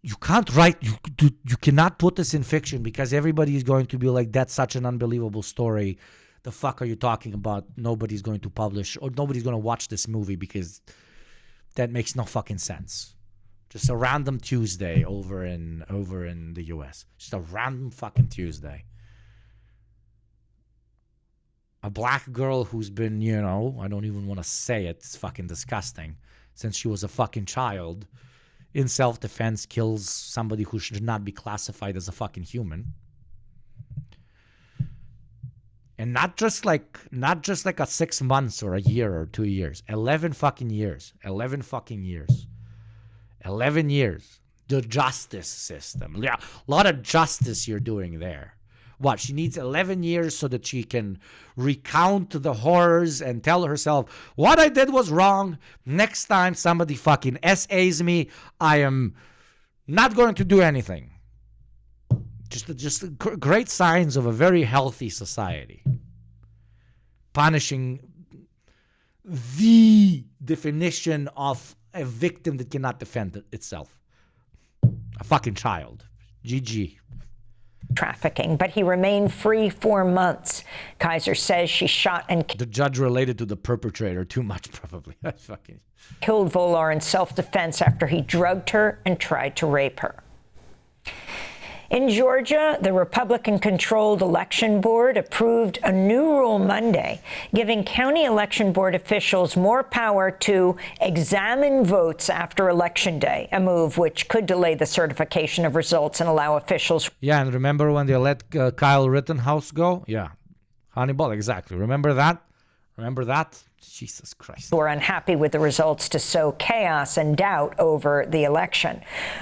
You can't write, you cannot put this in fiction, because everybody is going to be like, that's such an unbelievable story. The fuck are you talking about? Nobody's going to publish, or nobody's going to watch this movie, because that makes no fucking sense. Just a random Tuesday over in the US. Just a random fucking Tuesday. A black girl who's been, I don't even want to say it, it's fucking disgusting, since she was a fucking child, in self-defense kills somebody who should not be classified as a fucking human. And not just like a 6 months or a year or 2 years. 11 fucking years. 11 fucking years. 11 years. The justice system. Yeah, a lot of justice you're doing there. What? She needs 11 years so that she can recount the horrors and tell herself, what I did was wrong. Next time somebody fucking SAs me, I am not going to do anything. Just great signs of a very healthy society. Punishing the definition of a victim that cannot defend itself. A fucking child. GG. Trafficking, but he remained free for months. Kaiser says she shot and the judge related to the perpetrator too much, probably. Fucking killed Volar in self-defense after he drugged her and tried to rape her. In Georgia, the Republican-controlled election board approved a new rule Monday, giving county election board officials more power to examine votes after Election Day, a move which could delay the certification of results and allow officials. Yeah, and remember when they let Kyle Rittenhouse go? Yeah, Hannibal, exactly. Remember that? Remember that? Jesus Christ. Who are unhappy with the results to sow chaos and doubt over the election.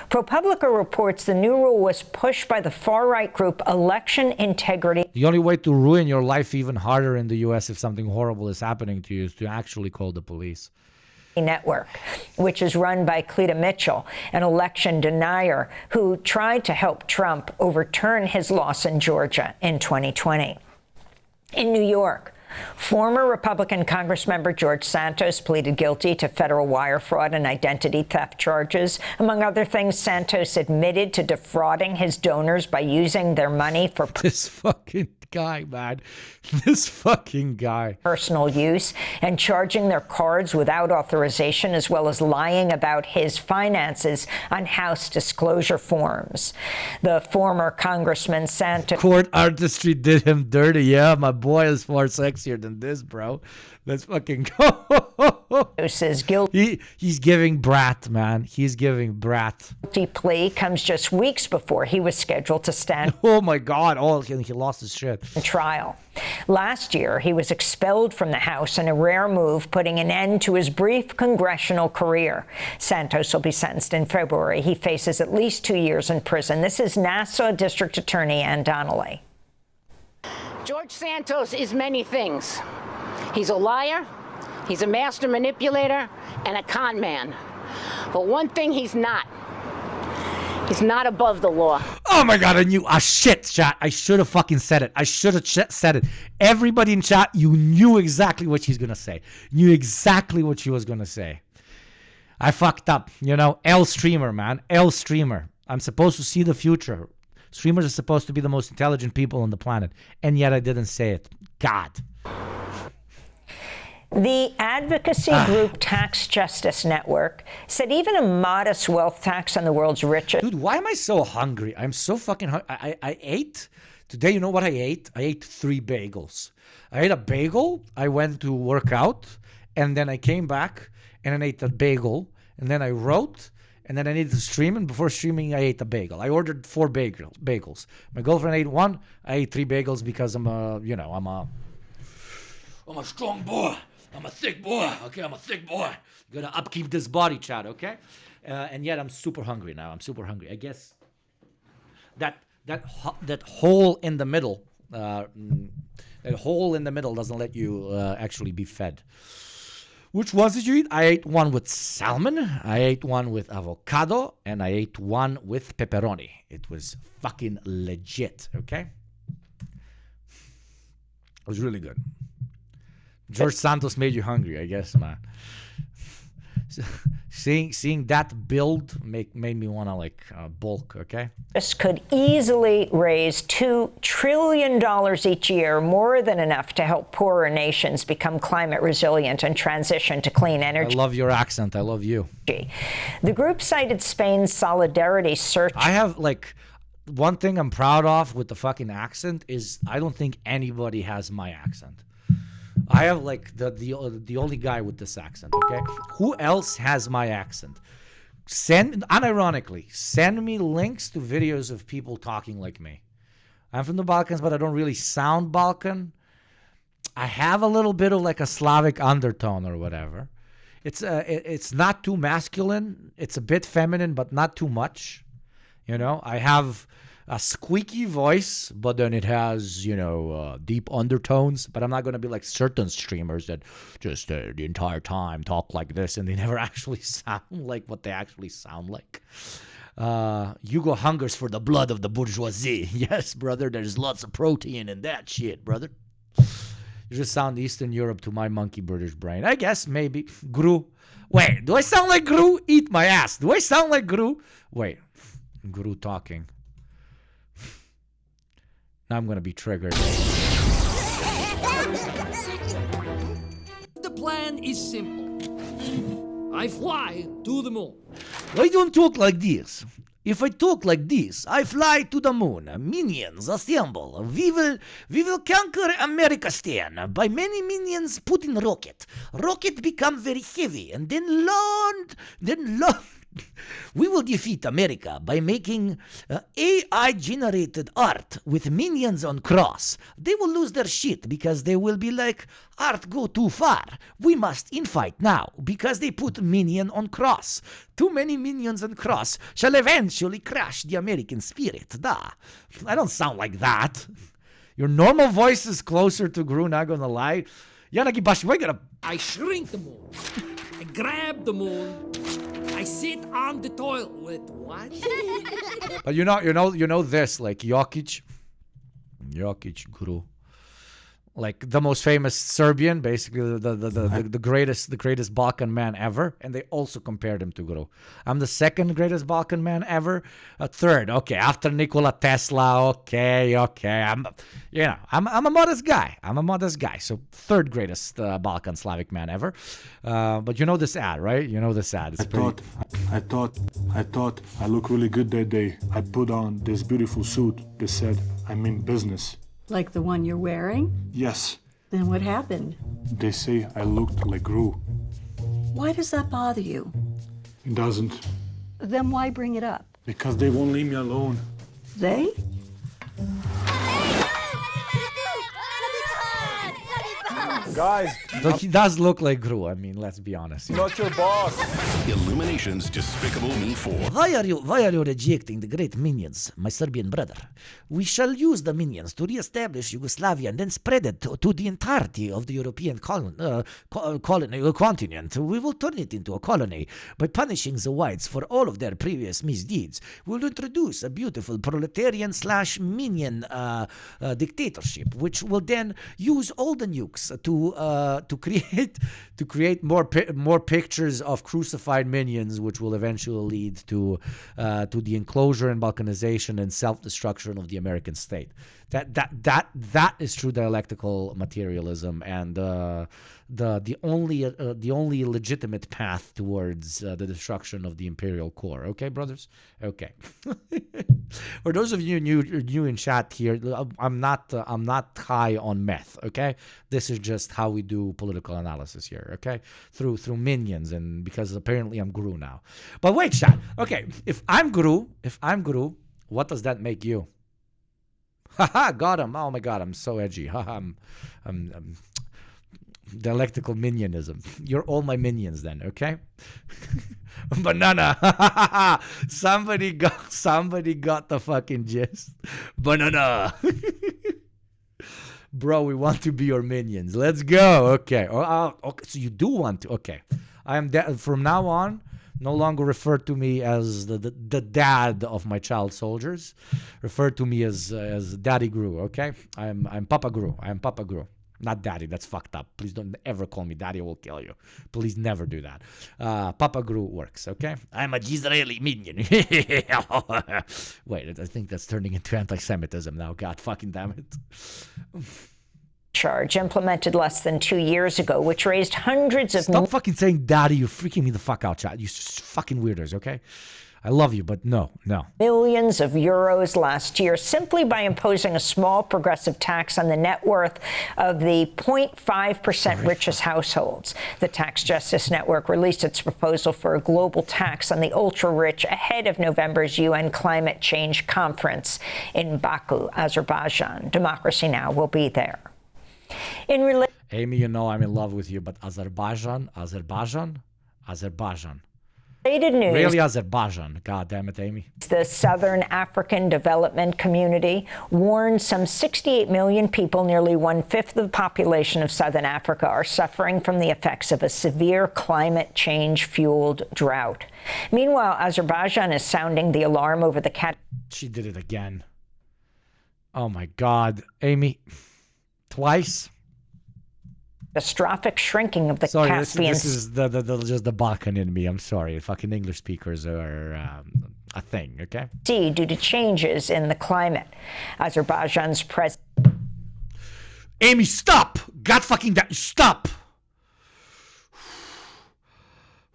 ProPublica reports the new rule was pushed by the far-right group Election Integrity. The only way to ruin your life even harder in the U.S. if something horrible is happening to you is to actually call the police. Network, which is run by Cleta Mitchell, an election denier who tried to help Trump overturn his loss in Georgia in 2020. In New York, former Republican Congressmember George Santos pleaded guilty to federal wire fraud and identity theft charges. Among other things, Santos admitted to defrauding his donors by using their money for this fucking guy, man. This fucking guy. Personal use and charging their cards without authorization, as well as lying about his finances on House disclosure forms. The former Congressman Santos. Court artistry did him dirty. Yeah, my boy is far sexier than this, bro. Let's fucking go. Says guilty. He's giving brat, man. He's giving brat. Guilty plea comes just weeks before he was scheduled to stand. Oh my God! Oh, he lost his shit. Trial. Last year, he was expelled from the House in a rare move, putting an end to his brief congressional career. Santos will be sentenced in February. He faces at least 2 years in prison. This is Nassau District Attorney Ann Donnelly. George Santos is many things. He's a liar, he's a master manipulator, and a con man. But one thing he's not above the law. Oh my God, I knew. Shit, chat. I should have fucking said it. I should have said it. Everybody in chat, you knew exactly what she's going to say. Knew exactly what she was going to say. I fucked up. You know, L streamer, man. L streamer. I'm supposed to see the future. Streamers are supposed to be the most intelligent people on the planet. And yet I didn't say it. God. The advocacy group Tax Justice Network said even a modest wealth tax on the world's richest. Dude, why am I so hungry? I'm so fucking hungry. I ate. Today, you know what I ate? I ate 3 bagels. I ate a bagel. I went to work out. And then I came back and I ate the bagel. And then I wrote. And then I needed to stream. And before streaming, I ate a bagel. I ordered 4 bagels. My girlfriend ate 1. I ate 3 bagels because I'm a strong boy. I'm a thick boy, okay? I'm a thick boy. Gonna upkeep this body, Chad, okay? And yet I'm super hungry now. I'm super hungry. I guess that hole in the middle, doesn't let you actually be fed. Which ones did you eat? I ate one with salmon. I ate one with avocado, and I ate one with pepperoni. It was fucking legit, okay? It was really good. George Santos made you hungry, I guess, man. Seeing that build made me want to bulk, okay? This could easily raise $2 trillion each year, more than enough to help poorer nations become climate resilient and transition to clean energy. I love your accent. I love you. The group cited Spain's solidarity search. I have one thing I'm proud of with the fucking accent is I don't think anybody has my accent. I have the only guy with this accent, okay? Who else has my accent? Unironically, send me links to videos of people talking like me. I'm from the Balkans, but I don't really sound Balkan. I have a little bit of a Slavic undertone or whatever. it's not too masculine. It's a bit feminine, but not too much. You know, I have a squeaky voice, but then it has, you know, deep undertones. But I'm not going to be like certain streamers that just the entire time talk like this and they never actually sound like what they actually sound like. Hugo hungers for the blood of the bourgeoisie. Yes, brother, there's lots of protein in that shit, brother. You just sound Eastern Europe to my monkey British brain. I guess, maybe. Gru. Wait, do I sound like Gru? Eat my ass. Do I sound like Gru? Wait. Gru talking. Now I'm going to be triggered. The plan is simple. I fly to the moon. I don't talk like this. If I talk like this, I fly to the moon. Minions, assemble. We will conquer America Stan. By many minions put in rocket. Rocket become very heavy, and then land. We will defeat America by making AI-generated art with minions on cross. They will lose their shit because they will be like, art go too far. We must infight now because they put minion on cross. Too many minions on cross shall eventually crash the American spirit. Da. I don't sound like that. Your normal voice is closer to Gru, not gonna lie. Yanagi Bashi, we're gonna... I shrink the moon. I grab the moon. I sit on the toilet. What? But you know this, like Jokic, Gru, like the most famous Serbian, basically the greatest Balkan man ever, and they also compared him to Gru. I'm the second greatest Balkan man ever, third, okay, after Nikola Tesla, okay, I'm a modest guy. So third greatest Balkan Slavic man ever. But you know this ad, right? You know this ad. It's I thought I look really good that day. I put on this beautiful suit that said, I'm in business. Like the one you're wearing? Yes. Then what happened? They say I looked like Gru. Why does that bother you? It doesn't. Then why bring it up? Because they won't leave me alone. They? Guys, Though he does look like Gru. I mean, let's be honest. Not your boss. Illumination's Despicable Me 4. Why are you rejecting the great minions, my Serbian brother? We shall use the minions to re-establish Yugoslavia and then spread it to the entirety of the European continent. We will turn it into a colony by punishing the whites for all of their previous misdeeds. We'll introduce a beautiful proletarian/minion dictatorship, which will then use all the nukes to create more pictures of crucified minions, which will eventually lead to the enclosure and balkanization and self-destruction of the American state. That is true dialectical materialism, and the only legitimate path towards the destruction of the imperial core. Okay, brothers. Okay. For those of you new in chat here, I'm not high on meth. Okay, this is just how we do political analysis here. Okay, through minions, and because apparently I'm Gru now. But wait, chat. Okay, if I'm Gru, what does that make you? Haha, got him. Oh my god, I'm so edgy. Haha, I'm dialectical minionism. You're all my minions then, okay? Banana. Somebody got the fucking gist. Banana. Bro, we want to be your minions. Let's go. Okay. Okay. So you do want to. Okay. I am from now on no longer refer to me as the dad of my child soldiers. Refer to me as Daddy Gru, okay? I'm Papa Gru. I'm Papa Gru. Not Daddy, that's fucked up. Please don't ever call me Daddy, I will kill you. Please never do that. Papa Gru works, okay? I'm a Israeli minion. Wait, I think that's turning into anti-Semitism now. God fucking damn it. Charge implemented less than 2 years ago, which raised hundreds of... Stop fucking saying daddy, you're freaking me the fuck out, chat. You fucking weirdos, okay? I love you, but no. Millions of euros last year simply by imposing a small progressive tax on the net worth of the 0.5% richest households. The Tax Justice Network released its proposal for a global tax on the ultra-rich ahead of November's UN Climate Change Conference in Baku, Azerbaijan. Democracy Now! Will be there. Amy, you know I'm in love with you, but Azerbaijan? Azerbaijan. Related news. Really Azerbaijan. God damn it, Amy. The Southern African Development Community warns some 68 million people, nearly 1/5 of the population of Southern Africa, are suffering from the effects of a severe climate change-fueled drought. Meanwhile, Azerbaijan is sounding the alarm over the She did it again. Oh my God, Amy. Twice. Catastrophic shrinking of the Sorry, Caspian this is just the Balkan in me. I'm sorry. Fucking English speakers are a thing, okay? Sea due to changes in the climate. Azerbaijan's president. Amy, stop! God fucking damn, stop!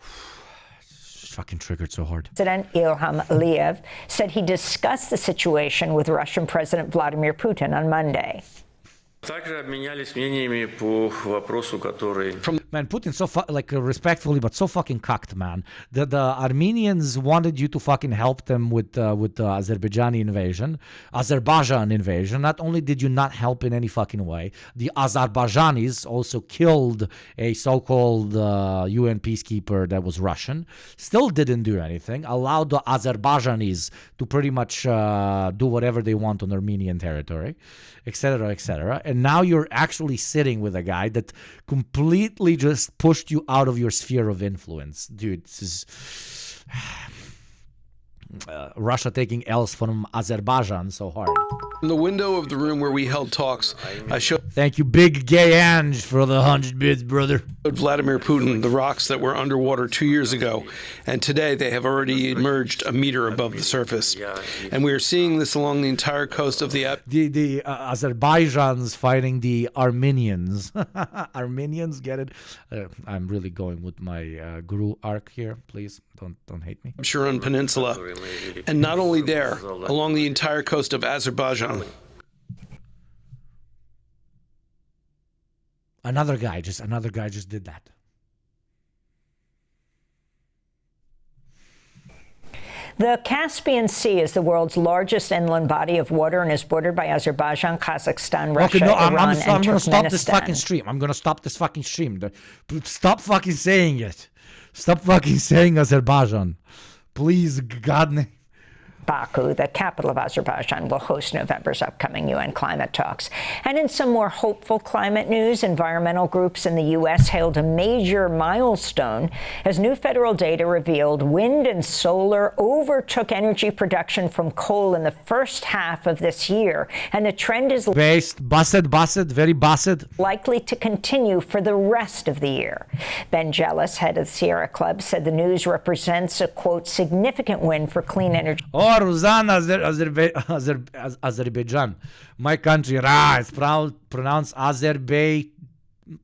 Fucking triggered so hard. President Ilham Aliyev said he discussed the situation with Russian President Vladimir Putin on Monday. Man, Putin so respectfully, but so fucking cucked, man. The Armenians wanted you to fucking help them with the Azerbaijan invasion. Not only did you not help in any fucking way, the Azerbaijanis also killed a so-called UN peacekeeper that was Russian. Still didn't do anything. Allowed the Azerbaijanis to pretty much do whatever they want on Armenian territory, etc., etc. And now you're actually sitting with a guy that completely just pushed you out of your sphere of influence. Dude, this is Russia taking L's from Azerbaijan so hard. In the window of the room where we held talks, I showed... Thank you, Big Gay Ange, for the 100 bits, brother. Vladimir Putin the rocks that were underwater 2 years ago, and today they have already emerged a meter above the surface. And we are seeing this along the entire coast of the Azerbaijans fighting the Armenians. Armenians, get it? I'm really going with my guru arc here. Please don't hate me. Absheron Peninsula, and not only there, along the entire coast of Azerbaijan. Another guy just did that. The Caspian Sea is the world's largest inland body of water and is bordered by Azerbaijan, Kazakhstan, Russia, Iran, and Turkmenistan. I'm going to stop this fucking stream. I'm going to stop this fucking stream. Stop fucking saying it. Stop fucking saying Azerbaijan. Please, God. Baku, the capital of Azerbaijan, will host November's upcoming UN climate talks. And in some more hopeful climate news, environmental groups in the U.S. hailed a major milestone as new federal data revealed wind and solar overtook energy production from coal in the first half of this year. And the trend is very busted. Likely to continue for the rest of the year. Ben Jealous, head of the Sierra Club, said the news represents a, quote, significant win for clean energy. Ruzan, Azerbaijan. My country, it's pronounced Azerbaijan,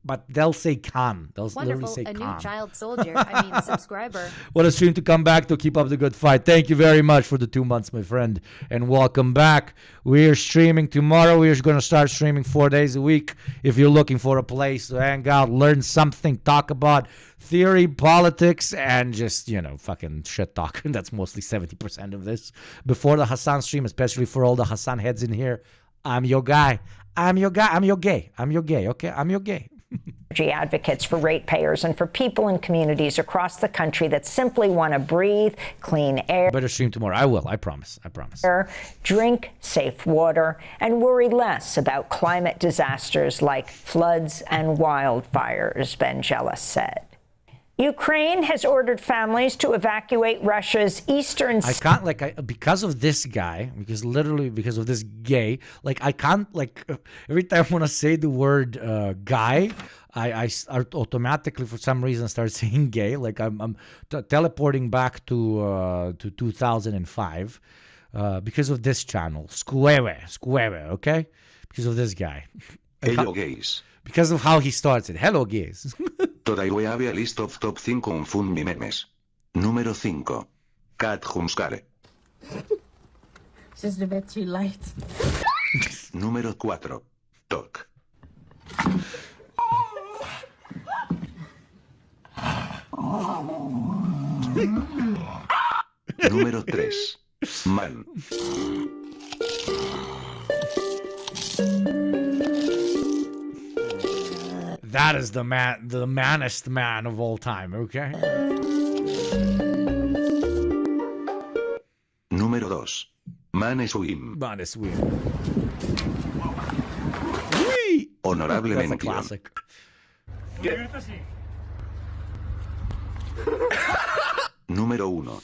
but they'll say Khan. They'll literally say a Khan. new child soldier, subscriber. What a stream to come back to. Keep up the good fight. Thank you very much for the 2 months, my friend, and welcome back. We are streaming tomorrow. We are going to start streaming 4 days a week. If you're looking for a place to hang out, learn something, talk about theory, politics, and just, fucking shit talk. That's mostly 70% of this. Before the Hassan stream, especially for all the Hassan heads in here, I'm your guy. I'm your gay. Okay? I'm your gay. Advocates for ratepayers and for people in communities across the country that simply want to breathe clean air. Better stream tomorrow. I will. I promise. Drink safe water and worry less about climate disasters like floods and wildfires, Ben Jealous said. Ukraine has ordered families to evacuate Russia's eastern... I can't, because of this guy, because of this gay, I can't, every time I want to say the word guy, I start automatically, for some reason, start saying gay. I'm teleporting back to 2005 because of this channel, Square, okay? Because of this guy. Hello, gays. Because of how he starts it. Hello, gays. Today we have a list of top 5 funny memes. Número 5. Cat Humskare. It's just a bit too light. Número 4. Talk. Número 3. Man. That is the manest man of all time, okay? Número 2. Maneswim. Maneswim. Honorable That's a mención. classic. Número 1.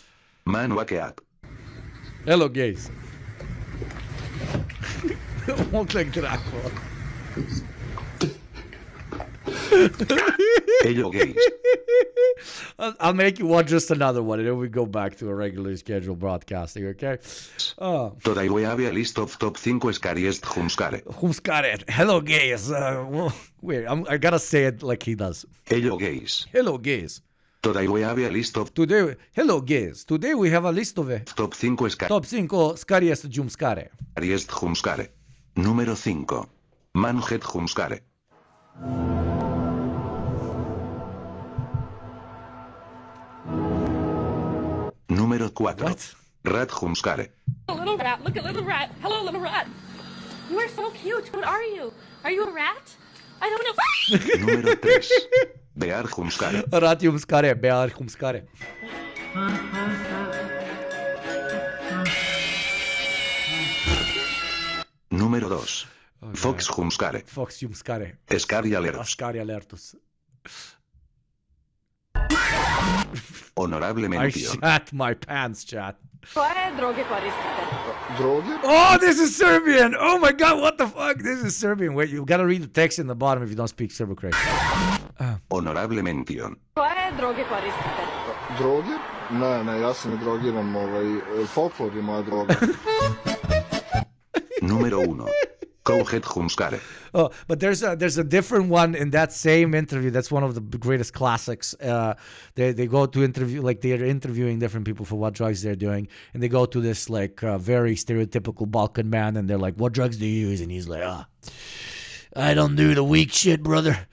Manuakeat. Hello, gays. Won't like Dracula. Hello, gays. I'll make you watch just another one, and then we go back to a regularly scheduled broadcasting, okay? Today we have a list of top 5 scariest Humskare. Humskare. Hello, gays. Wait, I gotta say it like he does. Hello, gays. Hello, gays. Today we have a list of Hello, gays. Today we have a list of top 5 scariest Jumskare. Scariest Humskare. Número 5. Manhead Humskare. Número 4. Rat Humskare. Little rat, look at little rat. Hello, little rat. You are so cute. What are you? Are you a rat? I don't know. Número 3. Bear Humskare. Rat Humskare, Bear Humskare. Número 2. Fox Humskare. Fox Humskare. Scary Alert. Scary Alertus. Honorable I mención. shat my pants, chat. Koje droge koristite? Droge? Oh, this is Serbian. Oh my God, what the fuck? This is Serbian. Wait, you gotta read the text in the bottom if you don't speak Serbo-Croatian. Honorable mención. Koje droge koristite? Droge? Ne, ja se ne drogiram, folklor je moja droga. Número 1. Cowhead Humskare. Oh, but there's a different one in that same interview. That's one of the greatest classics. They go to interview, like they're interviewing different people for what drugs they're doing, and they go to this like very stereotypical Balkan man, and they're like, "What drugs do you use?" And he's like, I don't do the weak shit, brother.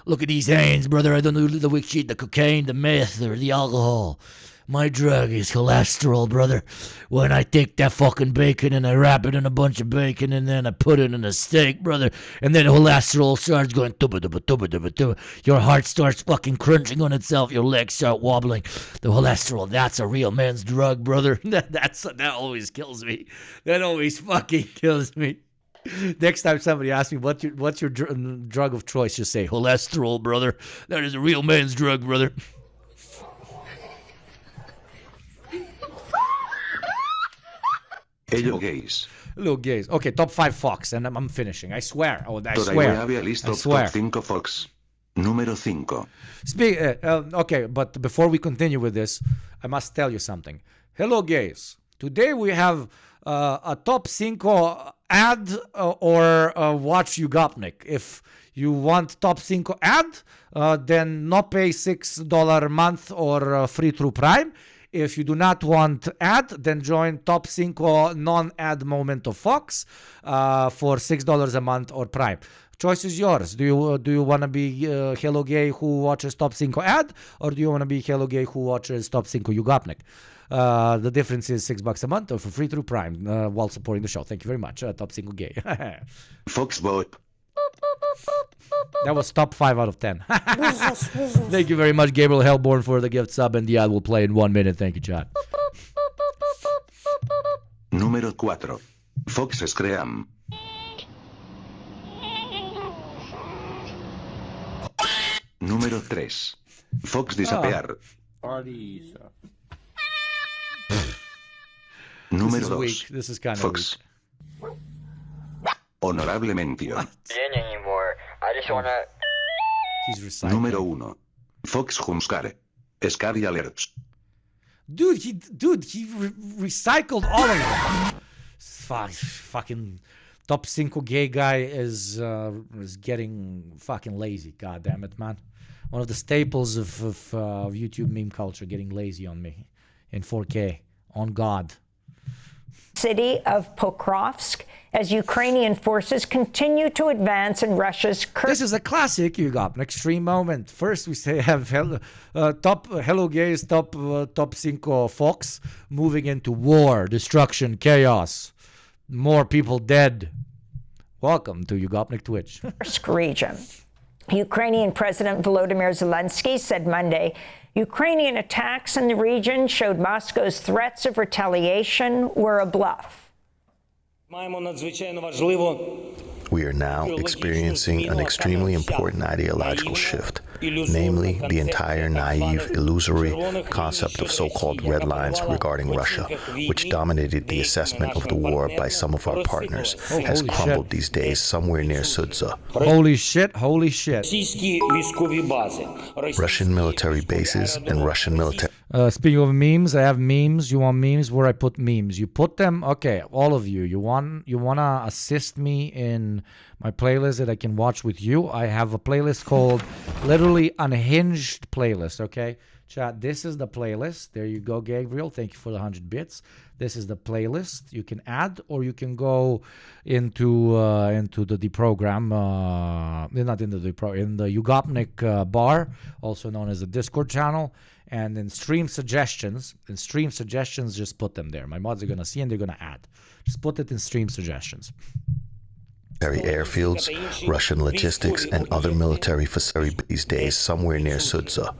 Look at these hands, brother. I don't do the weak shit, the cocaine, the meth, or the alcohol. My drug is cholesterol, brother. When I take that fucking bacon and I wrap it in a bunch of bacon and then I put it in a steak, brother, and then cholesterol starts going tuba tuba tuba tuba tuba. Your heart starts fucking crunching on itself. Your legs start wobbling. The cholesterol, that's a real man's drug, brother. That always kills me. That always fucking kills me. Next time somebody asks me what's your drug of choice, just say cholesterol, brother. That is a real man's drug, brother. Hello, gays. Hello, gays. Okay, top 5 Fox, and I'm finishing. I swear. I Today swear. we have a list of top 5 Fox. Número 5. Okay, but before we continue with this, I must tell you something. Hello, gays. Today we have a top 5 ad or watch Yugopnik. If you want top 5 ad, then no pay $6 a month or free through Prime. If you do not want ad, then join top 5 non-ad moment of Fox for $6 a month or Prime. Choice is yours. Do you want to be Hello Gay who watches top 5 ad, or do you want to be Hello Gay who watches top 5 Yugopnik? The difference is $6 a month or for free through Prime while supporting the show. Thank you very much. Top 5 Gay. Fox Boy. That was top 5 out of 10. Thank you very much, Gabriel Hellborn, for the gift sub, and the ad will play in 1 minute. Thank you, chat. Número 4. Fox Scream. Número 3. Fox Disappear. Número 2. This is kind of Fox. Honorable mención. Anymore. I just wanna. He's recycling. Número 1. Fox Humskare. Scary Alerts. Dude, he recycled all of them. Fucking top 5 gay guy is getting fucking lazy. God damn it, man. One of the staples of YouTube meme culture, getting lazy on me in 4K. On God. City of Pokrovsk as Ukrainian forces continue to advance in Russia's. This is a classic Yugopnik extreme moment. First, we say have Hello Gays top 5 Fox moving into war, destruction, chaos, more people dead. Welcome to YugopnikTwitch. Region. Ukrainian President Volodymyr Zelensky said Monday Ukrainian attacks in the region showed Moscow's threats of retaliation were a bluff. We are now experiencing an extremely important ideological shift, namely the entire naive, illusory concept of so-called red lines regarding Russia, which dominated the assessment of the war by some of our partners, has crumbled these days somewhere near Sudza. Holy shit, holy shit. Russian military bases and Russian military... Speaking of memes, I have memes. You want memes? Where I put memes? You put them? Okay, all of you. You wanna assist me in my playlist that I can watch with you? I have a playlist called literally Unhinged Playlist, okay? Chat, this is the playlist. There you go, Gabriel. Thank you for the 100 bits. This is the playlist. You can add or you can go into the deprogram, not into the in the Yugopnik bar, also known as the Discord channel. And in stream suggestions, just put them there. My mods are going to see and they're going to add. Just put it in stream suggestions. Airfields, Russian logistics, and other military facilities these days somewhere near Sudza.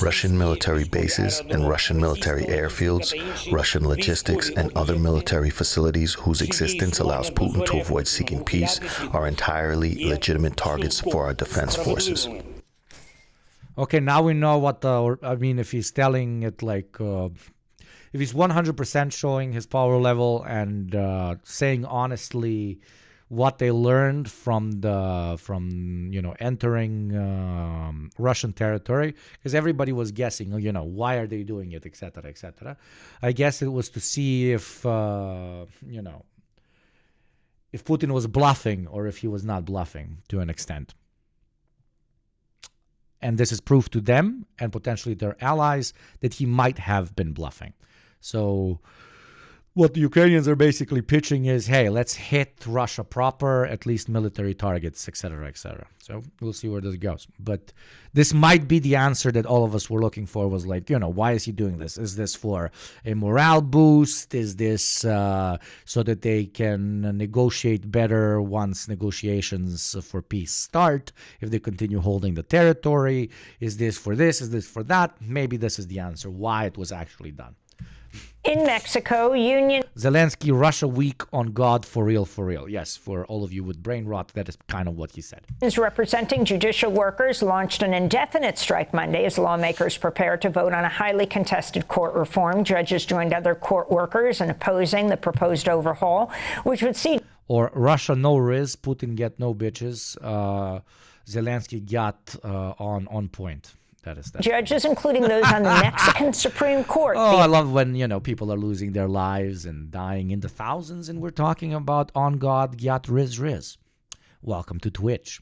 Russian military bases and Russian military airfields, Russian logistics, and other military facilities whose existence allows Putin to avoid seeking peace are entirely legitimate targets for our defense forces. Okay, now we know what if he's telling it like, if he's 100% showing his power level and saying honestly what they learned from entering Russian territory, because everybody was guessing, why are they doing it, etc., etc. I guess it was to see if if Putin was bluffing or if he was not bluffing to an extent. And this is proof to them and potentially their allies that he might have been bluffing. So what the Ukrainians are basically pitching is, hey, let's hit Russia proper, at least military targets, etc., etc. So we'll see where this goes. But this might be the answer that all of us were looking for, was like, why is he doing this? Is this for a morale boost? Is this so that they can negotiate better once negotiations for peace start, if they continue holding the territory? Is this for this? Is this for that? Maybe this is the answer, why it was actually done. In Mexico, Zelensky, Russia weak on God, for real, for real. Yes, for all of you with brain rot, that is kind of what he said. Representing judicial workers launched an indefinite strike Monday as lawmakers prepare to vote on a highly contested court reform. Judges joined other court workers in opposing the proposed overhaul, which would see... Or Russia no riz, Putin get no bitches. Zelensky got on point. That is that. Judges, including those on the Mexican Supreme Court. Oh, I love when, people are losing their lives and dying in the thousands, and we're talking about on God, Yat Riz Riz. Welcome to Twitch.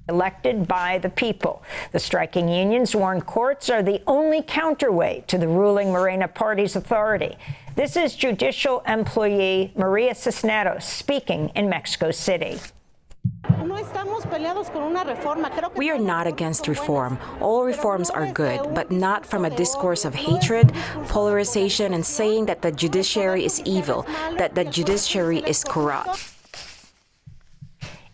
Elected by the people. The striking unions warn courts are the only counterweight to the ruling Morena Party's authority. This is judicial employee Maria Cisneros speaking in Mexico City. We are not against reform. All reforms are good, but not from a discourse of hatred, polarization, and saying that the judiciary is evil, that the judiciary is corrupt.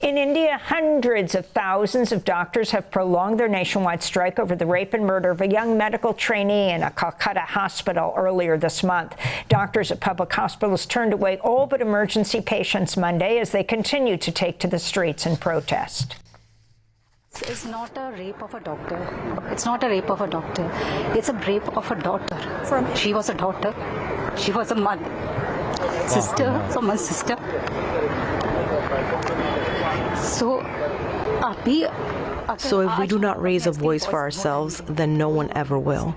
In India, hundreds of thousands of doctors have prolonged their nationwide strike over the rape and murder of a young medical trainee in a Calcutta hospital earlier this month. Doctors at public hospitals turned away all but emergency patients Monday as they continued to take to the streets in protest. It's not a rape of a doctor. It's not a rape of a doctor. It's a rape of a daughter. She was a daughter. She was a mother. Sister, someone's sister. So if we do not raise a voice for ourselves, then no one ever will.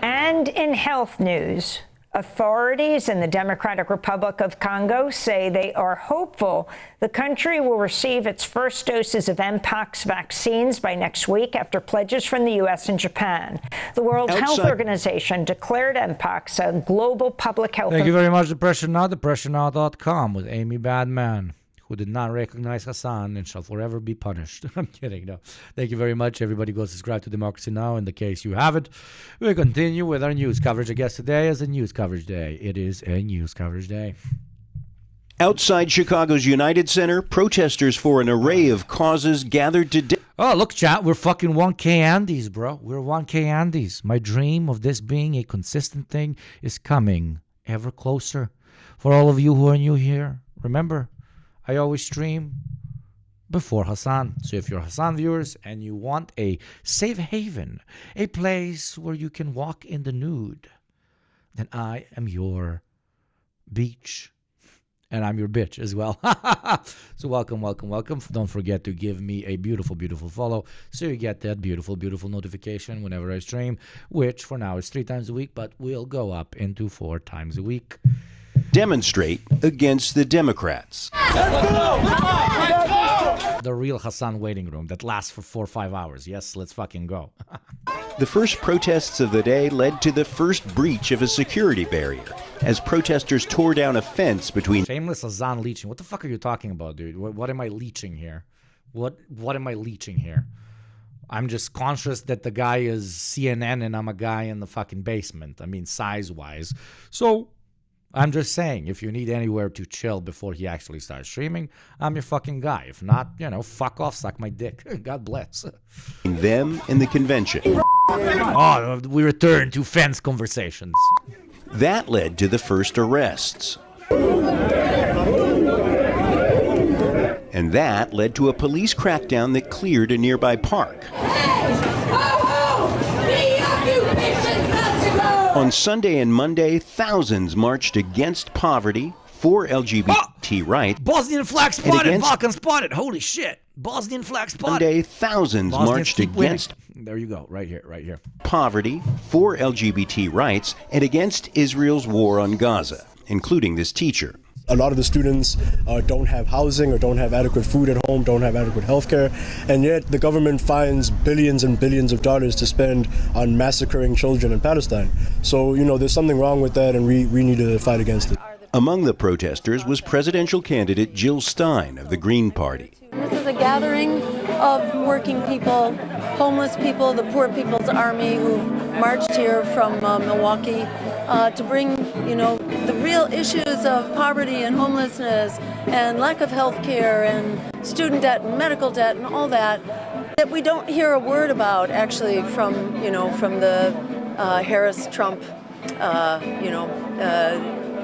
And in health news, authorities in the Democratic Republic of Congo say they are hopeful the country will receive its first doses of Mpox vaccines by next week after pledges from the U.S. and Japan. The World Health Organization declared Mpox a global public health... Thank you very much, Depression Now, DepressionNow.com with Amy Badman, who did not recognize Hassan and shall forever be punished. I'm kidding, no. Thank you very much. Everybody go subscribe to Democracy Now! In the case you haven't. We continue with our news coverage. I guess today is a news coverage day. It is a news coverage day. Outside Chicago's United Center, protesters for an array of causes gathered today. Oh, look, chat, we're fucking 1K Andes, bro. We're 1K Andes. My dream of this being a consistent thing is coming ever closer. For all of you who are new here, remember, I always stream before Hassan. So if you're Hassan viewers and you want a safe haven, a place where you can walk in the nude, then I am your beach. And I'm your bitch as well. So welcome, welcome, welcome. Don't forget to give me a beautiful, beautiful follow so you get that beautiful, beautiful notification whenever I stream, which for now is 3 times a week, but will go up into 4 times a week. Demonstrate against the Democrats. The real Hassan waiting room that lasts for 4 or 5 hours. Yes, let's fucking go. The first protests of the day led to the first breach of a security barrier as protesters tore down a fence between... Shameless Hassan leeching. What the fuck are you talking about, dude? What am I leeching here? What am I leeching here? I'm just conscious that the guy is CNN and I'm a guy in the fucking basement. I mean, size-wise. So... I'm just saying, if you need anywhere to chill before he actually starts streaming, I'm your fucking guy. If not, fuck off, suck my dick. God bless. Them and the convention. Oh, we return to fence conversations. That led to the first arrests. And that led to a police crackdown that cleared a nearby park. On Sunday and Monday, thousands marched against poverty, for LGBT rights. Bosnian flag spotted, Balkan spotted. Holy shit. Bosnian flag spotted. Monday, thousands marched against... There you go, right here. Poverty, for LGBT rights, and against Israel's war on Gaza, including this teacher. A lot of the students don't have housing or don't have adequate food at home, don't have adequate health care, and yet the government finds billions and billions of dollars to spend on massacring children in Palestine. So, there's something wrong with that, and we need to fight against it. Among the protesters was presidential candidate Jill Stein of the Green Party. This is a gathering of working people, homeless people, the Poor People's Army who marched here from Milwaukee to bring, the real issues of poverty and homelessness and lack of health care and student debt and medical debt and all that we don't hear a word about actually from the Harris-Trump,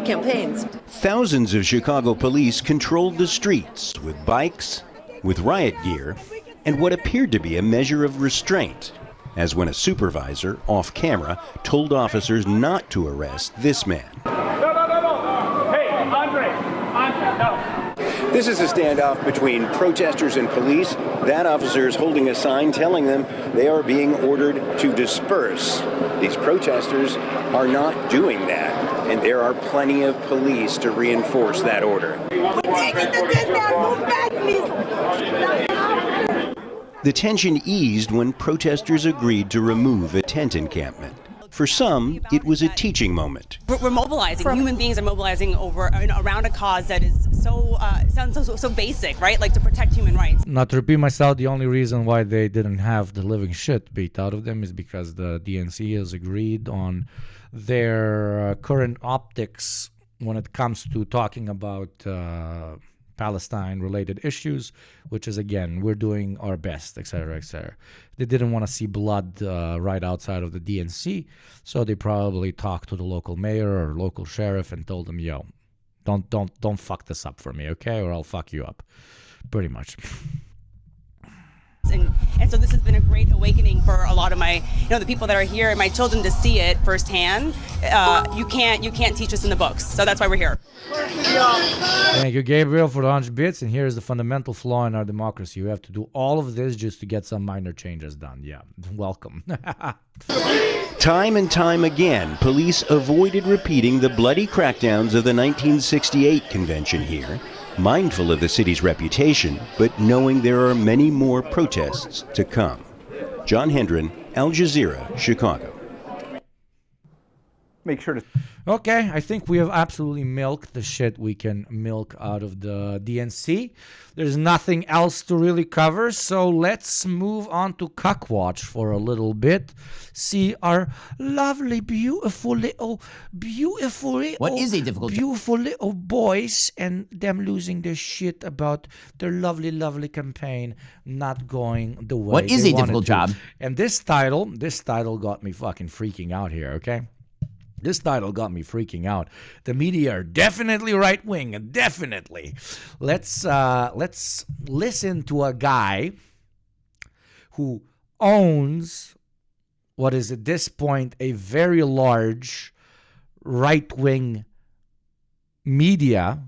campaigns. Thousands of Chicago police controlled the streets with bikes, with riot gear, and what appeared to be a measure of restraint, as when a supervisor, off camera, told officers not to arrest this man. No. Hey, Andre, no. This is a standoff between protesters and police. That officer is holding a sign telling them they are being ordered to disperse. These protesters are not doing that, and there are plenty of police to reinforce that order. The tension eased when protesters agreed to remove a tent encampment. For some, it was a teaching moment. We're mobilizing. Human beings are mobilizing around a cause that is sounds so basic, right? Like to protect human rights. Not to repeat myself, the only reason why they didn't have the living shit beat out of them is because the DNC has agreed on their current optics when it comes to talking about Palestine-related issues, which is, again, we're doing our best, etc., etc. They didn't want to see blood right outside of the DNC, so they probably talked to the local mayor or local sheriff and told them, yo, don't fuck this up for me, okay, or I'll fuck you up, pretty much. And so this has been a great awakening for a lot of my, the people that are here and my children to see it firsthand. You can't teach us in the books, so that's why we're here. Thank you, Gabriel, for the 100 bits. And here's the fundamental flaw in our democracy: you have to do all of this just to get some minor changes done. Yeah, welcome. Time and time again, police avoided repeating the bloody crackdowns of the 1968 convention here, mindful of the city's reputation, but knowing there are many more protests to come. John Hendren, Al Jazeera, Chicago. make sure to... Okay, I think we have absolutely milked the shit we can milk out of the DNC. There's nothing else to really cover, so let's move on to Cuckwatch for a little bit. See our lovely, beautiful little What is a difficult beautiful little boys and them losing their shit about their lovely, lovely campaign not going the way What is they a difficult wanted to. job? And this title got me fucking freaking out here, okay? This title got me freaking out. The media are definitely right wing, definitely. Let's listen to a guy who owns what is at this point a very large right wing media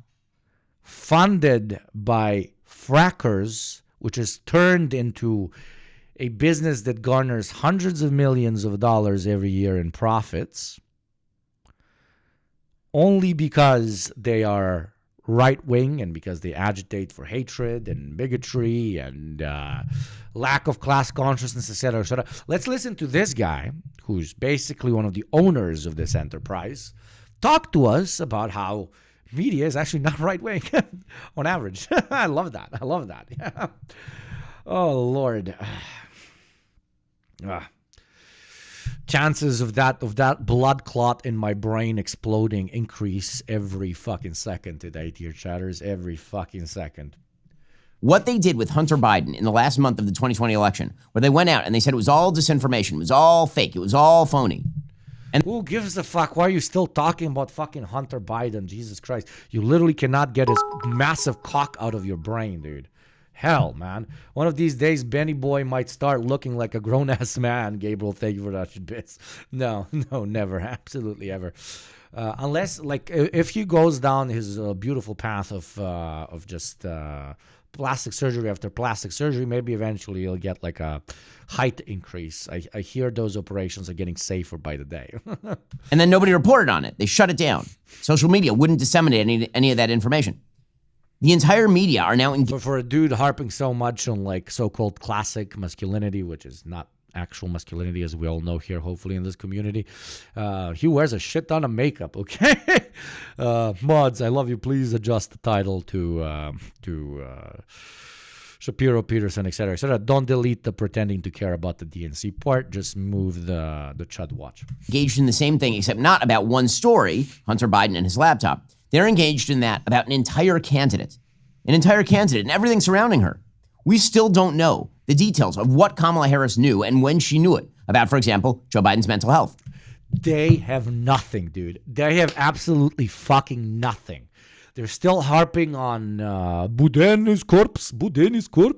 funded by frackers, which is turned into a business that garners hundreds of millions of dollars every year in profits, only because they are right-wing and because they agitate for hatred and bigotry and lack of class consciousness, etc., etc. Let's listen to this guy, who's basically one of the owners of this enterprise, talk to us about how media is actually not right-wing on average. I love that. I love that. Yeah. Oh, Lord. Chances of that blood clot in my brain exploding increase every fucking second today, dear chatters. Every fucking second. What they did with Hunter Biden in the last month of the 2020 election, where they went out and they said it was all disinformation, it was all fake, it was all phony. And who gives a fuck? Why are you still talking about fucking Hunter Biden? Jesus Christ. You literally cannot get his massive cock out of your brain, dude. Hell, man. One of these days, Benny Boy might start looking like a grown-ass man. Gabriel, thank you for that bits. No, never. Absolutely ever. Unless, like, if he goes down his beautiful path of just plastic surgery after plastic surgery, maybe eventually he'll get, like, a height increase. I hear those operations are getting safer by the day. And then nobody reported on it. They shut it down. Social media wouldn't disseminate any of that information. The entire media are now for a dude harping so much on like so-called classic masculinity, which is not actual masculinity, as we all know here, hopefully in this community. He wears a shit ton of makeup. Okay, mods, I love you. Please adjust the title to Shapiro, Peterson, etc., etc. Don't delete the pretending to care about the DNC part. Just move the Chud watch. Engaged in the same thing, except not about one story, Hunter Biden and his laptop. They're engaged in that about an entire candidate and everything surrounding her. We still don't know the details of what Kamala Harris knew and when she knew it about, for example, Joe Biden's mental health. They have nothing, dude. They have absolutely fucking nothing. They're still harping on Boudin's corpse.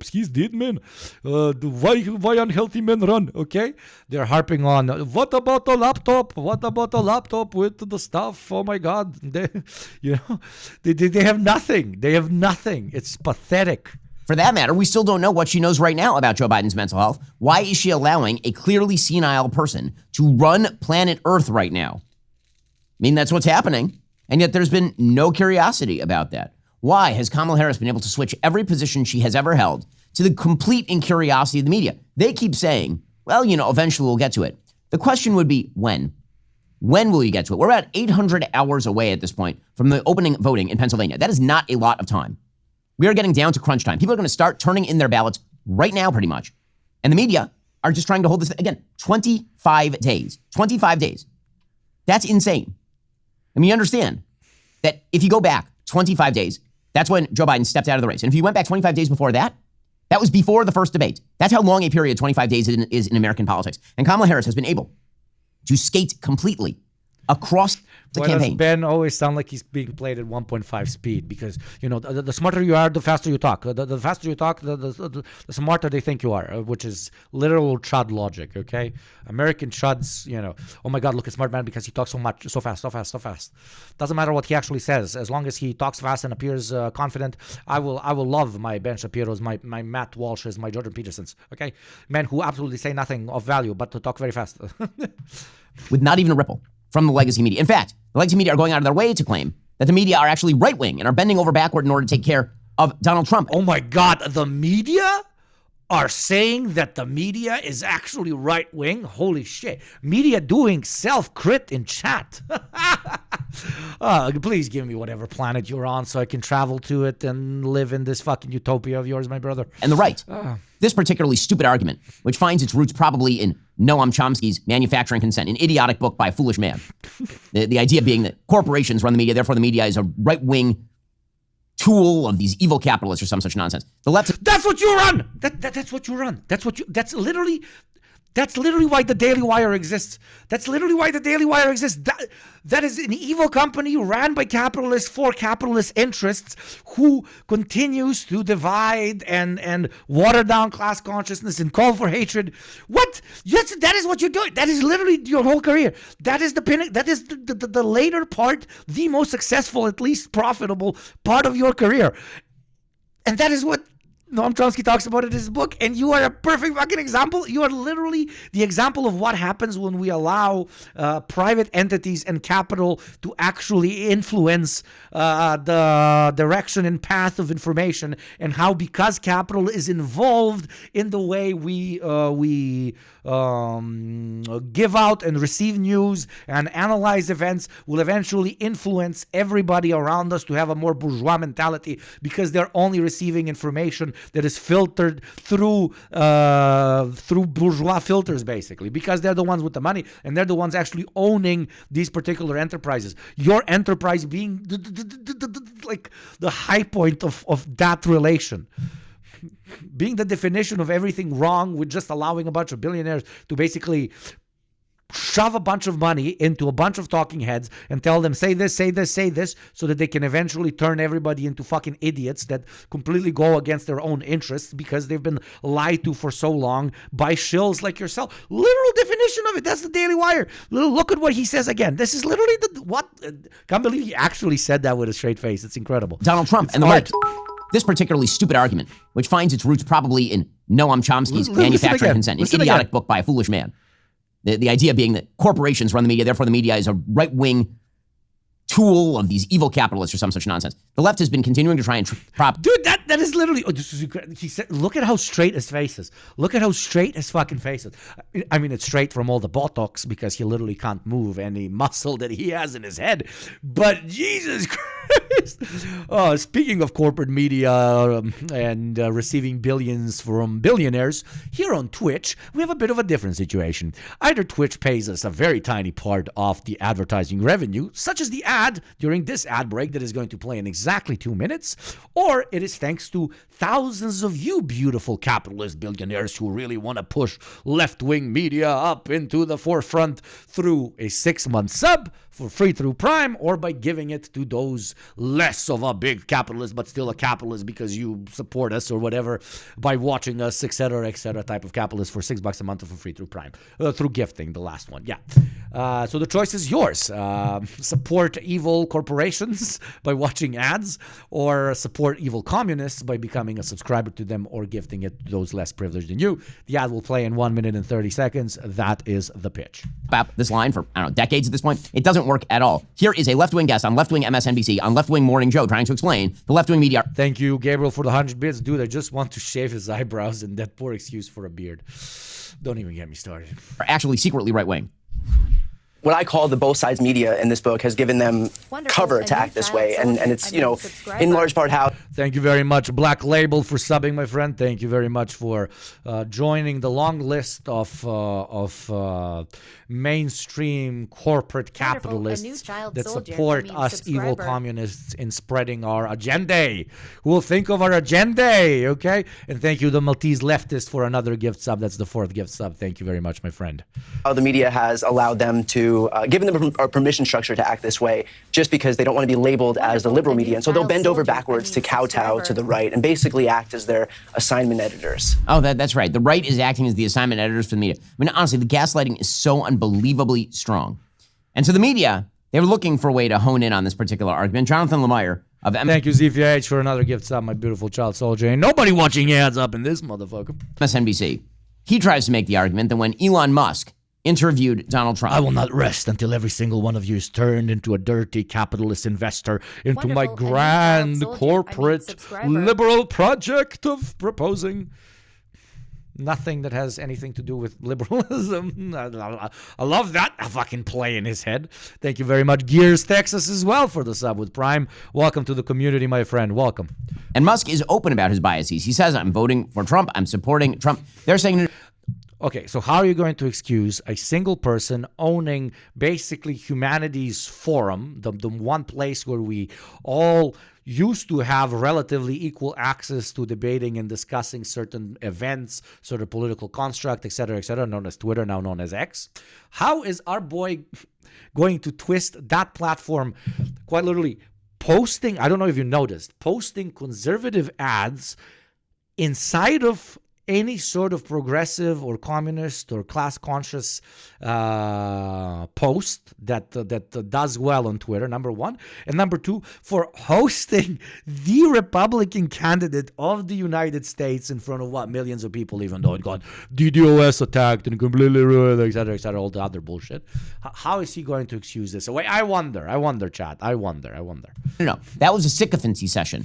He's dead, man. Why unhealthy men run? Okay, they're harping on what about the laptop? What about the laptop with the stuff? Oh my God, they have nothing. They have nothing. It's pathetic. For that matter, we still don't know what she knows right now about Joe Biden's mental health. Why is she allowing a clearly senile person to run planet Earth right now? I mean, that's what's happening. And yet there's been no curiosity about that. Why has Kamala Harris been able to switch every position she has ever held to the complete incuriosity of the media? They keep saying, well, eventually we'll get to it. The question would be when? When will you get to it? We're about 800 hours away at this point from the opening voting in Pennsylvania. That is not a lot of time. We are getting down to crunch time. People are going to start turning in their ballots right now, pretty much. And the media are just trying to hold this, again, 25 days. 25 days. That's insane. I mean, you understand that if you go back 25 days, that's when Joe Biden stepped out of the race. And if you went back 25 days before that, that was before the first debate. That's how long a period 25 days is in American politics. And Kamala Harris has been able to skate completely across the campaign. Does Ben always sound like he's being played at 1.5 speed? Because, the smarter you are, the faster you talk. The faster you talk, the smarter they think you are, which is literal chud logic, okay? American chuds, oh my God, look at smart man because he talks so much, so fast. Doesn't matter what he actually says. As long as he talks fast and appears confident, I will love my Ben Shapiro's, my Matt Walsh's, my Jordan Petersons, okay? Men who absolutely say nothing of value but to talk very fast. With not even a ripple from the legacy media. In fact, the legacy media are going out of their way to claim that the media are actually right-wing and are bending over backward in order to take care of Donald Trump. Oh my God, the media? are saying that the media is actually right-wing. Holy shit. Media doing self-crit in chat. Please give me whatever planet you're on so I can travel to it and live in this fucking utopia of yours, my brother. And the right. This particularly stupid argument, which finds its roots probably in Noam Chomsky's Manufacturing Consent, an idiotic book by a foolish man. The idea being that corporations run the media, therefore the media is a right-wing tool of these evil capitalists or some such nonsense. The left. That's what you run. That's what you run. That's literally why the Daily Wire exists. That's literally why the Daily Wire exists. That is an evil company ran by capitalists for capitalist interests who continues to divide and water down class consciousness and call for hatred. What? Yes, that is what you're doing. That is literally your whole career. That is the later part, the most successful, at least profitable part of your career. And that is what Noam Chomsky talks about it in his book, and you are a perfect fucking example. You are literally the example of what happens when we allow private entities and capital to actually influence the direction and path of information, and how, because capital is involved in the way we give out and receive news and analyze events, will eventually influence everybody around us to have a more bourgeois mentality, because they're only receiving information that is filtered through bourgeois filters, basically, because they're the ones with the money and they're the ones actually owning these particular enterprises. Your enterprise being like the high point of that relation, being the definition of everything wrong, with just allowing a bunch of billionaires to basically shove a bunch of money into a bunch of talking heads and tell them, say this, say this, say this, so that they can eventually turn everybody into fucking idiots that completely go against their own interests because they've been lied to for so long by shills like yourself. Literal definition of it. That's the Daily Wire. Look at what he says again. This is literally can't believe he actually said that with a straight face. It's incredible. Donald Trump and the right. This particularly stupid argument, which finds its roots probably in Noam Chomsky's Manufacturing Consent, an idiotic book by a foolish man. The idea being that corporations run the media, therefore the media is a right-wing tool of these evil capitalists or some such nonsense. The left has been continuing to try and Dude, that is literally... he said, look at how straight his face is. Look at how straight his fucking face is. I mean, it's straight from all the Botox because he literally can't move any muscle that he has in his head. But Jesus Christ! Speaking of corporate media and receiving billions from billionaires, here on Twitch, we have a bit of a different situation. Either Twitch pays us a very tiny part of the advertising revenue, such as the ad during this ad break that is going to play in exactly 2 minutes, or it is thanks to thousands of you beautiful capitalist billionaires who really want to push left-wing media up into the forefront through a 6-month sub for free through Prime, or by giving it to those less of a big capitalist but still a capitalist because you support us or whatever by watching us, etc., type of capitalist for $6 a month or for free through Prime, through gifting, the last one. Yeah. So the choice is yours. Support evil corporations by watching ads, or support evil communists by becoming a subscriber to them or gifting it to those less privileged than you. The ad will play in 1 minute and 30 seconds. That is the pitch. About this line for, decades at this point. It doesn't work at all. Here is a left-wing guest on left-wing MSNBC, on left-wing Morning Joe, trying to explain the left-wing media. Thank you, Gabriel, for the 100 bits. Dude, I just want to shave his eyebrows, and that poor excuse for a beard. Don't even get me started. Are actually secretly right-wing. What I call the both sides media in this book has given them cover to act this way. And it's, in large part how... Thank you very much, Black Label, for subbing, my friend. Thank you very much for joining the long list of mainstream corporate capitalists that support us evil communists in spreading our agenda. Who will think of our agenda, okay? And thank you, the Maltese leftist, for another gift sub. That's the 4th gift sub. Thank you very much, my friend. The media has allowed them to given them a permission structure to act this way, just because they don't want to be labeled as the liberal media. And so they'll bend over backwards to kowtow to the right and basically act as their assignment editors. Oh, that's right. The right is acting as the assignment editors for the media. I mean, honestly, the gaslighting is so unbelievably strong. And so the media, they were looking for a way to hone in on this particular argument. Jonathan Lemire of Thank you, ZVH, for another gift sub, my beautiful child soldier. Ain't nobody watching ads up in this motherfucker. MSNBC. He tries to make the argument that when Elon Musk interviewed Donald Trump. I will not rest until every single one of you is turned into a dirty capitalist investor into my grand corporate liberal project of proposing. Nothing that has anything to do with liberalism. I love that fucking play in his head. Thank you very much. Gears Texas as well for the sub with Prime. Welcome to the community, my friend. Welcome. And Musk is open about his biases. He says, I'm voting for Trump. I'm supporting Trump. They're saying... Okay, so how are you going to excuse a single person owning basically humanity's forum, the one place where we all used to have relatively equal access to debating and discussing certain events, sort of political construct, et cetera, known as Twitter, now known as X? How is our boy going to twist that platform, quite literally posting, I don't know if you noticed, posting conservative ads inside of any sort of progressive or communist or class-conscious post that does well on Twitter, number one. And number two, for hosting the Republican candidate of the United States in front of millions of people, even though it got DDoS attacked and completely ruined, et cetera, all the other bullshit. How is he going to excuse this away? I wonder, chat. I wonder. No, that was a sycophancy session.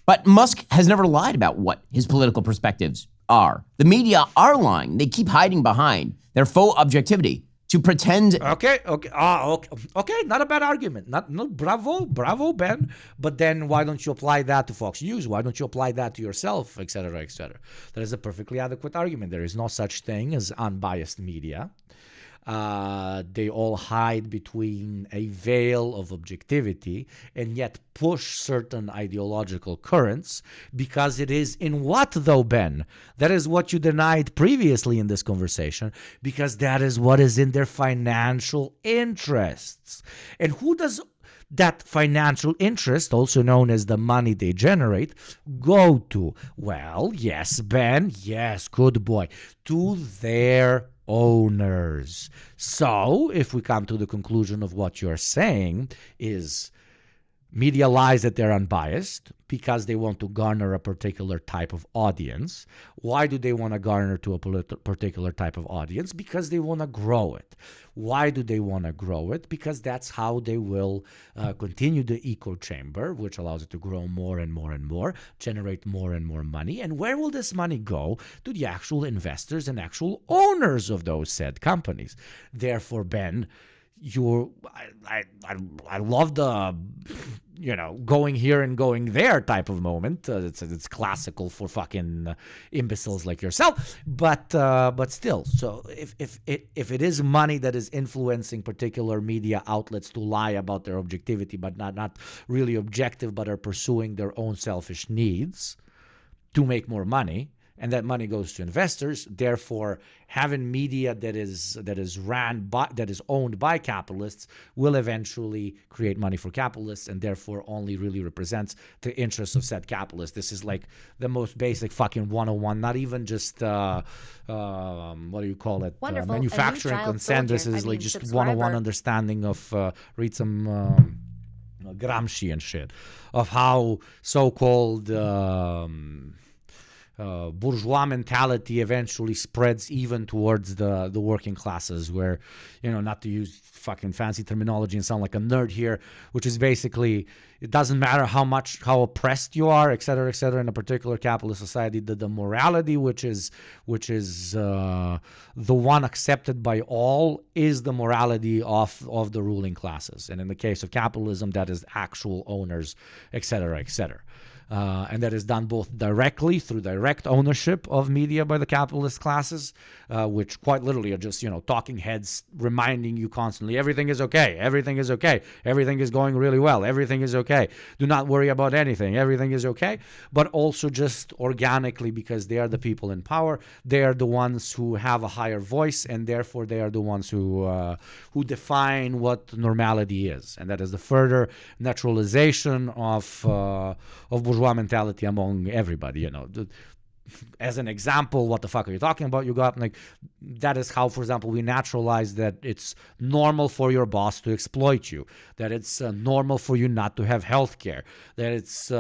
But Musk has never lied about what his political perspectives are. The media are lying. They keep hiding behind their faux objectivity to pretend. Okay. Not a bad argument. Bravo, Ben. But then why don't you apply that to Fox News? Why don't you apply that to yourself, et cetera, et cetera? That is a perfectly adequate argument. There is no such thing as unbiased media. They all hide between a veil of objectivity and yet push certain ideological currents because it is in what, though, Ben? That is what you denied previously in this conversation, because that is what is in their financial interests. And who does that financial interest, also known as the money they generate, go to? Well, yes, Ben, yes, good boy, to their owners. So, if we come to the conclusion of what you're saying is media lies that they're unbiased because they want to garner a particular type of audience. Why do they want to garner to a particular type of audience? Because they want to grow it. Why do they want to grow it? Because that's how they will continue the echo chamber, which allows it to grow more and more and more, generate more and more money. And where will this money go? To the actual investors and actual owners of those said companies. Therefore, Ben, I love the going here and going there type of moment. It's classical for fucking imbeciles like yourself. But still, so if it is money that is influencing particular media outlets to lie about their objectivity, but not really objective, but are pursuing their own selfish needs to make more money, and that money goes to investors. Therefore, having media that is owned by capitalists will eventually create money for capitalists, and therefore only really represents the interests of said capitalists. This is like the most basic fucking 101, not even just what do you call it? Manufacturing consent. This is like just 101 understanding of read some Gramsci and shit of how so-called bourgeois mentality eventually spreads even towards the working classes, where, not to use fucking fancy terminology and sound like a nerd here, which is basically, it doesn't matter how oppressed you are, et cetera, in a particular capitalist society, the morality which is the one accepted by all is the morality of the ruling classes. And in the case of capitalism, that is actual owners, et cetera, et cetera. And that is done both directly through direct ownership of media by the capitalist classes, which quite literally are just, talking heads reminding you constantly, everything is okay, everything is okay, everything is going really well, everything is okay, do not worry about anything, everything is okay. But also just organically, because they are the people in power, they are the ones who have a higher voice, and therefore they are the ones who define what normality is. And that is the further naturalization of bourgeois mentality among everybody. As an example, what the fuck are you talking about, Yugopnik? That is how, for example, we naturalize that it's normal for your boss to exploit you, that it's normal for you not to have health care, that it's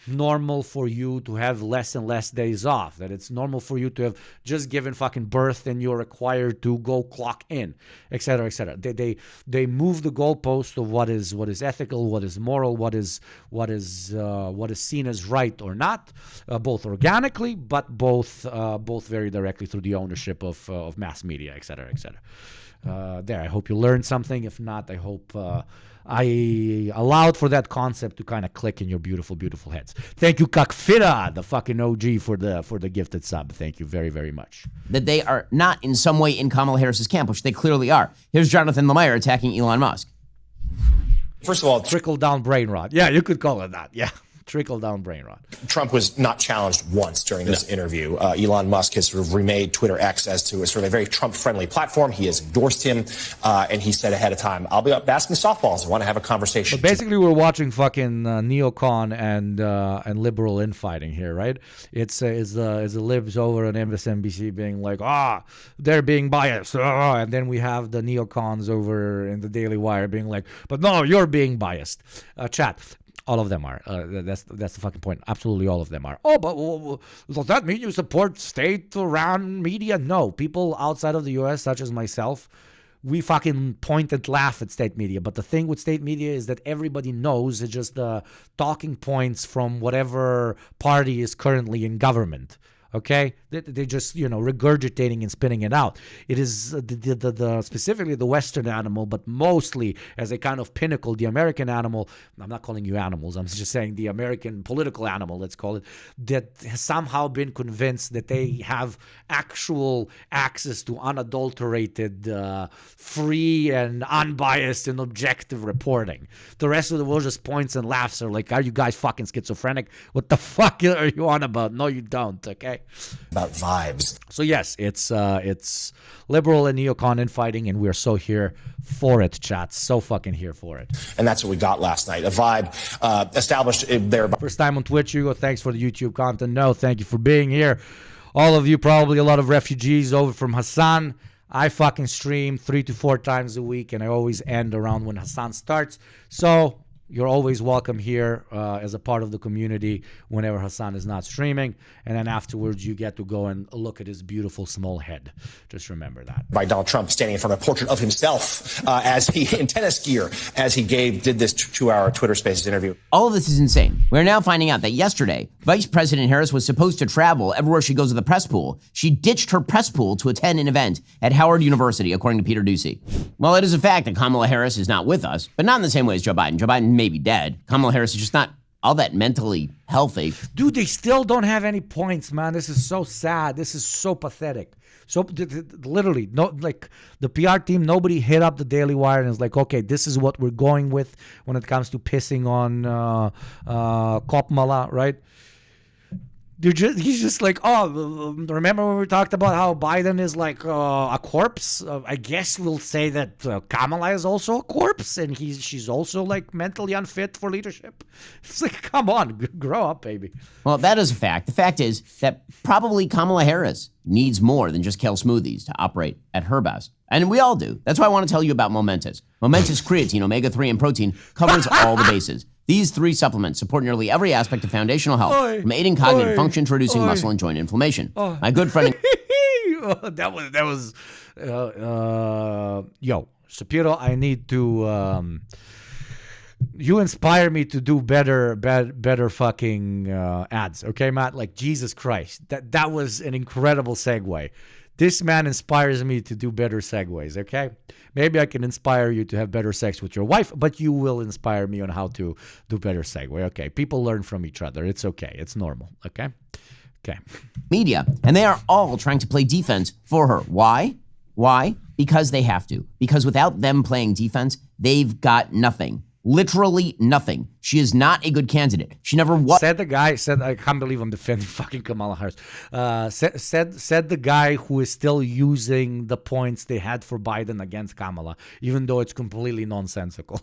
normal for you to have less and less days off, that it's normal for you to have just given fucking birth and you're required to go clock in, etc., etc. They move the goalpost of what is ethical, what is moral, what is seen as right or not, both organically indirectly, but both very directly through the ownership of mass media, et cetera, et cetera. There, I hope you learned something. If not, I hope I allowed for that concept to kind of click in your beautiful, beautiful heads. Thank you, Kakfira, the fucking OG, for the gifted sub. Thank you very, very much. That they are not in some way in Kamala Harris's camp, which they clearly are. Here's Jonathan Lemire attacking Elon Musk. First of all, trickle-down brain rot. Yeah, you could call it that. Yeah. Trickle-down brain rot. Trump was not challenged once during this interview. Elon Musk has sort of remade Twitter X as to a sort of a very Trump-friendly platform. He has endorsed him, and he said ahead of time, I'll be up asking softballs. I want to have a conversation. But basically, we're watching fucking neocon and liberal infighting here, right? It's the libs over on MSNBC being like, they're being biased. And then we have the neocons over in the Daily Wire being like, but no, you're being biased. Chat. All of them are. That's the fucking point. Absolutely all of them are. Oh, but does that mean you support state-run media? No. People outside of the U.S., such as myself, we fucking point and laugh at state media. But the thing with state media is that everybody knows it's just the talking points from whatever party is currently in government. Okay, they're just regurgitating and spinning it out. It is the specifically the Western animal, but mostly as a kind of pinnacle, the American animal. I'm not calling you animals. I'm just saying the American political animal. Let's call it, that has somehow been convinced that they have actual access to unadulterated, free and unbiased and objective reporting. The rest of the world just points and laughs. Are like, are you guys fucking schizophrenic? What the fuck are you on about? No, you don't. Okay. About vibes. So yes, it's liberal and neocon infighting, and we're so here for it, chat. So fucking here for it. And that's what we got last night. A vibe established there. First time on Twitch, Hugo. Thanks for the YouTube content. No, thank you for being here. All of you, probably a lot of refugees over from Hassan. I fucking stream 3 to 4 times a week, and I always end around when Hassan starts. So you're always welcome here as a part of the community whenever Hassan is not streaming. And then afterwards, you get to go and look at his beautiful small head. Just remember that. By Donald Trump standing in front of a portrait of himself in tennis gear as he did this 2-hour Twitter Spaces interview. All of this is insane. We're now finding out that yesterday, Vice President Harris was supposed to travel everywhere she goes with the press pool. She ditched her press pool to attend an event at Howard University, according to Peter Doocy. Well, it is a fact that Kamala Harris is not with us, but not in the same way as Joe Biden. Joe Biden may be dead. Kamala Harris is just not all that mentally healthy. Dude, they still don't have any points, man. This is so sad. This is so pathetic. So literally, no, like the PR team, nobody hit up the Daily Wire and is like, okay, this is what we're going with when it comes to pissing on Kopmala, right? He's just like, oh, remember when we talked about how Biden is like a corpse? I guess we'll say that Kamala is also a corpse, and she's also like mentally unfit for leadership. It's like, come on, grow up, baby. Well, that is a fact. The fact is that probably Kamala Harris needs more than just kale smoothies to operate at her best. And we all do. That's why I want to tell you about Momentous. Momentous creatine, omega-3, and protein covers all the bases. These 3 supplements support nearly every aspect of foundational health, from aiding cognitive function to reducing muscle and joint inflammation. My good friend... that was yo, Shapiro, I need to... you inspire me to do better fucking ads, okay, Matt? Like, Jesus Christ. That was an incredible segue. This man inspires me to do better segues, okay? Maybe I can inspire you to have better sex with your wife, but you will inspire me on how to do better segue, okay? People learn from each other. It's okay. It's normal, okay? Okay. Media, and they are all trying to play defense for her. Why? Why? Because they have to. Because without them playing defense, they've got nothing. Literally nothing. She is not a good candidate. She never was. Said the guy, I can't believe I'm defending fucking Kamala Harris. Said the guy who is still using the points they had for Biden against Kamala, even though it's completely nonsensical.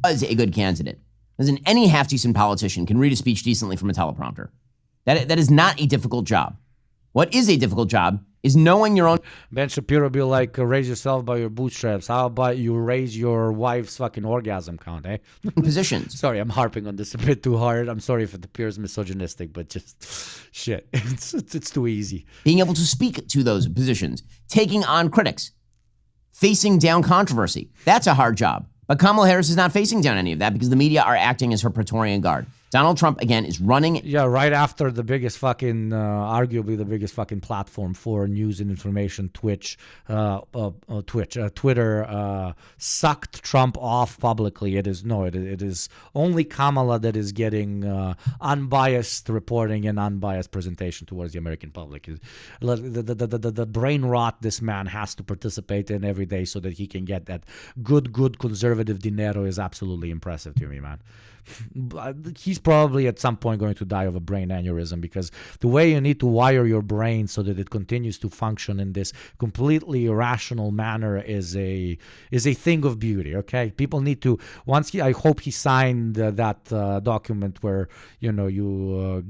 Was a good candidate. Listen, any half-decent politician can read a speech decently from a teleprompter. That is not a difficult job. What is a difficult job is knowing your own... Ben Shapiro be like, raise yourself by your bootstraps. How about you raise your wife's fucking orgasm count, eh? Positions. Sorry, I'm harping on this a bit too hard. I'm sorry if it appears misogynistic, but just shit. It's too easy. Being able to speak to those positions, taking on critics, facing down controversy. That's a hard job. But Kamala Harris is not facing down any of that because the media are acting as her Praetorian Guard. Donald Trump, again, is running. Yeah, right after the biggest fucking, arguably the biggest fucking platform for news and information, Twitter sucked Trump off publicly. It is only Kamala that is getting unbiased reporting and unbiased presentation towards the American public. The brain rot this man has to participate in every day so that he can get that good conservative dinero is absolutely impressive to me, man. He's probably at some point going to die of a brain aneurysm, because the way you need to wire your brain so that it continues to function in this completely irrational manner is a thing of beauty. Okay, people need to I hope he signed that document where you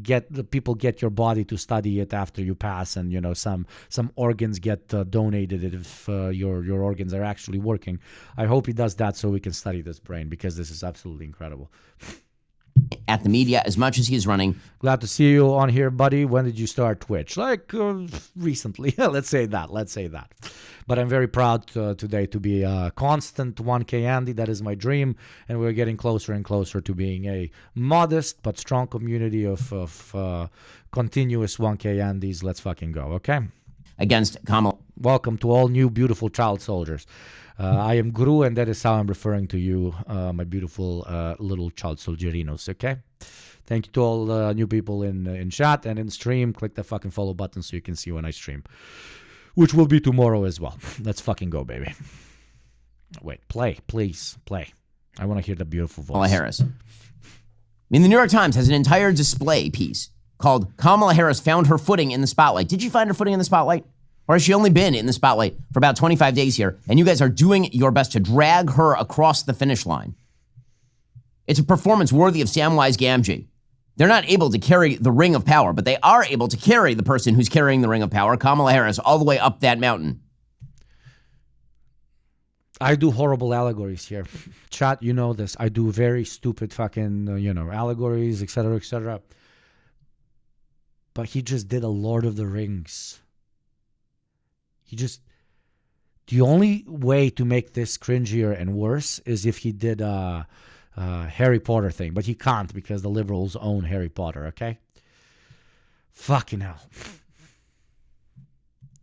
people get your body to study it after you pass, and some organs get donated if your organs are actually working. I hope he does that so we can study this brain, because this is absolutely incredible. At the media as much as he's running. Glad to see you on here, buddy. When did you start Twitch? Recently. Let's say that. But I'm very proud today to be a constant 1K Andy. That is my dream, and we're getting closer and closer to being a modest but strong community of continuous 1K Andys. Let's fucking go, okay? Against Kamala. Welcome to all new beautiful child soldiers. I am Gru, and that is how I'm referring to you, my beautiful little child soldierinos, okay? Thank you to all new people in chat and in stream. Click the fucking follow button so you can see when I stream, which will be tomorrow as well. Let's fucking go, baby. Wait, please play. I want to hear the beautiful voice. Kamala Harris. The New York Times has an entire display piece called Kamala Harris Found Her Footing in the Spotlight. Did you find her footing in the spotlight? Or has she only been in the spotlight for about 25 days here, and you guys are doing your best to drag her across the finish line? It's a performance worthy of Samwise Gamgee. They're not able to carry the ring of power, but they are able to carry the person who's carrying the ring of power, Kamala Harris, all the way up that mountain. I do horrible allegories here. Chat, you know this. I do very stupid fucking, allegories, etc., etc. But he just did a Lord of the Rings. The only way to make this cringier and worse is if he did a Harry Potter thing, but he can't because the liberals own Harry Potter, okay? Fucking hell.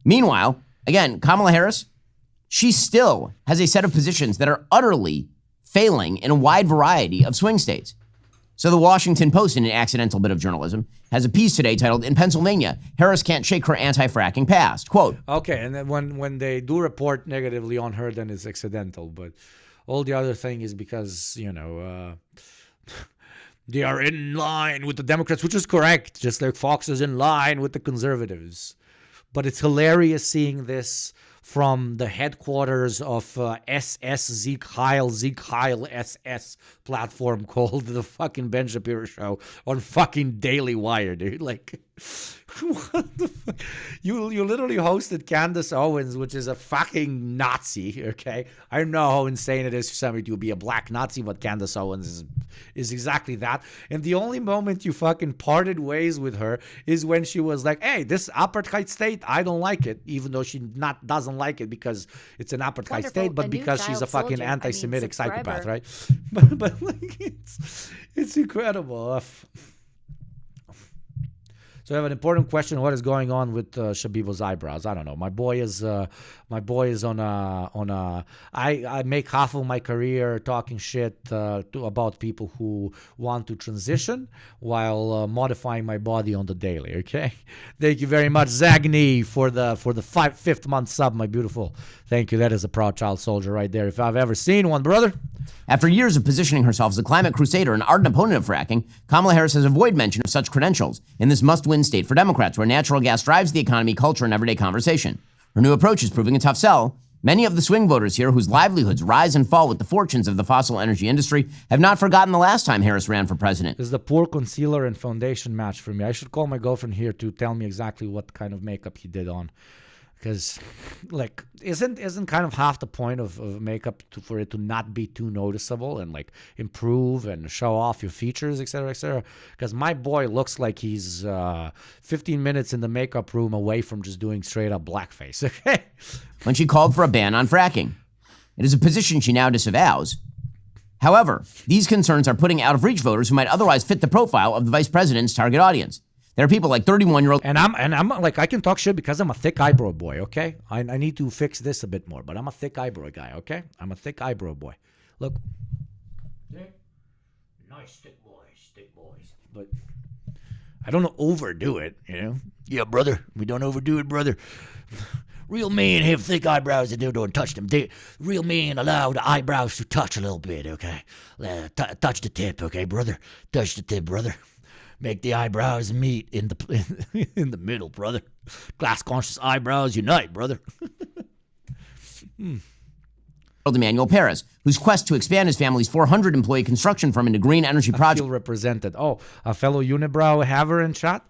Meanwhile, again, Kamala Harris, she still has a set of positions that are utterly failing in a wide variety of swing states. So the Washington Post, in an accidental bit of journalism, has a piece today titled, "In Pennsylvania, Harris Can't Shake Her Anti-Fracking Past." Quote. Okay, and then when they do report negatively on her, then it's accidental. But all the other thing is because, they are in line with the Democrats, which is correct, just like Fox is in line with the conservatives. But it's hilarious seeing this from the headquarters of SS Zeke Heil SS platform called the fucking Ben Shapiro Show on fucking Daily Wire, dude. Like, what the fuck? You literally hosted Candace Owens, which is a fucking Nazi, okay? I don't know how insane it is for somebody to be a black Nazi, but Candace Owens is exactly that. And the only moment you fucking parted ways with her is when she was like, hey, this apartheid state, I don't like it, even though she doesn't like it because it's an apartheid state, but because she's a fucking anti-Semitic psychopath, right? But like, it's incredible. So I have an important question. What is going on with Shabiba's eyebrows? I don't know. My boy is on a. I make half of my career talking shit about people who want to transition while modifying my body on the daily. Okay, thank you very much, Zagny, for the fifth month sub, my beautiful. Thank you. That is a proud child soldier right there, if I've ever seen one, brother. After years of positioning herself as a climate crusader and ardent opponent of fracking, Kamala Harris has avoided mention of such credentials in this must-win state for Democrats, where natural gas drives the economy, culture, and everyday conversation. Her new approach is proving a tough sell. Many of the swing voters here, whose livelihoods rise and fall with the fortunes of the fossil energy industry, have not forgotten the last time Harris ran for president. This is the poor concealer and foundation match for me. I should call my girlfriend here to tell me exactly what kind of makeup he did on. Because, like, isn't kind of half the point of makeup for it to not be too noticeable and, like, improve and show off your features, etc., etc.? Because my boy looks like he's 15 minutes in the makeup room away from just doing straight-up blackface, okay? When she called for a ban on fracking. It is a position she now disavows. However, these concerns are putting out of reach voters who might otherwise fit the profile of the vice president's target audience. There are people like 31-year-old. And I'm like, I can talk shit because I'm a thick eyebrow boy, okay? I need to fix this a bit more, but I'm a thick eyebrow guy, okay? I'm a thick eyebrow boy. Look. Nice thick boys. But I don't overdo it, you know? Yeah, brother. We don't overdo it, brother. Real men have thick eyebrows and they don't touch them. Real men allow the eyebrows to touch a little bit, okay? Touch the tip, okay, brother? Touch the tip, brother. Make the eyebrows meet in the middle, brother. Class-conscious eyebrows unite, brother. Emmanuel Perez, whose quest to expand his family's 400-employee construction firm into green energy projects. I feel represented. Oh, a fellow unibrow haver in chat.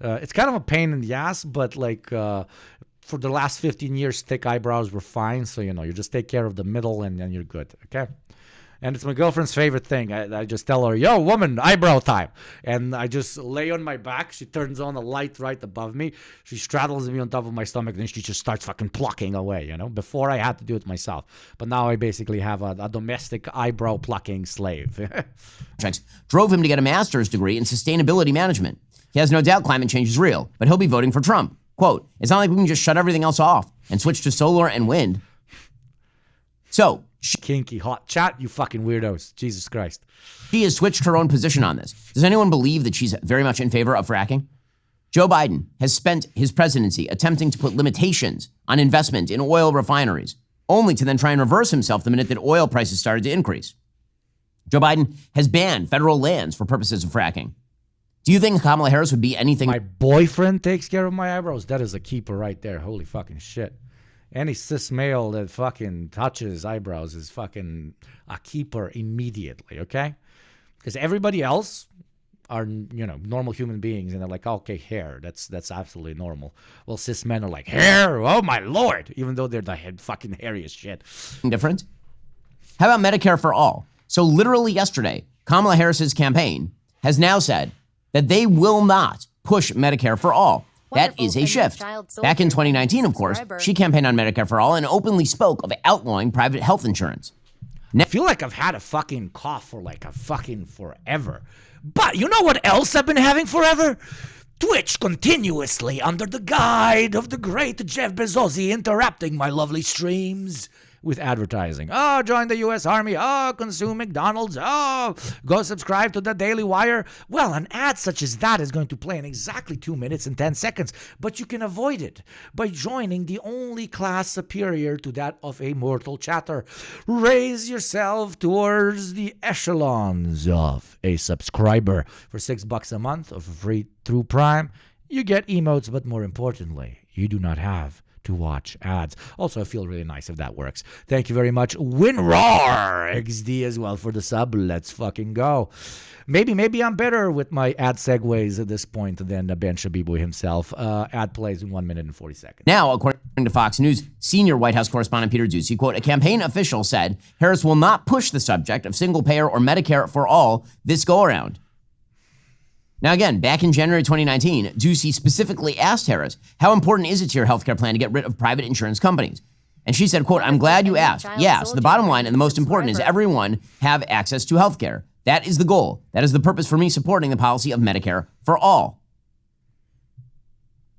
It's kind of a pain in the ass, but like for the last 15 years, thick eyebrows were fine. So, you know, you just take care of the middle and then you're good, okay? And it's my girlfriend's favorite thing. I just tell her, yo, woman, eyebrow time. And I just lay on my back. She turns on a light right above me. She straddles me on top of my stomach. Then she just starts fucking plucking away, you know. Before I had to do it myself. But now I basically have a domestic eyebrow plucking slave. Drove him to get a master's degree in sustainability management. He has no doubt climate change is real, but he'll be voting for Trump. Quote, it's not like we can just shut everything else off and switch to solar and wind. So, kinky hot chat, you fucking weirdos. Jesus Christ. She has switched her own position on this. Does anyone believe that she's very much in favor of fracking? Joe Biden has spent his presidency attempting to put limitations on investment in oil refineries, only to then try and reverse himself the minute that oil prices started to increase. Joe Biden has banned federal lands for purposes of fracking. Do you think Kamala Harris would be anything? My boyfriend takes care of my eyebrows. That is a keeper right there. Holy fucking shit. Any cis male that fucking touches eyebrows is fucking a keeper immediately, okay? Because everybody else are, you know, normal human beings, and they're like, okay, hair, that's absolutely normal. Well, cis men are like, hair, oh my lord, even though they're the fucking hairiest shit. Different? How about Medicare for all? So literally yesterday, Kamala Harris's campaign has now said that they will not push Medicare for all. That is a shift. Back in 2019, of course, she campaigned on Medicare for all and openly spoke of outlawing private health insurance. I feel like I've had a fucking cough for like a fucking forever. But you know what else I've been having forever? Twitch continuously under the guide of the great Jeff Bezos interrupting my lovely streams with advertising. Oh, join the U.S. Army. Oh, consume McDonald's. Oh, go subscribe to the Daily Wire. Well, an ad such as that is going to play in exactly 2 minutes and 10 seconds, but you can avoid it by joining the only class superior to that of a mortal chatter. Raise yourself towards the echelons of a subscriber. For $6 a month or for free through Prime, you get emotes, but more importantly, you do not have to watch ads. Also, I feel really nice if that works. Thank you very much. WinRoar XD as well for the sub. Let's fucking go. Maybe I'm better with my ad segues at this point than Ben Shabibu himself. Ad plays in 1 minute and 40 seconds. Now, according to Fox News, senior White House correspondent Peter Doocy, quote, a campaign official said Harris will not push the subject of single payer or Medicare for all this go around. Now, again, back in January 2019, Doocy specifically asked Harris, how important is it to your healthcare plan to get rid of private insurance companies? And she said, quote, I'm glad you asked. Yes, the bottom line and the most important is everyone have access to healthcare. That is the goal. That is the purpose for me supporting the policy of Medicare for all.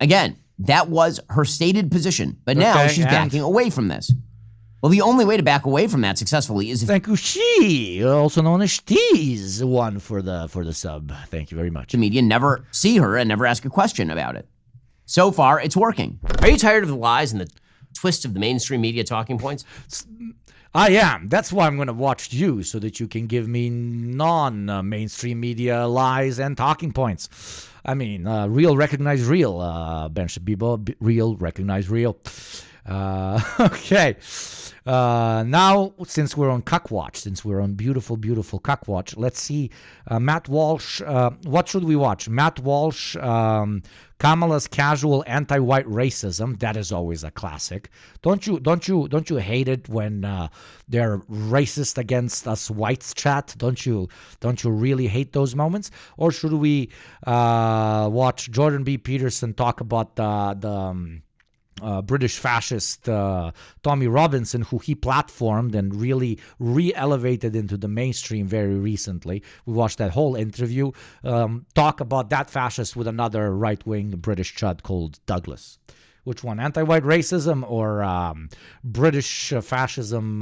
Again, that was her stated position, but now she's backing away from this. Well, the only way to back away from that successfully is if... Thank you, she, also known as Tease, one for the sub. Thank you very much. The media never see her and never ask a question about it. So far, it's working. Are you tired of the lies and the twist of the mainstream media talking points? I am. That's why I'm going to watch you, so that you can give me non-mainstream media lies and talking points. I mean, real recognize real. Ben Shabibo, real recognize real. Okay. Now, since we're on Cuckwatch, since we're on beautiful Cuckwatch, let's see. Matt Walsh, what should we watch? Matt Walsh, Kamala's casual anti-white racism. That is always a classic. Don't you hate it when they're racist against us whites, chat? Don't you really hate those moments? Or should we watch Jordan B. Peterson talk about the British fascist Tommy Robinson, who he platformed and really re-elevated into the mainstream very recently. We watched that whole interview. Talk about that fascist with another right-wing British chud called Douglas. Which one? Anti-white racism or British fascism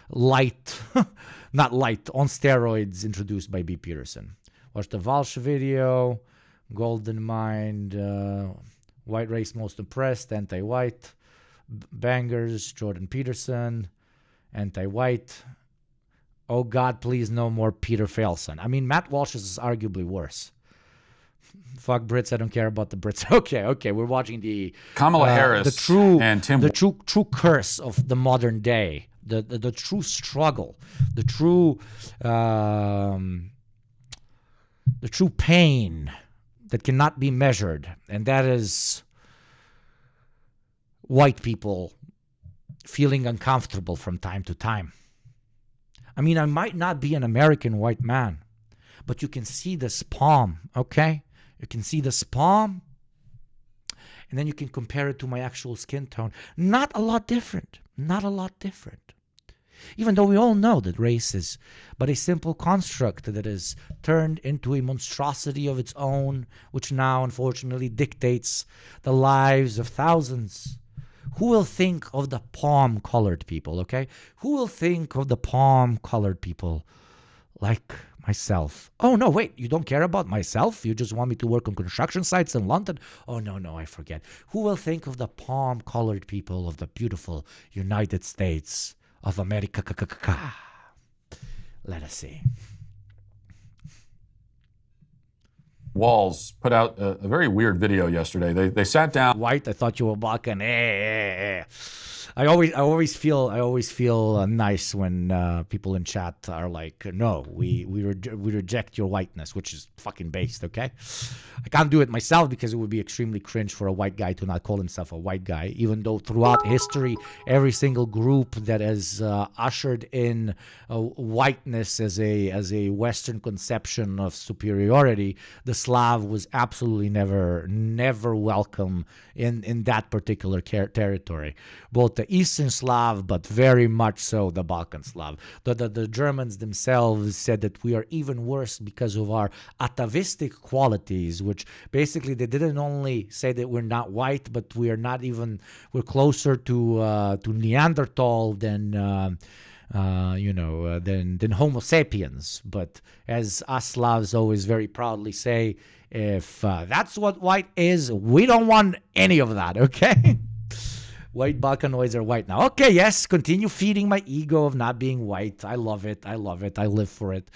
light, not light, on steroids introduced by B. Peterson. Watch the Walsh video, Golden Mind, White Race Most Oppressed, Anti-White, Bangers, Jordan Peterson, Anti-White. Oh God, please no more Peter Failson. I mean, Matt Walsh's is arguably worse. Fuck Brits, I don't care about the Brits. Okay, we're watching the Kamala Harris, the true and Tim, the true curse of the modern day, the true struggle, the true pain that cannot be measured, and that is white people feeling uncomfortable from time to time. I mean, I might not be an American white man, but you can see this palm, okay? You can see this palm, and then you can compare it to my actual skin tone. Not a lot different. Not a lot different. Even though we all know that race is but a simple construct that is turned into a monstrosity of its own, which now unfortunately dictates the lives of thousands. Who will think of the palm-colored people, okay? Who will think of the palm-colored people like myself? Oh, no, wait, you don't care about myself? You just want me to work on construction sites in London? Oh, no, I forget. Who will think of the palm-colored people of the beautiful United States of America? Let us see. Walls put out a very weird video yesterday. They sat down. White, I thought you were BALKAN. I always feel nice when people in chat are like, no, we reject your whiteness, which is fucking based, okay? I can't do it myself because it would be extremely cringe for a white guy to not call himself a white guy, even though throughout history, every single group that has ushered in whiteness as a Western conception of superiority, the Slav was absolutely never welcome in that particular territory. Both the Eastern Slav, but very much so the Balkan Slav. The Germans themselves said that we are even worse because of our atavistic qualities, which basically they didn't only say that we're not white, but we're closer to Neanderthal than Homo sapiens. But as us Slavs always very proudly say, if that's what white is, we don't want any of that, okay? White Balkanoids are white now. Okay, yes, continue feeding my ego of not being white. I love it. I live for it.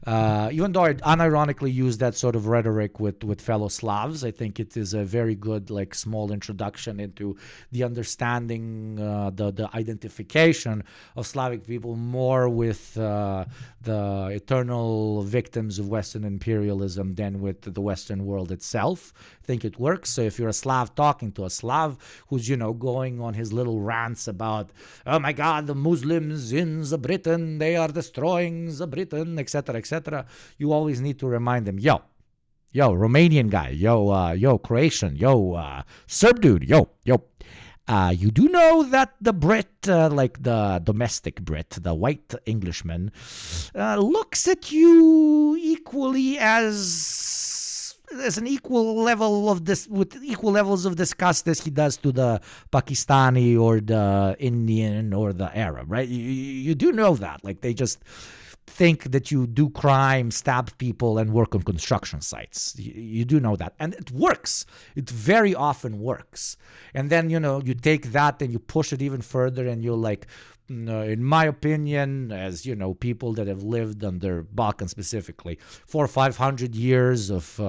Even though I unironically use that sort of rhetoric with fellow Slavs, I think it is a very good, small introduction into the understanding, the identification of Slavic people more with the eternal victims of Western imperialism than with the Western world itself. I think it works. So if you're a Slav talking to a Slav who's, going on his little rants about, oh my God, the Muslims in the Britain, they are destroying the Britain, etc., you always need to remind them, yo, Romanian guy, yo, Croatian, yo, Serb dude, yo, you do know that the Brit, the domestic Brit, the white Englishman, looks at you equally as an equal level of this, with equal levels of disgust as he does to the Pakistani or the Indian or the Arab, right? You do know that. They just think that you do crime, stab people, and work on construction sites. You do know that. And it works. It very often works. And then, you take that and you push it even further and you're like, in my opinion, as people that have lived under Balkan specifically, 400 or 500 years of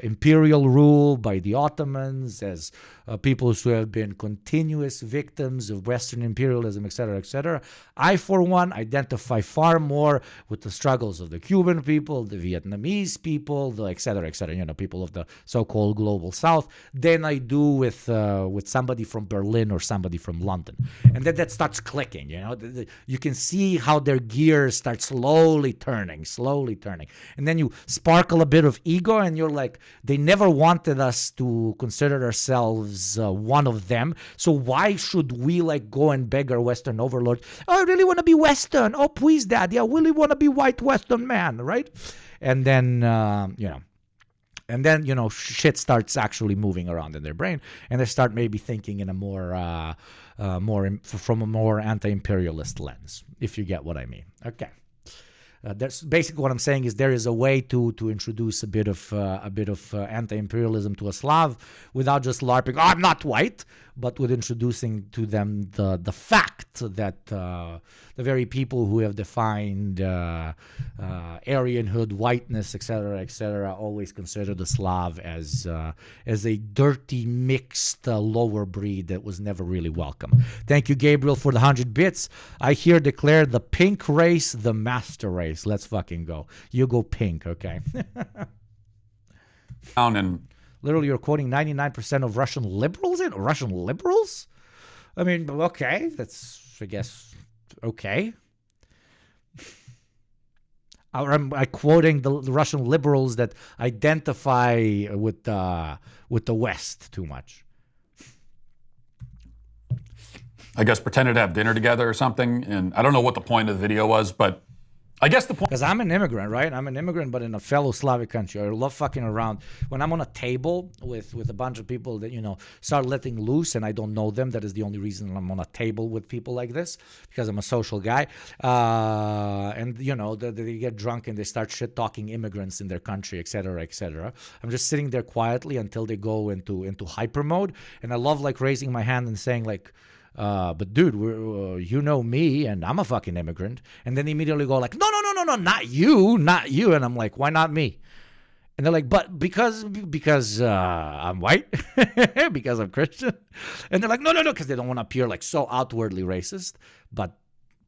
imperial rule by the Ottomans, as people who have been continuous victims of Western imperialism, etc., I, for one, identify far more with the struggles of the Cuban people, the Vietnamese people, the etc., people of the so-called global South, than I do with somebody from Berlin or somebody from London. And that's starts clicking. You know, you can see how their gears start slowly turning, and then you sparkle a bit of ego, and you're like, they never wanted us to consider ourselves one of them. So why should we like go and beg our Western overlords? Oh, I really want to be Western. Oh, please, Daddy, I really want to be white Western man, right? And then shit starts actually moving around in their brain, and they start maybe thinking in a from a more anti-imperialist lens, if you get what I mean. Okay. That's basically what I'm saying is there is a way to introduce a bit of anti-imperialism to a Slav without just LARPing. Oh, I'm not white, but with introducing to them the fact that the very people who have defined Aryanhood, whiteness, etc., always consider the Slav as a dirty, mixed lower breed that was never really welcome. Thank you, Gabriel, for the 100 bits. I here declare the pink race the master race. Let's fucking go. You go pink, okay? Literally, you're quoting 99% of Russian liberals in Russian liberals? I mean, okay, that's, I guess, okay. I'm quoting the Russian liberals that identify with the West too much. I guess pretended to have dinner together or something, and I don't know what the point of the video was, but I guess the point... Because I'm an immigrant, right? I'm an immigrant, but in a fellow Slavic country. I love fucking around. When I'm on a table with a bunch of people that, start letting loose, and I don't know them, that is the only reason I'm on a table with people like this, because I'm a social guy. And, they get drunk and they start shit-talking immigrants in their country, etc., etc. I'm just sitting there quietly until they go into hyper mode. And I love, like, raising my hand and saying, like, but dude, you know me, and I'm a fucking immigrant. And then they immediately go like, no, not you. And I'm like, why not me? And they're like, but because I'm white, because I'm Christian. And they're like, no, because they don't want to appear like so outwardly racist. But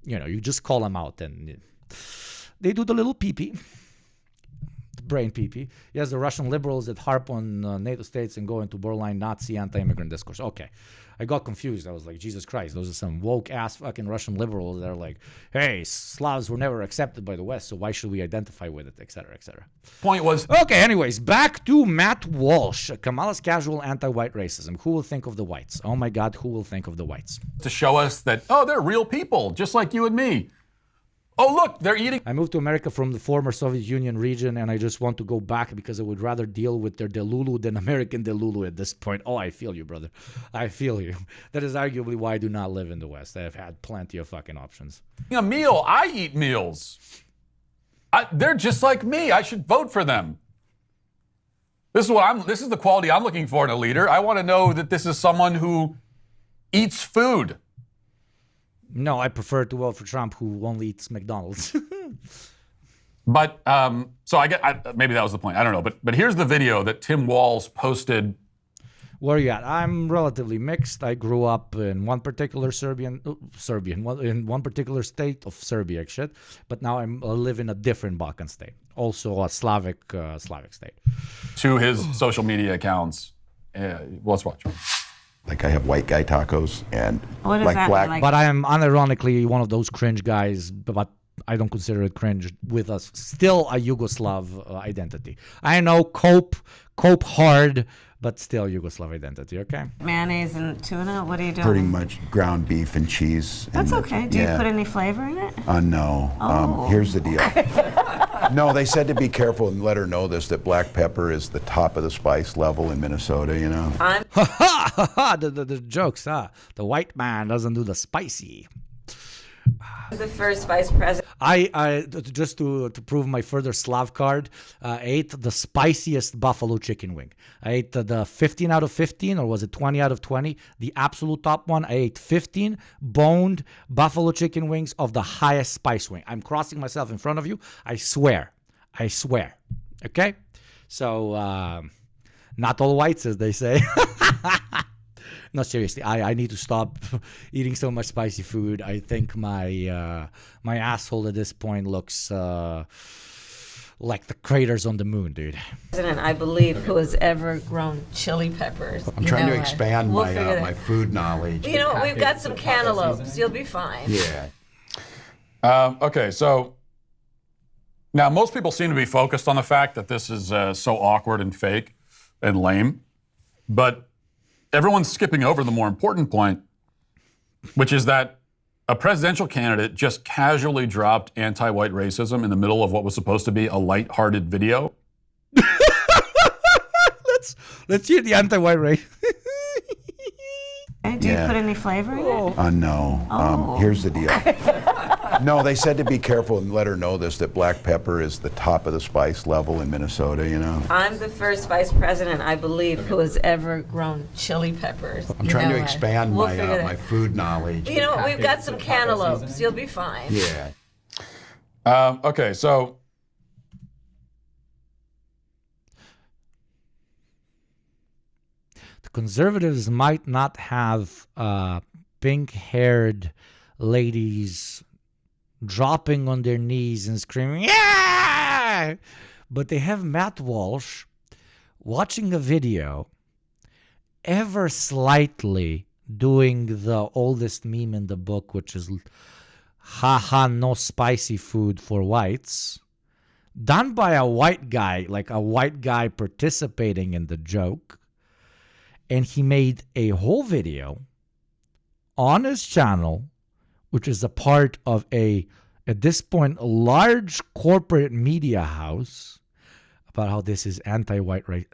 you just call them out, and they do the little pee-pee. Brain pee-pee. Yes, the Russian liberals that harp on NATO states and go into borderline Nazi anti-immigrant discourse. Okay. I got confused. I was like, Jesus Christ, those are some woke-ass fucking Russian liberals that are like, hey, Slavs were never accepted by the West, so why should we identify with it, etc., etc. Point was... Okay, anyways, back to Matt Walsh. Kamala's casual anti-white racism. Who will think of the whites? Oh my God, who will think of the whites? To show us that, they're real people, just like you and me. Oh, look, they're eating. I moved to America from the former Soviet Union region, and I just want to go back because I would rather deal with their Delulu than American Delulu at this point. Oh, I feel you, brother. I feel you. That is arguably why I do not live in the West. I have had plenty of fucking options. A meal. I eat meals. They're just like me. I should vote for them. This is the quality I'm looking for in a leader. I want to know that this is someone who eats food. No, I prefer to vote for Trump, who only eats McDonald's. But, so maybe that was the point. I don't know. But here's the video that Tim Walz posted. Where are you at? I'm relatively mixed. I grew up in one particular in one particular state of Serbia, but now I live in a different Balkan state, also a Slavic state. To his social media accounts. Let's watch. Like I have white guy tacos and like black. Like? But I am unironically one of those cringe guys, but I don't consider it cringe with us. Still a Yugoslav identity. I know cope hard, but still Yugoslav identity, okay? Mayonnaise and tuna, what are you doing? Pretty much ground beef and cheese. That's okay. Do you put any flavor in it? No. Oh. Here's the deal. No, they said to be careful and let her know this, that black pepper is the top of the spice level in Minnesota, The jokes, The white man doesn't do the spicy. The first vice president. I just to prove my further Slav card, ate the spiciest buffalo chicken wing. I ate the 15 out of 15, or was it 20 out of 20? The absolute top one. I ate 15 boned buffalo chicken wings of the highest spice wing. I'm crossing myself in front of you. I swear. Okay? So, not all whites, as they say. No, seriously, I need to stop eating so much spicy food. I think my asshole at this point looks like the craters on the moon, dude. President, I believe, who has ever grown chili peppers. I'm trying to expand my food knowledge. You know, we've got some cantaloupes. You'll be fine. Yeah. Okay, so now most people seem to be focused on the fact that this is so awkward and fake and lame, but everyone's skipping over the more important point, which is that a presidential candidate just casually dropped anti-white racism in the middle of what was supposed to be a light-hearted video. Let's hear the anti-white race. Do you put any flavor in it? No. Oh. Here's the deal. No, they said to be careful and let her know this, that black pepper is the top of the spice level in Minnesota, you know. I'm the first vice president, I believe, who has ever grown chili peppers. I'm trying to expand We'll figure my food knowledge. You know, we've got some cantaloupes. You'll be fine. Yeah. Okay, so the conservatives might not have pink-haired ladies dropping on their knees and screaming, yeah! But they have Matt Walsh watching a video, ever slightly doing the oldest meme in the book, which is, haha, no spicy food for whites, done by a white guy, like a white guy participating in the joke. And he made a whole video on his channel, which is a part of at this point, a large corporate media house, about how this is anti-white race.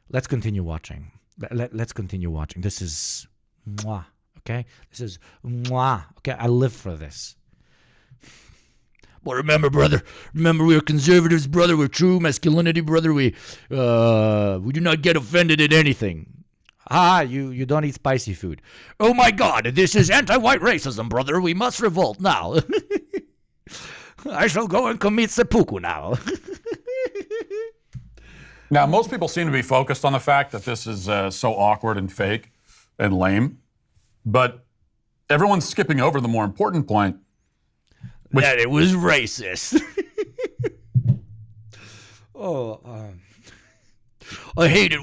Let's continue watching. Let's continue watching. This is mwah, okay? This is mwah, okay? I live for this. But remember, brother, we're conservatives, brother. We're true masculinity, brother. We do not get offended at anything. You don't eat spicy food. Oh my God, this is anti-white racism, brother. We must revolt now. I shall go and commit seppuku now. now most people seem to be focused on the fact that this is so awkward and fake and lame, but everyone's skipping over the more important point, that it was racist. I hate it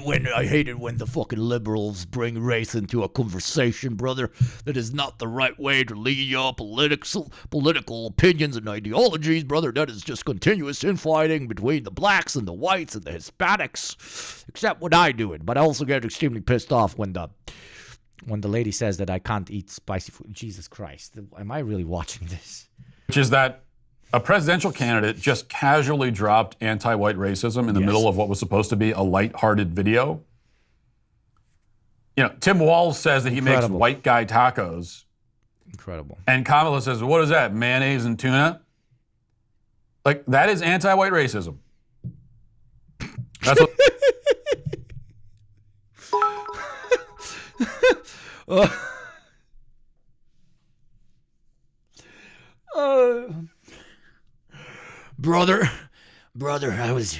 when the fucking liberals bring race into a conversation, brother. That is not the right way to lead your political opinions and ideologies, brother. That is just continuous infighting between the blacks and the whites and the Hispanics. Except when I do it, but I also get extremely pissed off when the lady says that I can't eat spicy food. Jesus Christ, am I really watching this? Which is that a presidential candidate just casually dropped anti-white racism in the middle of what was supposed to be a light-hearted video. You know, Tim Walz says that he makes white guy tacos. Incredible. And Kamala says, what is that, mayonnaise and tuna? Like, that is anti-white racism. That's what... Brother, I was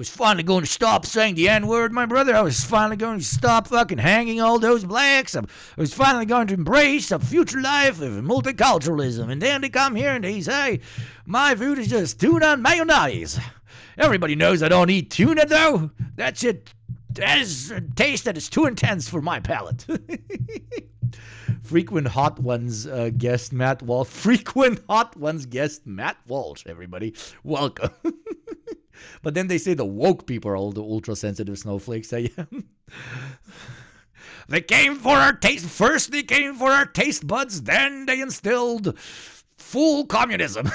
finally going to stop saying the N-word, my brother. I was finally going to stop fucking hanging all those blacks. I was finally going to embrace a future life of multiculturalism. And then they come here and they say, my food is just tuna and mayonnaise. Everybody knows I don't eat tuna, though. That shit has a taste that is too intense for my palate. Frequent Hot Ones guest Matt Walsh. Frequent Hot Ones guest Matt Walsh, everybody. Welcome. But then they say the woke people are all the ultra-sensitive snowflakes. They came for our taste. First they came for our taste buds. Then they instilled full communism.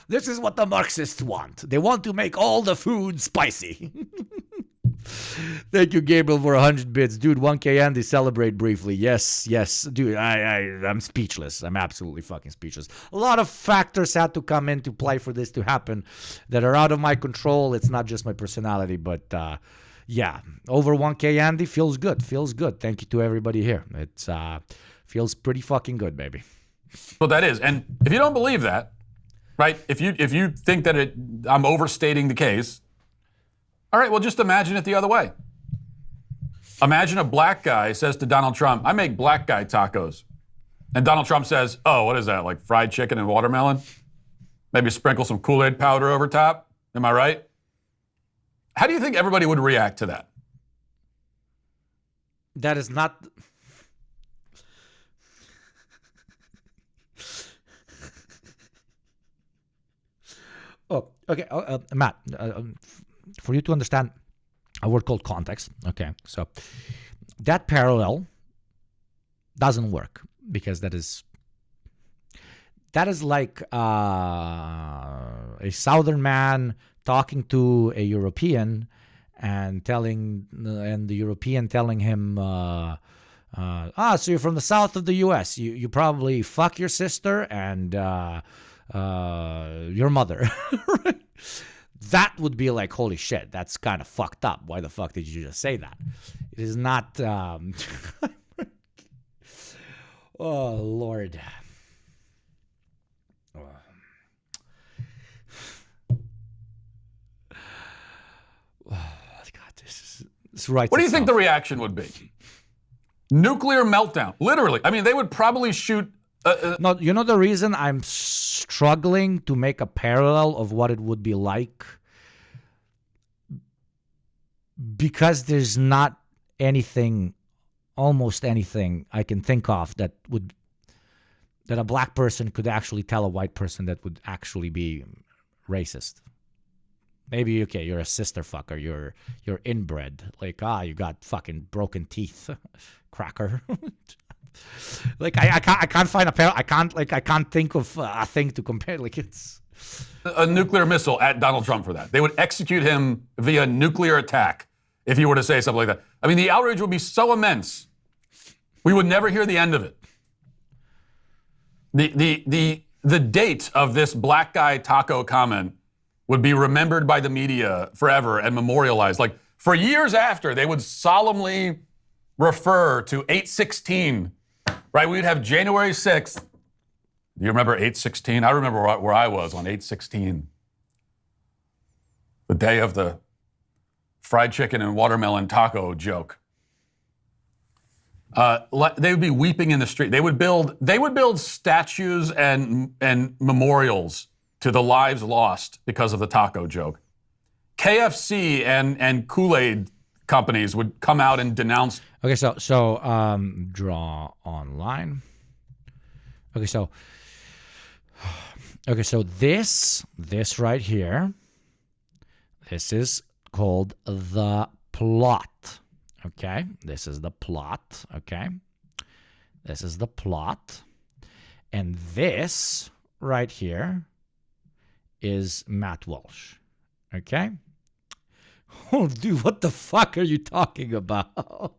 This is what the Marxists want. They want to make all the food spicy. Thank you, Gabriel, for 100 bits. Dude, 1K Andy, celebrate briefly. Yes. Dude, I'm speechless. I'm absolutely fucking speechless. A lot of factors had to come into play for this to happen that are out of my control. It's not just my personality, but yeah. Over 1K Andy feels good. Thank you to everybody here. It feels pretty fucking good, baby. Well, that is. And if you don't believe that, right, if you think that I'm overstating the case, all right, well, just imagine it the other way. Imagine a black guy says to Donald Trump, I make black guy tacos. And Donald Trump says, oh, what is that, like fried chicken and watermelon? Maybe sprinkle some Kool-Aid powder over top? Am I right? How do you think everybody would react to that? That is not... Oh, okay. Matt, for you to understand a word called context, okay, so that parallel doesn't work because that is like a Southern man talking to a European and the European telling him, so you're from the south of the U.S. You probably fuck your sister and your mother. That would be like, holy shit, that's kind of fucked up. Why the fuck did you just say that? It is not... Oh, Lord. Oh. God, this right. What do you think the reaction would be? Nuclear meltdown. Literally. I mean, they would probably shoot... No, you know the reason I'm struggling to make a parallel of what it would be like? Because there's not anything, almost anything I can think of that a black person could actually tell a white person that would actually be racist. Maybe, okay, you're a sister fucker, you're inbred. Like, you got fucking broken teeth, cracker. Like I can't find a parallel. I can't think of a thing to compare. Like it's a nuclear missile at Donald Trump for that. They would execute him via nuclear attack if he were to say something like that. I mean, the outrage would be so immense, we would never hear the end of it. The date of this black guy taco comment would be remembered by the media forever and memorialized. Like for years after, they would solemnly refer to 8/16. Right, we'd have January 6th. Do you remember 8/16? I remember where I was on 8/16. The day of the fried chicken and watermelon taco joke. They would be weeping in the street. They would build statues and memorials to the lives lost because of the taco joke. KFC and Kool-Aid companies would come out and denounce. Okay, so draw online. Okay, so this right here, this is called the plot. Okay, this is the plot. Okay, this is the plot, and this right here is Matt Walsh. Okay. Oh, dude, what the fuck are you talking about?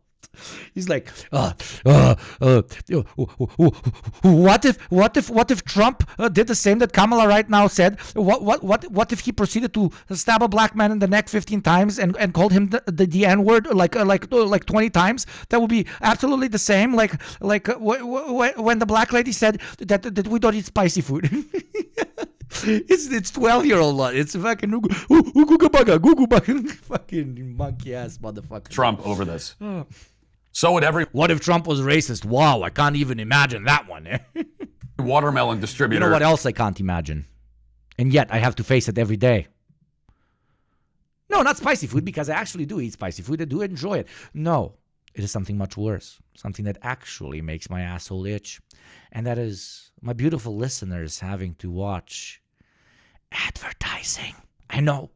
He's like, what if Trump did the same that Kamala right now said? What if he proceeded to stab a black man in the neck 15 times and called him the N-word like 20 times? That would be absolutely the same. Like when the black lady said that we don't eat spicy food. It's 12-year-old. It's fucking fucking monkey ass motherfucker. Trump over this. So would every. What if Trump was racist? Wow, I can't even imagine that one. Watermelon distributor. You know what else I can't imagine? And yet I have to face it every day. No, not spicy food, because I actually do eat spicy food. I do enjoy it. No, it is something much worse. Something that actually makes my asshole itch. And that is my beautiful listeners having to watch advertising. I know.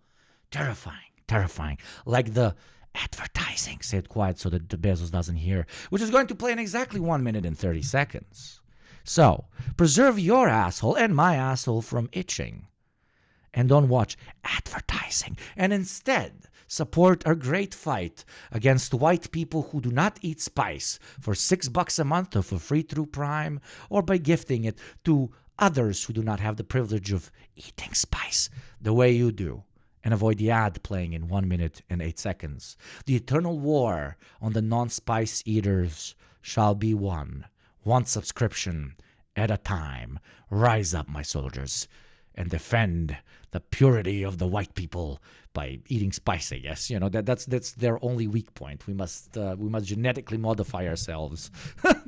Terrifying. Like the advertising. Say it quiet so that the Bezos doesn't hear. Which is going to play in exactly 1 minute and 30 seconds. So, preserve your asshole and my asshole from itching. And don't watch advertising. And instead, support our great fight against white people who do not eat spice for $6 a month or for free through Prime, or by gifting it to others who do not have the privilege of eating spice the way you do. And avoid the ad playing in 1 minute and 8 seconds. The eternal war on the non-spice eaters shall be won. One subscription at a time. Rise up, my soldiers, and defend the purity of the white people by eating spicy. Yes, that's their only weak point. We must genetically modify ourselves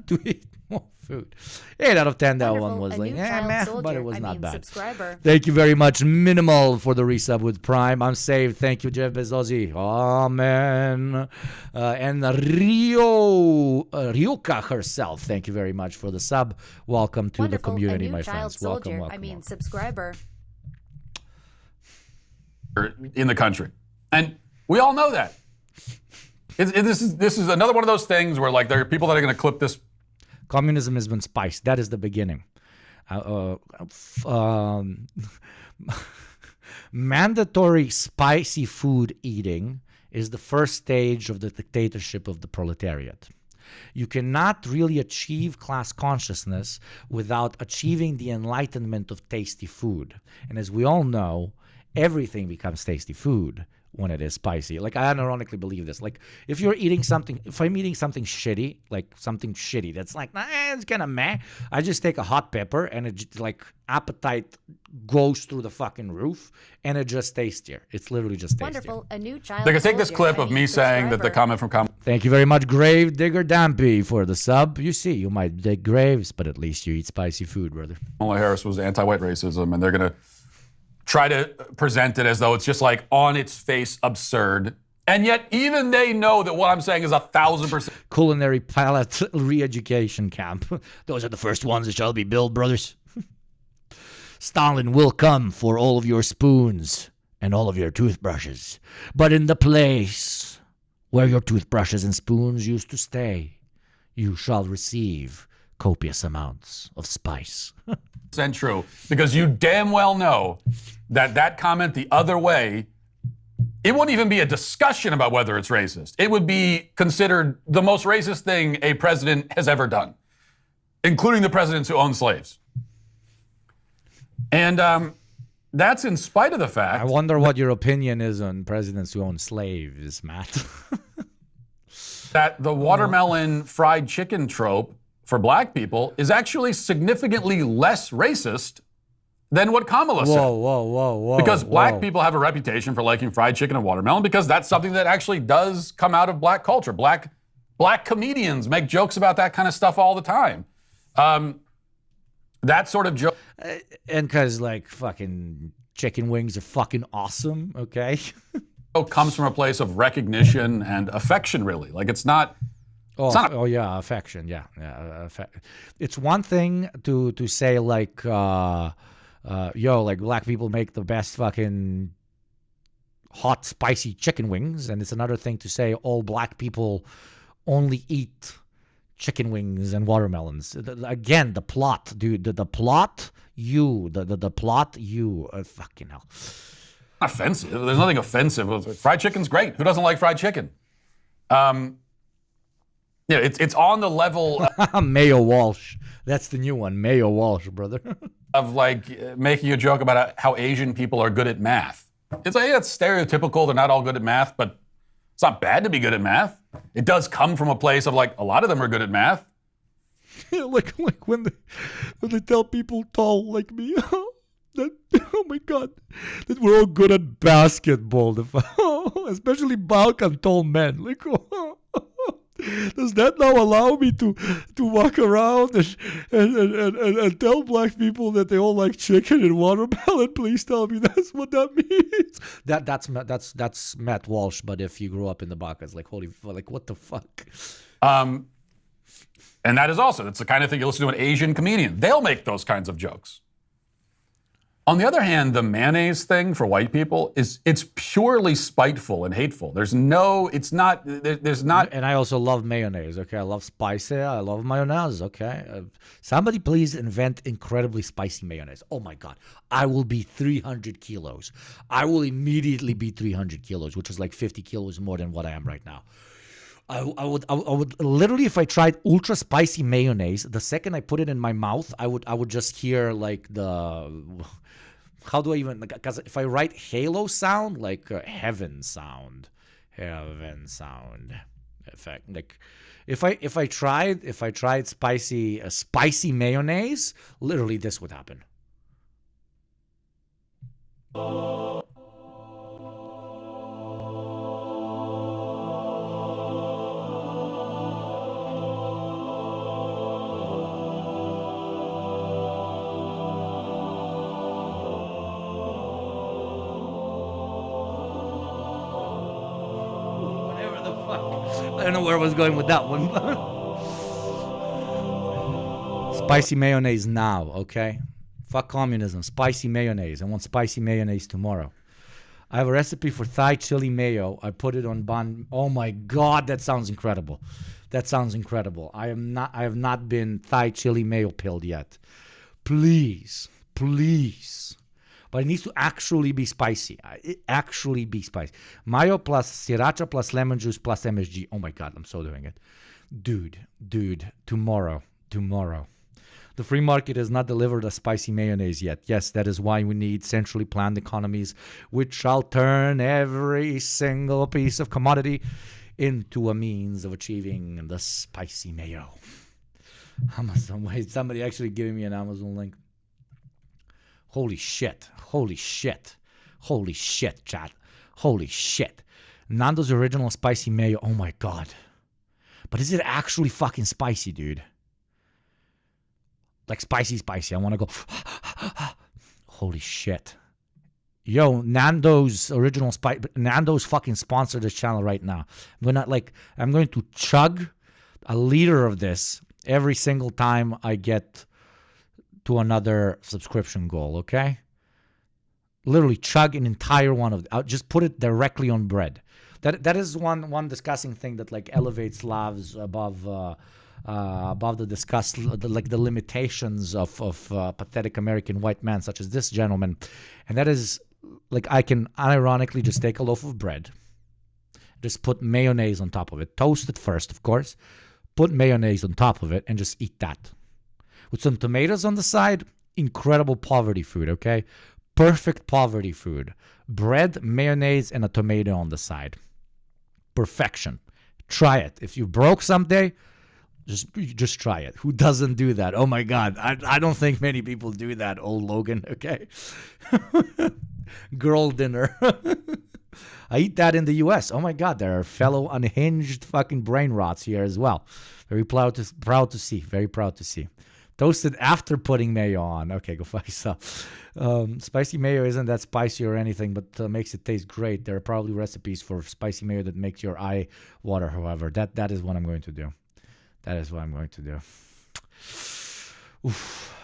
to eat more food. 8 out of 10. That one was like, meh, but it was not bad. Subscriber. Thank you very much, Minimal, for the resub with Prime. I'm saved. Thank you, Jeff Bezos. Amen. And Ryoka herself. Thank you very much for the sub. Welcome to the community, my friends. Welcome. Subscriber. In the country, and we all know that. This is another one of those things where like there are people that are going to clip this. Communism has been spiced. That is the beginning. Mandatory spicy food eating is the first stage of the dictatorship of the proletariat. You cannot really achieve class consciousness without achieving the enlightenment of tasty food. And as we all know, everything becomes tasty food when it is spicy. Like, I unironically believe this. Like, if I'm eating something shitty, like something shitty that's like, it's kind of meh, I just take a hot pepper and it just, like, appetite goes through the fucking roof and it just tastier. It's literally just tastier. Wonderful. A new child. They can take this clip of me saying that the comment from Thank you very much, Grave Digger Dampy, for the sub. You see, you might dig graves, but at least you eat spicy food, brother. Kamala Harris was anti-white racism, and they're going to try to present it as though it's just like on its face absurd. And yet even they know that what I'm saying is 1,000%. Culinary palate re-education camp. Those are the first ones that shall be built, brothers. Stalin will come for all of your spoons and all of your toothbrushes. But in the place where your toothbrushes and spoons used to stay, you shall receive copious amounts of spice. True, because you damn well know that comment the other way, it wouldn't even be a discussion about whether it's racist. It would be considered the most racist thing a president has ever done, including the presidents who own slaves. And that's in spite of the fact. I wonder what your opinion is on presidents who own slaves, Matt. That the watermelon fried chicken trope for black people is actually significantly less racist than what Kamala said. Whoa. Because black people have a reputation for liking fried chicken and watermelon because that's something that actually does come out of black culture. Black comedians make jokes about that kind of stuff all the time. That sort of joke. And because, like, fucking chicken wings are fucking awesome, okay? Comes from a place of recognition and affection, really. Like, it's not... affection. Yeah. It's one thing to say like, like black people make the best fucking hot spicy chicken wings, and it's another thing to say all black people only eat chicken wings and watermelons. Again, the plot, dude. The plot. The plot. Fucking hell. Offensive. There's nothing offensive. Fried chicken's great. Who doesn't like fried chicken? Yeah, it's on the level Mayo Walsh. That's the new one, Mayo Walsh, brother. Of like making a joke about how Asian people are good at math. It's like, yeah, it's stereotypical. They're not all good at math, but it's not bad to be good at math. It does come from a place of like a lot of them are good at math. like when they tell people tall like me that, oh my God, that we're all good at basketball, especially Balkan tall men. Like, does that now allow me to walk around and tell black people that they all like chicken and watermelon? Please tell me that's what that means. That's Matt Walsh, but if you grew up in the Balkans, like what the fuck? And that is also, that's the kind of thing you listen to an Asian comedian. They'll make those kinds of jokes. On the other hand, the mayonnaise thing for white people it's purely spiteful and hateful. There's not. And I also love mayonnaise, okay? I love spicy. I love mayonnaise, okay? Somebody please invent incredibly spicy mayonnaise. Oh my God. I will be 300 kilos. I will immediately be 300 kilos, which is like 50 kilos more than what I am right now. I would literally, if I tried ultra spicy mayonnaise, the second I put it in my mouth, I would just hear like how do I even, because if I write halo sound, like heaven sound, effect, like if I tried spicy mayonnaise, literally this would happen. I don't know where I was going with that one. Spicy mayonnaise now, okay? Fuck communism. Spicy mayonnaise. I want spicy mayonnaise tomorrow. I have a recipe for Thai chili mayo. I put it on bun. Oh my God, that sounds incredible. That sounds incredible. I have not been Thai chili mayo pilled yet. Please. But it needs to actually be spicy. Actually be spicy. Mayo plus sriracha plus lemon juice plus MSG. Oh my God, I'm so doing it. Dude, tomorrow. The free market has not delivered a spicy mayonnaise yet. Yes, that is why we need centrally planned economies, which shall turn every single piece of commodity into a means of achieving the spicy mayo. Amazon, wait, somebody actually giving me an Amazon link. Holy shit, chat. Holy shit. Nando's original spicy mayo. Oh my God. But is it actually fucking spicy, dude? Like spicy. I want to go. Holy shit. Yo, Nando's original spice. Nando's fucking sponsor this channel right now. I'm going to chug a liter of this every single time I get to another subscription goal, okay? Literally chug an entire one of it. I'll just put it directly on bread. That is one disgusting thing that like elevates Slavs above the discuss the limitations of pathetic American white men such as this gentleman, and that is like I can unironically just take a loaf of bread, just put mayonnaise on top of it, toast it first, of course, put mayonnaise on top of it, and just eat that with some tomatoes on the side. Incredible poverty food, okay? Perfect poverty food. Bread, mayonnaise, and a tomato on the side. Perfection. Try it. If you broke someday, just try it. Who doesn't do that? Oh my God. I don't think many people do that, old Logan, okay? Girl dinner. I eat that in the US. Oh my God, there are fellow unhinged fucking brain rots here as well. Very proud to see. Very proud to see. Toasted after putting mayo on. Okay, go fuck yourself. Spicy mayo isn't that spicy or anything, but makes it taste great. There are probably recipes for spicy mayo that makes your eye water, however. That is what I'm going to do. Oof.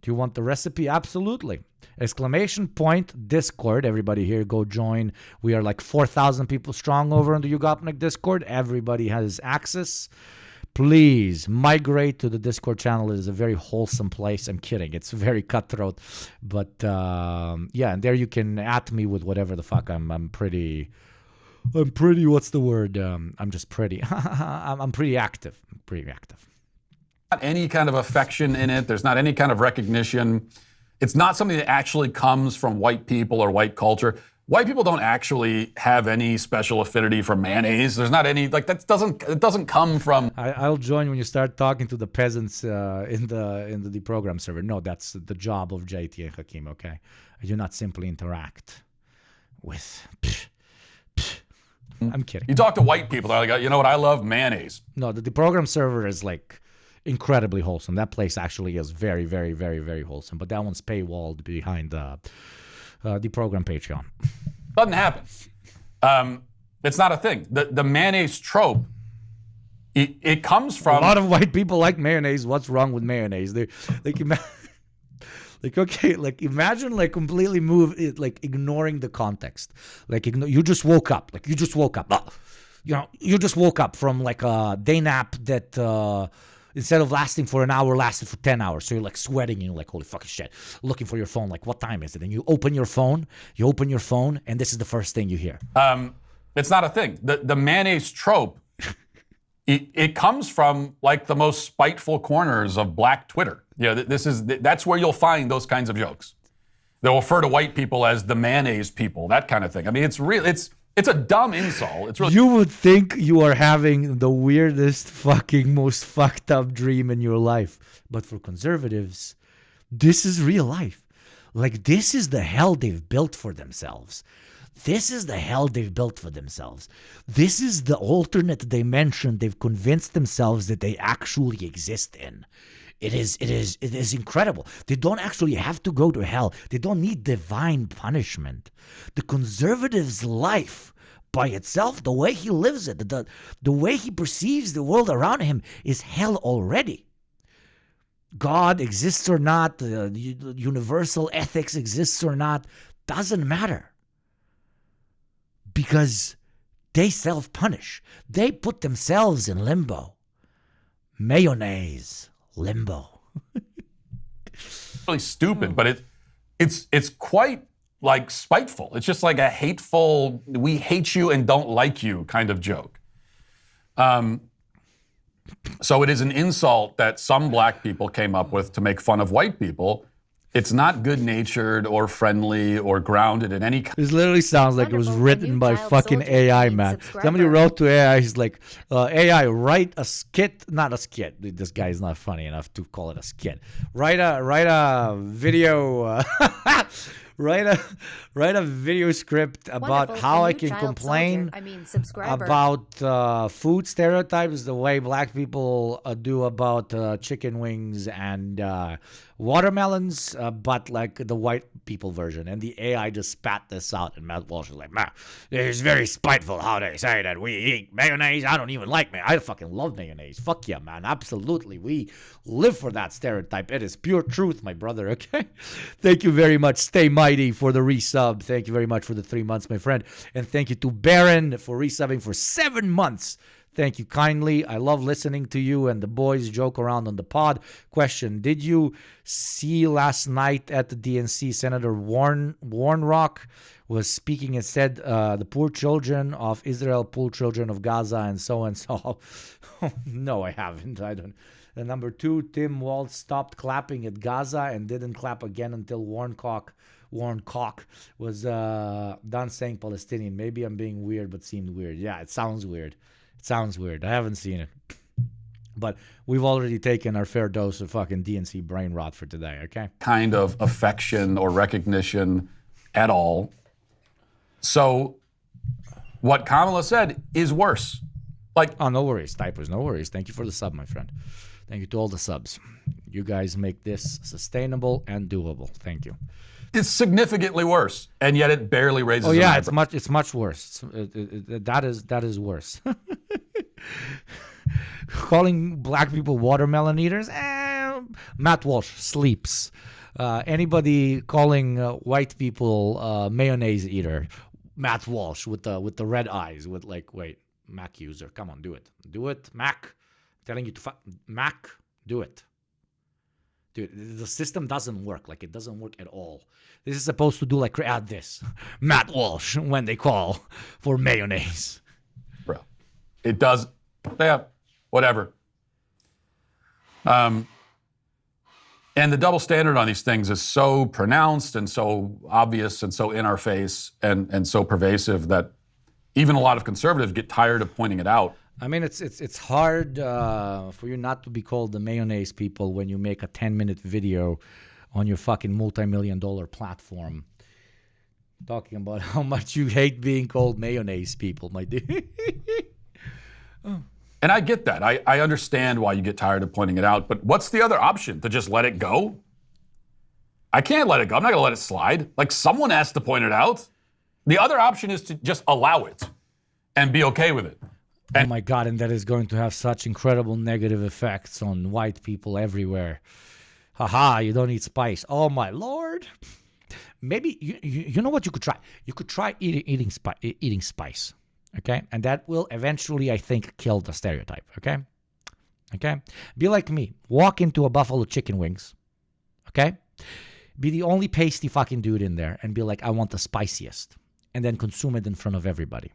Do you want the recipe? Absolutely. ! Discord. Everybody here, go join. We are like 4,000 people strong over on the Yugopnik Discord. Everybody has access. Please migrate to the Discord channel. It is a very wholesome place. I'm kidding. It's very cutthroat. But yeah, and there you can at me with whatever the fuck. I'm pretty, what's the word? I'm just pretty. I'm pretty active. Not any kind of affection in it. There's not any kind of recognition. It's not something that actually comes from white people or white culture. White people don't actually have any special affinity for mayonnaise. There's not any, like, it doesn't come from. I'll join when you start talking to the peasants in the deprogram server. No, that's the job of JT and Hakim, okay? I do not simply interact with. I'm kidding. You talk to white people, they're like, you know what, I love mayonnaise. No, the deprogram server is like incredibly wholesome. That place actually is very, very, very, very wholesome. But that one's paywalled behind the program Patreon. Doesn't happen. It's not a thing. The mayonnaise trope, it comes from. A lot of white people like mayonnaise. What's wrong with mayonnaise? They imagine like completely ignoring the context. You just woke up. You just woke up from like a day nap that instead of lasting for an hour, lasted for 10 hours. So you're like sweating and you're like, holy fucking shit. Looking for your phone, like, what time is it? And you open your phone, and this is the first thing you hear. It's not a thing. The mayonnaise trope, it comes from like the most spiteful corners of Black Twitter. You know, that's where you'll find those kinds of jokes. They'll refer to white people as the mayonnaise people, that kind of thing. I mean, it's real. It's a dumb insult. It's really. You would think you are having the weirdest, fucking, most fucked up dream in your life. But for conservatives, this is real life. Like, this is the hell they've built for themselves. This is the alternate dimension they've convinced themselves that they actually exist in. It is incredible. They don't actually have to go to hell. They don't need divine punishment. The conservatives' life by itself, the way he lives it, the way he perceives the world around him is hell already. God exists or not, universal ethics exists or not, doesn't matter. Because they self-punish. They put themselves in limbo. Mayonnaise limbo. Really stupid, but it's quite like spiteful. It's just like a hateful, we hate you and don't like you kind of joke. So it is an insult that some black people came up with to make fun of white people. It's not good-natured or friendly or grounded in any kind. This literally sounds like it was written by fucking AI, man. Somebody wrote to AI, he's like, AI, write a skit, not a skit. This guy is not funny enough to call it a skit. Write a video, write a video script about how I can complain about food stereotypes the way black people do about chicken wings and watermelons, but like the white people version. And the AI just spat this out, and Matt Walsh was like, man, it's very spiteful how they say that we eat mayonnaise. I don't even like mayonnaise. I fucking love mayonnaise. Fuck yeah, man. Absolutely. We live for that stereotype. It is pure truth, my brother, okay? Thank you very much. Stay mighty for the resub. Thank you very much for the 3 months, my friend. And thank you to Baron for resubbing for 7 months. Thank you kindly. I love listening to you and the boys joke around on the pod. Question, did you see last night at the DNC, Senator Warnock was speaking and said the poor children of Israel, poor children of Gaza, and so and so. No, I haven't. I don't. And number 2, Tim Walz stopped clapping at Gaza and didn't clap again until Warnock was done saying Palestinian. Maybe I'm being weird, but seemed weird. Yeah, it sounds weird. Sounds weird. I haven't seen it. But we've already taken our fair dose of fucking DNC brain rot for today, okay? Kind of affection or recognition at all. So what Kamala said is worse. Like, oh, no worries, typers, no worries. Thank you for the sub, my friend. Thank you to all the subs. You guys make this sustainable and doable. Thank you. It's significantly worse, and yet it barely raises. Oh yeah, it's much worse. That is worse. Calling black people watermelon eaters, Matt Walsh sleeps. Anybody calling white people mayonnaise eater, Matt Walsh with the red eyes, with like, wait, Mac user, come on, do it, Mac. I'm telling you to Mac, do it. Dude, the system doesn't work. Like, it doesn't work at all. This is supposed to do like, add this. Matt Walsh when they call for mayonnaise. Bro, it does. Yeah, whatever. And the double standard on these things is so pronounced and so obvious and so in our face and so pervasive that even a lot of conservatives get tired of pointing it out. I mean, it's hard for you not to be called the mayonnaise people when you make a 10-minute video on your fucking multi-million-dollar platform talking about how much you hate being called mayonnaise people, my dude. Oh. And I get that. I understand why you get tired of pointing it out, but what's the other option? To just let it go? I can't let it go. I'm not going to let it slide. Like, someone has to point it out. The other option is to just allow it and be okay with it. Oh my God, and that is going to have such incredible negative effects on white people everywhere. Haha, you don't eat spice. Oh my Lord. Maybe, you know what you could try? You could try eating spice, okay? And that will eventually, I think, kill the stereotype, okay? Okay? Be like me. Walk into a Buffalo Chicken Wings, okay? Be the only pasty fucking dude in there and be like, I want the spiciest. And then consume it in front of everybody.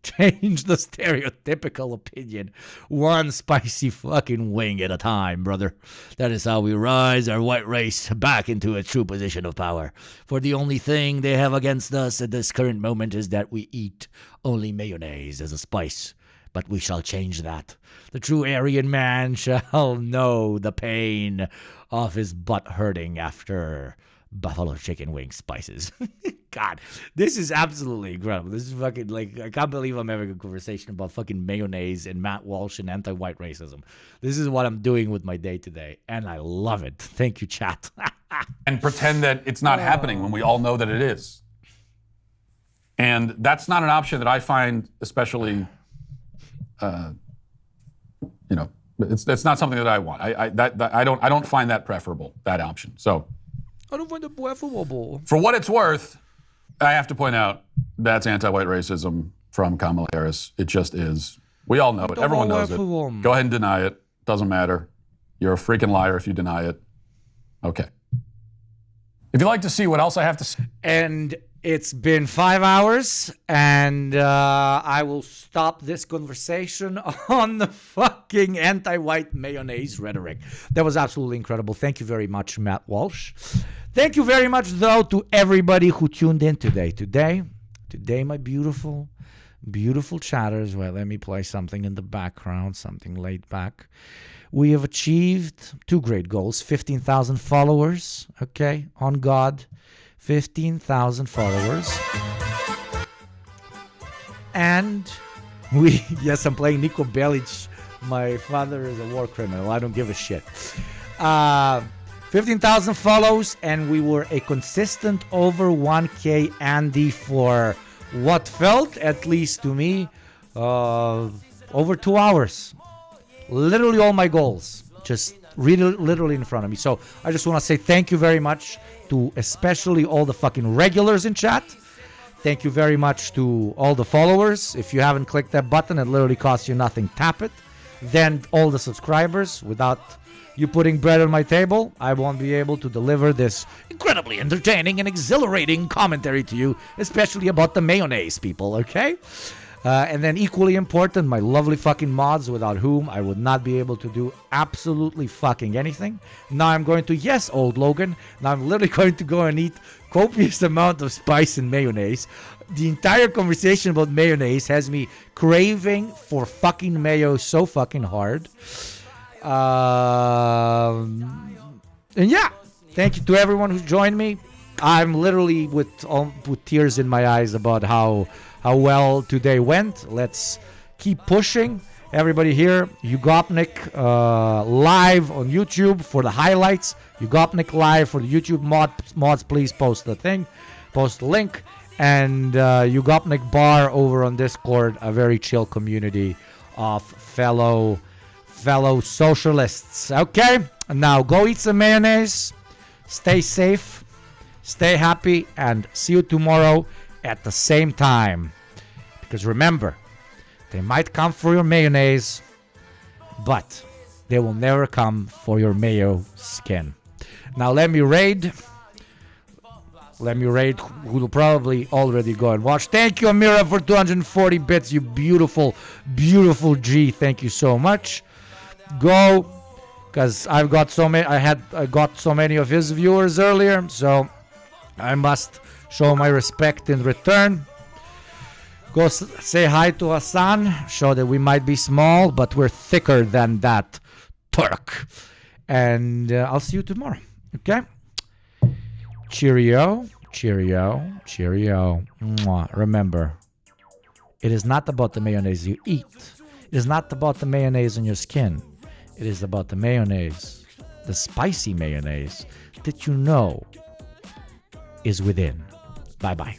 Change the stereotypical opinion one spicy fucking wing at a time, brother. That is how we rise our white race back into a true position of power. For the only thing they have against us at this current moment is that we eat only mayonnaise as a spice. But we shall change that. The true Aryan man shall know the pain of his butt hurting after Buffalo Chicken Wing spices. God, this is absolutely incredible. This is fucking, like, I can't believe I'm having a conversation about fucking mayonnaise and Matt Walsh and anti-white racism. This is what I'm doing with my day today, and I love it. Thank you, chat. And pretend that it's not happening when we all know that it is. And that's not an option that I find especially, it's not something that I want. I don't find that preferable, that option. So I don't find it preferable. For what it's worth, I have to point out that's anti-white racism from Kamala Harris. It just is. We all know it. Everyone knows it. Go ahead and deny it. Doesn't matter. You're a freaking liar if you deny it. Okay. If you'd like to see what else I have to say. And it's been 5 hours, and I will stop this conversation on the fucking anti-white mayonnaise rhetoric. That was absolutely incredible. Thank you very much, Matt Walsh. Thank you very much, though, to everybody who tuned in today. Today, my beautiful, beautiful chatters. Well, let me play something in the background, something laid back. We have achieved 2 great goals. 15,000 followers, okay, on God. 15,000 followers. And yes, I'm playing Niko Bellic. My father is a war criminal. I don't give a shit. 15,000 follows, and we were a consistent over 1K Andy for what felt, at least to me, over 2 hours. Literally all my goals, just literally in front of me. So I just want to say thank you very much to especially all the fucking regulars in chat. Thank you very much to all the followers. If you haven't clicked that button, it literally costs you nothing. Tap it. Then all the subscribers. Without you putting bread on my table, I won't be able to deliver this incredibly entertaining and exhilarating commentary to you, especially about the mayonnaise, people, okay? And then equally important, my lovely fucking mods, without whom I would not be able to do absolutely fucking anything. Now I'm going to, yes, old Logan, now I'm literally going to go and eat copious amount of spice and mayonnaise. The entire conversation about mayonnaise has me craving for fucking mayo so fucking hard. And yeah, thank you to everyone who joined me. I'm literally with tears in my eyes about how well today went. Let's keep pushing. Everybody here, Yugopnik live on YouTube for the highlights. Yugopnik live for the YouTube mods. Please post the link. And Yugopnik bar over on Discord, a very chill community of fellow socialists. Okay, now go eat some mayonnaise. Stay safe, stay happy, and see you tomorrow at the same time. Because remember, they might come for your mayonnaise, but they will never come for your mayo skin. Now let me raid who will probably already go and watch. Thank you, Amira, for 240 bits. You beautiful, beautiful G. Thank you so much. Go, because I got so many of his viewers earlier, so I must show my respect in return. Go say hi to Hassan. Show that we might be small, but we're thicker than that Turk. And I'll see you tomorrow. Okay? Cheerio, cheerio, cheerio. Mwah. Remember, it is not about the mayonnaise you eat. It is not about the mayonnaise on your skin. It is about the mayonnaise, the spicy mayonnaise that you know is within. Bye-bye.